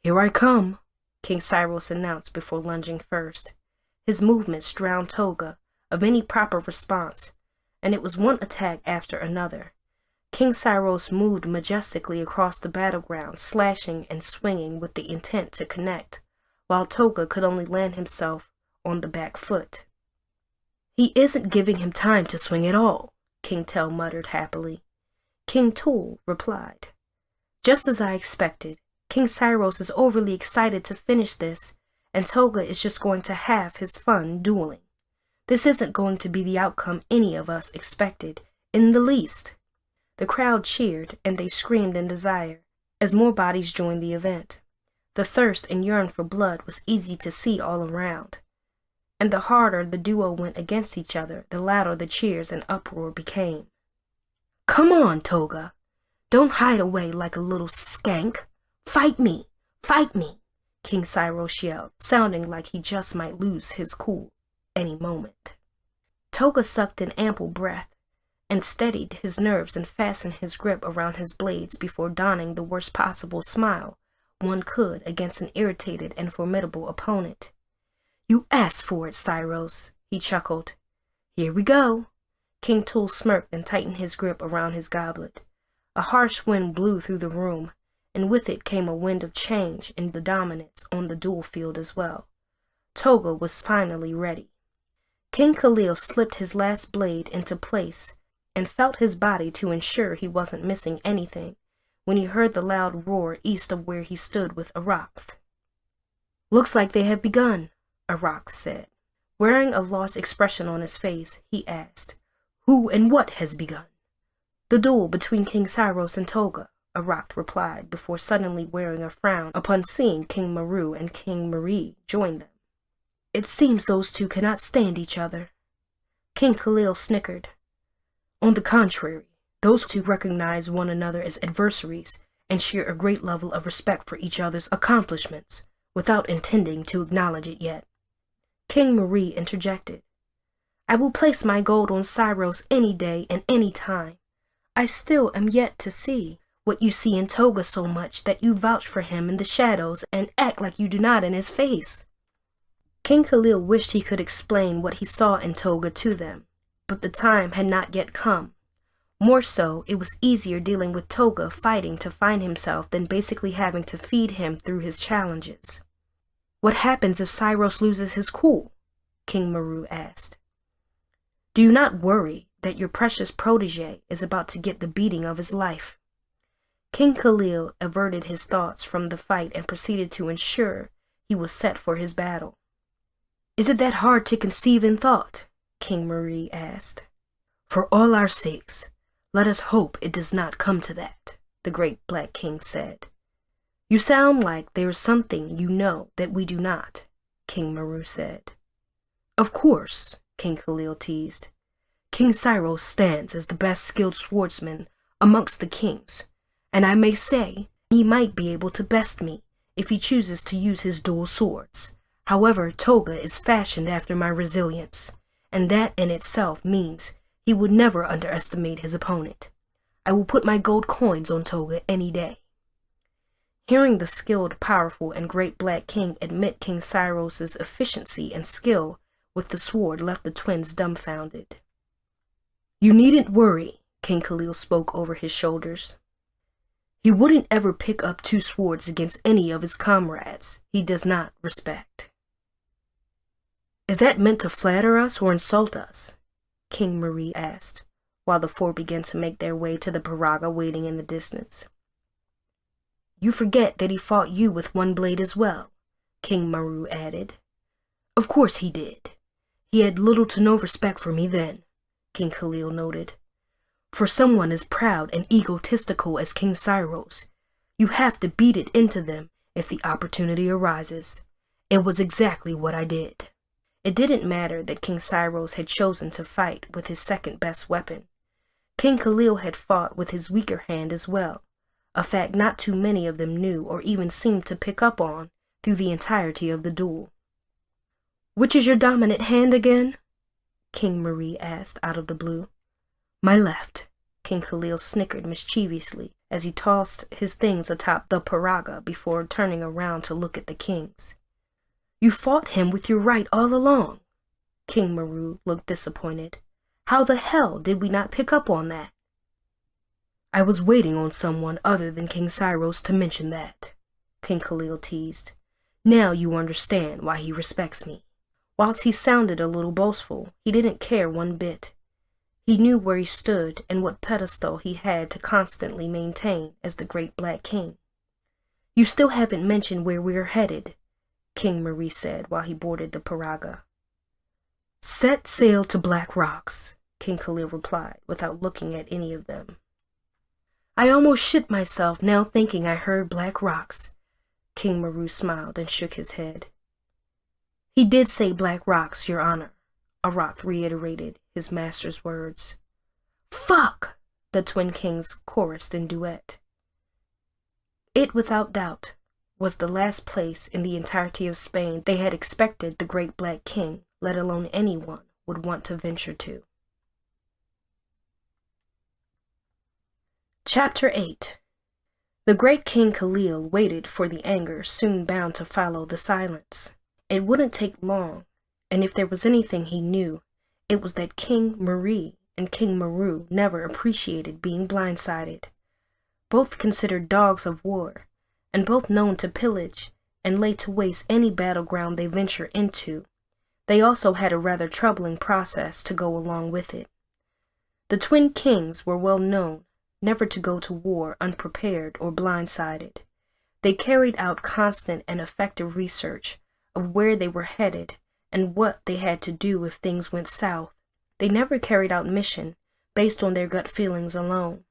"Here I come," King Cyrus announced before lunging first. His movements drowned Toga of any proper response, and it was one attack after another. King Cyrus moved majestically across the battleground, slashing and swinging with the intent to connect, while Toga could only land himself on the back foot. "He isn't giving him time to swing at all," King Tel muttered happily. King Tul replied, "Just as I expected, King Cyrus is overly excited to finish this, and Toga is just going to have his fun dueling. This isn't going to be the outcome any of us expected, in the least." The crowd cheered, and they screamed in desire, as more bodies joined the event. The thirst and yearn for blood was easy to see all around, and the harder the duo went against each other, the louder the cheers and uproar became. "Come on, Toga! Don't hide away like a little skank! Fight me! Fight me!" King Cyrus yelled, sounding like he just might lose his cool any moment. Toga sucked in ample breath and steadied his nerves and fastened his grip around his blades before donning the worst possible smile one could against an irritated and formidable opponent. "You asked for it, Cyrus," he chuckled. "Here we go." King Tul smirked and tightened his grip around his goblet. A harsh wind blew through the room, and with it came a wind of change in the dominance on the duel field as well. Toga was finally ready. King Khalil slipped his last blade into place and felt his body to ensure he wasn't missing anything when he heard the loud roar east of where he stood with Arath. "Looks like they have begun," Arath said. Wearing a lost expression on his face, he asked, "Who and what has begun?" "The duel between King Cyrus and Toga," Arath replied before suddenly wearing a frown upon seeing King Maru and King Marie join them. "It seems those two cannot stand each other." King Khalil snickered. "On the contrary, those two recognize one another as adversaries and share a great level of respect for each other's accomplishments, without intending to acknowledge it yet." King Marie interjected, "I will place my gold on Cyrus any day and any time. I still am yet to see what you see in Toga so much that you vouch for him in the shadows and act like you do not in his face." King Khalil wished he could explain what he saw in Toga to them, but the time had not yet come. More so, it was easier dealing with Toga fighting to find himself than basically having to feed him through his challenges. "What happens if Syros loses his cool?" King Maru asked. "Do you not worry that your precious protege is about to get the beating of his life?" King Khalil averted his thoughts from the fight and proceeded to ensure he was set for his battle. "Is it that hard to conceive in thought?" King Marie asked. "For all our sakes, let us hope it does not come to that," the great Black King said. "You sound like there is something you know that we do not," King Maru said. "Of course," King Khalil teased. "King Syros stands as the best skilled swordsman amongst the kings, and I may say he might be able to best me if he chooses to use his dual swords. However, Toga is fashioned after my resilience, and that in itself means he would never underestimate his opponent. I will put my gold coins on Toga any day." Hearing the skilled, powerful, and great Black King admit King Syros' efficiency and skill with the sword left the twins dumbfounded. "You needn't worry," King Khalil spoke over his shoulders. "He wouldn't ever pick up two swords against any of his comrades he does not respect." "Is that meant to flatter us or insult us?" King Marie asked, while the four began to make their way to the paraga waiting in the distance. "You forget that he fought you with one blade as well," King Maru added. "Of course he did. He had little to no respect for me then," King Khalil noted. "For someone as proud and egotistical as King Syros, you have to beat it into them if the opportunity arises. It was exactly what I did." It didn't matter that King Syros had chosen to fight with his second best weapon. King Khalil had fought with his weaker hand as well, a fact not too many of them knew or even seemed to pick up on through the entirety of the duel. "Which is your dominant hand again?" King Marie asked out of the blue. "My left," King Khalil snickered mischievously as he tossed his things atop the paraga before turning around to look at the kings. "You fought him with your right all along." King Maru looked disappointed. "How the hell did we not pick up on that?" "I was waiting on someone other than King Syros to mention that," King Khalil teased. "Now you understand why he respects me." Whilst he sounded a little boastful, he didn't care one bit. He knew where he stood and what pedestal he had to constantly maintain as the great Black King. "You still haven't mentioned where we're headed," King Marie said while he boarded the paraga. "Set sail to Black Rocks," King Khalil replied without looking at any of them. "I almost shit myself now thinking I heard Black Rocks." King Maru smiled and shook his head. "He did say Black Rocks, Your Honor," Arak reiterated his master's words. "Fuck!" the twin kings chorused in duet. It, without doubt, was the last place in the entirety of Spain they had expected the great Black King, let alone anyone, would want to venture to. Chapter 8. The great King Khalil waited for the anger soon bound to follow the silence. It wouldn't take long, and if there was anything he knew, it was that King Marie and King Maru never appreciated being blindsided. Both considered dogs of war, and both known to pillage and lay to waste any battleground they venture into. They also had a rather troubling process to go along with it. The twin kings were well known never to go to war unprepared or blindsided. They carried out constant and effective research of where they were headed and what they had to do if things went south. They never carried out mission based on their gut feelings alone.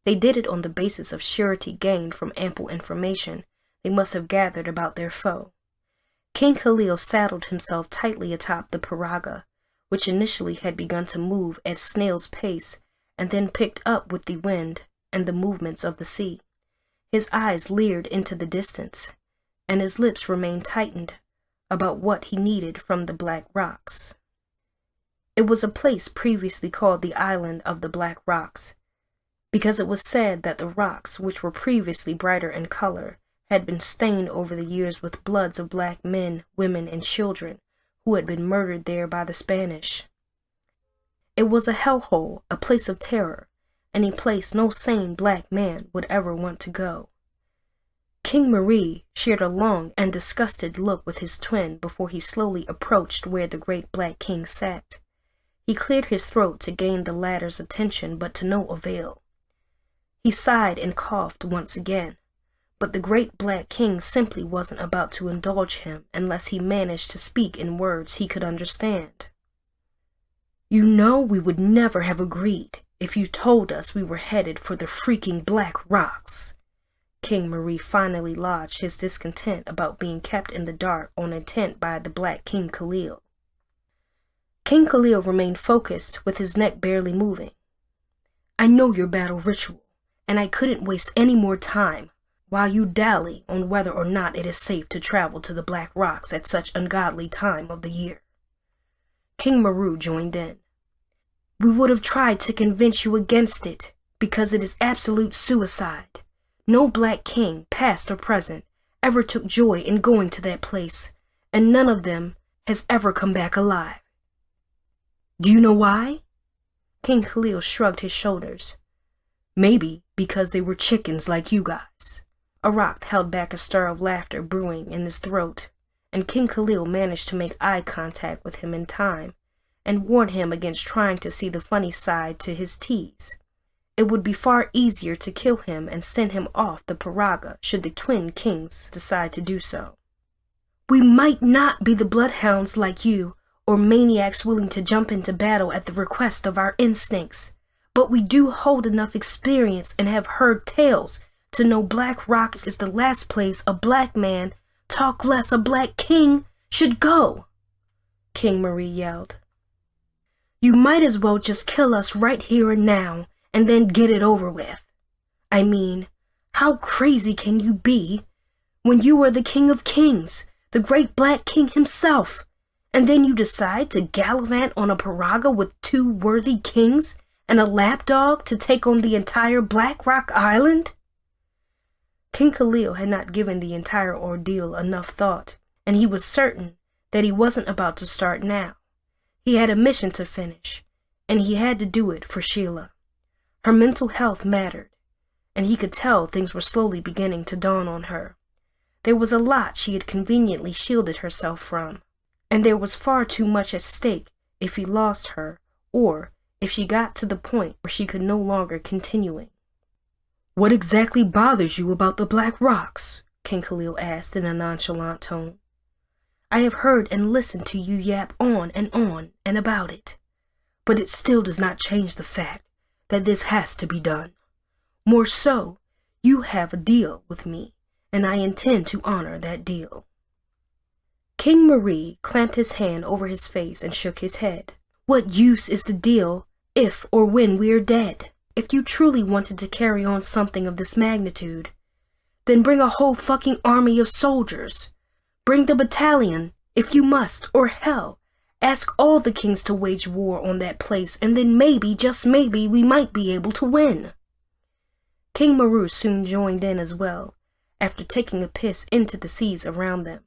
They did it on the basis of surety gained from ample information they must have gathered about their foe. King Khalil saddled himself tightly atop the paraga, which initially had begun to move at snail's pace and then picked up with the wind and the movements of the sea. His eyes leered into the distance, and his lips remained tightened about what he needed from the Black Rocks. It was a place previously called the Island of the Black Rocks. because it was said that the rocks, which were previously brighter in color, had been stained over the years with bloods of black men, women, and children who had been murdered there by the Spanish. It was a hellhole, a place of terror, and a place no sane black man would ever want to go. King Marie shared a long and disgusted look with his twin before he slowly approached where the great black king sat. He cleared his throat to gain the latter's attention, but to no avail. He sighed and coughed once again, but the great black king simply wasn't about to indulge him unless he managed to speak in words he could understand. "You know we would never have agreed if you told us we were headed for the freaking Black Rocks." King Marie finally lodged his discontent about being kept in the dark on intent by the Black King Khalil. King Khalil remained focused with his neck barely moving. "I know your battle ritual, and I couldn't waste any more time while you dally on whether or not it is safe to travel to the Black Rocks at such ungodly time of the year." King Maru joined in. "We would have tried to convince you against it because it is absolute suicide. No black king, past or present, ever took joy in going to that place, and none of them has ever come back alive. Do you know why?" King Khalil shrugged his shoulders. "Maybe because they were chickens like you guys." Arak held back a stir of laughter brewing in his throat, and King Khalil managed to make eye contact with him in time and warned him against trying to see the funny side to his tease. It would be far easier to kill him and send him off the Paraga should the twin kings decide to do so. "We might not be the bloodhounds like you, or maniacs willing to jump into battle at the request of our instincts, but we do hold enough experience and have heard tales to know Black Rocks is the last place a black man, talk less a black king, should go," King Marie yelled. "You might as well just kill us right here and now, and then get it over with. I mean, how crazy can you be when you are the king of kings, the great black king himself, and then you decide to gallivant on a Paraga with 2 worthy kings and a lapdog to take on the entire Black Rock Island?" King Khalil had not given the entire ordeal enough thought, and he was certain that he wasn't about to start now. He had a mission to finish, and he had to do it for Sheila. Her mental health mattered, and he could tell things were slowly beginning to dawn on her. There was a lot she had conveniently shielded herself from, and there was far too much at stake if he lost her, or if she got to the point where she could no longer continue. "What exactly bothers you about the Black Rocks?" King Khalil asked in a nonchalant tone. "I have heard and listened to you yap on and about it, but it still does not change the fact that this has to be done. More so, you have a deal with me, and I intend to honor that deal." King Marie clamped his hand over his face and shook his head. "What use is the deal if or when we are dead? If you truly wanted to carry on something of this magnitude, then bring a whole fucking army of soldiers. Bring the battalion, if you must, or hell, ask all the kings to wage war on that place, and then maybe, just maybe, we might be able to win." King Maru soon joined in as well, after taking a piss into the seas around them.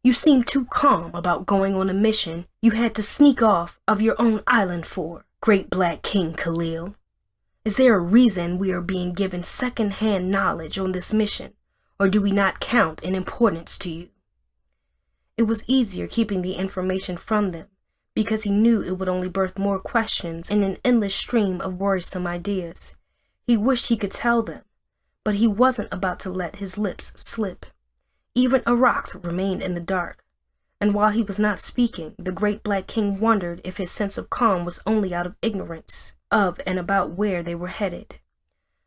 "You seem too calm about going on a mission you had to sneak off of your own island for, great black King Khalil. Is there a reason we are being given second-hand knowledge on this mission, or do we not count in importance to you?" It was easier keeping the information from them, because he knew it would only birth more questions in an endless stream of worrisome ideas. He wished he could tell them, but he wasn't about to let his lips slip. Even Arak remained in the dark, and while he was not speaking, the great black king wondered if his sense of calm was only out of ignorance of and about where they were headed.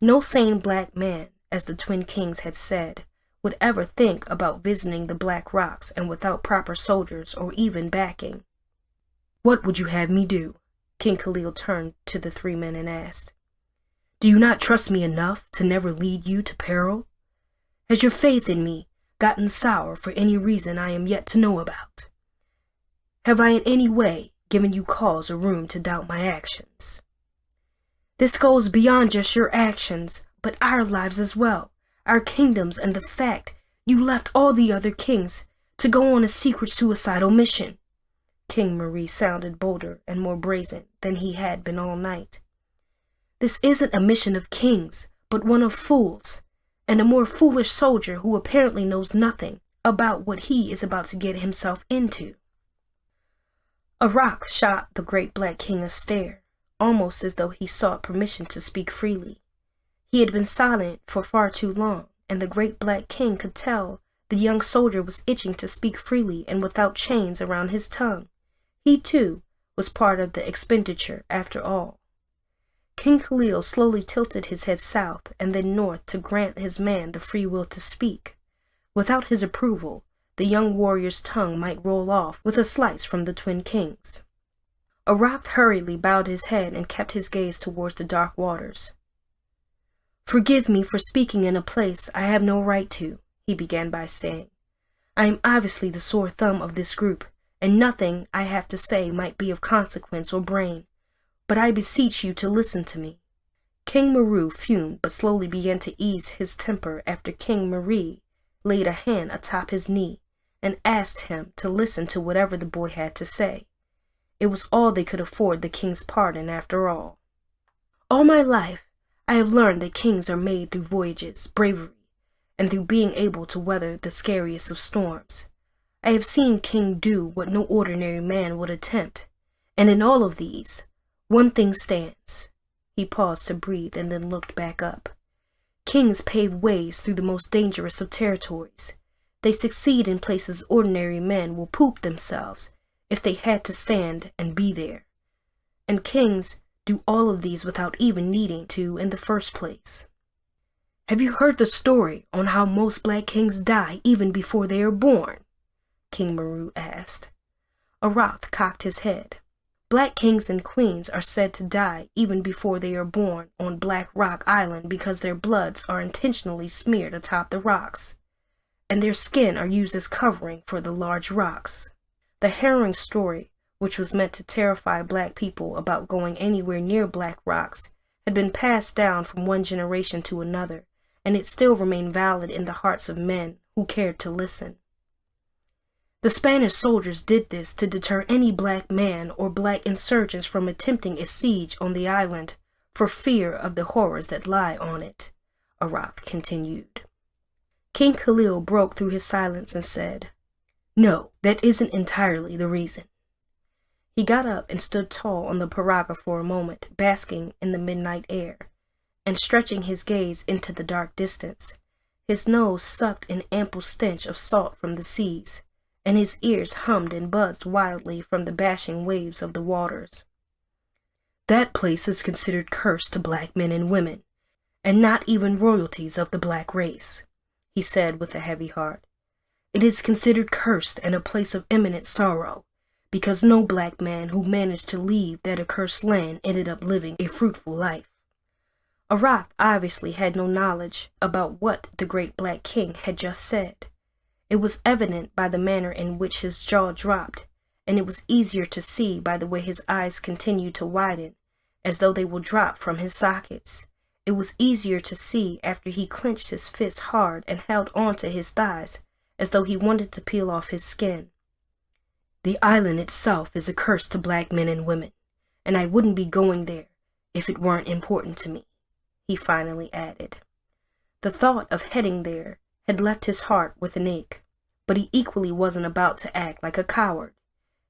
No sane black man, as the twin kings had said, would ever think about visiting the Black Rocks and without proper soldiers or even backing. "What would you have me do?" King Khalil turned to the 3 men and asked. "Do you not trust me enough to never lead you to peril? Has your faith in me gotten sour for any reason I am yet to know about? Have I in any way given you cause or room to doubt my actions?" This goes beyond just your actions, but our lives as well, our kingdoms, and the fact you left all the other kings to go on a secret suicidal mission. King Marie sounded bolder and more brazen than he had been all night. This isn't a mission of kings, but one of fools, and a more foolish soldier who apparently knows nothing about what he is about to get himself into. A rock shot the great black king a stare, almost as though he sought permission to speak freely. He had been silent for far too long, and the great black king could tell the young soldier was itching to speak freely and without chains around his tongue. He, too, was part of the expenditure, after all. King Khalil slowly tilted his head south and then north to grant his man the free will to speak. Without his approval, the young warrior's tongue might roll off with a slice from the twin kings. Arath hurriedly bowed his head and kept his gaze towards the dark waters. "Forgive me for speaking in a place I have no right to," he began by saying. "I am obviously the sore thumb of this group, and nothing I have to say might be of consequence or brain, but I beseech you to listen to me." King Maru fumed but slowly began to ease his temper after King Marie laid a hand atop his knee and asked him to listen to whatever the boy had to say. It was all they could afford the king's pardon after all. "All my life, I have learned that kings are made through voyages, bravery, and through being able to weather the scariest of storms. I have seen King do what no ordinary man would attempt, and in all of these, one thing stands." He paused to breathe and then looked back up. "Kings pave ways through the most dangerous of territories. They succeed in places ordinary men will poop themselves if they had to stand and be there. And kings do all of these without even needing to in the first place." "Have you heard the story on how most black kings die even before they are born?" King Maru asked. Arath cocked his head. "Black kings and queens are said to die even before they are born on Black Rock Island because their bloods are intentionally smeared atop the rocks, and their skin are used as covering for the large rocks." The harrowing story, which was meant to terrify black people about going anywhere near black rocks, had been passed down from one generation to another, and it still remained valid in the hearts of men who cared to listen. The Spanish soldiers did this to deter any black man or black insurgents from attempting a siege on the island for fear of the horrors that lie on it, Arath continued. King Khalil broke through his silence and said, "No, that isn't entirely the reason." He got up and stood tall on the paraga for a moment, basking in the midnight air, and stretching his gaze into the dark distance. His nose sucked an ample stench of salt from the seas, and his ears hummed and buzzed wildly from the bashing waves of the waters. "That place is considered cursed to black men and women, and not even royalties of the black race," he said with a heavy heart. "It is considered cursed and a place of imminent sorrow, because no black man who managed to leave that accursed land ended up living a fruitful life." Arath obviously had no knowledge about what the great black king had just said. It was evident by the manner in which his jaw dropped, and it was easier to see by the way his eyes continued to widen, as though they would drop from his sockets. It was easier to see after he clenched his fists hard and held onto his thighs, as though he wanted to peel off his skin. "The island itself is a curse to black men and women, and I wouldn't be going there if it weren't important to me," he finally added. The thought of heading there had left his heart with an ache, but he equally wasn't about to act like a coward.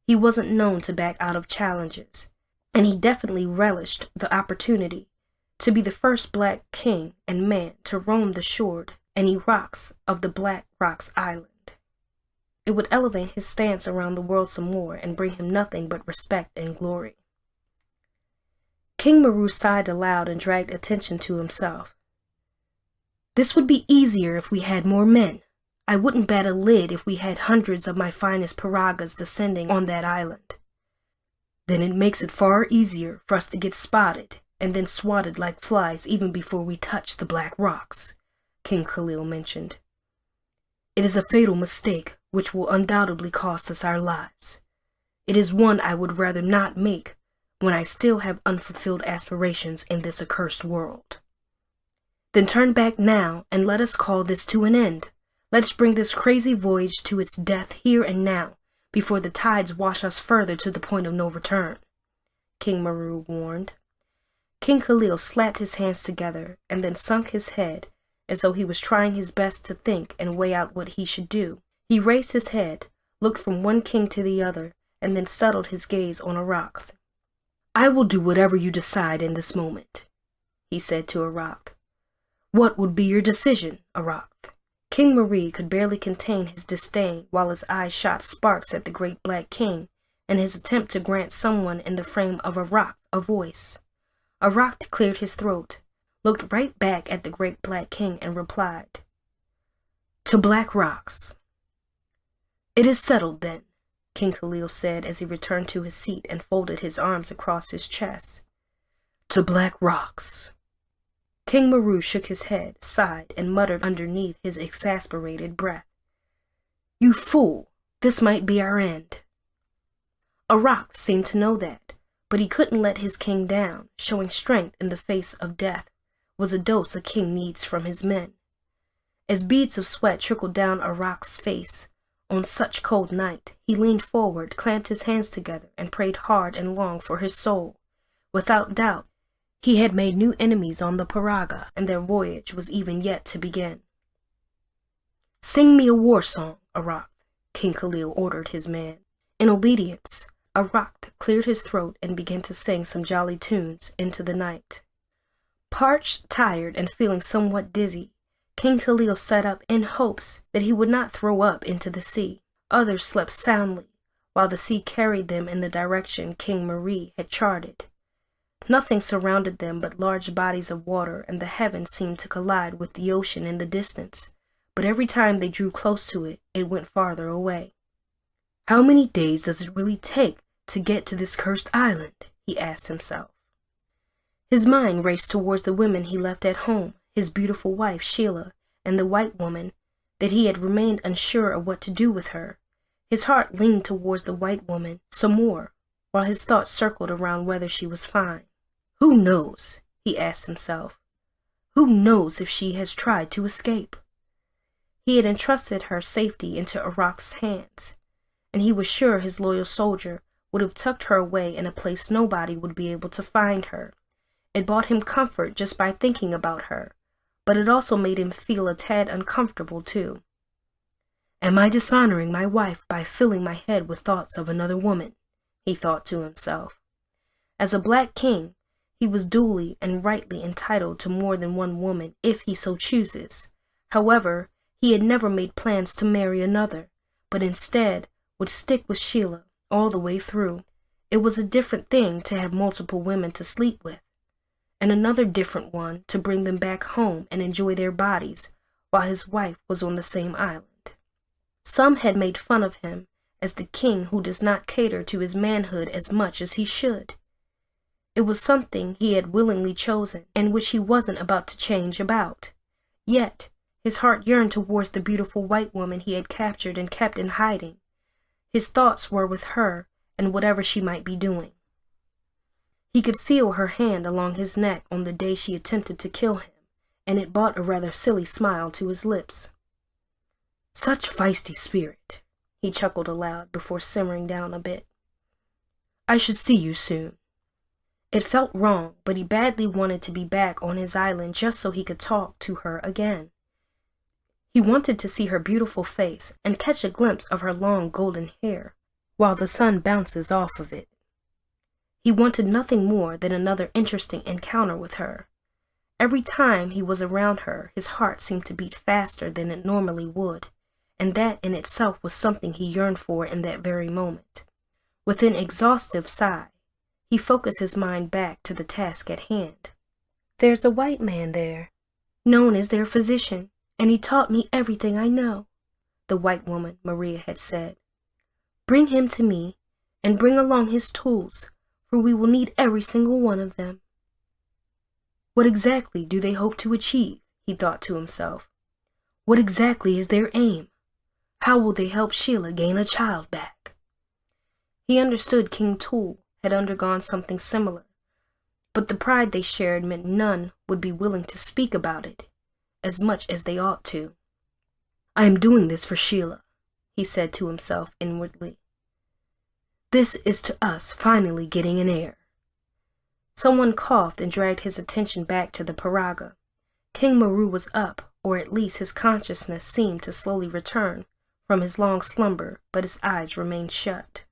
He wasn't known to back out of challenges, and he definitely relished the opportunity to be the first black king and man to roam the shore and rocks of the Black Rocks Island. It would elevate his stance around the world some more and bring him nothing but respect and glory. King Maru sighed aloud and dragged attention to himself. "This would be easier if we had more men. I wouldn't bat a lid if we had hundreds of my finest paragas descending on that island." "Then it makes it far easier for us to get spotted and then swatted like flies even before we touch the black rocks," King Khalil mentioned. "It is a fatal mistake which will undoubtedly cost us our lives. It is one I would rather not make, when I still have unfulfilled aspirations in this accursed world. Then turn back now and let us call this to an end. Let's bring this crazy voyage to its death here and now, before the tides wash us further to the point of no return," King Meru warned. King Khalil slapped his hands together and then sunk his head as though he was trying his best to think and weigh out what he should do. He raised his head, looked from one king to the other, and then settled his gaze on Arakth. "I will do whatever you decide in this moment," he said to Arakth. "What would be your decision, Arakth?" King Mari could barely contain his disdain while his eyes shot sparks at the great black king and his attempt to grant someone in the frame of Arakth a voice. Arakth cleared his throat, looked right back at the great black king, and replied, "To Black Rocks." "It is settled, then," King Khalil said as he returned to his seat and folded his arms across his chest. "To Black Rocks." King Meru shook his head, sighed, and muttered underneath his exasperated breath, "You fool, this might be our end." Arakth seemed to know that, but he couldn't let his king down. Showing strength in the face of death was a dose a king needs from his men. As beads of sweat trickled down Arakth's face, on such cold night, he leaned forward, clamped his hands together, and prayed hard and long for his soul. Without doubt, he had made new enemies on the Paraga, and their voyage was even yet to begin. "Sing me a war song, Arakth," King Khalil ordered his man. In obedience, Arakth cleared his throat and began to sing some jolly tunes into the night. Parched, tired, and feeling somewhat dizzy, King Khalil sat up in hopes that he would not throw up into the sea. Others slept soundly, while the sea carried them in the direction King Mari had charted. Nothing surrounded them but large bodies of water, and the heavens seemed to collide with the ocean in the distance, but every time they drew close to it, it went farther away. "How many days does it really take to get to this cursed island?" he asked himself. His mind raced towards the women he left at home, his beautiful wife Sheila, and the white woman, that he had remained unsure of what to do with her. His heart leaned towards the white woman some more, while his thoughts circled around whether she was fine. "Who knows?" he asked himself. "Who knows if she has tried to escape?" He had entrusted her safety into Arakth's hands, and he was sure his loyal soldier would have tucked her away in a place nobody would be able to find her. It brought him comfort just by thinking about her, but it also made him feel a tad uncomfortable too. "Am I dishonoring my wife by filling my head with thoughts of another woman?" he thought to himself. As a black king, he was duly and rightly entitled to more than one woman if he so chooses. However, he had never made plans to marry another, but instead would stick with Sheila all the way through. It was a different thing to have multiple women to sleep with, and another different one to bring them back home and enjoy their bodies while his wife was on the same island. Some had made fun of him as the king who does not cater to his manhood as much as he should. It was something he had willingly chosen, and which he wasn't about to change about. Yet, his heart yearned towards the beautiful white woman he had captured and kept in hiding. His thoughts were with her and whatever she might be doing. He could feel her hand along his neck on the day she attempted to kill him, and it brought a rather silly smile to his lips. "Such feisty spirit," he chuckled aloud before simmering down a bit. "I should see you soon." It felt wrong, but he badly wanted to be back on his island just so he could talk to her again. He wanted to see her beautiful face and catch a glimpse of her long golden hair while the sun bounces off of it. He wanted nothing more than another interesting encounter with her. Every time he was around her, his heart seemed to beat faster than it normally would, and that in itself was something he yearned for in that very moment. With an exhaustive sigh, he focused his mind back to the task at hand. "There's a white man there, known as their physician, and he taught me everything I know," the white woman, Maria, had said. "Bring him to me, and bring along his tools, for we will need every single one of them." What exactly do they hope to achieve? He thought to himself. What exactly is their aim? How will they help Sheila gain a child back? He understood King Tool had undergone something similar, but the pride they shared meant none would be willing to speak about it as much as they ought to. "I am doing this for Sheila," he said to himself inwardly. "This is to us finally getting an heir." Someone coughed and dragged his attention back to the paraga. King Maru was up, or at least his consciousness seemed to slowly return from his long slumber, but his eyes remained shut.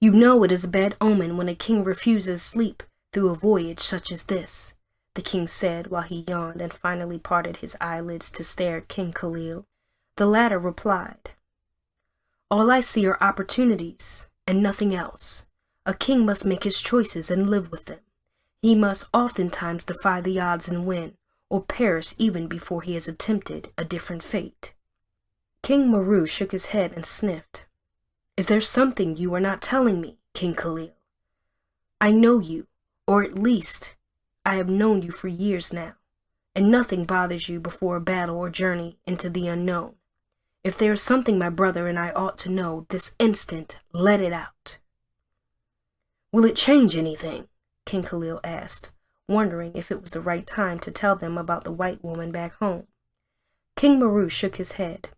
"You know it is a bad omen when a king refuses sleep through a voyage such as this," the king said while he yawned and finally parted his eyelids to stare at King Khalil. The latter replied, "All I see are opportunities and nothing else. A king must make his choices and live with them. He must oftentimes defy the odds and win, or perish even before he has attempted a different fate." King Maru shook his head and sniffed. "Is there something you are not telling me, King Khalil? I know you, or at least I have known you for years now, and nothing bothers you before a battle or journey into the unknown. If there is something my brother and I ought to know this instant, let it out." "Will it change anything?" King Khalil asked, wondering if it was the right time to tell them about the white woman back home. King Maru shook his head.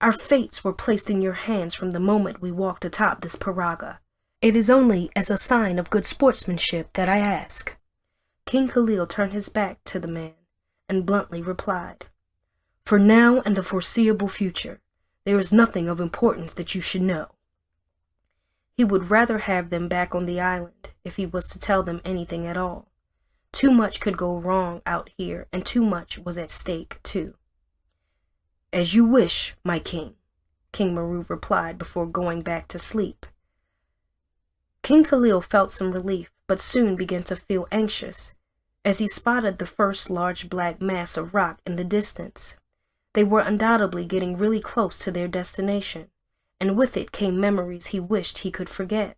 "Our fates were placed in your hands from the moment we walked atop this paraga. It is only as a sign of good sportsmanship that I ask." King Khalil turned his back to the man and bluntly replied, "For now and the foreseeable future, there is nothing of importance that you should know." He would rather have them back on the island if he was to tell them anything at all. Too much could go wrong out here, and too much was at stake, too. "As you wish, my king," King Maru replied before going back to sleep. King Khalil felt some relief, but soon began to feel anxious as he spotted the first large black mass of rock in the distance. They were undoubtedly getting really close to their destination, and with it came memories he wished he could forget.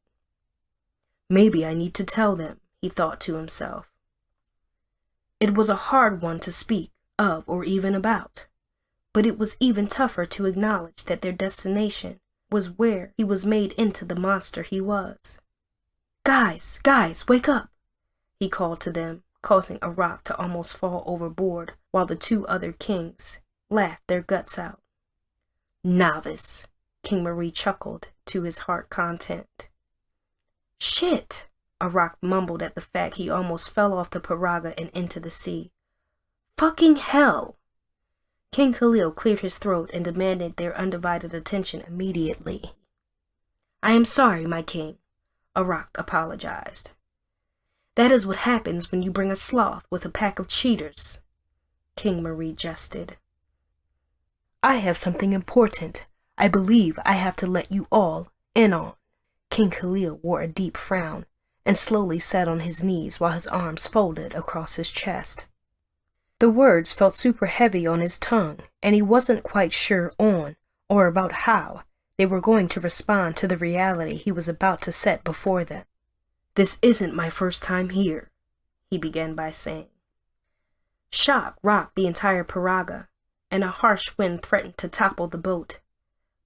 "Maybe I need to tell them," he thought to himself. It was a hard one to speak of or even about, but it was even tougher to acknowledge that their destination was where he was made into the monster he was. Guys, wake up!" he called to them, causing a rock to almost fall overboard while the two other kings laughed their guts out. "Novice," King Marie chuckled to his heart content. "Shit!" a rock mumbled at the fact he almost fell off the paraga and into the sea. "Fucking hell!" King Khalil cleared his throat and demanded their undivided attention immediately. "I am sorry, my king," a rock apologized. "That is what happens when you bring a sloth with a pack of cheaters," King Marie jested. "I have something important I believe I have to let you all in on." King Khalil wore a deep frown and slowly sat on his knees while his arms folded across his chest. The words felt super heavy on his tongue, and he wasn't quite sure on or about how they were going to respond to the reality he was about to set before them. "This isn't my first time here," he began by saying. Shock rocked the entire paraga, and a harsh wind threatened to topple the boat,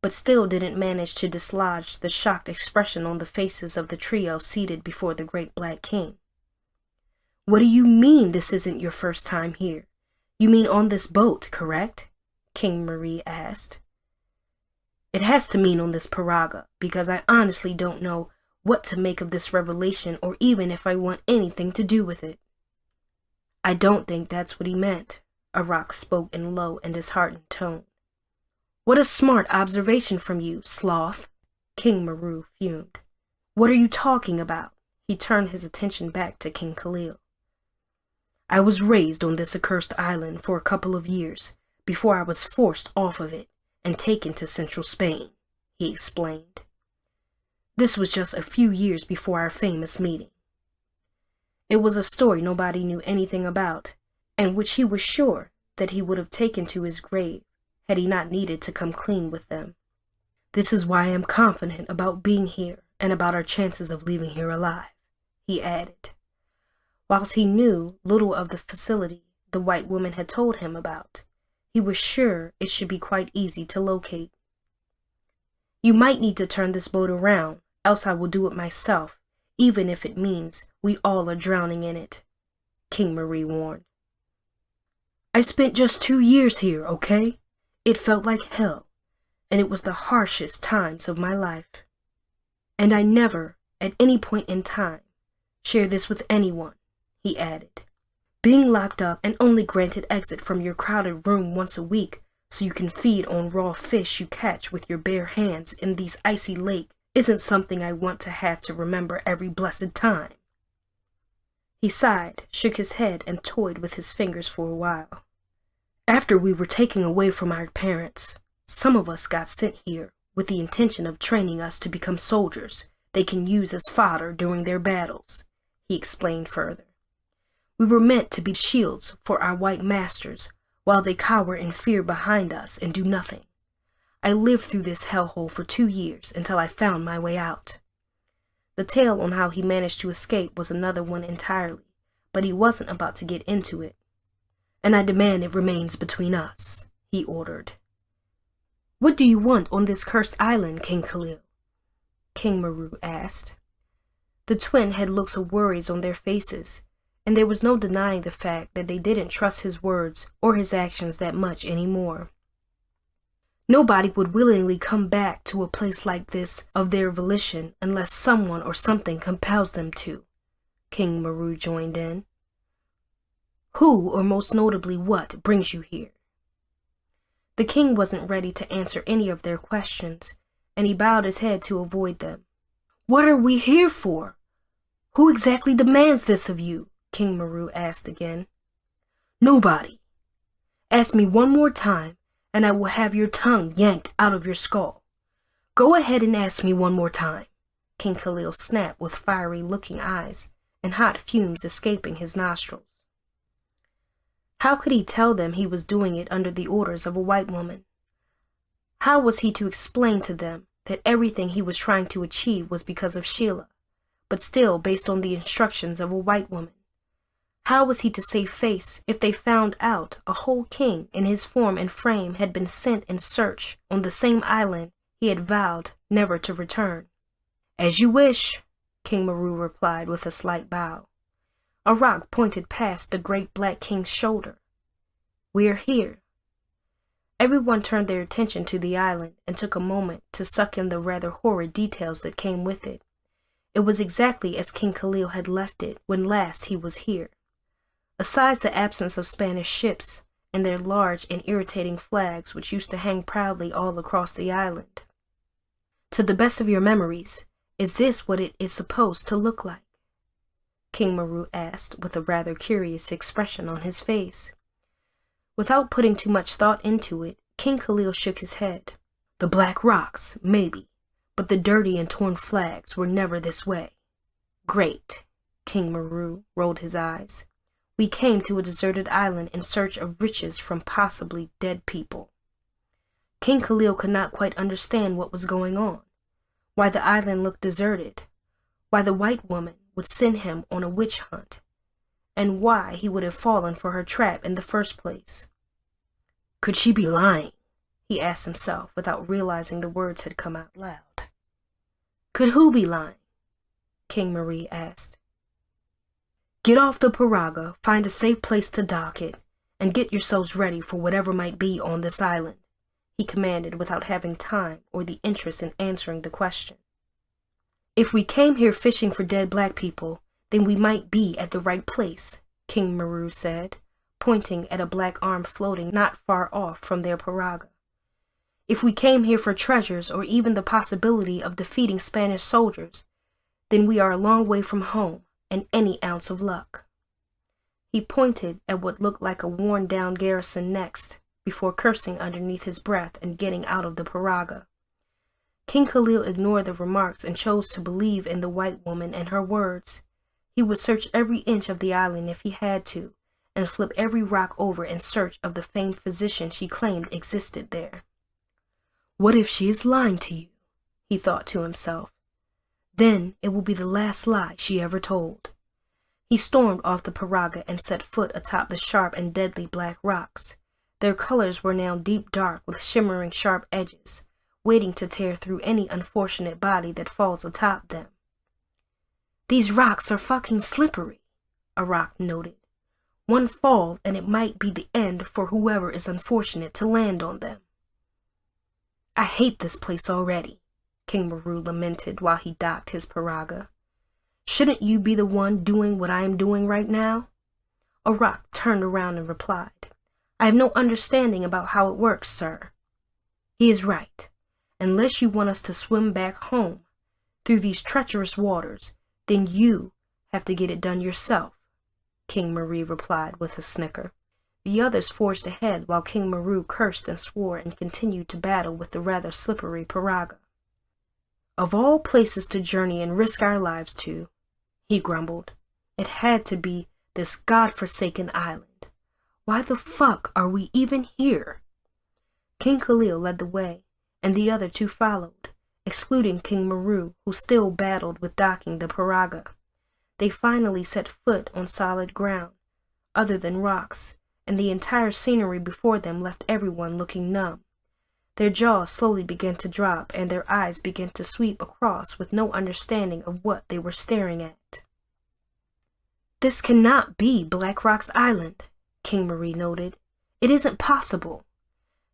but still didn't manage to dislodge the shocked expression on the faces of the trio seated before the great black king. "What do you mean this isn't your first time here? You mean on this boat, correct?" King Marie asked. "It has to mean on this paraga, because I honestly don't know what to make of this revelation or even if I want anything to do with it." "I don't think that's what he meant," a rock spoke in low and disheartened tone. "What a smart observation from you, sloth," King Maru fumed. "What are you talking about?" He turned his attention back to King Khalil. "I was raised on this accursed island for a couple of years before I was forced off of it and taken to central Spain," he explained. "This was just a few years before our famous meeting." It was a story nobody knew anything about, and which he was sure that he would have taken to his grave had he not needed to come clean with them. "This is why I am confident about being here and about our chances of leaving here alive," he added. Whilst he knew little of the facility the white woman had told him about, he was sure it should be quite easy to locate. "You might need to turn this boat around, else I will do it myself, even if it means we all are drowning in it," King Marie warned. "I spent just 2 years here, okay? It felt like hell, and it was the harshest times of my life. And I never, at any point in time, share this with anyone," he added. "Being locked up and only granted exit from your crowded room once a week so you can feed on raw fish you catch with your bare hands in these icy lakes isn't something I want to have to remember every blessed time." He sighed, shook his head, and toyed with his fingers for a while. "After we were taken away from our parents, some of us got sent here with the intention of training us to become soldiers they can use as fodder during their battles," he explained further. "We were meant to be shields for our white masters while they cower in fear behind us and do nothing. I lived through this hellhole for 2 years until I found my way out." The tale on how he managed to escape was another one entirely, but he wasn't about to get into it. "And I demand it remains between us," he ordered. "What do you want on this cursed island, King Khalil?" King Maru asked. The twin had looks of worries on their faces, and there was no denying the fact that they didn't trust his words or his actions that much anymore. "Nobody would willingly come back to a place like this of their volition unless someone or something compels them to," King Maru joined in. "Who, or most notably what, brings you here?" The king wasn't ready to answer any of their questions, and he bowed his head to avoid them. "What are we here for? Who exactly demands this of you?" King Maru asked again. "Nobody. Ask me one more time, and I will have your tongue yanked out of your skull. Go ahead and ask me one more time," King Khalil snapped with fiery-looking eyes and hot fumes escaping his nostrils. How could he tell them he was doing it under the orders of a white woman? How was he to explain to them that everything he was trying to achieve was because of Sheila, but still based on the instructions of a white woman? How was he to save face if they found out a whole king in his form and frame had been sent in search on the same island he had vowed never to return? "As you wish," King Maru replied with a slight bow. A rock pointed past the great black king's shoulder. "We're here." Everyone turned their attention to the island and took a moment to suck in the rather horrid details that came with it. It was exactly as King Khalil had left it when last he was here. Aside the absence of Spanish ships and their large and irritating flags which used to hang proudly all across the island. "To the best of your memories, is this what it is supposed to look like?" King Maru asked with a rather curious expression on his face. Without putting too much thought into it, King Khalil shook his head. "The black rocks, maybe, but the dirty and torn flags were never this way." "Great," King Maru rolled his eyes. "We came to a deserted island in search of riches from possibly dead people." King Khalil could not quite understand what was going on, why the island looked deserted, why the white woman would send him on a witch hunt, and why he would have fallen for her trap in the first place. Could she be lying? He asked himself without realizing the words had come out loud. "Could who be lying?" King Marie asked. "Get off the Paraga, find a safe place to dock it, and get yourselves ready for whatever might be on this island," he commanded without having time or the interest in answering the question. "If we came here fishing for dead black people, then we might be at the right place," King Maru said, pointing at a black arm floating not far off from their Paraga. "If we came here for treasures or even the possibility of defeating Spanish soldiers, then we are a long way from home and any ounce of luck." He pointed at what looked like a worn-down garrison next, before cursing underneath his breath and getting out of the Paraga. King Khalil ignored the remarks and chose to believe in the white woman and her words. He would search every inch of the island if he had to, and flip every rock over in search of the famed physician she claimed existed there. "What if she is lying to you?" he thought to himself. "Then it will be the last lie she ever told." He stormed off the Paraga and set foot atop the sharp and deadly black rocks. Their colors were now deep dark with shimmering sharp edges, waiting to tear through any unfortunate body that falls atop them. These rocks are fucking slippery, a rock noted. One fall and it might be the end for whoever is unfortunate to land on them. I hate this place already, King Maru lamented while he docked his paraga. Shouldn't you be the one doing what I am doing right now? A rock turned around and replied, I have no understanding about how it works, sir. He is right. Unless you want us to swim back home through these treacherous waters, then you have to get it done yourself, King Marie replied with a snicker. The others forged ahead while King Maru cursed and swore and continued to battle with the rather slippery paraga. Of all places to journey and risk our lives to, he grumbled, it had to be this godforsaken island. Why the fuck are we even here? King Khalil led the way, and the other two followed, excluding King Maru, who still battled with docking the paraga. They finally set foot on solid ground, other than rocks, and the entire scenery before them left everyone looking numb. Their jaws slowly began to drop, and their eyes began to sweep across with no understanding of what they were staring at. This cannot be Black Rock's Island, King Marie noted. It isn't possible.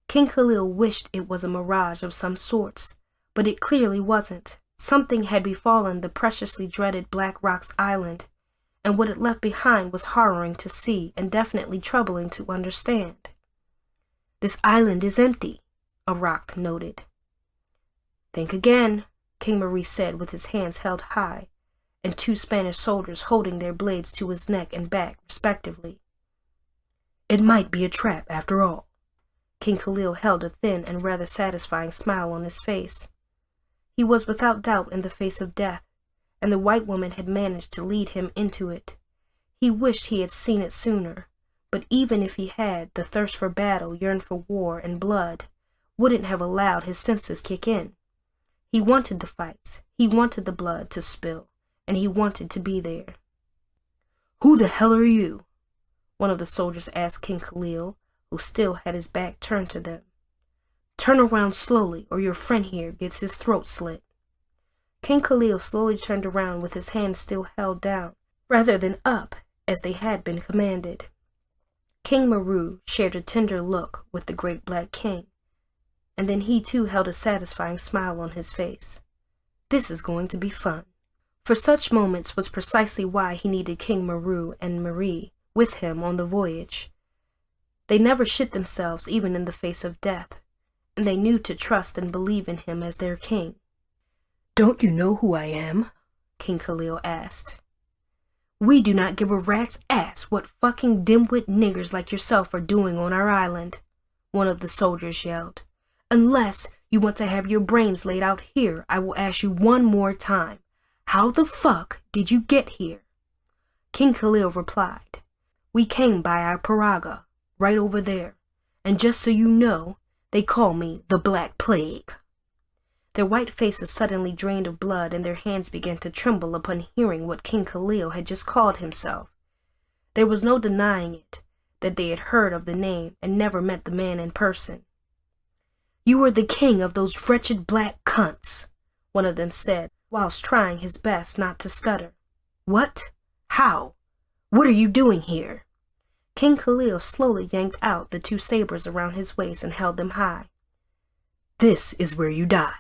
King Khalil wished it was a mirage of some sorts, but it clearly wasn't. Something had befallen the preciously dreaded Black Rock's Island, and what it left behind was horroring to see and definitely troubling to understand. This island is empty, a rock noted. Think again, King Marie said with his hands held high, and two Spanish soldiers holding their blades to his neck and back, respectively. It might be a trap, after all. King Khalil held a thin and rather satisfying smile on his face. He was without doubt in the face of death, and the white woman had managed to lead him into it. He wished he had seen it sooner, but even if he had, the thirst for battle, yearned for war and blood, wouldn't have allowed his senses kick in. He wanted the fights, he wanted the blood to spill, and he wanted to be there. Who the hell are you? One of the soldiers asked King Khalil, who still had his back turned to them. Turn around slowly, or your friend here gets his throat slit. King Khalil slowly turned around with his hands still held down, rather than up, as they had been commanded. King Maru shared a tender look with the great black king, and then he too held a satisfying smile on his face. This is going to be fun. For such moments was precisely why he needed King Maru and Marie with him on the voyage. They never shit themselves even in the face of death, and they knew to trust and believe in him as their king. Don't you know who I am? King Khalil asked. We do not give a rat's ass what fucking dimwit niggers like yourself are doing on our island, one of the soldiers yelled. Unless you want to have your brains laid out here, I will ask you one more time. How the fuck did you get here? King Khalil replied, We came by our paraga, right over there, and just so you know, they call me the Black Plague. Their white faces suddenly drained of blood, and their hands began to tremble upon hearing what King Khalil had just called himself. There was no denying it, that they had heard of the name and never met the man in person. You are the king of those wretched black cunts, one of them said, whilst trying his best not to stutter. What? How? What are you doing here? King Khalil slowly yanked out the two sabers around his waist and held them high. This is where you die.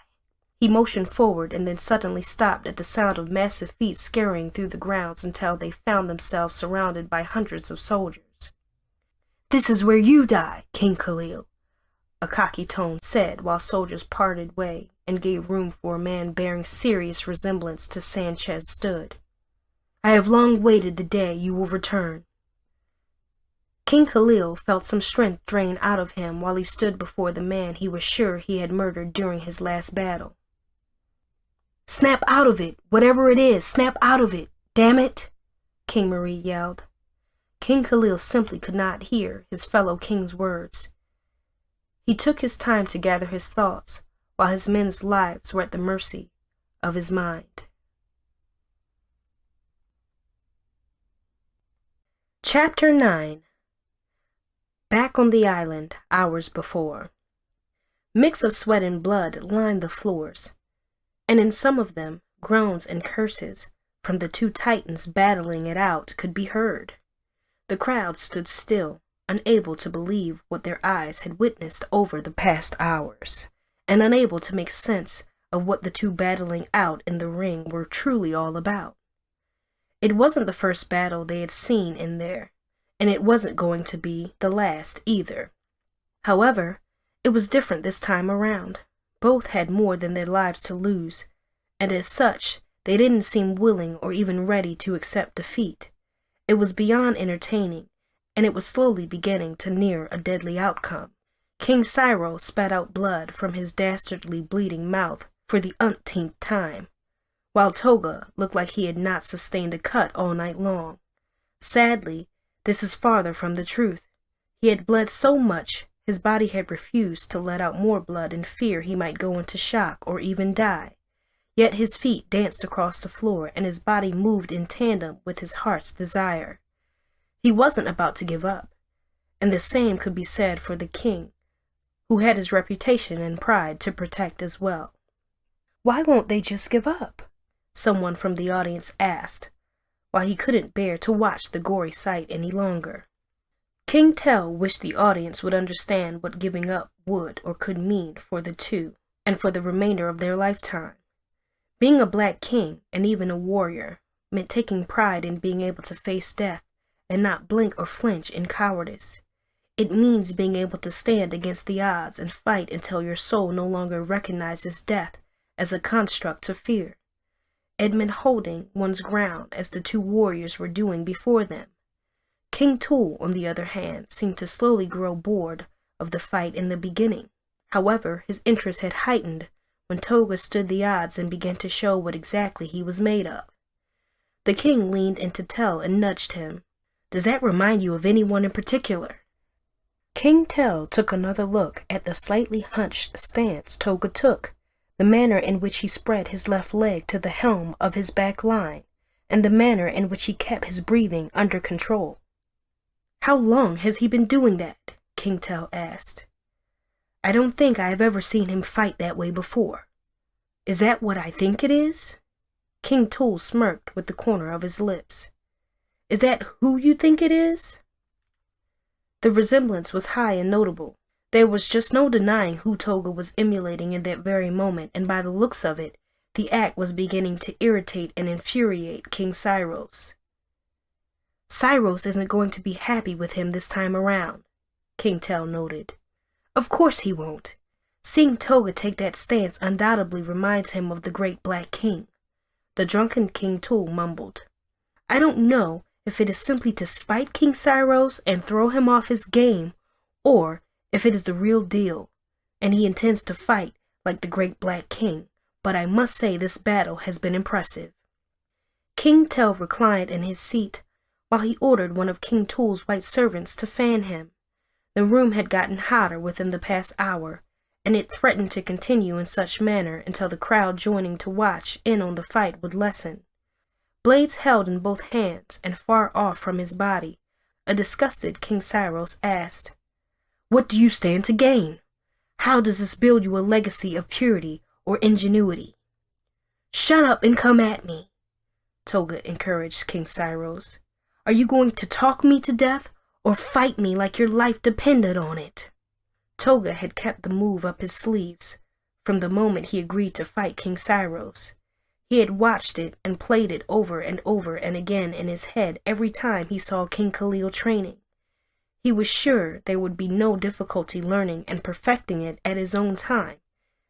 He motioned forward and then suddenly stopped at the sound of massive feet scurrying through the grounds until they found themselves surrounded by hundreds of soldiers. This is where you die, King Khalil, a cocky tone said while soldiers parted way and gave room for a man bearing serious resemblance to Sanchez stood. I have long waited the day you will return. King Khalil felt some strength drain out of him while he stood before the man he was sure he had murdered during his last battle. Snap out of it, whatever it is, snap out of it, damn it, King Marie yelled. King Khalil simply could not hear his fellow king's words. He took his time to gather his thoughts, while his men's lives were at the mercy of his mind. Chapter 9. Back on the island, hours before. Mix of sweat and blood lined the floors, and in some of them, groans and curses, from the two titans battling it out could be heard. The crowd stood still, unable to believe what their eyes had witnessed over the past hours, and unable to make sense of what the two battling out in the ring were truly all about. It wasn't the first battle they had seen in there, and it wasn't going to be the last either. However, it was different this time around. Both had more than their lives to lose, and as such, they didn't seem willing or even ready to accept defeat. It was beyond entertaining, and it was slowly beginning to near a deadly outcome. King Cyrus spat out blood from his dastardly bleeding mouth for the umpteenth time, while Toga looked like he had not sustained a cut all night long. Sadly, this is farther from the truth. He had bled so much, his body had refused to let out more blood in fear he might go into shock or even die. Yet his feet danced across the floor and his body moved in tandem with his heart's desire. He wasn't about to give up, and the same could be said for the king, who had his reputation and pride to protect as well. "Why won't they just give up?" someone from the audience asked, while he couldn't bear to watch the gory sight any longer. King Tell wished the audience would understand what giving up would or could mean for the two, and for the remainder of their lifetime. Being a black king, and even a warrior, meant taking pride in being able to face death and not blink or flinch in cowardice. It means being able to stand against the odds and fight until your soul no longer recognizes death as a construct to fear. It meant holding one's ground as the two warriors were doing before them. King Tool, on the other hand, seemed to slowly grow bored of the fight in the beginning. However, his interest had heightened when Toga stood the odds and began to show what exactly he was made of. The king leaned into Tell and nudged him. "Does that remind you of anyone in particular?" King Tell took another look at the slightly hunched stance Toga took, the manner in which he spread his left leg to the helm of his back line, and the manner in which he kept his breathing under control. "How long has he been doing that?" King Tell asked. "I don't think I have ever seen him fight that way before." "Is that what I think it is?" King Tool smirked with the corner of his lips. "Is that who you think it is?" The resemblance was high and notable. There was just no denying who Toga was emulating in that very moment, and by the looks of it, the act was beginning to irritate and infuriate King Cyrus. "Cyrus isn't going to be happy with him this time around," King Tell noted. "Of course he won't. Seeing Toga take that stance undoubtedly reminds him of the great Black King." The drunken King Tool mumbled. "I don't know if it is simply to spite King Cyrus and throw him off his game, or if it is the real deal, and he intends to fight like the great Black King, but I must say this battle has been impressive." King Tell reclined in his seat, while he ordered one of King Tool's white servants to fan him. The room had gotten hotter within the past hour, and it threatened to continue in such manner until the crowd joining to watch in on the fight would lessen. Blades held in both hands and far off from his body, a disgusted King Cyrus asked, "What do you stand to gain? How does this build you a legacy of purity or ingenuity?" "Shut up and come at me," Toga encouraged King Cyrus. "Are you going to talk me to death or fight me like your life depended on it?" Toga had kept the move up his sleeves from the moment he agreed to fight King Cyrus. He had watched it and played it over and again in his head every time he saw King Khalil training. He was sure there would be no difficulty learning and perfecting it at his own time,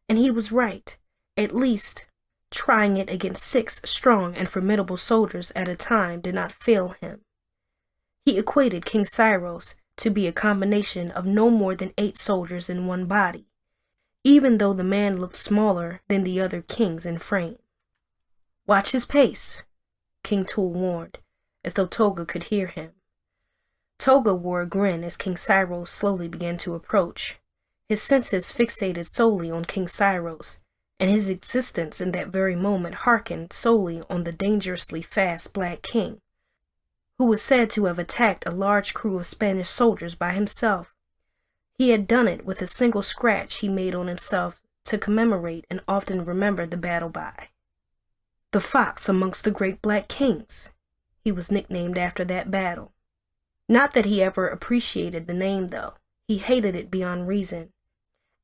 and he was right. At least, trying it against 6 strong and formidable soldiers at a time did not fail him. He equated King Cyrus to be a combination of no more than 8 soldiers in one body, even though the man looked smaller than the other kings in frame. "Watch his pace," King Tool warned, as though Toga could hear him. Toga wore a grin as King Cyrus slowly began to approach, his senses fixated solely on King Cyrus, and his existence in that very moment hearkened solely on the dangerously fast Black King, who was said to have attacked a large crew of Spanish soldiers by himself. He had done it with a single scratch he made on himself to commemorate and often remember the battle by. The the fox amongst the great black kings. He was nicknamed after that battle. Not that he ever appreciated the name, though. He hated it beyond reason,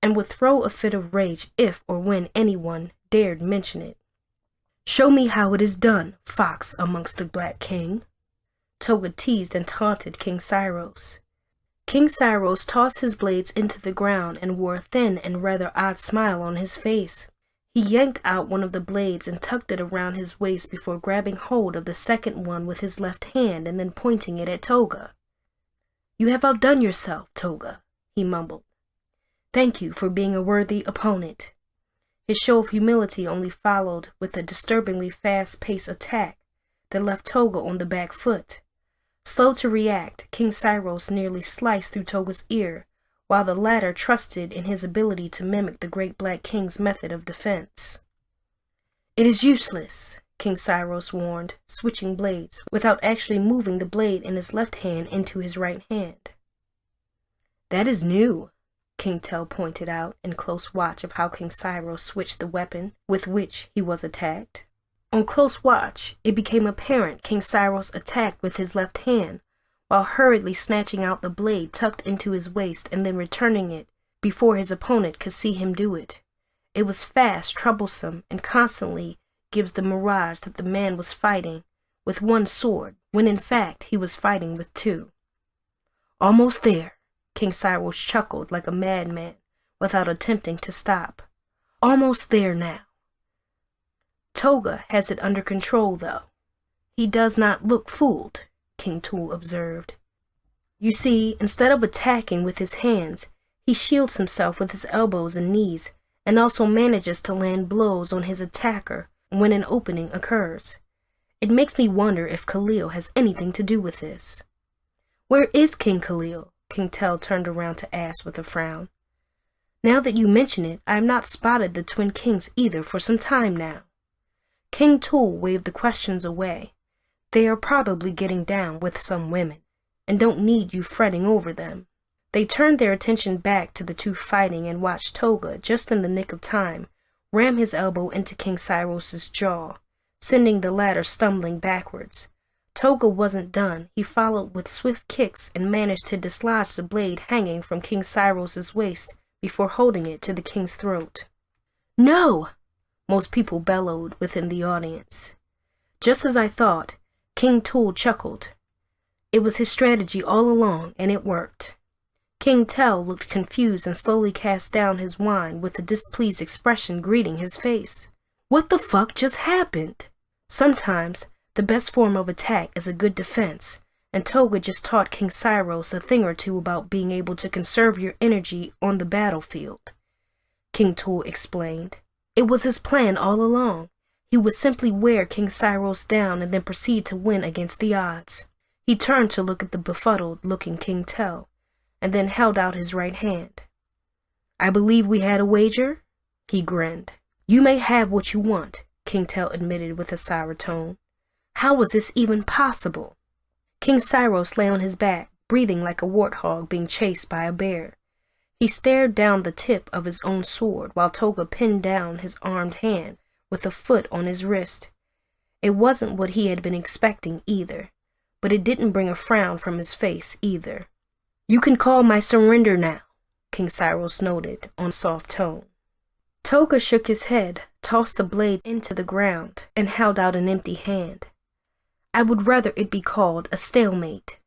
and would throw a fit of rage if or when anyone dared mention it. "Show me how it is done, fox amongst the black king." Toga teased and taunted King Syros. King Syros tossed his blades into the ground and wore a thin and rather odd smile on his face. He yanked out one of the blades and tucked it around his waist before grabbing hold of the second one with his left hand and then pointing it at Toga. "You have outdone yourself, Toga," he mumbled. "Thank you for being a worthy opponent." His show of humility only followed with a disturbingly fast-paced attack that left Toga on the back foot. Slow to react, King Syros nearly sliced through Toga's ear, while the latter trusted in his ability to mimic the great black king's method of defense. "It is useless," King Syros warned, switching blades, without actually moving the blade in his left hand into his right hand. "That is new," King Tel pointed out, in close watch of how King Syros switched the weapon with which he was attacked. On close watch, it became apparent King Syros attacked with his left hand, while hurriedly snatching out the blade tucked into his waist and then returning it before his opponent could see him do it. It was fast, troublesome, and constantly gives the mirage that the man was fighting with one sword, when in fact he was fighting with two. "Almost there," King Syros chuckled like a madman, without attempting to stop. "Almost there now. Toga has it under control, though. He does not look fooled," King Tool observed. "You see, instead of attacking with his hands, he shields himself with his elbows and knees, and also manages to land blows on his attacker when an opening occurs. It makes me wonder if Khalil has anything to do with this." "Where is King Khalil?" King Tel turned around to ask with a frown. "Now that you mention it, I have not spotted the twin kings either for some time now." King Tool waved the questions away. "They are probably getting down with some women, and don't need you fretting over them." They turned their attention back to the two fighting and watched Toga, just in the nick of time, ram his elbow into King Cyros's jaw, sending the latter stumbling backwards. Toga wasn't done. He followed with swift kicks and managed to dislodge the blade hanging from King Cyros's waist before holding it to the king's throat. "No!" most people bellowed within the audience. "Just as I thought," King Tool chuckled. "It was his strategy all along, and it worked." King Tel looked confused and slowly cast down his wine with a displeased expression greeting his face. "What the fuck just happened?" Sometimes, the best form of attack is a good defense, and Toga just taught King Syros a thing or two about being able to conserve your energy on the battlefield, King Tool explained. It was his plan all along. He would simply wear King Syros down and then proceed to win against the odds. He turned to look at the befuddled-looking King Tel, and then held out his right hand. "I believe we had a wager?" He grinned. "You may have what you want," King Tel admitted with a sour tone. "How was this even possible?" King Syros lay on his back, breathing like a warthog being chased by a bear. He stared down the tip of his own sword while Toga pinned down his armed hand with a foot on his wrist. It wasn't what he had been expecting either, but it didn't bring a frown from his face either. "You can call my surrender now," King Syros noted on soft tone. Toga shook his head, tossed the blade into the ground, and held out an empty hand. "I would rather it be called a stalemate."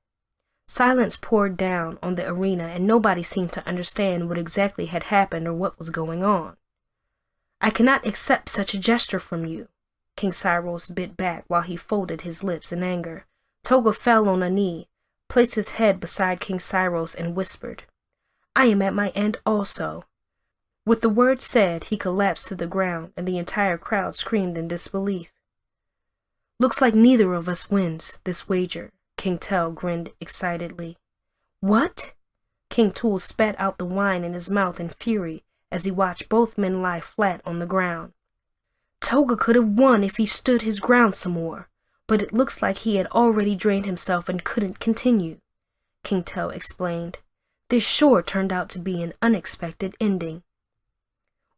Silence poured down on the arena, and nobody seemed to understand what exactly had happened or what was going on. "I cannot accept such a gesture from you." King Syros bit back while he folded his lips in anger. Toga fell on a knee, placed his head beside King Syros, and whispered, "I am at my end also." With the word said, he collapsed to the ground, and the entire crowd screamed in disbelief. "Looks like neither of us wins this wager," King Tel grinned excitedly. "What?" King Tool spat out the wine in his mouth in fury as he watched both men lie flat on the ground. "Toga could have won if he stood his ground some more, but it looks like he had already drained himself and couldn't continue," King Tel explained. "This sure turned out to be an unexpected ending."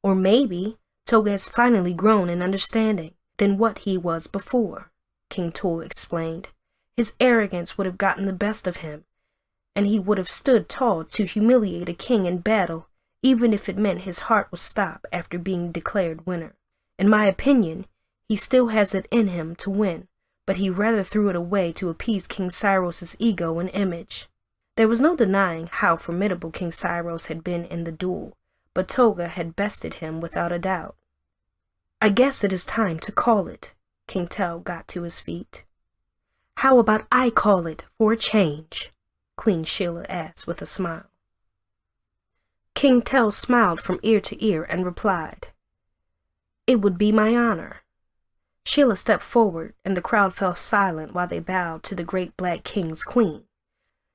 Or maybe Toga has finally grown in understanding. than what he was before, King Tool explained. His arrogance would have gotten the best of him, and he would have stood tall to humiliate a king in battle, even if it meant his heart would stop after being declared winner. In my opinion, he still has it in him to win, but he rather threw it away to appease King Cyros's ego and image. There was no denying how formidable King Cyros had been in the duel, but Toga had bested him without a doubt. I guess it is time to call it. King Tell got to his feet. How about I call it for a change? Queen Sheila asked with a smile. King Tell smiled from ear to ear and replied, It would be my honor. Sheila stepped forward, and the crowd fell silent while they bowed to the great black king's queen.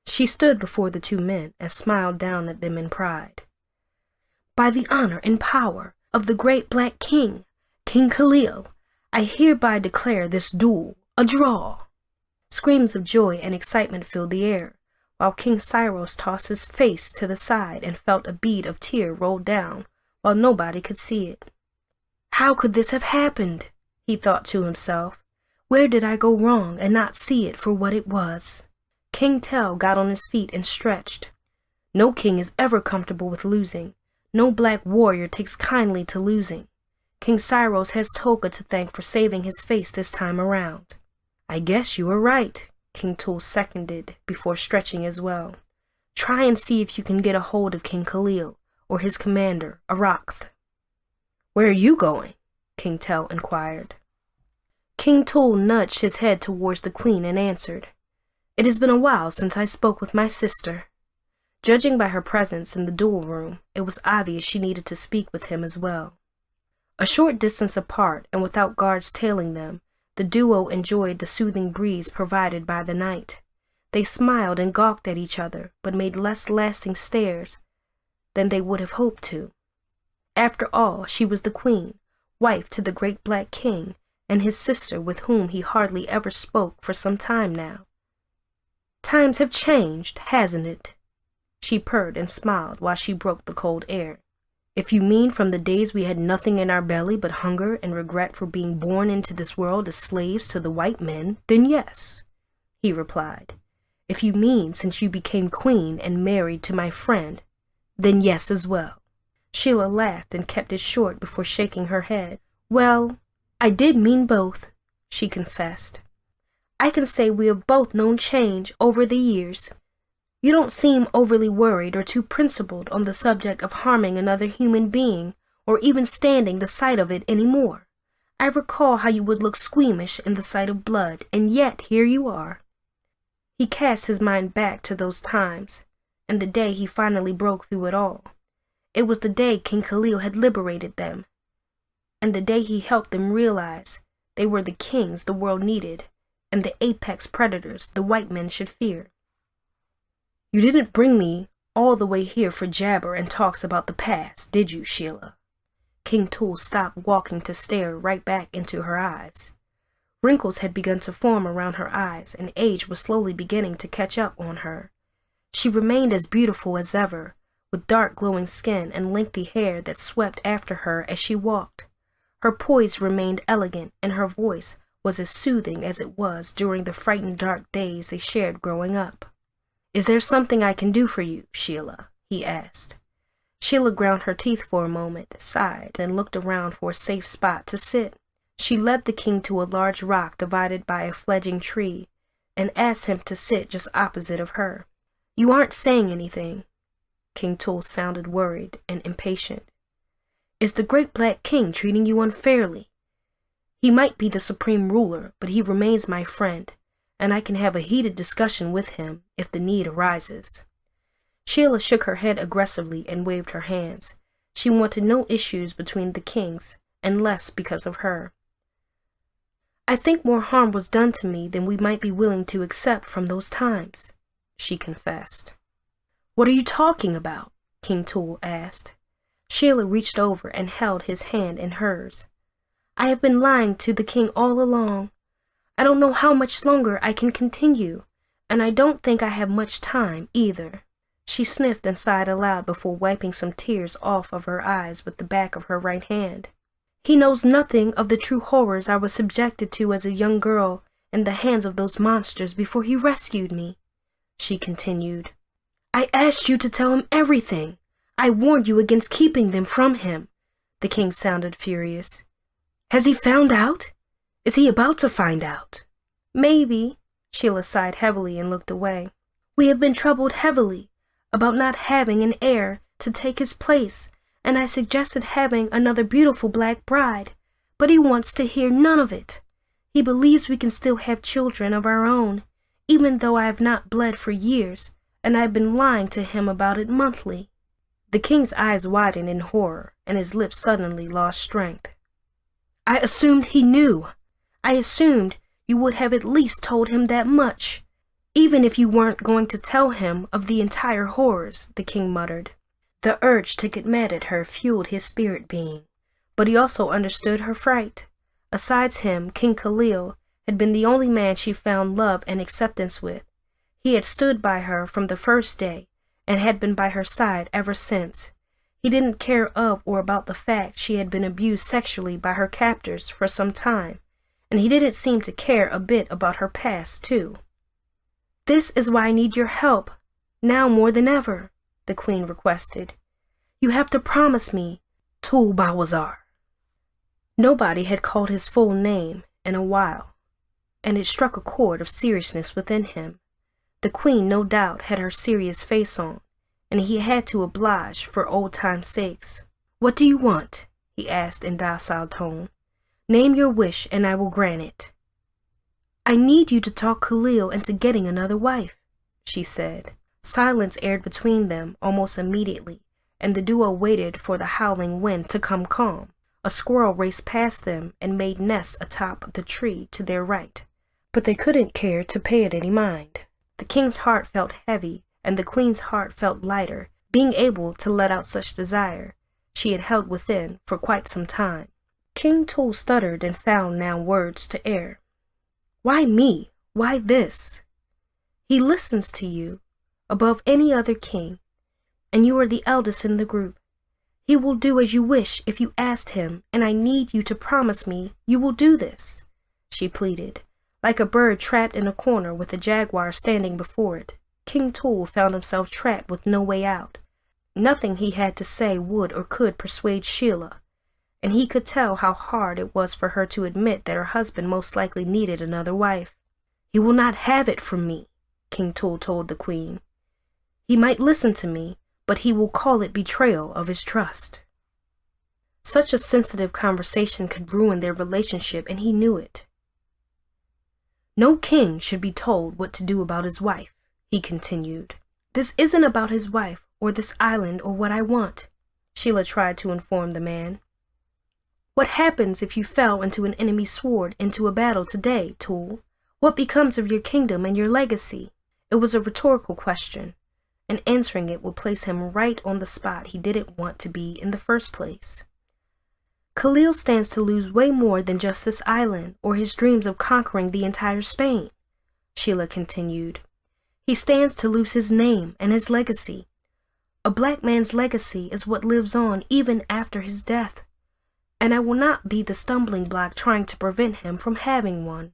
She stood before the two men and smiled down at them in pride. By the honor and power of the great black king, King Khalil, I hereby declare this duel a draw. Screams of joy and excitement filled the air, while King Cyros tossed his face to the side and felt a bead of tear roll down while nobody could see it. How could this have happened? He thought to himself. Where did I go wrong and not see it for what it was? King Tell got on his feet and stretched. No king is ever comfortable with losing. No black warrior takes kindly to losing. King Cyros has Toga to thank for saving his face this time around. I guess you are right, King Tool seconded before stretching as well. Try and see if you can get a hold of King Khalil or his commander, Erotica. Where are you going? King Tell inquired. King Tool nudged his head towards the queen and answered, It has been a while since I spoke with my sister. Judging by her presence in the duel room, it was obvious she needed to speak with him as well. A short distance apart and without guards tailing them, the duo enjoyed the soothing breeze provided by the night. They smiled and gawked at each other, but made less lasting stares than they would have hoped to. After all, she was the queen, wife to the great black king, and his sister with whom he hardly ever spoke for some time now. Times have changed, hasn't it? She purred and smiled while she broke the cold air. If you mean from the days we had nothing in our belly but hunger and regret for being born into this world as slaves to the white men, then yes, he replied. If you mean since you became queen and married to my friend, then yes as well. Sheila laughed and kept it short before shaking her head. Well, I did mean both, she confessed. I can say we have both known change over the years. You don't seem overly worried or too principled on the subject of harming another human being or even standing the sight of it anymore. I recall how you would look squeamish in the sight of blood, and yet here you are. He cast his mind back to those times, and the day he finally broke through it all. It was the day King Khalil had liberated them, and the day he helped them realize they were the kings the world needed, and the apex predators the white men should fear. You didn't bring me all the way here for jabber and talks about the past, did you, Sheila? King Tool stopped walking to stare right back into her eyes. Wrinkles had begun to form around her eyes, and age was slowly beginning to catch up on her. She remained as beautiful as ever, with dark glowing skin and lengthy hair that swept after her as she walked. Her poise remained elegant, and her voice was as soothing as it was during the frightened dark days they shared growing up. Is there something I can do for you, Sheila? He asked. Sheila ground her teeth for a moment, sighed, and looked around for a safe spot to sit. She led the king to a large rock divided by a fledging tree, and asked him to sit just opposite of her. You aren't saying anything. King Tool sounded worried and impatient. Is the great black king treating you unfairly? He might be the supreme ruler, but he remains my friend, and I can have a heated discussion with him if the need arises. Sheila shook her head aggressively and waved her hands. She wanted no issues between the kings, and less because of her. I think more harm was done to me than we might be willing to accept from those times, she confessed. What are you talking about? King Tool asked. Sheila reached over and held his hand in hers. I have been lying to the king all along. I don't know how much longer I can continue, and I don't think I have much time either. She sniffed and sighed aloud before wiping some tears off of her eyes with the back of her right hand. He knows nothing of the true horrors I was subjected to as a young girl in the hands of those monsters before he rescued me," she continued. "I asked you to tell him everything. I warned you against keeping them from him." The king sounded furious. "Has he found out? Is he about to find out?" "Maybe." Sheila sighed heavily and looked away. "We have been troubled heavily about not having an heir to take his place, and I suggested having another beautiful black bride, but he wants to hear none of it. He believes we can still have children of our own, even though I have not bled for years, and I've been lying to him about it monthly." The king's eyes widened in horror, and his lips suddenly lost strength. "I assumed he knew. I assumed you would have at least told him that much, even if you weren't going to tell him of the entire horrors," the king muttered. The urge to get mad at her fueled his spirit being, but he also understood her fright. Besides him, King Khalil had been the only man she found love and acceptance with. He had stood by her from the first day, and had been by her side ever since. He didn't care of or about the fact she had been abused sexually by her captors for some time, and he didn't seem to care a bit about her past, too. "This is why I need your help, now more than ever," the queen requested. "You have to promise me, Tul Bawazar." Nobody had called his full name in a while, and it struck a chord of seriousness within him. The queen, no doubt, had her serious face on, and he had to oblige for old time's sakes. "What do you want?" he asked in docile tone. "Name your wish, and I will grant it." "I need you to talk Khalil into getting another wife," she said. Silence aired between them almost immediately, and the duo waited for the howling wind to come calm. A squirrel raced past them and made nests atop the tree to their right, but they couldn't care to pay it any mind. The king's heart felt heavy, and the queen's heart felt lighter, being able to let out such desire she had held within for quite some time. King Tul stuttered and found now words to air. "Why me? Why this? He listens to you above any other king, and you are the eldest in the group. He will do as you wish if you asked him, and I need you to promise me you will do this," she pleaded. Like a bird trapped in a corner with a jaguar standing before it, King Tul found himself trapped with no way out. Nothing he had to say would or could persuade Sheila, and he could tell how hard it was for her to admit that her husband most likely needed another wife. "He will not have it from me," King Tul told the queen. "He might listen to me, but he will call it betrayal of his trust." Such a sensitive conversation could ruin their relationship, and he knew it. "No king should be told what to do about his wife," he continued. "This isn't about his wife, or this island, or what I want," Sheila tried to inform the man. "What happens if you fell into an enemy's sword into a battle today, Tul? What becomes of your kingdom and your legacy?" It was a rhetorical question, and answering it would place him right on the spot he didn't want to be in the first place. "Khalil stands to lose way more than just this island or his dreams of conquering the entire Spain," Sheila continued. "He stands to lose his name and his legacy. A black man's legacy is what lives on even after his death, and I will not be the stumbling block trying to prevent him from having one."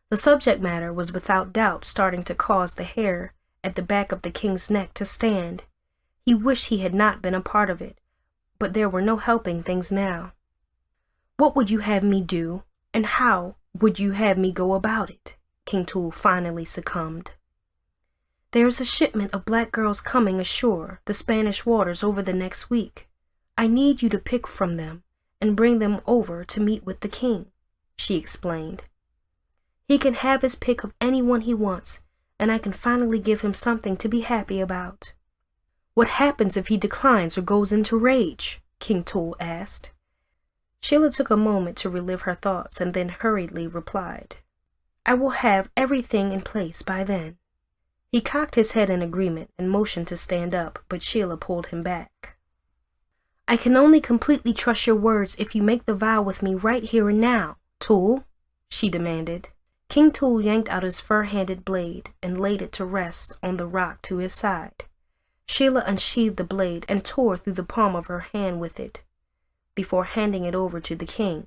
The subject matter was without doubt starting to cause the hair at the back of the king's neck to stand. He wished he had not been a part of it, but there were no helping things now. "What would you have me do, and how would you have me go about it?" King Tul finally succumbed. "There is a shipment of black girls coming ashore the Spanish waters over the next week. I need you to pick from them and bring them over to meet with the king," she explained. "He can have his pick of anyone he wants, and I can finally give him something to be happy about." "What happens if he declines or goes into rage?" King Tul asked. Sheila took a moment to relive her thoughts and then hurriedly replied, "I will have everything in place by then." He cocked his head in agreement and motioned to stand up, but Sheila pulled him back. "I can only completely trust your words if you make the vow with me right here and now, Tul," she demanded. King Tul yanked out his fur-handed blade and laid it to rest on the rock to his side. Sheila unsheathed the blade and tore through the palm of her hand with it. before handing it over to the king.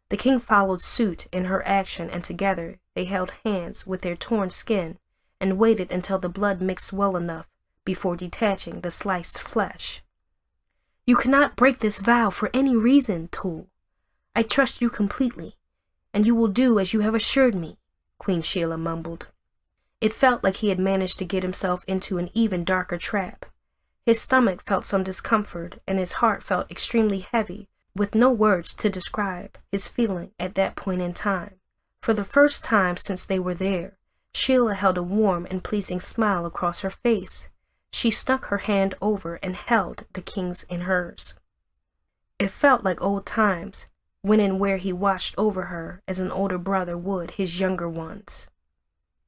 The king followed suit in her action, and together they held hands with their torn skin and waited until the blood mixed well enough before detaching the sliced flesh. "You cannot break this vow for any reason, Tool. I trust you completely, and you will do as you have assured me," Queen Sheila mumbled. It felt like he had managed to get himself into an even darker trap. His stomach felt some discomfort, and his heart felt extremely heavy, with no words to describe his feeling at that point in time. For the first time since they were there, Sheila held a warm and pleasing smile across her face. She snuck her hand over and held the king's in hers. It felt like old times, when and where he watched over her as an older brother would his younger ones.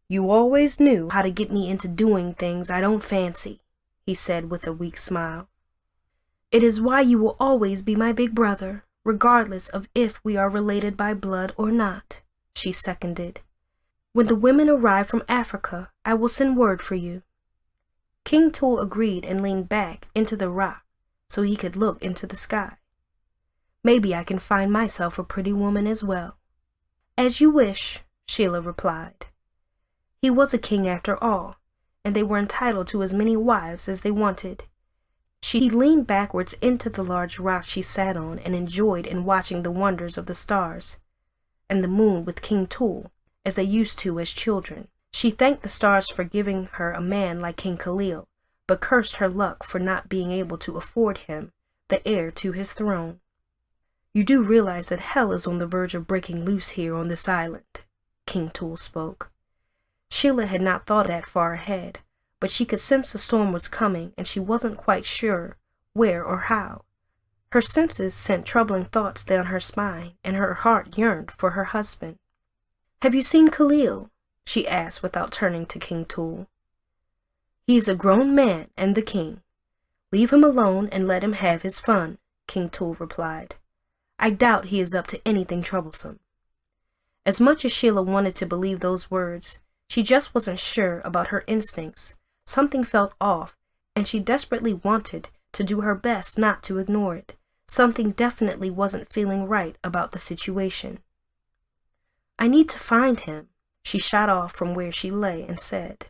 "You always knew how to get me into doing things I don't fancy," he said with a weak smile. "It is why you will always be my big brother, regardless of if we are related by blood or not," she seconded. "When the women arrive from Africa, I will send word for you." King Tool agreed and leaned back into the rock so he could look into the sky. "Maybe I can find myself a pretty woman as well." "As you wish," Sheila replied. He was a king after all, and they were entitled to as many wives as they wanted. She leaned backwards into the large rock she sat on and enjoyed in watching the wonders of the stars and the moon with King Tool, as they used to as children. She thanked the stars for giving her a man like King Khalil, but cursed her luck for not being able to afford him the heir to his throne. "You do realize that hell is on the verge of breaking loose here on this island," King Tool spoke. Sheila had not thought that far ahead, but she could sense a storm was coming, and she wasn't quite sure where or how. Her senses sent troubling thoughts down her spine, and her heart yearned for her husband. "Have you seen Khalil?" she asked without turning to King Tool. "He is a grown man and the king. Leave him alone and let him have his fun," King Tool replied. "I doubt he is up to anything troublesome." As much as Sheila wanted to believe those words, she just wasn't sure about her instincts. Something felt off, and she desperately wanted to do her best not to ignore it. Something definitely wasn't feeling right about the situation. "I need to find him," she shot off from where she lay and said.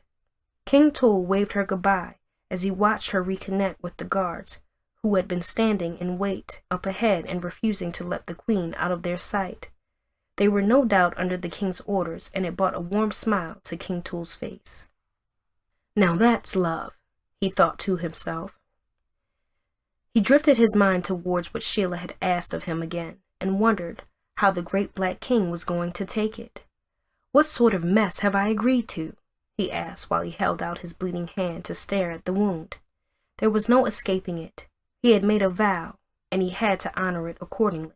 King Tool waved her goodbye as he watched her reconnect with the guards, who had been standing in wait up ahead and refusing to let the queen out of their sight. They were no doubt under the king's orders, and it brought a warm smile to King Tool's face. "Now that's love," he thought to himself. He drifted his mind towards what Sheila had asked of him again, and wondered how the great black king was going to take it. "What sort of mess have I agreed to?" he asked while he held out his bleeding hand to stare at the wound. There was no escaping it. He had made a vow, and he had to honor it accordingly.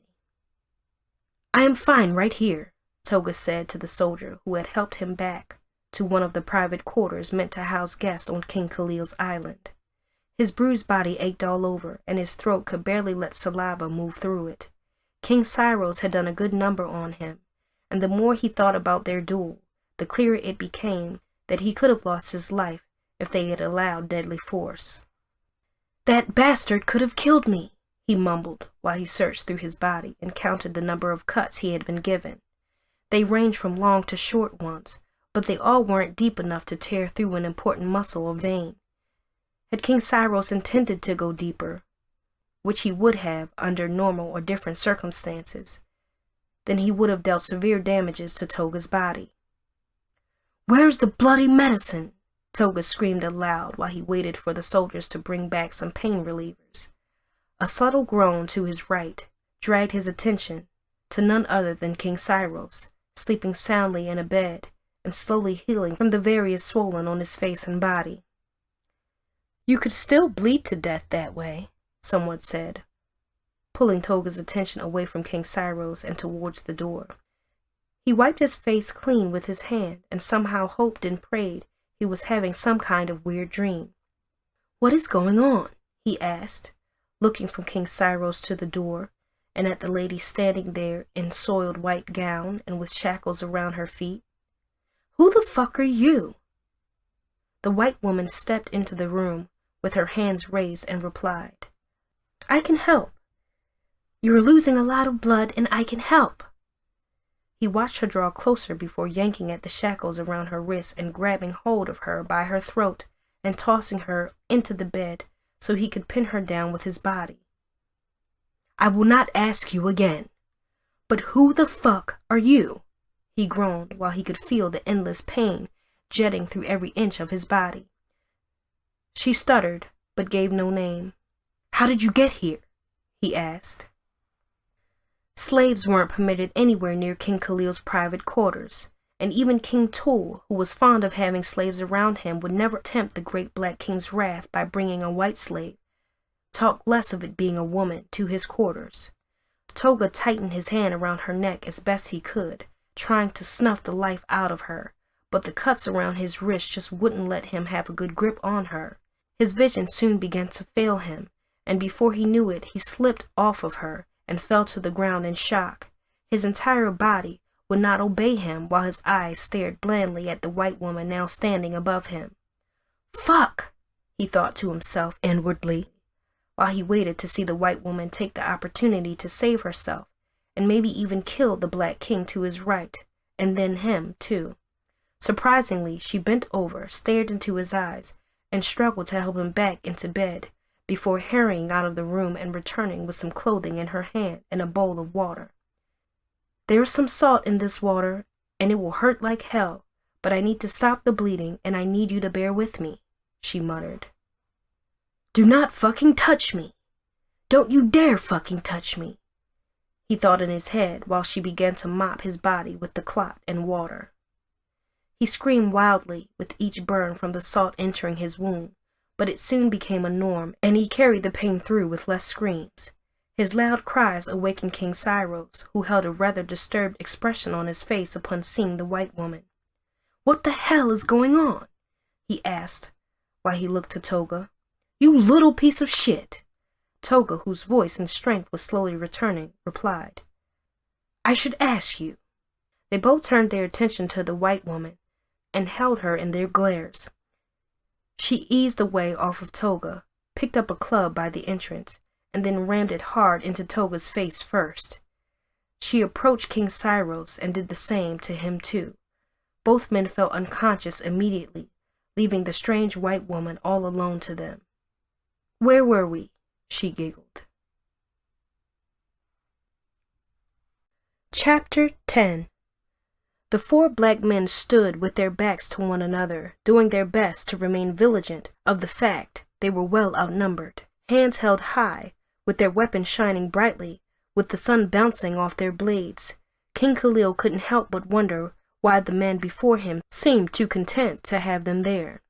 "I am fine right here," Toga said to the soldier who had helped him back to one of the private quarters meant to house guests on King Khalil's island. His bruised body ached all over, and his throat could barely let saliva move through it. King Cyrus had done a good number on him, and the more he thought about their duel, the clearer it became that he could have lost his life if they had allowed deadly force. "That bastard could have killed me," he mumbled while he searched through his body and counted the number of cuts he had been given. They ranged from long to short ones, but they all weren't deep enough to tear through an important muscle or vein. Had King Cyrus intended to go deeper, which he would have under normal or different circumstances, then he would have dealt severe damages to Toga's body. "Where's the bloody medicine?" Toga screamed aloud while he waited for the soldiers to bring back some pain relievers. A subtle groan to his right dragged his attention to none other than King Cyrus, sleeping soundly in a bed and slowly healing from the various swollen on his face and body. "You could still bleed to death that way," someone said, pulling Toga's attention away from King Cyrus and towards the door. He wiped his face clean with his hand and somehow hoped and prayed he was having some kind of weird dream. "What is going on?" he asked, looking from King Cyrus to the door and at the lady standing there in soiled white gown and with shackles around her feet. "Who the fuck are you?" The white woman stepped into the room with her hands raised and replied, "I can help. You're losing a lot of blood and I can help. He watched her draw closer before yanking at the shackles around her wrists and grabbing hold of her by her throat and tossing her into the bed so he could pin her down with his body. I will not ask you again. But who the fuck are you? He groaned while he could feel the endless pain jetting through every inch of his body. She stuttered, but gave no name. How did you get here? He asked. Slaves weren't permitted anywhere near King Khalil's private quarters, and even King Tul, who was fond of having slaves around him, would never tempt the great black king's wrath by bringing a white slave, talk less of it being a woman, to his quarters. Toga tightened his hand around her neck as best he could, trying to snuff the life out of her, but the cuts around his wrist just wouldn't let him have a good grip on her. His vision soon began to fail him, and before he knew it, he slipped off of her and fell to the ground in shock. His entire body would not obey him while his eyes stared blandly at the white woman now standing above him. Fuck, he thought to himself inwardly, while he waited to see the white woman take the opportunity to save herself and maybe even kill the black king to his right, and then him too. Surprisingly, she bent over, stared into his eyes, and struggled to help him back into bed, before hurrying out of the room and returning with some clothing in her hand and a bowl of water. There is some salt in this water, and it will hurt like hell, but I need to stop the bleeding, and I need you to bear with me, she muttered. Do not fucking touch me! Don't you dare fucking touch me! He thought in his head while she began to mop his body with the clot and water. He screamed wildly with each burn from the salt entering his wound, but it soon became a norm, and he carried the pain through with less screams. His loud cries awakened King Cyrus, who held a rather disturbed expression on his face upon seeing the white woman. What the hell is going on? He asked, while he looked to Toga. You little piece of shit! Toga, whose voice and strength was slowly returning, replied. I should ask you. They both turned their attention to the white woman and held her in their glares. She eased away off of Toga, picked up a club by the entrance, and then rammed it hard into Toga's face first. She approached King Cyrus and did the same to him too. Both men fell unconscious immediately, leaving the strange white woman all alone to them. Where were we? She giggled. Chapter 10. The four black men stood with their backs to one another, doing their best to remain vigilant of the fact they were well outnumbered, hands held high, with their weapons shining brightly, with the sun bouncing off their blades. King Khalil couldn't help but wonder why the man before him seemed too content to have them there.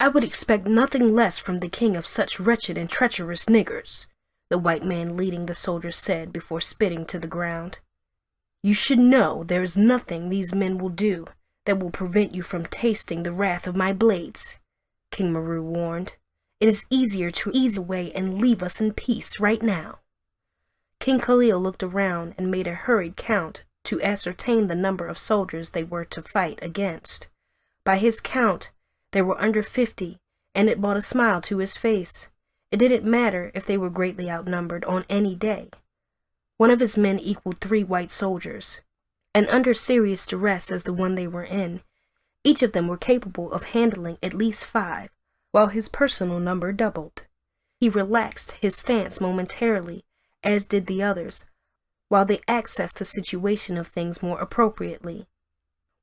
I would expect nothing less from the king of such wretched and treacherous niggers, the white man leading the soldiers said before spitting to the ground. You should know there is nothing these men will do that will prevent you from tasting the wrath of my blades, King Maru warned. It is easier to ease away and leave us in peace right now. King Khalil looked around and made a hurried count to ascertain the number of soldiers they were to fight against. By his count, they were under 50, and it brought a smile to his face. It didn't matter if they were greatly outnumbered on any day. One of his men equaled 3 white soldiers, and under serious duress as the one they were in, each of them were capable of handling at least 5, while his personal number doubled. He relaxed his stance momentarily, as did the others, while they accessed the situation of things more appropriately.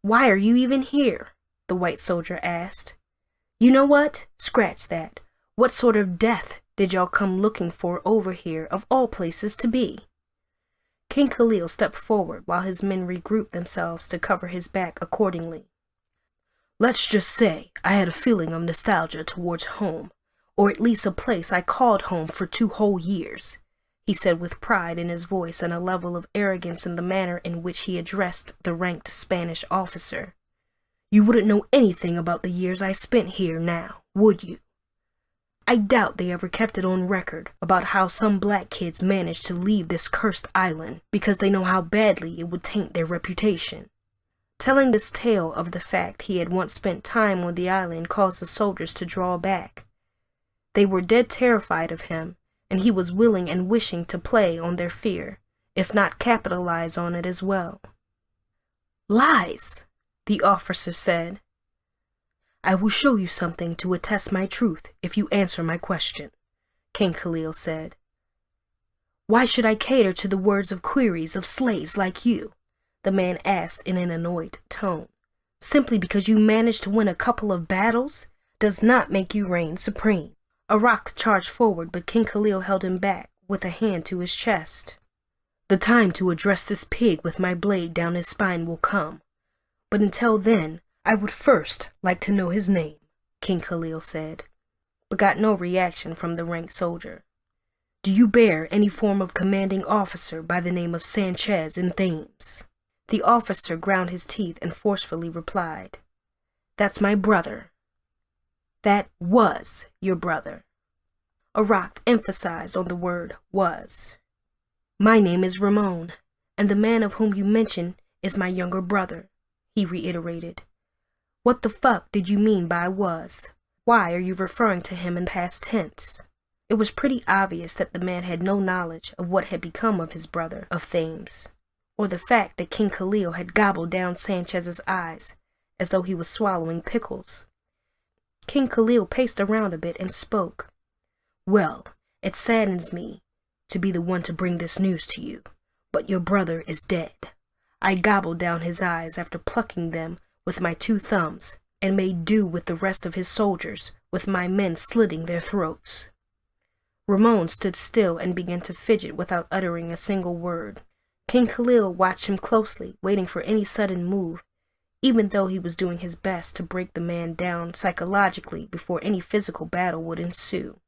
Why are you even here? The white soldier asked. You know what? Scratch that. What sort of death did y'all come looking for over here of all places to be? King Khalil stepped forward while his men regrouped themselves to cover his back accordingly. Let's just say I had a feeling of nostalgia towards home, or at least a place I called home for 2 whole years, he said with pride in his voice and a level of arrogance in the manner in which he addressed the ranked Spanish officer. You wouldn't know anything about the years I spent here now, would you? I doubt they ever kept it on record about how some black kids managed to leave this cursed island because they know how badly it would taint their reputation. Telling this tale of the fact he had once spent time on the island caused the soldiers to draw back. They were dead terrified of him, and he was willing and wishing to play on their fear, if not capitalize on it as well. "Lies," the officer said. "I will show you something to attest my truth if you answer my question," King Khalil said. "Why should I cater to the words of queries of slaves like you?" the man asked in an annoyed tone. "Simply because you managed to win a couple of battles does not make you reign supreme." Arak charged forward, but King Khalil held him back with a hand to his chest. "The time to address this pig with my blade down his spine will come, but until then, I would first like to know his name," King Khalil said, but got no reaction from the ranked soldier. "Do you bear any form of commanding officer by the name of Sanchez in Thames?" The officer ground his teeth and forcefully replied, "That's my brother." "That was your brother." Arak emphasized on the word was. "My name is Ramon, and the man of whom you mention is my younger brother," he reiterated. "What the fuck did you mean by was? Why are you referring to him in past tense?" It was pretty obvious that the man had no knowledge of what had become of his brother of Thames, or the fact that King Khalil had gobbled down Sanchez's eyes as though he was swallowing pickles. King Khalil paced around a bit and spoke. "Well, it saddens me to be the one to bring this news to you, but your brother is dead. I gobbled down his eyes after plucking them with my 2 thumbs and made do with the rest of his soldiers, with my men slitting their throats." Ramon stood still and began to fidget without uttering a single word. King Khalil watched him closely, waiting for any sudden move, even though he was doing his best to break the man down psychologically before any physical battle would ensue.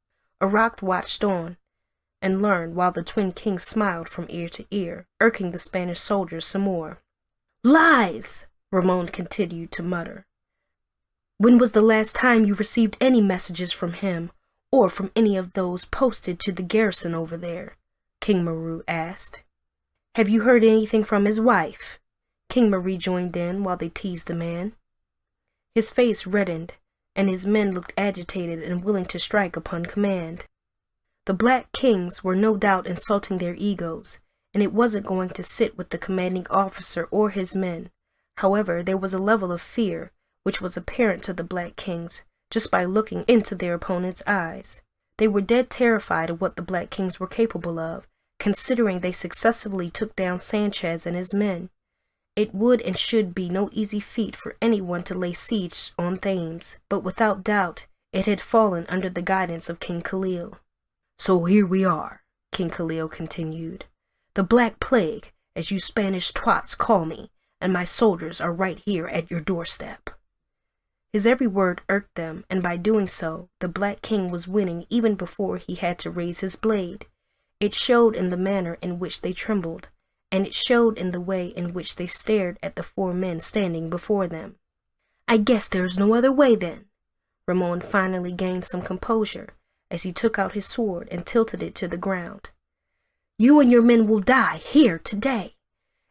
Arak watched on and learned while the twin kings smiled from ear to ear, irking the Spanish soldiers some more. "Lies!" Ramon continued to mutter. "When was the last time you received any messages from him, or from any of those posted to the garrison over there?" King Maru asked. "Have you heard anything from his wife?" King Marie joined in while they teased the man. His face reddened, and his men looked agitated and willing to strike upon command. The Black Kings were no doubt insulting their egos, and it wasn't going to sit with the commanding officer or his men. However, there was a level of fear which was apparent to the Black Kings just by looking into their opponents' eyes. They were dead terrified of what the Black Kings were capable of, considering they successfully took down Sanchez and his men. It would and should be no easy feat for anyone to lay siege on Thames, but without doubt it had fallen under the guidance of King Khalil. "So here we are," King Khalil continued. "The Black Plague, as you Spanish twats call me, and my soldiers are right here at your doorstep." His every word irked them, and by doing so, the Black King was winning even before he had to raise his blade. It showed in the manner in which they trembled, and it showed in the way in which they stared at the 4 men standing before them. "I guess there's no other way then." Ramon finally gained some composure as he took out his sword and tilted it to the ground. "You and your men will die here today,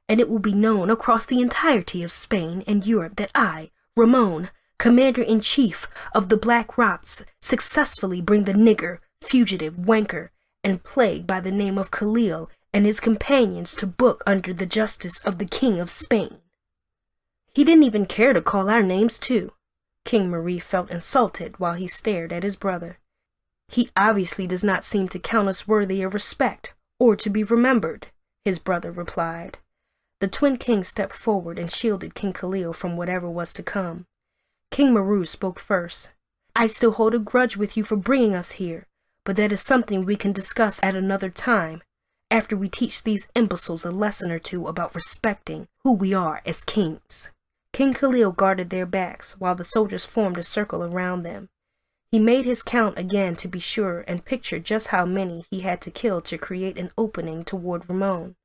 and it will be known across the entirety of Spain and Europe that I, Ramon, Commander-in-Chief of the Black Rocks, successfully bring the nigger, fugitive, wanker, and plague by the name of Khalil and his companions to book under the justice of the King of Spain." He didn't even care to call our names too. King Marie felt insulted while he stared at his brother. "He obviously does not seem to count us worthy of respect or to be remembered," his brother replied. The twin kings stepped forward and shielded King Khalil from whatever was to come. King Maru spoke first. "I still hold a grudge with you for bringing us here, but that is something we can discuss at another time, after we teach these imbeciles a lesson or two about respecting who we are as kings." King Khalil guarded their backs while the soldiers formed a circle around them. He made his count again to be sure and pictured just how many he had to kill to create an opening toward Ramon.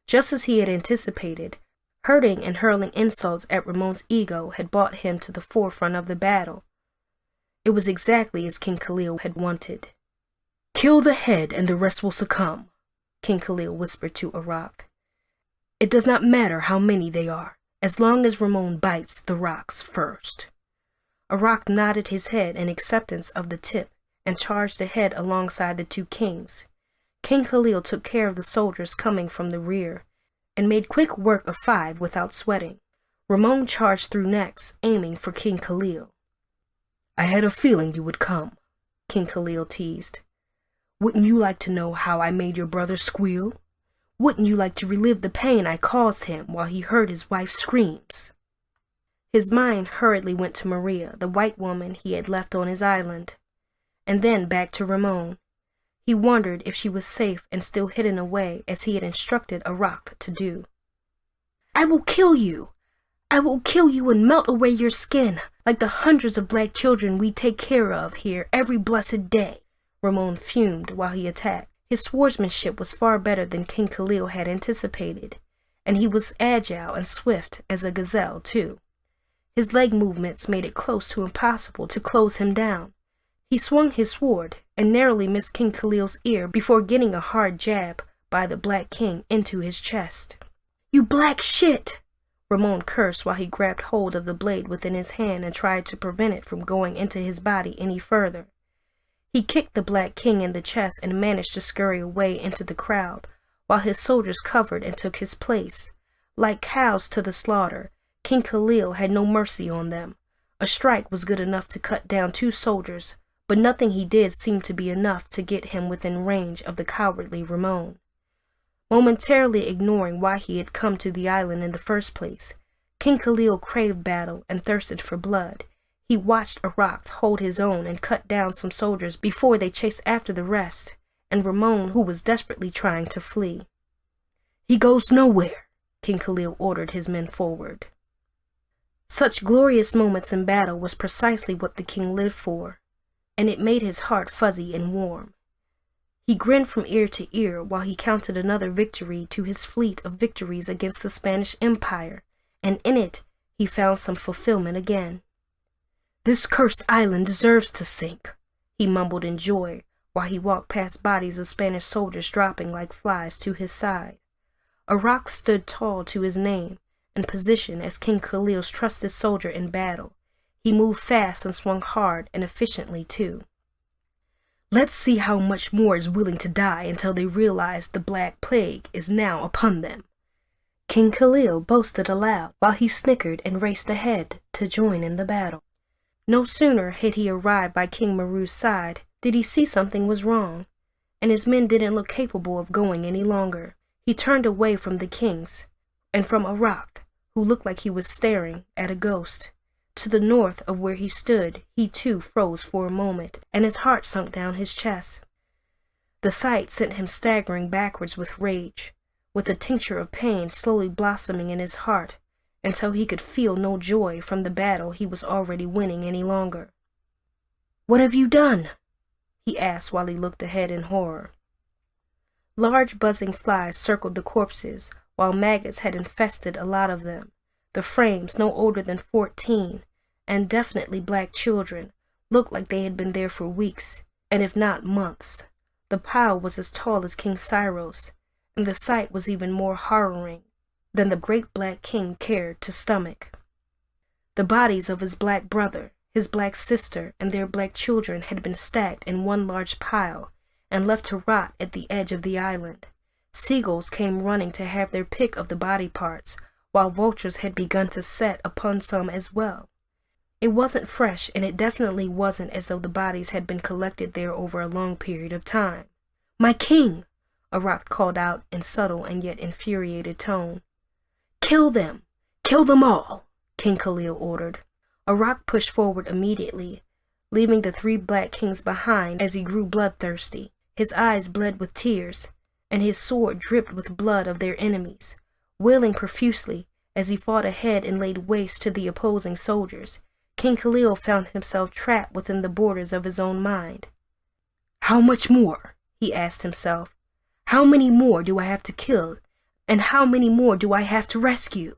Just as he had anticipated, hurting and hurling insults at Ramon's ego had brought him to the forefront of the battle. It was exactly as King Khalil had wanted. "Kill the head and the rest will succumb," King Khalil whispered to Arak. "It does not matter how many they are, as long as Ramon bites the rocks first." Arak nodded his head in acceptance of the tip and charged ahead alongside the two kings. King Khalil took care of the soldiers coming from the rear and made quick work of 5 without sweating. Ramon charged through next, aiming for King Khalil. "I had a feeling you would come," King Khalil teased. "Wouldn't you like to know how I made your brother squeal? Wouldn't you like to relive the pain I caused him while he heard his wife's screams?" His mind hurriedly went to Maria, the white woman he had left on his island, and then back to Ramon. He wondered if she was safe and still hidden away as he had instructed Arak to do. "I will kill you! I will kill you and melt away your skin, like the hundreds of black children we take care of here every blessed day," Ramon fumed while he attacked. His swordsmanship was far better than King Khalil had anticipated, and he was agile and swift as a gazelle, too. His leg movements made it close to impossible to close him down. He swung his sword and narrowly missed King Khalil's ear before getting a hard jab by the Black King into his chest. "You black shit!" Ramon cursed while he grabbed hold of the blade within his hand and tried to prevent it from going into his body any further. He kicked the Black King in the chest and managed to scurry away into the crowd, while his soldiers covered and took his place. Like cows to the slaughter, King Khalil had no mercy on them. A strike was good enough to cut down 2 soldiers, but nothing he did seemed to be enough to get him within range of the cowardly Ramon. Momentarily ignoring why he had come to the island in the first place, King Khalil craved battle and thirsted for blood. He watched Arak hold his own and cut down some soldiers before they chased after the rest, and Ramon, who was desperately trying to flee. "He goes nowhere," King Khalil ordered his men forward. Such glorious moments in battle was precisely what the king lived for, and it made his heart fuzzy and warm. He grinned from ear to ear while he counted another victory to his fleet of victories against the Spanish Empire, and in it he found some fulfillment again. "This cursed island deserves to sink," he mumbled in joy while he walked past bodies of Spanish soldiers dropping like flies to his side. Arak stood tall to his name and position as King Khalil's trusted soldier in battle. He moved fast and swung hard and efficiently too. "Let's see how much more is willing to die until they realize the Black Plague is now upon them," King Khalil boasted aloud while he snickered and raced ahead to join in the battle. No sooner had he arrived by King Maru's side did he see something was wrong, and his men didn't look capable of going any longer. He turned away from the kings, and from Arak, who looked like he was staring at a ghost. To the north of where he stood, he too froze for a moment, and his heart sunk down his chest. The sight sent him staggering backwards with rage, with a tincture of pain slowly blossoming in his heart, until he could feel no joy from the battle he was already winning any longer. "What have you done?" he asked while he looked ahead in horror. Large buzzing flies circled the corpses, while maggots had infested a lot of them. The frames, no older than 14, and definitely black children, looked like they had been there for weeks, and if not months. The pile was as tall as King Cyrus, and the sight was even more horrifying than the great Black King cared to stomach. The bodies of his black brother, his black sister, and their black children had been stacked in one large pile and left to rot at the edge of the island. Seagulls came running to have their pick of the body parts, while vultures had begun to set upon some as well. It wasn't fresh, and it definitely wasn't as though the bodies had been collected there over a long period of time. "My king!" Arak called out in subtle and yet infuriated tone. "Kill them! Kill them all!" King Khalil ordered. Arak pushed forward immediately, leaving the 3 black kings behind as he grew bloodthirsty. His eyes bled with tears, and his sword dripped with blood of their enemies. Wailing profusely as he fought ahead and laid waste to the opposing soldiers, King Khalil found himself trapped within the borders of his own mind. "How much more?" he asked himself. "How many more do I have to kill, and how many more do I have to rescue?"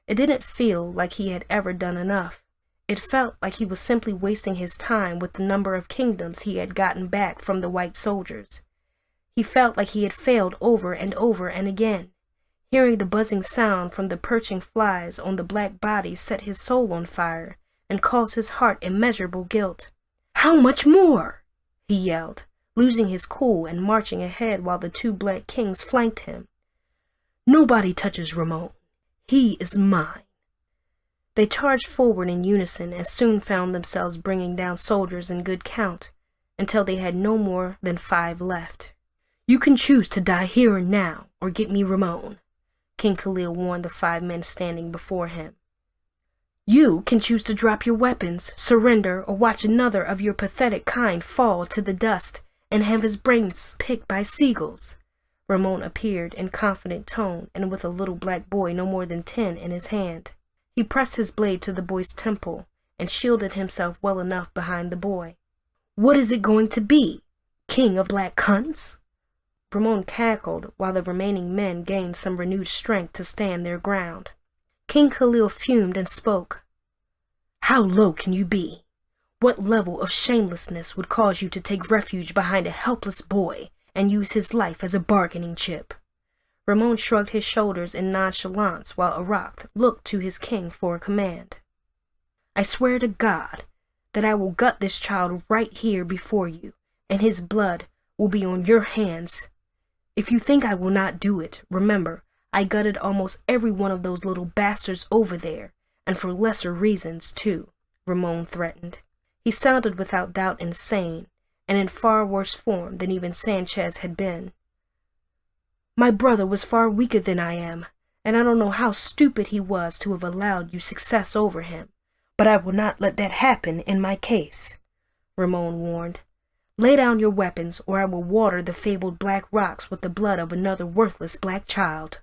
It didn't feel like he had ever done enough. It felt like he was simply wasting his time with the number of kingdoms he had gotten back from the white soldiers. He felt like he had failed over and over and again. Hearing the buzzing sound from the perching flies on the black bodies set his soul on fire and caused his heart immeasurable guilt. "How much more?" he yelled, losing his cool and marching ahead while the two black kings flanked him. "Nobody touches Ramon. He is mine." They charged forward in unison and soon found themselves bringing down soldiers in good count until they had no more than 5 left. "You can choose to die here and now or get me Ramon," King Khalil warned the 5 men standing before him. "You can choose to drop your weapons, surrender, or watch another of your pathetic kind fall to the dust and have his brains picked by seagulls." Ramon appeared in confident tone and with a little black boy no more than 10 in his hand. He pressed his blade to the boy's temple and shielded himself well enough behind the boy. "What is it going to be? King of black cunts?" Ramon cackled while the remaining men gained some renewed strength to stand their ground. King Khalil fumed and spoke. "How low can you be? What level of shamelessness would cause you to take refuge behind a helpless boy and use his life as a bargaining chip?" Ramon shrugged his shoulders in nonchalance while Arak looked to his king for a command. "I swear to God that I will gut this child right here before you, and his blood will be on your hands. If you think I will not do it, remember, I gutted almost every one of those little bastards over there, and for lesser reasons, too," Ramon threatened. He sounded without doubt insane, and in far worse form than even Sanchez had been. "My brother was far weaker than I am, and I don't know how stupid he was to have allowed you success over him, but I will not let that happen in my case," Ramon warned. "Lay down your weapons, or I will water the fabled black rocks with the blood of another worthless black child."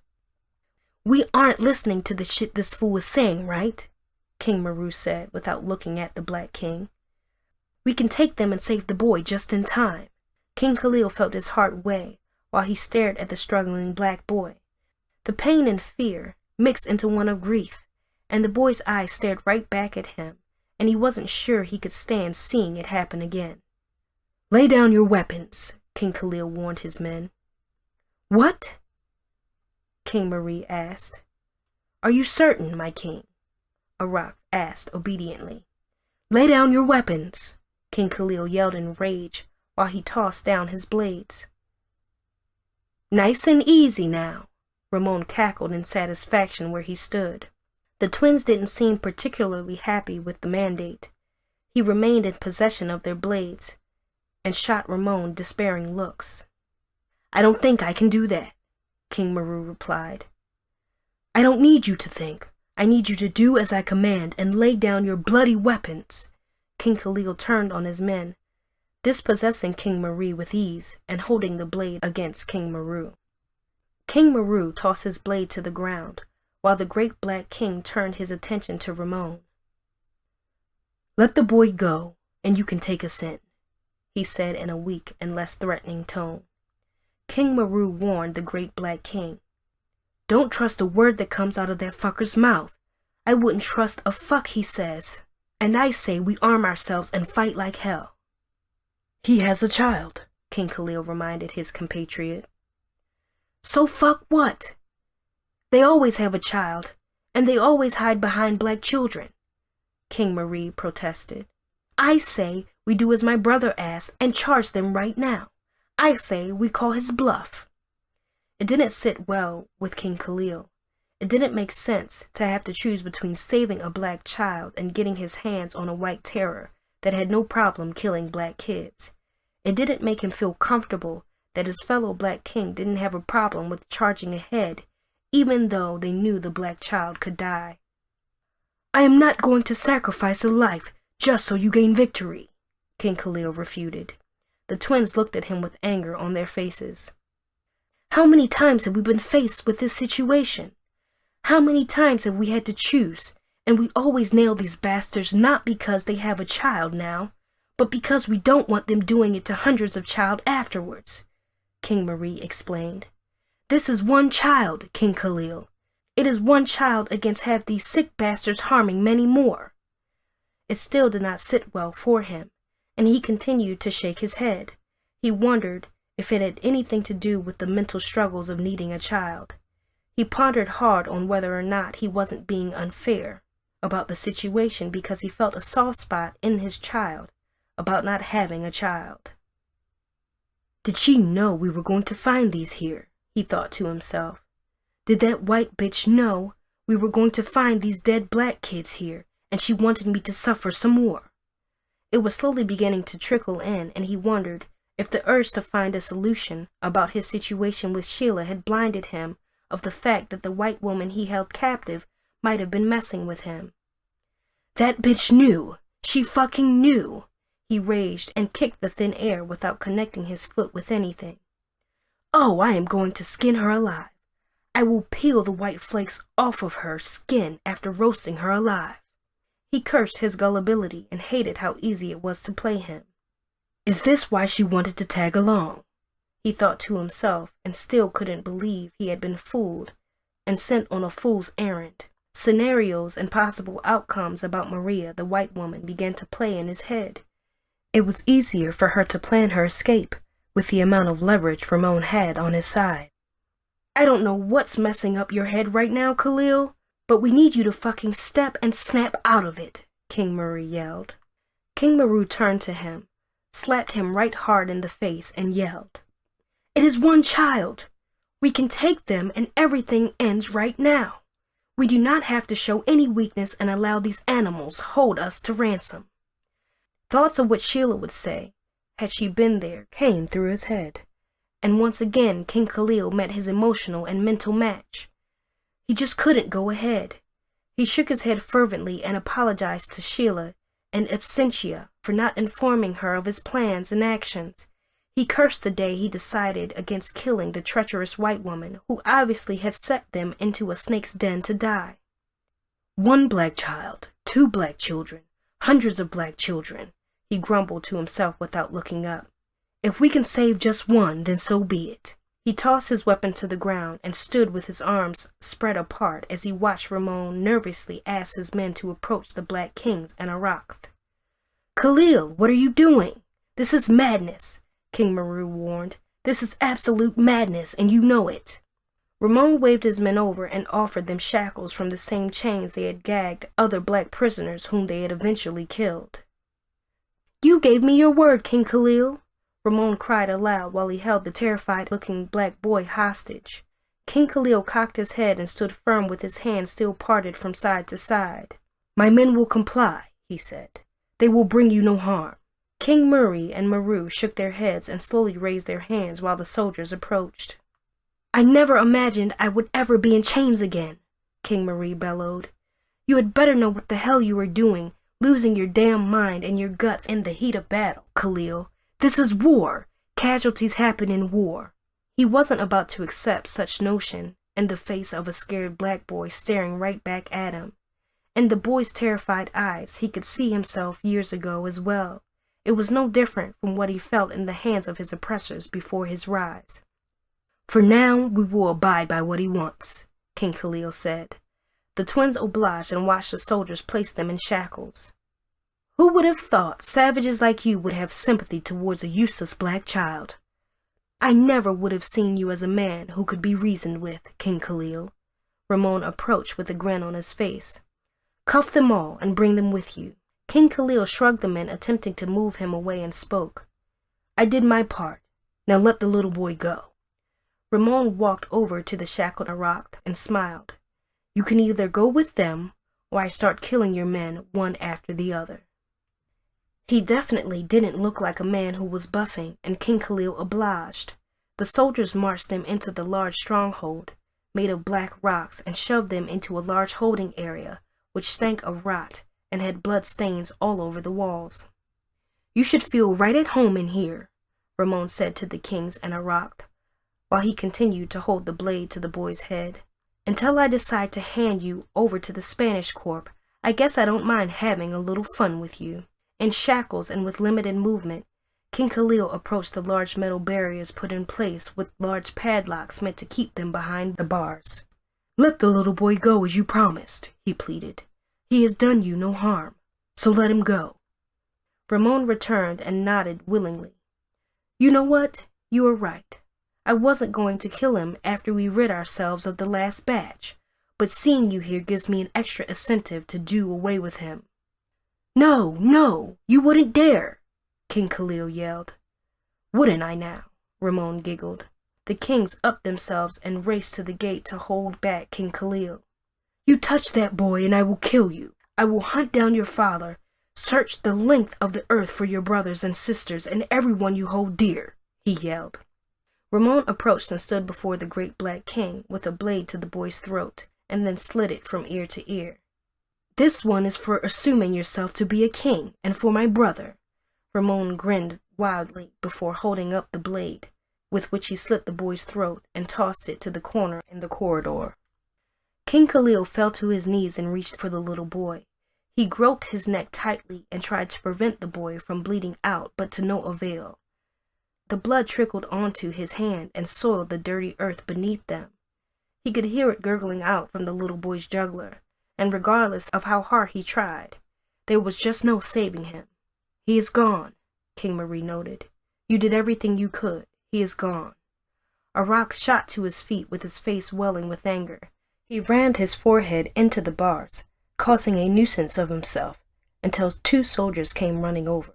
"We aren't listening to the shit this fool is saying, right?" King Maru said without looking at the Black King. "We can take them and save the boy just in time." King Khalil felt his heart weigh while he stared at the struggling black boy. The pain and fear mixed into one of grief, and the boy's eyes stared right back at him, and he wasn't sure he could stand seeing it happen again. "Lay down your weapons," King Khalil warned his men. "What?" King Marie asked. "Are you certain, my king?" Arak asked obediently. "Lay down your weapons," King Khalil yelled in rage while he tossed down his blades. "Nice and easy now," Ramon cackled in satisfaction where he stood. The twins didn't seem particularly happy with the mandate. He remained in possession of their blades and shot Ramon despairing looks. "I don't think I can do that," King Maru replied. "I don't need you to think. I need you to do as I command and lay down your bloody weapons." King Khalil turned on his men, dispossessing King Marie with ease and holding the blade against King Maru. King Maru tossed his blade to the ground, while the great black king turned his attention to Ramon. "Let the boy go, and you can take us in," he said in a weak and less threatening tone. King Maru warned the great black king. "Don't trust a word that comes out of that fucker's mouth. I wouldn't trust a fuck he says. And I say we arm ourselves and fight like hell." "He has a child," King Khalil reminded his compatriot. "So fuck what? They always have a child, and they always hide behind black children," King Marie protested. "I say we do as my brother asked and charge them right now. I say we call his bluff." It didn't sit well with King Khalil. It didn't make sense to have to choose between saving a black child and getting his hands on a white terror that had no problem killing black kids. It didn't make him feel comfortable that his fellow black king didn't have a problem with charging ahead, even though they knew the black child could die. "I am not going to sacrifice a life just so you gain victory," King Khalil refuted. The twins looked at him with anger on their faces. "How many times have we been faced with this situation? How many times have we had to choose, and we always nail these bastards not because they have a child now, but because we don't want them doing it to hundreds of child afterwards," King Marie explained. "This is one child, King Khalil. It is one child against half these sick bastards harming many more." It still did not sit well for him, and he continued to shake his head. He wondered if it had anything to do with the mental struggles of needing a child. He pondered hard on whether or not he wasn't being unfair about the situation because he felt a soft spot in his child about not having a child. Did she know we were going to find these here? He thought to himself. Did that white bitch know we were going to find these dead black kids here, and she wanted me to suffer some more? It was slowly beginning to trickle in, and he wondered if the urge to find a solution about his situation with Sheila had blinded him of the fact that the white woman he held captive might have been messing with him. That bitch knew! She fucking knew! He raged and kicked the thin air without connecting his foot with anything. Oh, I am going to skin her alive. I will peel the white flakes off of her skin after roasting her alive. He cursed his gullibility and hated how easy it was to play him. Is this why she wanted to tag along? He thought to himself, and still couldn't believe he had been fooled and sent on a fool's errand. Scenarios and possible outcomes about Maria, the white woman, began to play in his head. It was easier for her to plan her escape with the amount of leverage Ramon had on his side. I don't know what's messing up your head right now, Khalil, but we need you to fucking step and snap out of it, King Marie yelled. King Maru turned to him, slapped him right hard in the face, and yelled, It is one child. We can take them and everything ends right now. We do not have to show any weakness and allow these animals hold us to ransom. Thoughts of what Sheila would say, had she been there, came through his head. And once again King Khalil met his emotional and mental match. He just couldn't go ahead. He shook his head fervently and apologized to Sheila and Absentia for not informing her of his plans and actions. He cursed the day he decided against killing the treacherous white woman who obviously had set them into a snake's den to die. One black child, 2 black children, hundreds of black children, he grumbled to himself without looking up. If we can save just one, then so be it. He tossed his weapon to the ground and stood with his arms spread apart as he watched Ramon nervously ask his men to approach the Black Kings and Arath. Khalil, what are you doing? This is madness, King Maru warned. This is absolute madness, and you know it. Ramon waved his men over and offered them shackles from the same chains they had gagged other black prisoners whom they had eventually killed. You gave me your word, King Khalil, Ramon cried aloud while he held the terrified-looking black boy hostage. King Khalil cocked his head and stood firm with his hands still parted from side to side. My men will comply, he said. They will bring you no harm. King Murray and Maru shook their heads and slowly raised their hands while the soldiers approached. I never imagined I would ever be in chains again, King Marie bellowed. You had better know what the hell you are doing, losing your damn mind and your guts in the heat of battle, Khalil. This is war. Casualties happen in war. He wasn't about to accept such notion in the face of a scared black boy staring right back at him. In the boy's terrified eyes, he could see himself years ago as well. It was no different from what he felt in the hands of his oppressors before his rise. For now, we will abide by what he wants, King Khalil said. The twins obliged and watched the soldiers place them in shackles. Who would have thought savages like you would have sympathy towards a useless black child? I never would have seen you as a man who could be reasoned with, King Khalil. Ramon approached with a grin on his face. Cuff them all and bring them with you. King Khalil shrugged the men, attempting to move him away, and spoke. I did my part. Now let the little boy go. Ramon walked over to the shackled Arath and smiled. You can either go with them, or I start killing your men one after the other. He definitely didn't look like a man who was buffing, and King Khalil obliged. The soldiers marched them into the large stronghold, made of black rocks, and shoved them into a large holding area, which stank of rot and had blood stains all over the walls. You should feel right at home in here, Ramon said to the kings and Arath, while he continued to hold the blade to the boy's head. Until I decide to hand you over to the Spanish Corps, I guess I don't mind having a little fun with you. In shackles and with limited movement, King Khalil approached the large metal barriers put in place with large padlocks meant to keep them behind the bars. Let the little boy go as you promised, he pleaded. He has done you no harm, so let him go. Ramon returned and nodded willingly. You know what? You are right. I wasn't going to kill him after we rid ourselves of the last batch, but seeing you here gives me an extra incentive to do away with him. No, you wouldn't dare, King Khalil yelled. Wouldn't I now? Ramon giggled. The kings upped themselves and raced to the gate to hold back King Khalil. "You touch that boy and I will kill you. I will hunt down your father, search the length of the earth for your brothers and sisters and everyone you hold dear," he yelled. Ramon approached and stood before the great black king with a blade to the boy's throat and then slit it from ear to ear. "This one is for assuming yourself to be a king and for my brother." Ramon grinned wildly before holding up the blade, with which he slit the boy's throat and tossed it to the corner in the corridor. King Khalil fell to his knees and reached for the little boy. He groped his neck tightly and tried to prevent the boy from bleeding out, but to no avail. The blood trickled onto his hand and soiled the dirty earth beneath them. He could hear it gurgling out from the little boy's jugular, and regardless of how hard he tried, there was just no saving him. "He is gone," King Marie noted. "You did everything you could. He is gone." A rock shot to his feet with his face welling with anger. He rammed his forehead into the bars, causing a nuisance of himself, until 2 soldiers came running over.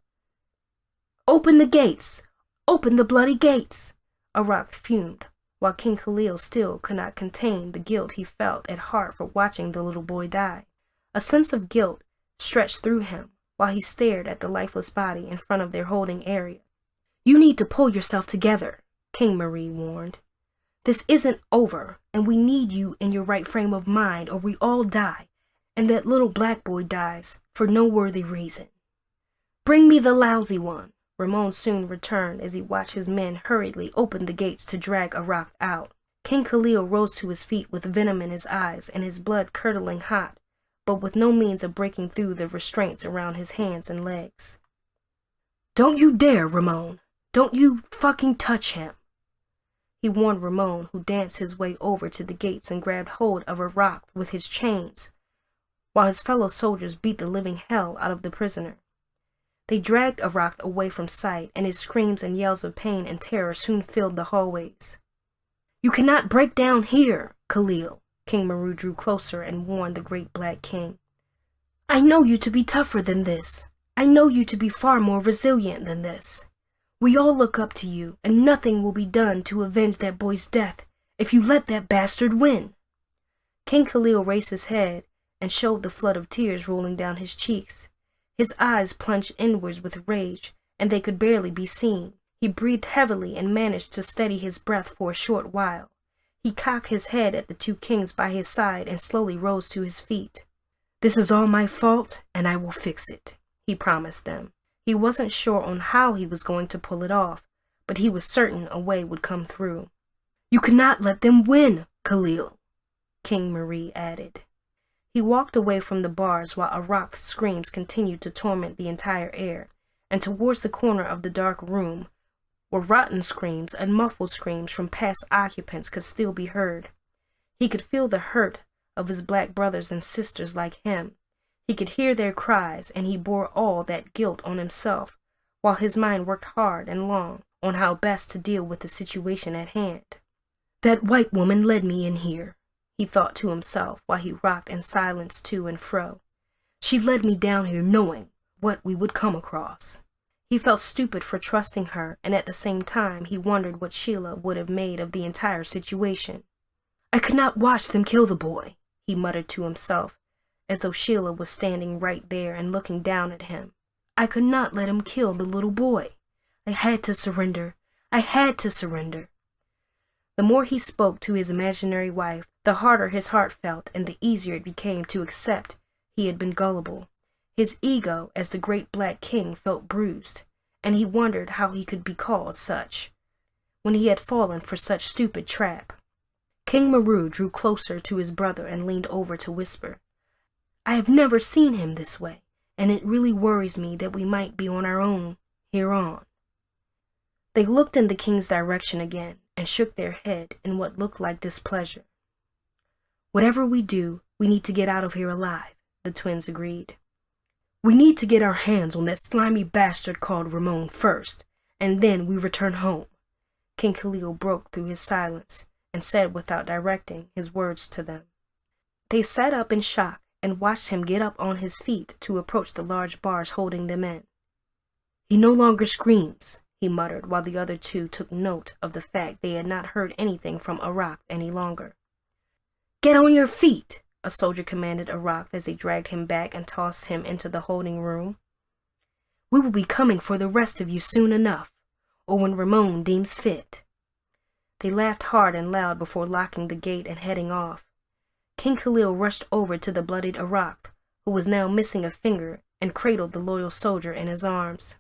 "Open the gates! Open the bloody gates!" Arak fumed, while King Khalil still could not contain the guilt he felt at heart for watching the little boy die. A sense of guilt stretched through him while he stared at the lifeless body in front of their holding area. "You need to pull yourself together," King Marie warned. "This isn't over, and we need you in your right frame of mind or we all die, and that little black boy dies for no worthy reason." "Bring me the lousy one." Ramon soon returned as he watched his men hurriedly open the gates to drag Arak out. King Khalil rose to his feet with venom in his eyes and his blood curdling hot, but with no means of breaking through the restraints around his hands and legs. "Don't you dare, Ramon! Don't you fucking touch him!" He warned Ramon, who danced his way over to the gates and grabbed hold of Arak with his chains, while his fellow soldiers beat the living hell out of the prisoner. They dragged Arak away from sight, and his screams and yells of pain and terror soon filled the hallways. "You cannot break down here, Khalil." King Maru drew closer and warned the great black king. "I know you to be tougher than this. I know you to be far more resilient than this. We all look up to you, and nothing will be done to avenge that boy's death if you let that bastard win." King Khalil raised his head and showed the flood of tears rolling down his cheeks. His eyes plunged inwards with rage, and they could barely be seen. He breathed heavily and managed to steady his breath for a short while. He cocked his head at the 2 kings by his side and slowly rose to his feet. "This is all my fault, and I will fix it," he promised them. He wasn't sure on how he was going to pull it off, but he was certain a way would come through. "You cannot let them win, Khalil," King Marie added. He walked away from the bars while Arak's screams continued to torment the entire air, and towards the corner of the dark room, where rotten screams and muffled screams from past occupants could still be heard. He could feel the hurt of his black brothers and sisters like him. He could hear their cries, and he bore all that guilt on himself, while his mind worked hard and long on how best to deal with the situation at hand. "That white woman led me in here," he thought to himself while he rocked in silence to and fro. "She led me down here knowing what we would come across." He felt stupid for trusting her, and at the same time he wondered what Sheila would have made of the entire situation. "I could not watch them kill the boy," he muttered to himself, as though Sheila was standing right there and looking down at him. "I could not let him kill the little boy. I had to surrender. I had to surrender." The more he spoke to his imaginary wife, the harder his heart felt and the easier it became to accept he had been gullible. His ego as the great black king felt bruised, and he wondered how he could be called such, when he had fallen for such stupid trap. King Maru drew closer to his brother and leaned over to whisper, "I have never seen him this way, and it really worries me that we might be on our own here on." They looked in the king's direction again and shook their head in what looked like displeasure. "Whatever we do, we need to get out of here alive," the twins agreed. "We need to get our hands on that slimy bastard called Ramon first, and then we return home." King Khalil broke through his silence and said without directing his words to them. They sat up in shock and watched him get up on his feet to approach the large bars holding them in. "He no longer screams," he muttered, while the other two took note of the fact they had not heard anything from Arak any longer. "Get on your feet," a soldier commanded Arak as they dragged him back and tossed him into the holding room. "We will be coming for the rest of you soon enough, or when Ramon deems fit." They laughed hard and loud before locking the gate and heading off. King Khalil rushed over to the bloodied Arak, who was now missing a finger, and cradled the loyal soldier in his arms.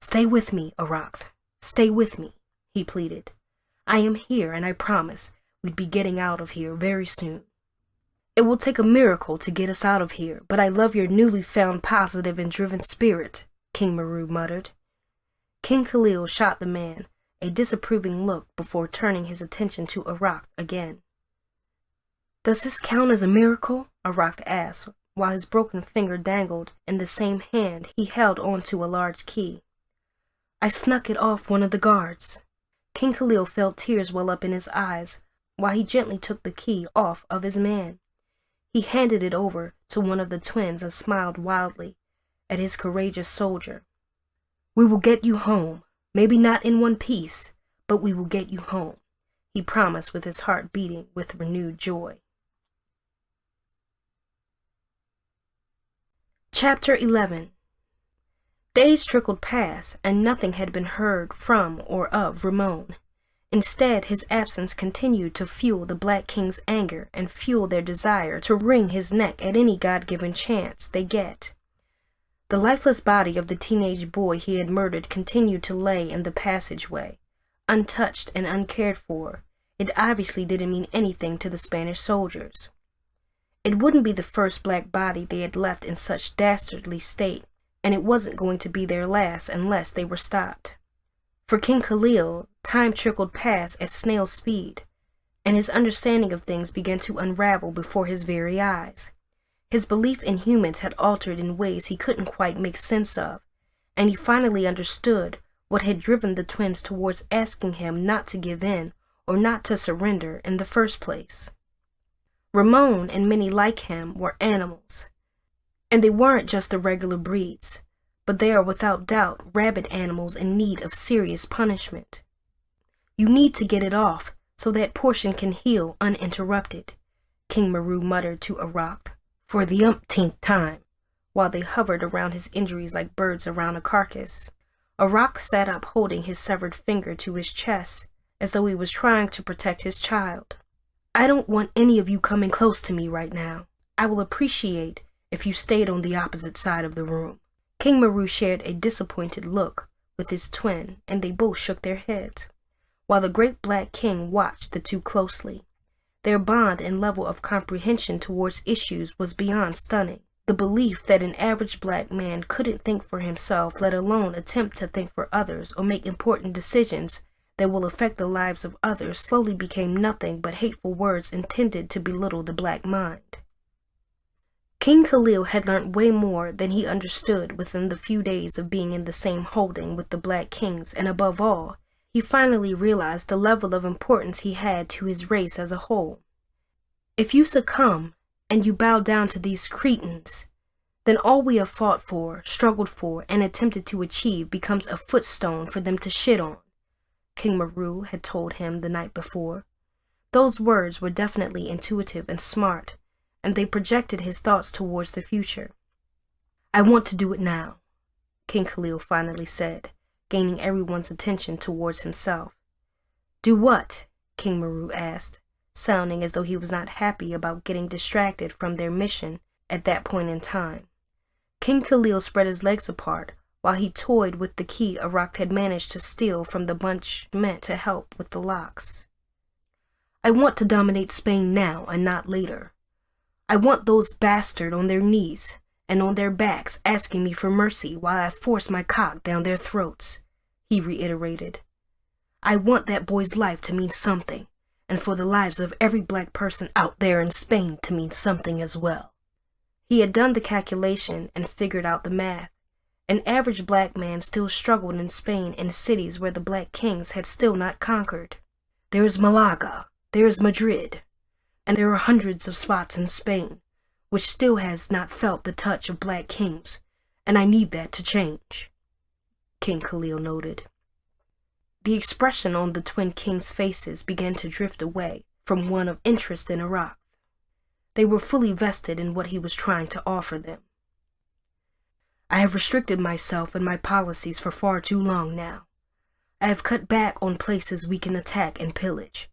"Stay with me, Arak. Stay with me," he pleaded. "I am here, and I promise we'd be getting out of here very soon." "It will take a miracle to get us out of here, but I love your newly found positive and driven spirit," King Meru muttered. King Khalil shot the man a disapproving look before turning his attention to Arak again. "Does this count as a miracle?" Arak asked, while his broken finger dangled in the same hand he held onto a large key. "I snuck it off one of the guards." King Khalil felt tears well up in his eyes while he gently took the key off of his man. He handed it over to one of the twins and smiled wildly at his courageous soldier. "We will get you home, maybe not in one piece, but we will get you home," he promised with his heart beating with renewed joy. Chapter 11. Days trickled past, and nothing had been heard from or of Ramon. Instead, his absence continued to fuel the Black King's anger and fuel their desire to wring his neck at any God-given chance they get. The lifeless body of the teenage boy he had murdered continued to lay in the passageway, untouched and uncared for. It obviously didn't mean anything to the Spanish soldiers. It wouldn't be the first black body they had left in such dastardly state, and it wasn't going to be their last unless they were stopped. For King Khalil, time trickled past at snail speed, and his understanding of things began to unravel before his very eyes. His belief in humans had altered in ways he couldn't quite make sense of, and he finally understood what had driven the twins towards asking him not to give in or not to surrender in the first place. Ramon and many like him were animals, and they weren't just the regular breeds, but they are without doubt rabid animals in need of serious punishment. "You need to get it off so that portion can heal uninterrupted," King Meru muttered to Arak for the umpteenth time, while they hovered around his injuries like birds around a carcass. Arak sat up holding his severed finger to his chest as though he was trying to protect his child. "I don't want any of you coming close to me right now. I will appreciate if you stayed on the opposite side of the room." King Meru shared a disappointed look with his twin, and they both shook their heads, while the great Black King watched the two closely. Their bond and level of comprehension towards issues was beyond stunning. The belief that an average black man couldn't think for himself, let alone attempt to think for others or make important decisions that will affect the lives of others, slowly became nothing but hateful words intended to belittle the black mind. King Khalil had learned way more than he understood within the few days of being in the same holding with the Black Kings, and above all, he finally realized the level of importance he had to his race as a whole. If you succumb and you bow down to these cretins, then all we have fought for, struggled for, and attempted to achieve becomes a footstone for them to shit on, King Meru had told him the night before. Those words were definitely intuitive and smart, and they projected his thoughts towards the future. "I want to do it now," King Khalil finally said, gaining everyone's attention towards himself. "Do what?" King Meru asked, sounding as though he was not happy about getting distracted from their mission at that point in time. King Khalil spread his legs apart while he toyed with the key Arak had managed to steal from the bunch meant to help with the locks. "I want to dominate Spain now and not later. I want those bastards on their knees and on their backs asking me for mercy while I force my cock down their throats," he reiterated. "I want that boy's life to mean something, and for the lives of every black person out there in Spain to mean something as well." He had done the calculation and figured out the math. An average black man still struggled in Spain in cities where the Black Kings had still not conquered. There is Malaga, there is Madrid, and there are hundreds of spots in Spain which still has not felt the touch of Black Kings, and I need that to change, King Khalil noted. The expression on the twin kings' faces began to drift away from one of interest in Arak. They were fully vested in what he was trying to offer them. I have restricted myself and my policies for far too long now. I have cut back on places we can attack and pillage,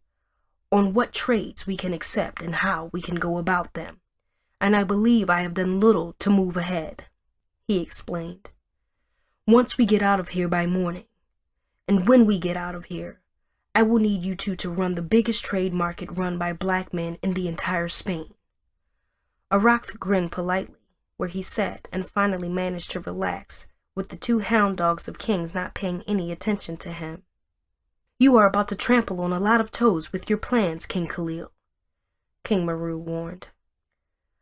on what trades we can accept and how we can go about them, and I believe I have done little to move ahead, he explained. Once we get out of here by morning, and when we get out of here, I will need you two to run the biggest trade market run by black men in the entire Spain. Arak grinned politely where he sat and finally managed to relax, with the two hound dogs of kings not paying any attention to him. You are about to trample on a lot of toes with your plans, King Khalil, King Maru warned.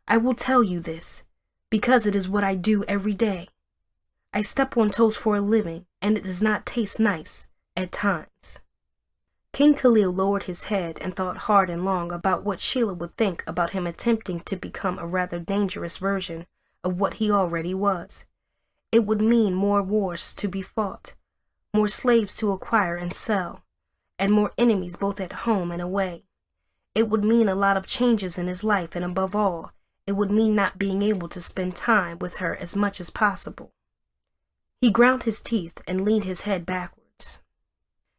I will tell you this, because it is what I do every day. I step on toes for a living, and it does not taste nice at times. King Khalil lowered his head and thought hard and long about what Sheila would think about him attempting to become a rather dangerous version of what he already was. It would mean more wars to be fought, more slaves to acquire and sell, and more enemies both at home and away. It would mean a lot of changes in his life, and above all, it would mean not being able to spend time with her as much as possible. He ground his teeth and leaned his head backwards.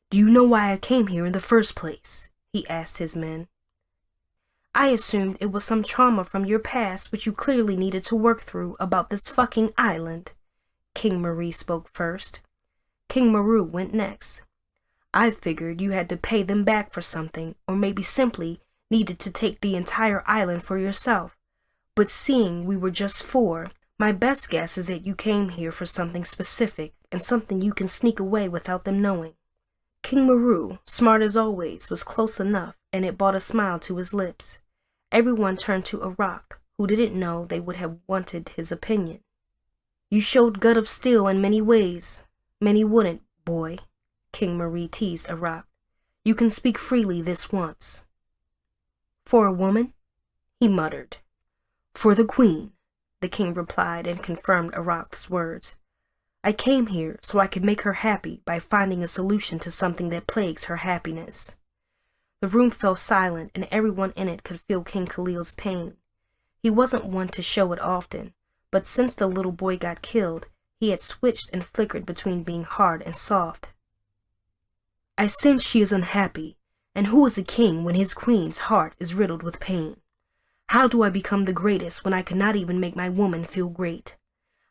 Do you know why I came here in the first place? He asked his men. I assumed it was some trauma from your past which you clearly needed to work through about this fucking island. King Marie spoke first. King Maru went next. I figured you had to pay them back for something, or maybe simply needed to take the entire island for yourself. But seeing we were just four, my best guess is that you came here for something specific and something you can sneak away without them knowing. King Maru, smart as always, was close enough, and it brought a smile to his lips. Everyone turned to Arak, who didn't know they would have wanted his opinion. You showed gut of steel in many ways. Many wouldn't, boy, King Marie teased Arak. You can speak freely this once. For a woman? He muttered. For the queen, the king replied and confirmed Arak's words. I came here so I could make her happy by finding a solution to something that plagues her happiness. The room fell silent, and everyone in it could feel King Khalil's pain. He wasn't one to show it often, but since the little boy got killed, he had switched and flickered between being hard and soft. I sense she is unhappy, and who is a king when his queen's heart is riddled with pain? How do I become the greatest when I cannot even make my woman feel great?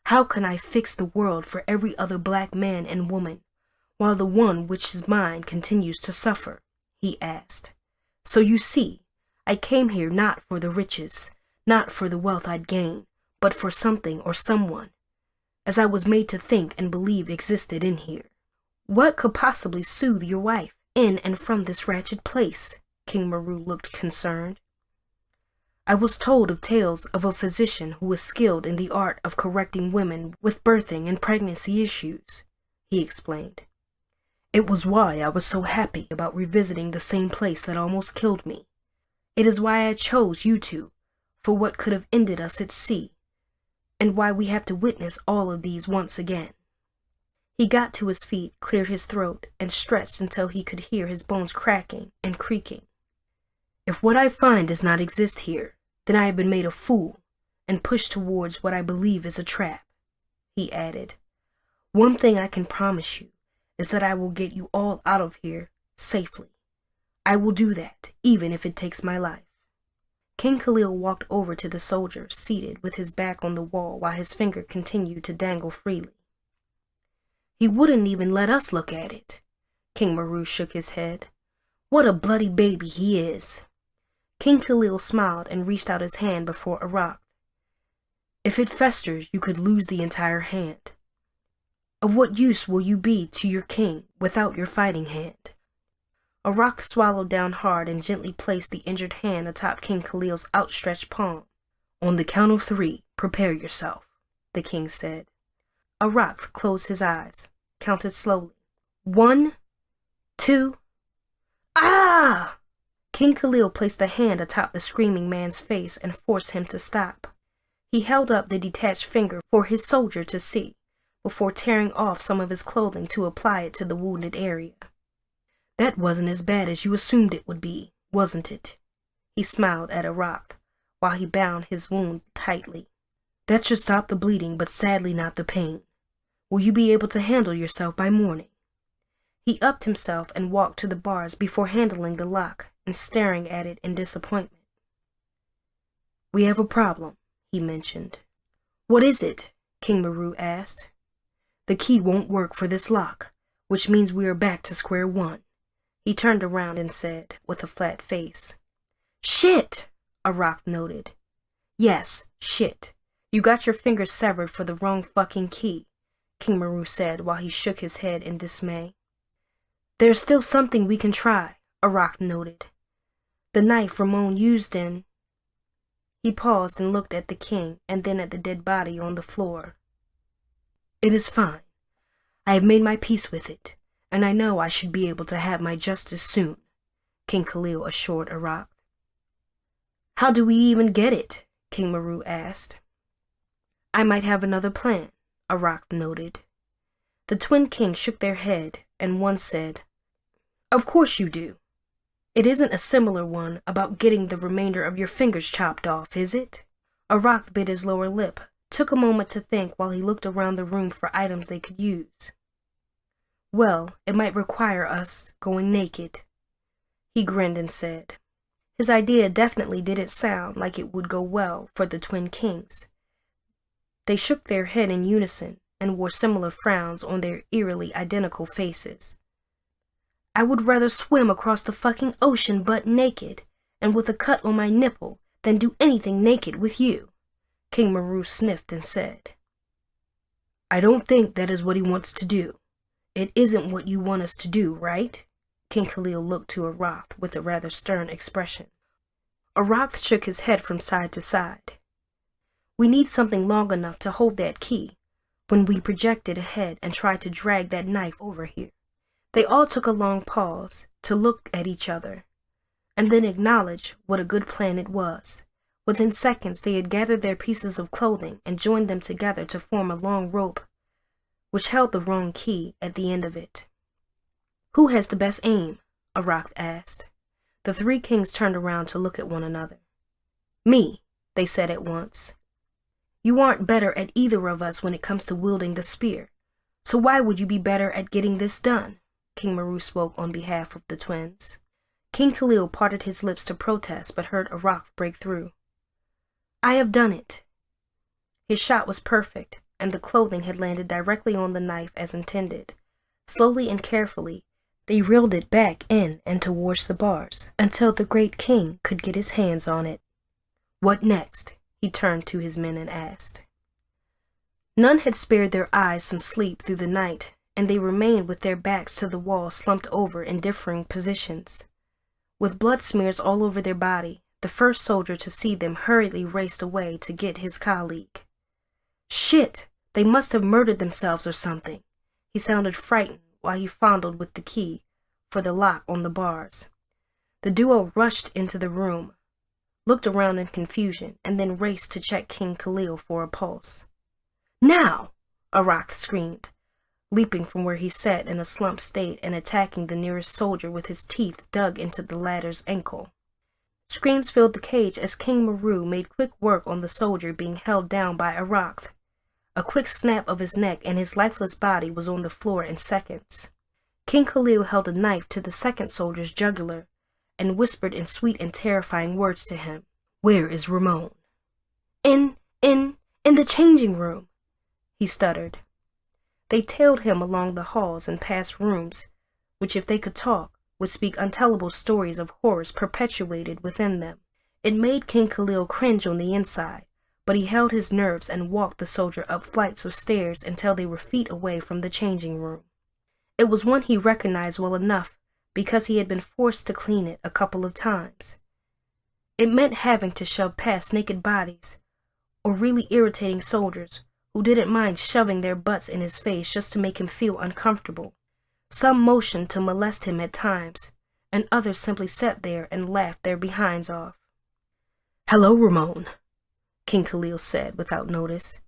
How can I fix the world for every other black man and woman, while the one which is mine continues to suffer? He asked. So you see, I came here not for the riches, not for the wealth I'd gain, but for something or someone, as I was made to think and believe existed in here. What could possibly soothe your wife in and from this wretched place? King Maru looked concerned. I was told of tales of a physician who was skilled in the art of correcting women with birthing and pregnancy issues, he explained. It was why I was so happy about revisiting the same place that almost killed me. It is why I chose you two, for what could have ended us at sea, and why we have to witness all of these once again. He got to his feet, cleared his throat, and stretched until he could hear his bones cracking and creaking. If what I find does not exist here, then I have been made a fool and pushed towards what I believe is a trap, he added. One thing I can promise you is that I will get you all out of here safely. I will do that, even if it takes my life. King Khalil walked over to the soldier, seated with his back on the wall while his finger continued to dangle freely. He wouldn't even let us look at it. King Maru shook his head. What a bloody baby he is. King Khalil smiled and reached out his hand before Arak. If it festers, you could lose the entire hand. Of what use will you be to your king without your fighting hand? Arak swallowed down hard and gently placed the injured hand atop King Khalil's outstretched palm. On the count of 3, prepare yourself, the king said. Arak closed his eyes, counted slowly. 1, 2, ah! King Khalil placed a hand atop the screaming man's face and forced him to stop. He held up the detached finger for his soldier to see, before tearing off some of his clothing to apply it to the wounded area. That wasn't as bad as you assumed it would be, wasn't it? He smiled at Arak while he bound his wound tightly. That should stop the bleeding, but sadly not the pain. Will you be able to handle yourself by morning? He upped himself and walked to the bars before handling the lock and staring at it in disappointment. We have a problem, he mentioned. What is it? King Maru asked. The key won't work for this lock, which means we are back to square one. He turned around and said, with a flat face. Shit, Arak noted. Yes, shit. You got your fingers severed for the wrong fucking key, King Maru said while he shook his head in dismay. There's still something we can try, Arak noted. The knife Ramon used in... He paused and looked at the king and then at the dead body on the floor. It is fine. I have made my peace with it, and I know I should be able to have my justice soon, King Khalil assured Arak. How do we even get it? King Maru asked. I might have another plan, Arak noted. The twin kings shook their head, and one said, Of course you do. It isn't a similar one about getting the remainder of your fingers chopped off, is it? Arak bit his lower lip, took a moment to think while he looked around the room for items they could use. Well, it might require us going naked. He grinned and said. His idea definitely didn't sound like it would go well for the twin kings. They shook their head in unison and wore similar frowns on their eerily identical faces. I would rather swim across the fucking ocean butt naked and with a cut on my nipple than do anything naked with you, King Maru sniffed and said. I don't think that is what he wants to do. It isn't what you want us to do, right? King Khalil looked to Arak with a rather stern expression. Arak shook his head from side to side. We need something long enough to hold that key when we projected ahead and tried to drag that knife over here. They all took a long pause to look at each other and then acknowledge what a good plan it was. Within seconds, they had gathered their pieces of clothing and joined them together to form a long rope which held the wrong key at the end of it. Who has the best aim? Arak asked. The three kings turned around to look at one another. Me, they said at once. You aren't better at either of us when it comes to wielding the spear, so why would you be better at getting this done? King Maru spoke on behalf of the twins. King Khalil parted his lips to protest but heard Arak break through. I have done it. His shot was perfect, and the clothing had landed directly on the knife as intended. Slowly and carefully, they reeled it back in and towards the bars until the great king could get his hands on it. What next? He turned to his men and asked. None had spared their eyes some sleep through the night, and they remained with their backs to the wall slumped over in differing positions. With blood smears all over their body, the first soldier to see them hurriedly raced away to get his colleague. Shit! They must have murdered themselves or something. He sounded frightened while he fondled with the key for the lock on the bars. The duo rushed into the room, looked around in confusion, and then raced to check King Khalil for a pulse. Now! Arak screamed, leaping from where he sat in a slumped state and attacking the nearest soldier with his teeth dug into the latter's ankle. Screams filled the cage as King Maru made quick work on the soldier being held down by Arak. A quick snap of his neck and his lifeless body was on the floor in seconds. King Khalil held a knife to the second soldier's jugular and whispered in sweet and terrifying words to him. Where is Ramon? In the changing room, he stuttered. They tailed him along the halls and past rooms, which if they could talk, would speak untellable stories of horrors perpetuated within them. It made King Khalil cringe on the inside, but he held his nerves and walked the soldier up flights of stairs until they were feet away from the changing room. It was one he recognized well enough because he had been forced to clean it a couple of times. It meant having to shove past naked bodies or really irritating soldiers who didn't mind shoving their butts in his face just to make him feel uncomfortable. Some motioned to molest him at times, and others simply sat there and laughed their behinds off. Hello, Ramon, King Khalil said without notice.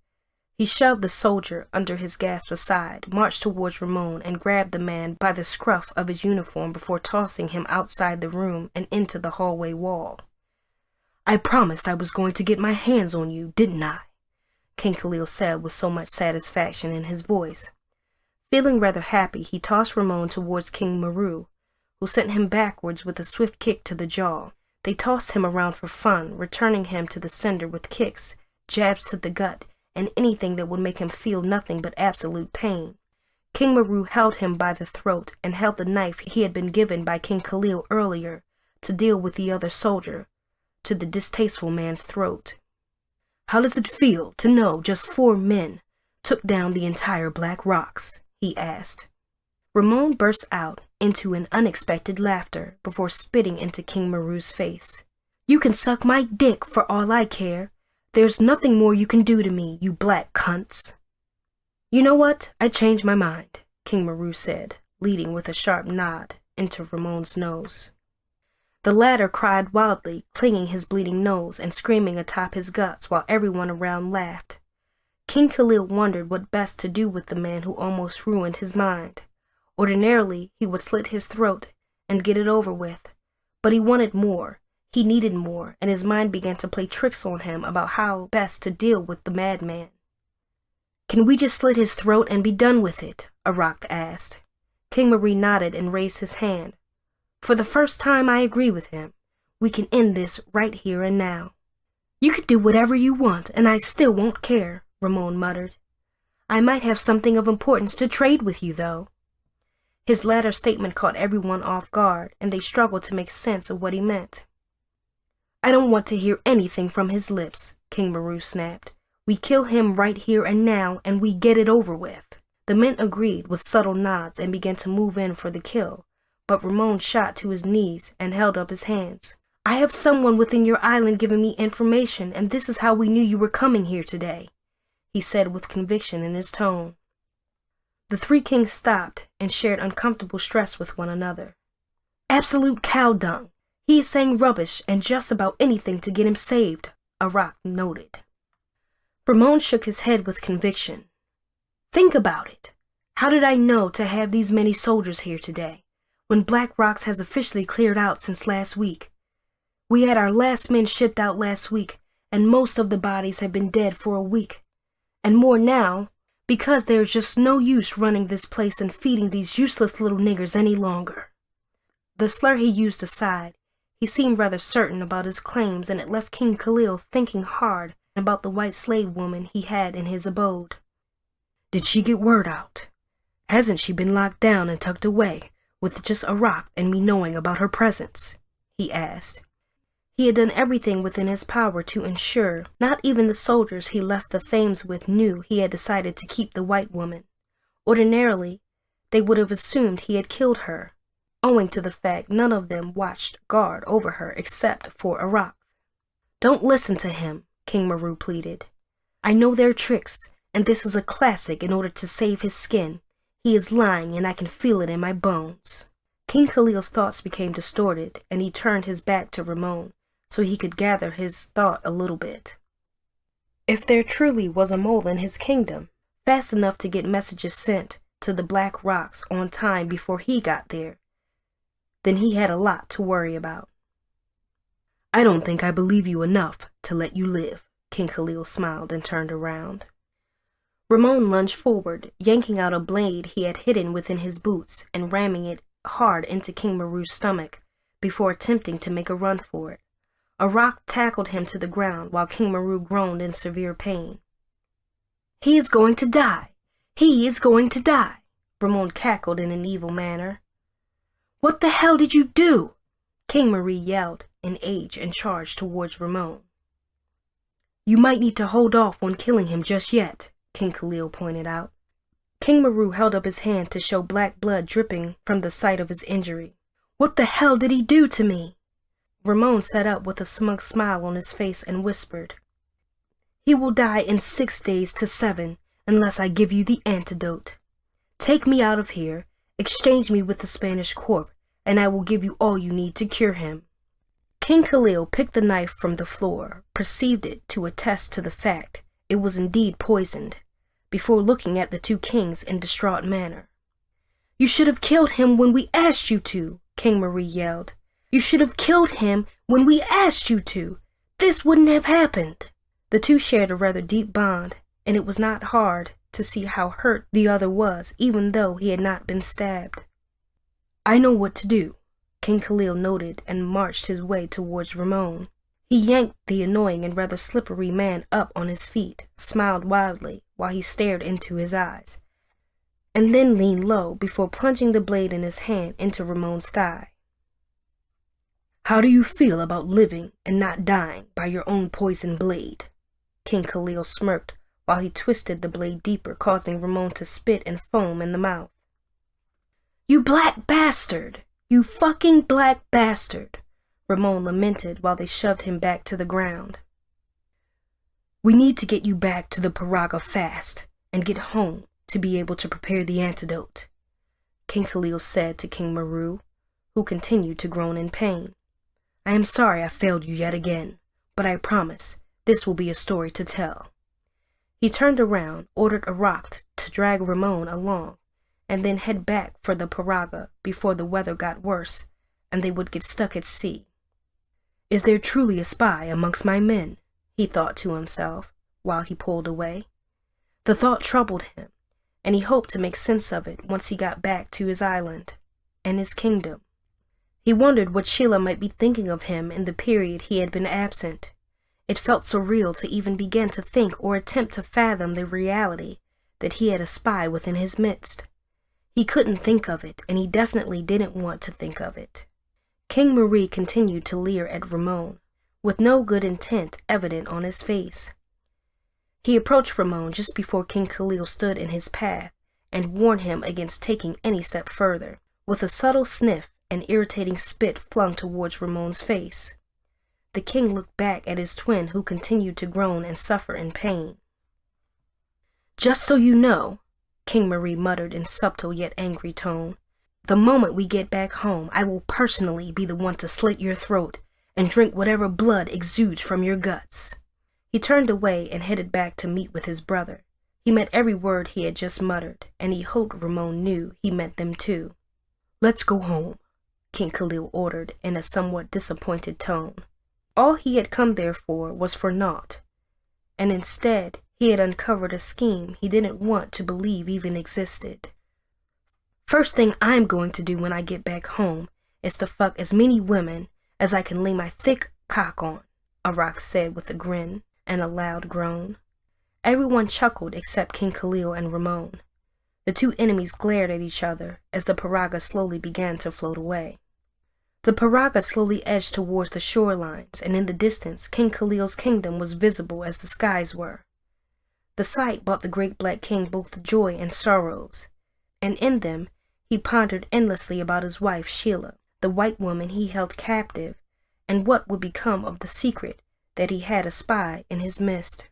He shoved the soldier under his gasp aside, marched towards Ramon, and grabbed the man by the scruff of his uniform before tossing him outside the room and into the hallway wall. "I promised I was going to get my hands on you, didn't I?" King Khalil said with so much satisfaction in his voice. Feeling rather happy, he tossed Ramon towards King Meru, who sent him backwards with a swift kick to the jaw. They tossed him around for fun, returning him to the sender with kicks, jabs to the gut, and anything that would make him feel nothing but absolute pain. King Meru held him by the throat and held the knife he had been given by King Khalil earlier to deal with the other soldier to the distasteful man's throat. "How does it feel to know just 4 men took down the entire Black Rocks?" he asked. Ramon burst out into an unexpected laughter before spitting into King Meru's face. "You can suck my dick for all I care. There's nothing more you can do to me, you black cunts." "You know what? I changed my mind," King Meru said, leading with a sharp nod into Ramon's nose. The latter cried wildly, clinging his bleeding nose and screaming atop his guts while everyone around laughed. King Khalil wondered what best to do with the man who almost ruined his mind. Ordinarily, he would slit his throat and get it over with, but he wanted more. He needed more, and his mind began to play tricks on him about how best to deal with the madman. "Can we just slit his throat and be done with it?" Arak asked. King Meru nodded and raised his hand. "For the first time, I agree with him. We can end this right here and now." "You can do whatever you want, and I still won't care," Ramon muttered. "I might have something of importance to trade with you, though." His latter statement caught everyone off guard, and they struggled to make sense of what he meant. "I don't want to hear anything from his lips," King Meru snapped. "We kill him right here and now, and we get it over with." The men agreed with subtle nods and began to move in for the kill, but Ramon shot to his knees and held up his hands. "I have someone within your island giving me information, and this is how we knew you were coming here today," he said with conviction in his tone. The 3 kings stopped and shared uncomfortable stress with one another. "Absolute cow dung. He is saying rubbish and just about anything to get him saved," Arak noted. Ramon shook his head with conviction. "Think about it. How did I know to have these many soldiers here today, when Black Rocks has officially cleared out since last week? We had our last men shipped out last week, and most of the bodies have been dead for a week. And more now, because there's just no use running this place and feeding these useless little niggers any longer." The slur he used aside, he seemed rather certain about his claims, and it left King Khalil thinking hard about the white slave woman he had in his abode. "Did she get word out? Hasn't she been locked down and tucked away, with just Arak and me knowing about her presence?" he asked. He had done everything within his power to ensure not even the soldiers he left the Thames with knew he had decided to keep the white woman. Ordinarily, they would have assumed he had killed her, owing to the fact none of them watched guard over her except for Arak. "Don't listen to him," King Meru pleaded. "I know their tricks, and this is a classic in order to save his skin. He is lying, and I can feel it in my bones." King Khalil's thoughts became distorted, and he turned his back to Ramon, so he could gather his thought a little bit. If there truly was a mole in his kingdom, fast enough to get messages sent to the Black Rocks on time before he got there, then he had a lot to worry about. "I don't think I believe you enough to let you live," King Khalil smiled and turned around. Ramon lunged forward, yanking out a blade he had hidden within his boots and ramming it hard into King Meru's stomach before attempting to make a run for it. Arak tackled him to the ground while King Meru groaned in severe pain. "He is going to die! He is going to die!" Ramon cackled in an evil manner. "What the hell did you do?" King Meru yelled in rage and charged towards Ramon. "You might need to hold off on killing him just yet," King Khalil pointed out. King Meru held up his hand to show black blood dripping from the site of his injury. "What the hell did he do to me?" Ramon sat up with a smug smile on his face and whispered, "He will die in 6 days to 7 unless I give you the antidote. Take me out of here, exchange me with the Spanish corp, and I will give you all you need to cure him." King Khalil picked the knife from the floor, perceived it to attest to the fact it was indeed poisoned, before looking at the two kings in distraught manner. "You should have killed him when we asked you to," King Marie yelled. "You should have killed him when we asked you to. This wouldn't have happened." The two shared a rather deep bond, and it was not hard to see how hurt the other was, even though he had not been stabbed. "I know what to do," King Khalil noted and marched his way towards Ramon. He yanked the annoying and rather slippery man up on his feet, smiled wildly while he stared into his eyes, and then leaned low before plunging the blade in his hand into Ramon's thigh. "How do you feel about living and not dying by your own poison blade?" King Khalil smirked while he twisted the blade deeper, causing Ramon to spit and foam in the mouth. "You black bastard! You fucking black bastard!" Ramon lamented while they shoved him back to the ground. "We need to get you back to the Paraga fast and get home to be able to prepare the antidote," King Khalil said to King Maru, who continued to groan in pain. "I am sorry I failed you yet again, but I promise this will be a story to tell." He turned around, ordered Arak to drag Ramon along, and then head back for the Paraga before the weather got worse and they would get stuck at sea. "Is there truly a spy amongst my men?" he thought to himself while he pulled away. The thought troubled him, and he hoped to make sense of it once he got back to his island and his kingdom. He wondered what Sheila might be thinking of him in the period he had been absent. It felt surreal to even begin to think or attempt to fathom the reality that he had a spy within his midst. He couldn't think of it, and he definitely didn't want to think of it. King Marie continued to leer at Ramon, with no good intent evident on his face. He approached Ramon just before King Khalil stood in his path and warned him against taking any step further, with a subtle sniff and irritating spit flung towards Ramon's face. The king looked back at his twin, who continued to groan and suffer in pain. "Just so you know," King Marie muttered in subtle yet angry tone, "the moment we get back home, I will personally be the one to slit your throat and drink whatever blood exudes from your guts." He turned away and headed back to meet with his brother. He meant every word he had just muttered, and he hoped Ramon knew he meant them too. "Let's go home," King Khalil ordered in a somewhat disappointed tone. All he had come there for was for naught, and instead he had uncovered a scheme he didn't want to believe even existed. "First thing I'm going to do when I get back home is to fuck as many women as I can lay my thick cock on," Arak said with a grin and a loud groan. Everyone chuckled except King Khalil and Ramon. The two enemies glared at each other as the Paraga slowly began to float away. The Paraga slowly edged towards the shorelines, and in the distance King Khalil's kingdom was visible as the skies were. The sight brought the great black king both joy and sorrows, and in them he pondered endlessly about his wife Sheila, the white woman he held captive, and what would become of the secret that he had a spy in his midst.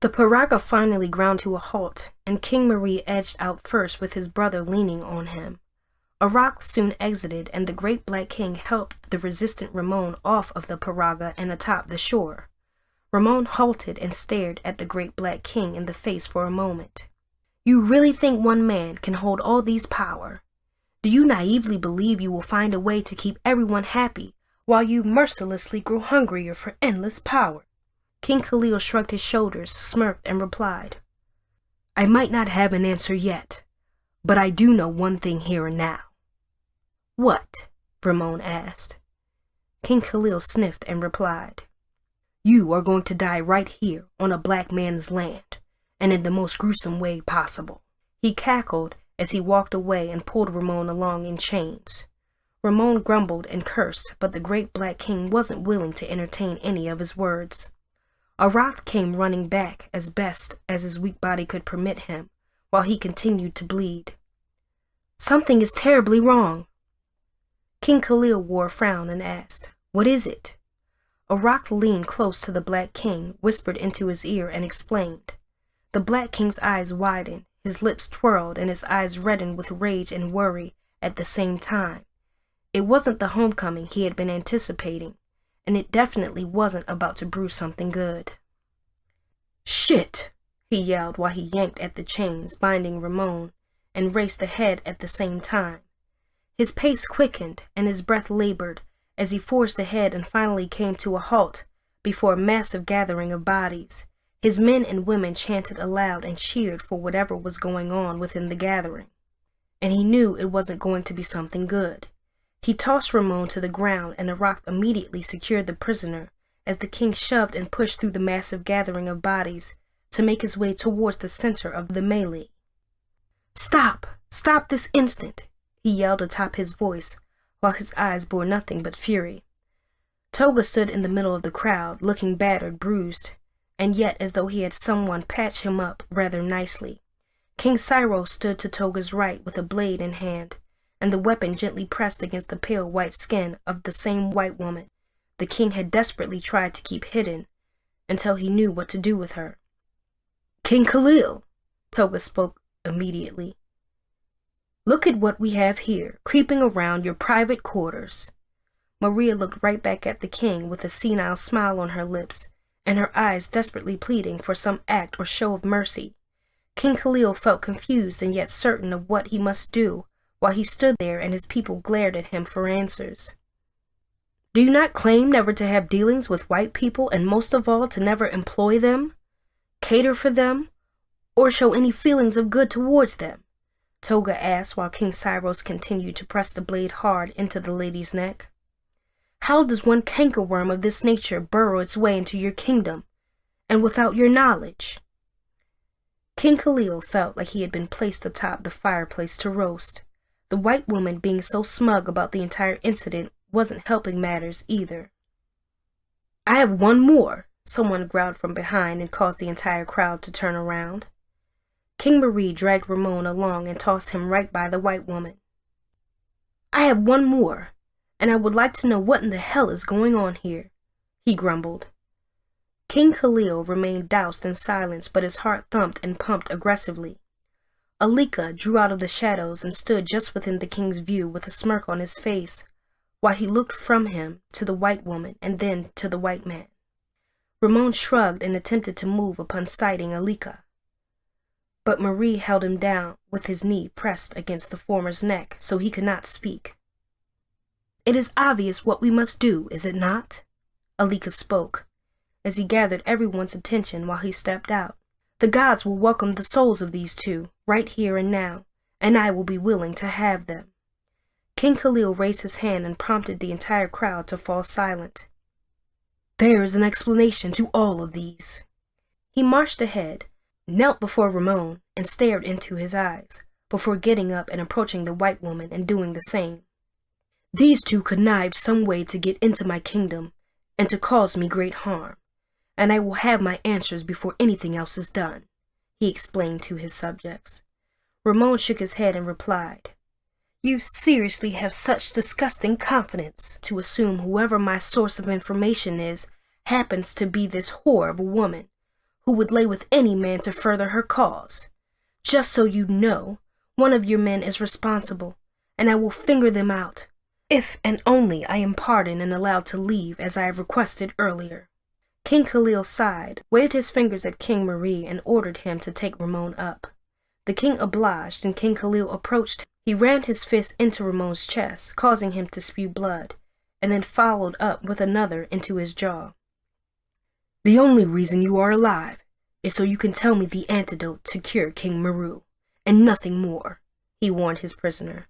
The Paraga finally ground to a halt, and King Marie edged out first with his brother leaning on him. Arak soon exited, and the great black king helped the resistant Ramon off of the Paraga and atop the shore. Ramon halted and stared at the great black king in the face for a moment. "You really think one man can hold all these power? Do you naively believe you will find a way to keep everyone happy while you mercilessly grow hungrier for endless power?" King Khalil shrugged his shoulders, smirked, and replied, "I might not have an answer yet, but I do know one thing here and now." "What?" Ramon asked. King Khalil sniffed and replied, "You are going to die right here on a black man's land, and in the most gruesome way possible." He cackled as he walked away and pulled Ramon along in chains. Ramon grumbled and cursed, but the great black king wasn't willing to entertain any of his words. Arak came running back as best as his weak body could permit him, while he continued to bleed. "Something is terribly wrong." King Khalil wore a frown and asked, "What is it?" Arak leaned close to the black king, whispered into his ear, and explained. The black king's eyes widened, his lips twirled, and his eyes reddened with rage and worry at the same time. It wasn't the homecoming he had been anticipating, and it definitely wasn't about to brew something good. "Shit!" he yelled while he yanked at the chains binding Ramon and raced ahead at the same time. His pace quickened and his breath labored as he forged ahead and finally came to a halt before a massive gathering of bodies. His men and women chanted aloud and cheered for whatever was going on within the gathering. And he knew it wasn't going to be something good. He tossed Ramon to the ground and a rock immediately secured the prisoner as the king shoved and pushed through the massive gathering of bodies to make his way towards the center of the melee. "Stop! Stop this instant!" he yelled atop his voice, while his eyes bore nothing but fury. Toga stood in the middle of the crowd, looking battered, bruised, and yet as though he had someone patch him up rather nicely. King Cyrus stood to Toga's right with a blade in hand, and the weapon gently pressed against the pale white skin of the same white woman the king had desperately tried to keep hidden until he knew what to do with her. "King Khalil," Toga spoke immediately. "Look at what we have here, creeping around your private quarters." Maria looked right back at the king with a senile smile on her lips and her eyes desperately pleading for some act or show of mercy. King Khalil felt confused and yet certain of what he must do while he stood there and his people glared at him for answers. "Do you not claim never to have dealings with white people and most of all to never employ them, cater for them, or show any feelings of good towards them?" Toga asked while King Cyrus continued to press the blade hard into the lady's neck. "How does one cankerworm of this nature burrow its way into your kingdom, and without your knowledge?" King Khalil felt like he had been placed atop the fireplace to roast. The white woman being so smug about the entire incident wasn't helping matters either. "I have one more," someone growled from behind and caused the entire crowd to turn around. King Marie dragged Ramon along and tossed him right by the white woman. "I have one more, and I would like to know what in the hell is going on here," he grumbled. King Khalil remained doused in silence, but his heart thumped and pumped aggressively. Alika drew out of the shadows and stood just within the king's view with a smirk on his face, while he looked from him to the white woman and then to the white man. Ramon shrugged and attempted to move upon sighting Alika, but Marie held him down with his knee pressed against the former's neck so he could not speak. "It is obvious what we must do, is it not?" Alika spoke, as he gathered everyone's attention while he stepped out. "The gods will welcome the souls of these two, right here and now, and I will be willing to have them." King Khalil raised his hand and prompted the entire crowd to fall silent. "There is an explanation to all of these." He marched ahead, knelt before Ramon, and stared into his eyes, before getting up and approaching the white woman and doing the same. "These two connived some way to get into my kingdom and to cause me great harm, and I will have my answers before anything else is done," he explained to his subjects. Ramon shook his head and replied, "You seriously have such disgusting confidence to assume whoever my source of information is happens to be this whore of a woman who would lay with any man to further her cause. Just so you know, one of your men is responsible, and I will finger them out, if and only I am pardoned and allowed to leave as I have requested earlier." King Khalil sighed, waved his fingers at King Marie, and ordered him to take Ramon up. The king obliged, and King Khalil approached him. He rammed his fist into Ramon's chest, causing him to spew blood, and then followed up with another into his jaw. "The only reason you are alive is so you can tell me the antidote to cure King Meru, and nothing more," he warned his prisoner.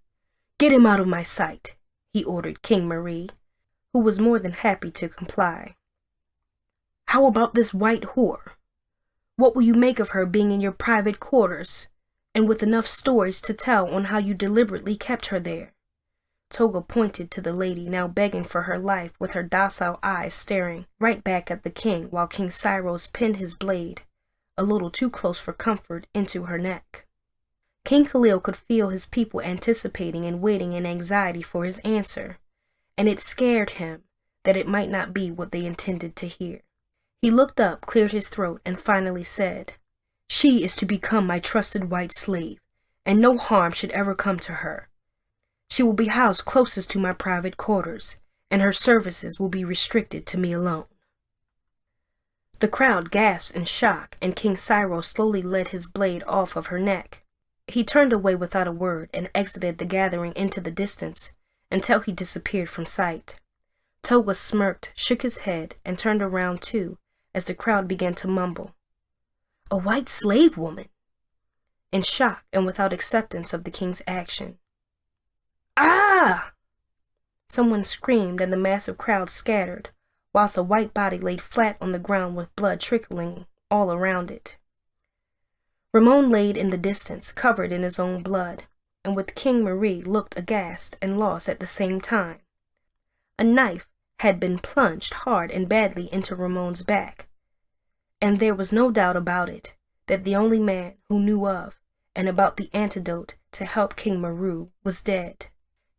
"Get him out of my sight," he ordered King Marie, who was more than happy to comply. "How about this white whore? What will you make of her being in your private quarters, and with enough stories to tell on how you deliberately kept her there?" Toga pointed to the lady now begging for her life with her docile eyes staring right back at the king while King Cyrus pinned his blade, a little too close for comfort, into her neck. King Khalil could feel his people anticipating and waiting in anxiety for his answer, and it scared him that it might not be what they intended to hear. He looked up, cleared his throat, and finally said, "She is to become my trusted white slave, and no harm should ever come to her. She will be housed closest to my private quarters, and her services will be restricted to me alone." The crowd gasped in shock, and King Cyril slowly led his blade off of her neck. He turned away without a word and exited the gathering into the distance until he disappeared from sight. Toga smirked, shook his head, and turned around too as the crowd began to mumble, "A white slave woman!" in shock and without acceptance of the king's action. "Ah!" Someone screamed, and the massive crowd scattered, whilst a white body laid flat on the ground with blood trickling all around it. Ramon laid in the distance, covered in his own blood, and with King Marie looked aghast and lost at the same time. A knife had been plunged hard and badly into Ramon's back, and there was no doubt about it that the only man who knew of and about the antidote to help King Maru was dead.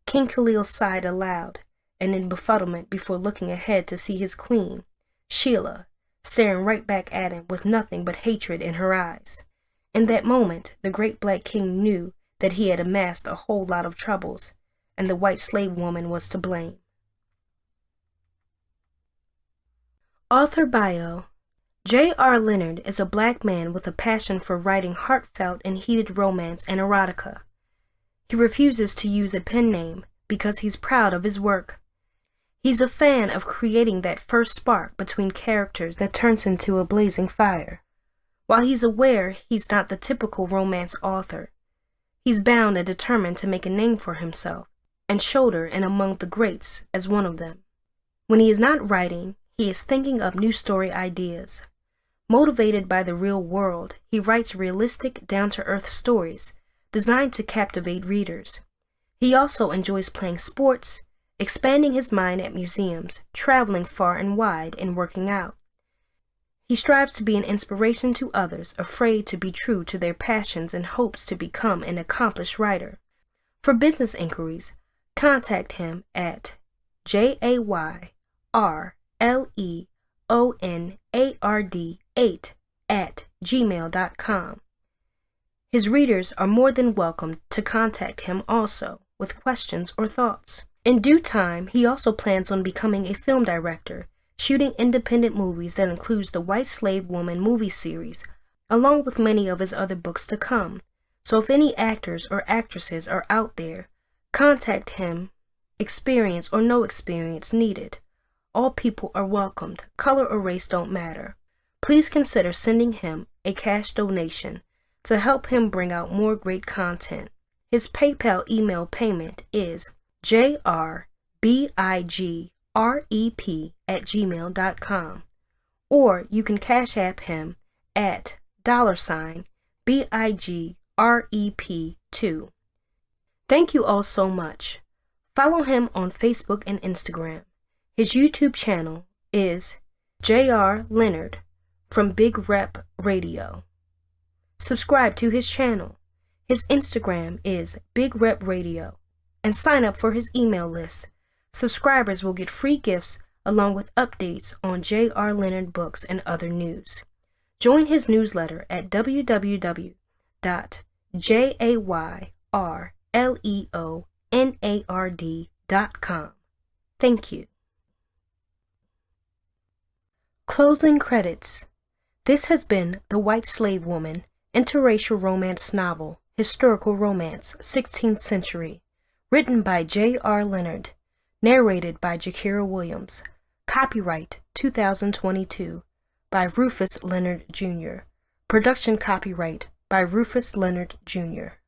King Khalil sighed aloud and in befuddlement before looking ahead to see his queen, Sheila, staring right back at him with nothing but hatred in her eyes. In that moment, the great black king knew that he had amassed a whole lot of troubles, and the white slave woman was to blame. Author bio. R Leonard is a black man with a passion for writing heartfelt and heated romance and erotica. He refuses to use a pen name because he's proud of his work. He's a fan of creating that first spark between characters that turns into a blazing fire. While he's aware he's not the typical romance author, he's bound and determined to make a name for himself and shoulder in among the greats as one of them. When he is not writing, he is thinking up new story ideas. Motivated by the real world, he writes realistic, down-to-earth stories designed to captivate readers. He also enjoys playing sports, expanding his mind at museums, traveling far and wide, and working out. He strives to be an inspiration to others, afraid to be true to their passions and hopes to become an accomplished writer. For business inquiries, contact him at JAYRLEONARD8@gmail.com. His readers are more than welcome to contact him also with questions or thoughts. In due time, he also plans on becoming a film director, shooting independent movies that includes the White Slave Woman movie series, along with many of his other books to come. So if any actors or actresses are out there, contact him, experience or no experience needed. All people are welcomed, color or race don't matter. Please consider sending him a cash donation to help him bring out more great content. His PayPal email payment is jrbigrep@gmail.com, or you can Cash App him at $bigrep2. Thank you all so much. Follow him on Facebook and Instagram. His YouTube channel is R Leonard from Big Rep Radio. Subscribe to his channel. His Instagram is Big Rep Radio, and sign up for his email list. Subscribers will get free gifts along with updates on R Leonard books and other news. Join his newsletter at www.jayrleonard.com. Thank you. Closing credits. This has been The White Slave Woman, interracial romance novel, historical romance, 16th century, written by R Leonard, narrated by Jakira Williams, copyright 2022 by Rufus Leonard Jr., production copyright by Rufus Leonard Jr.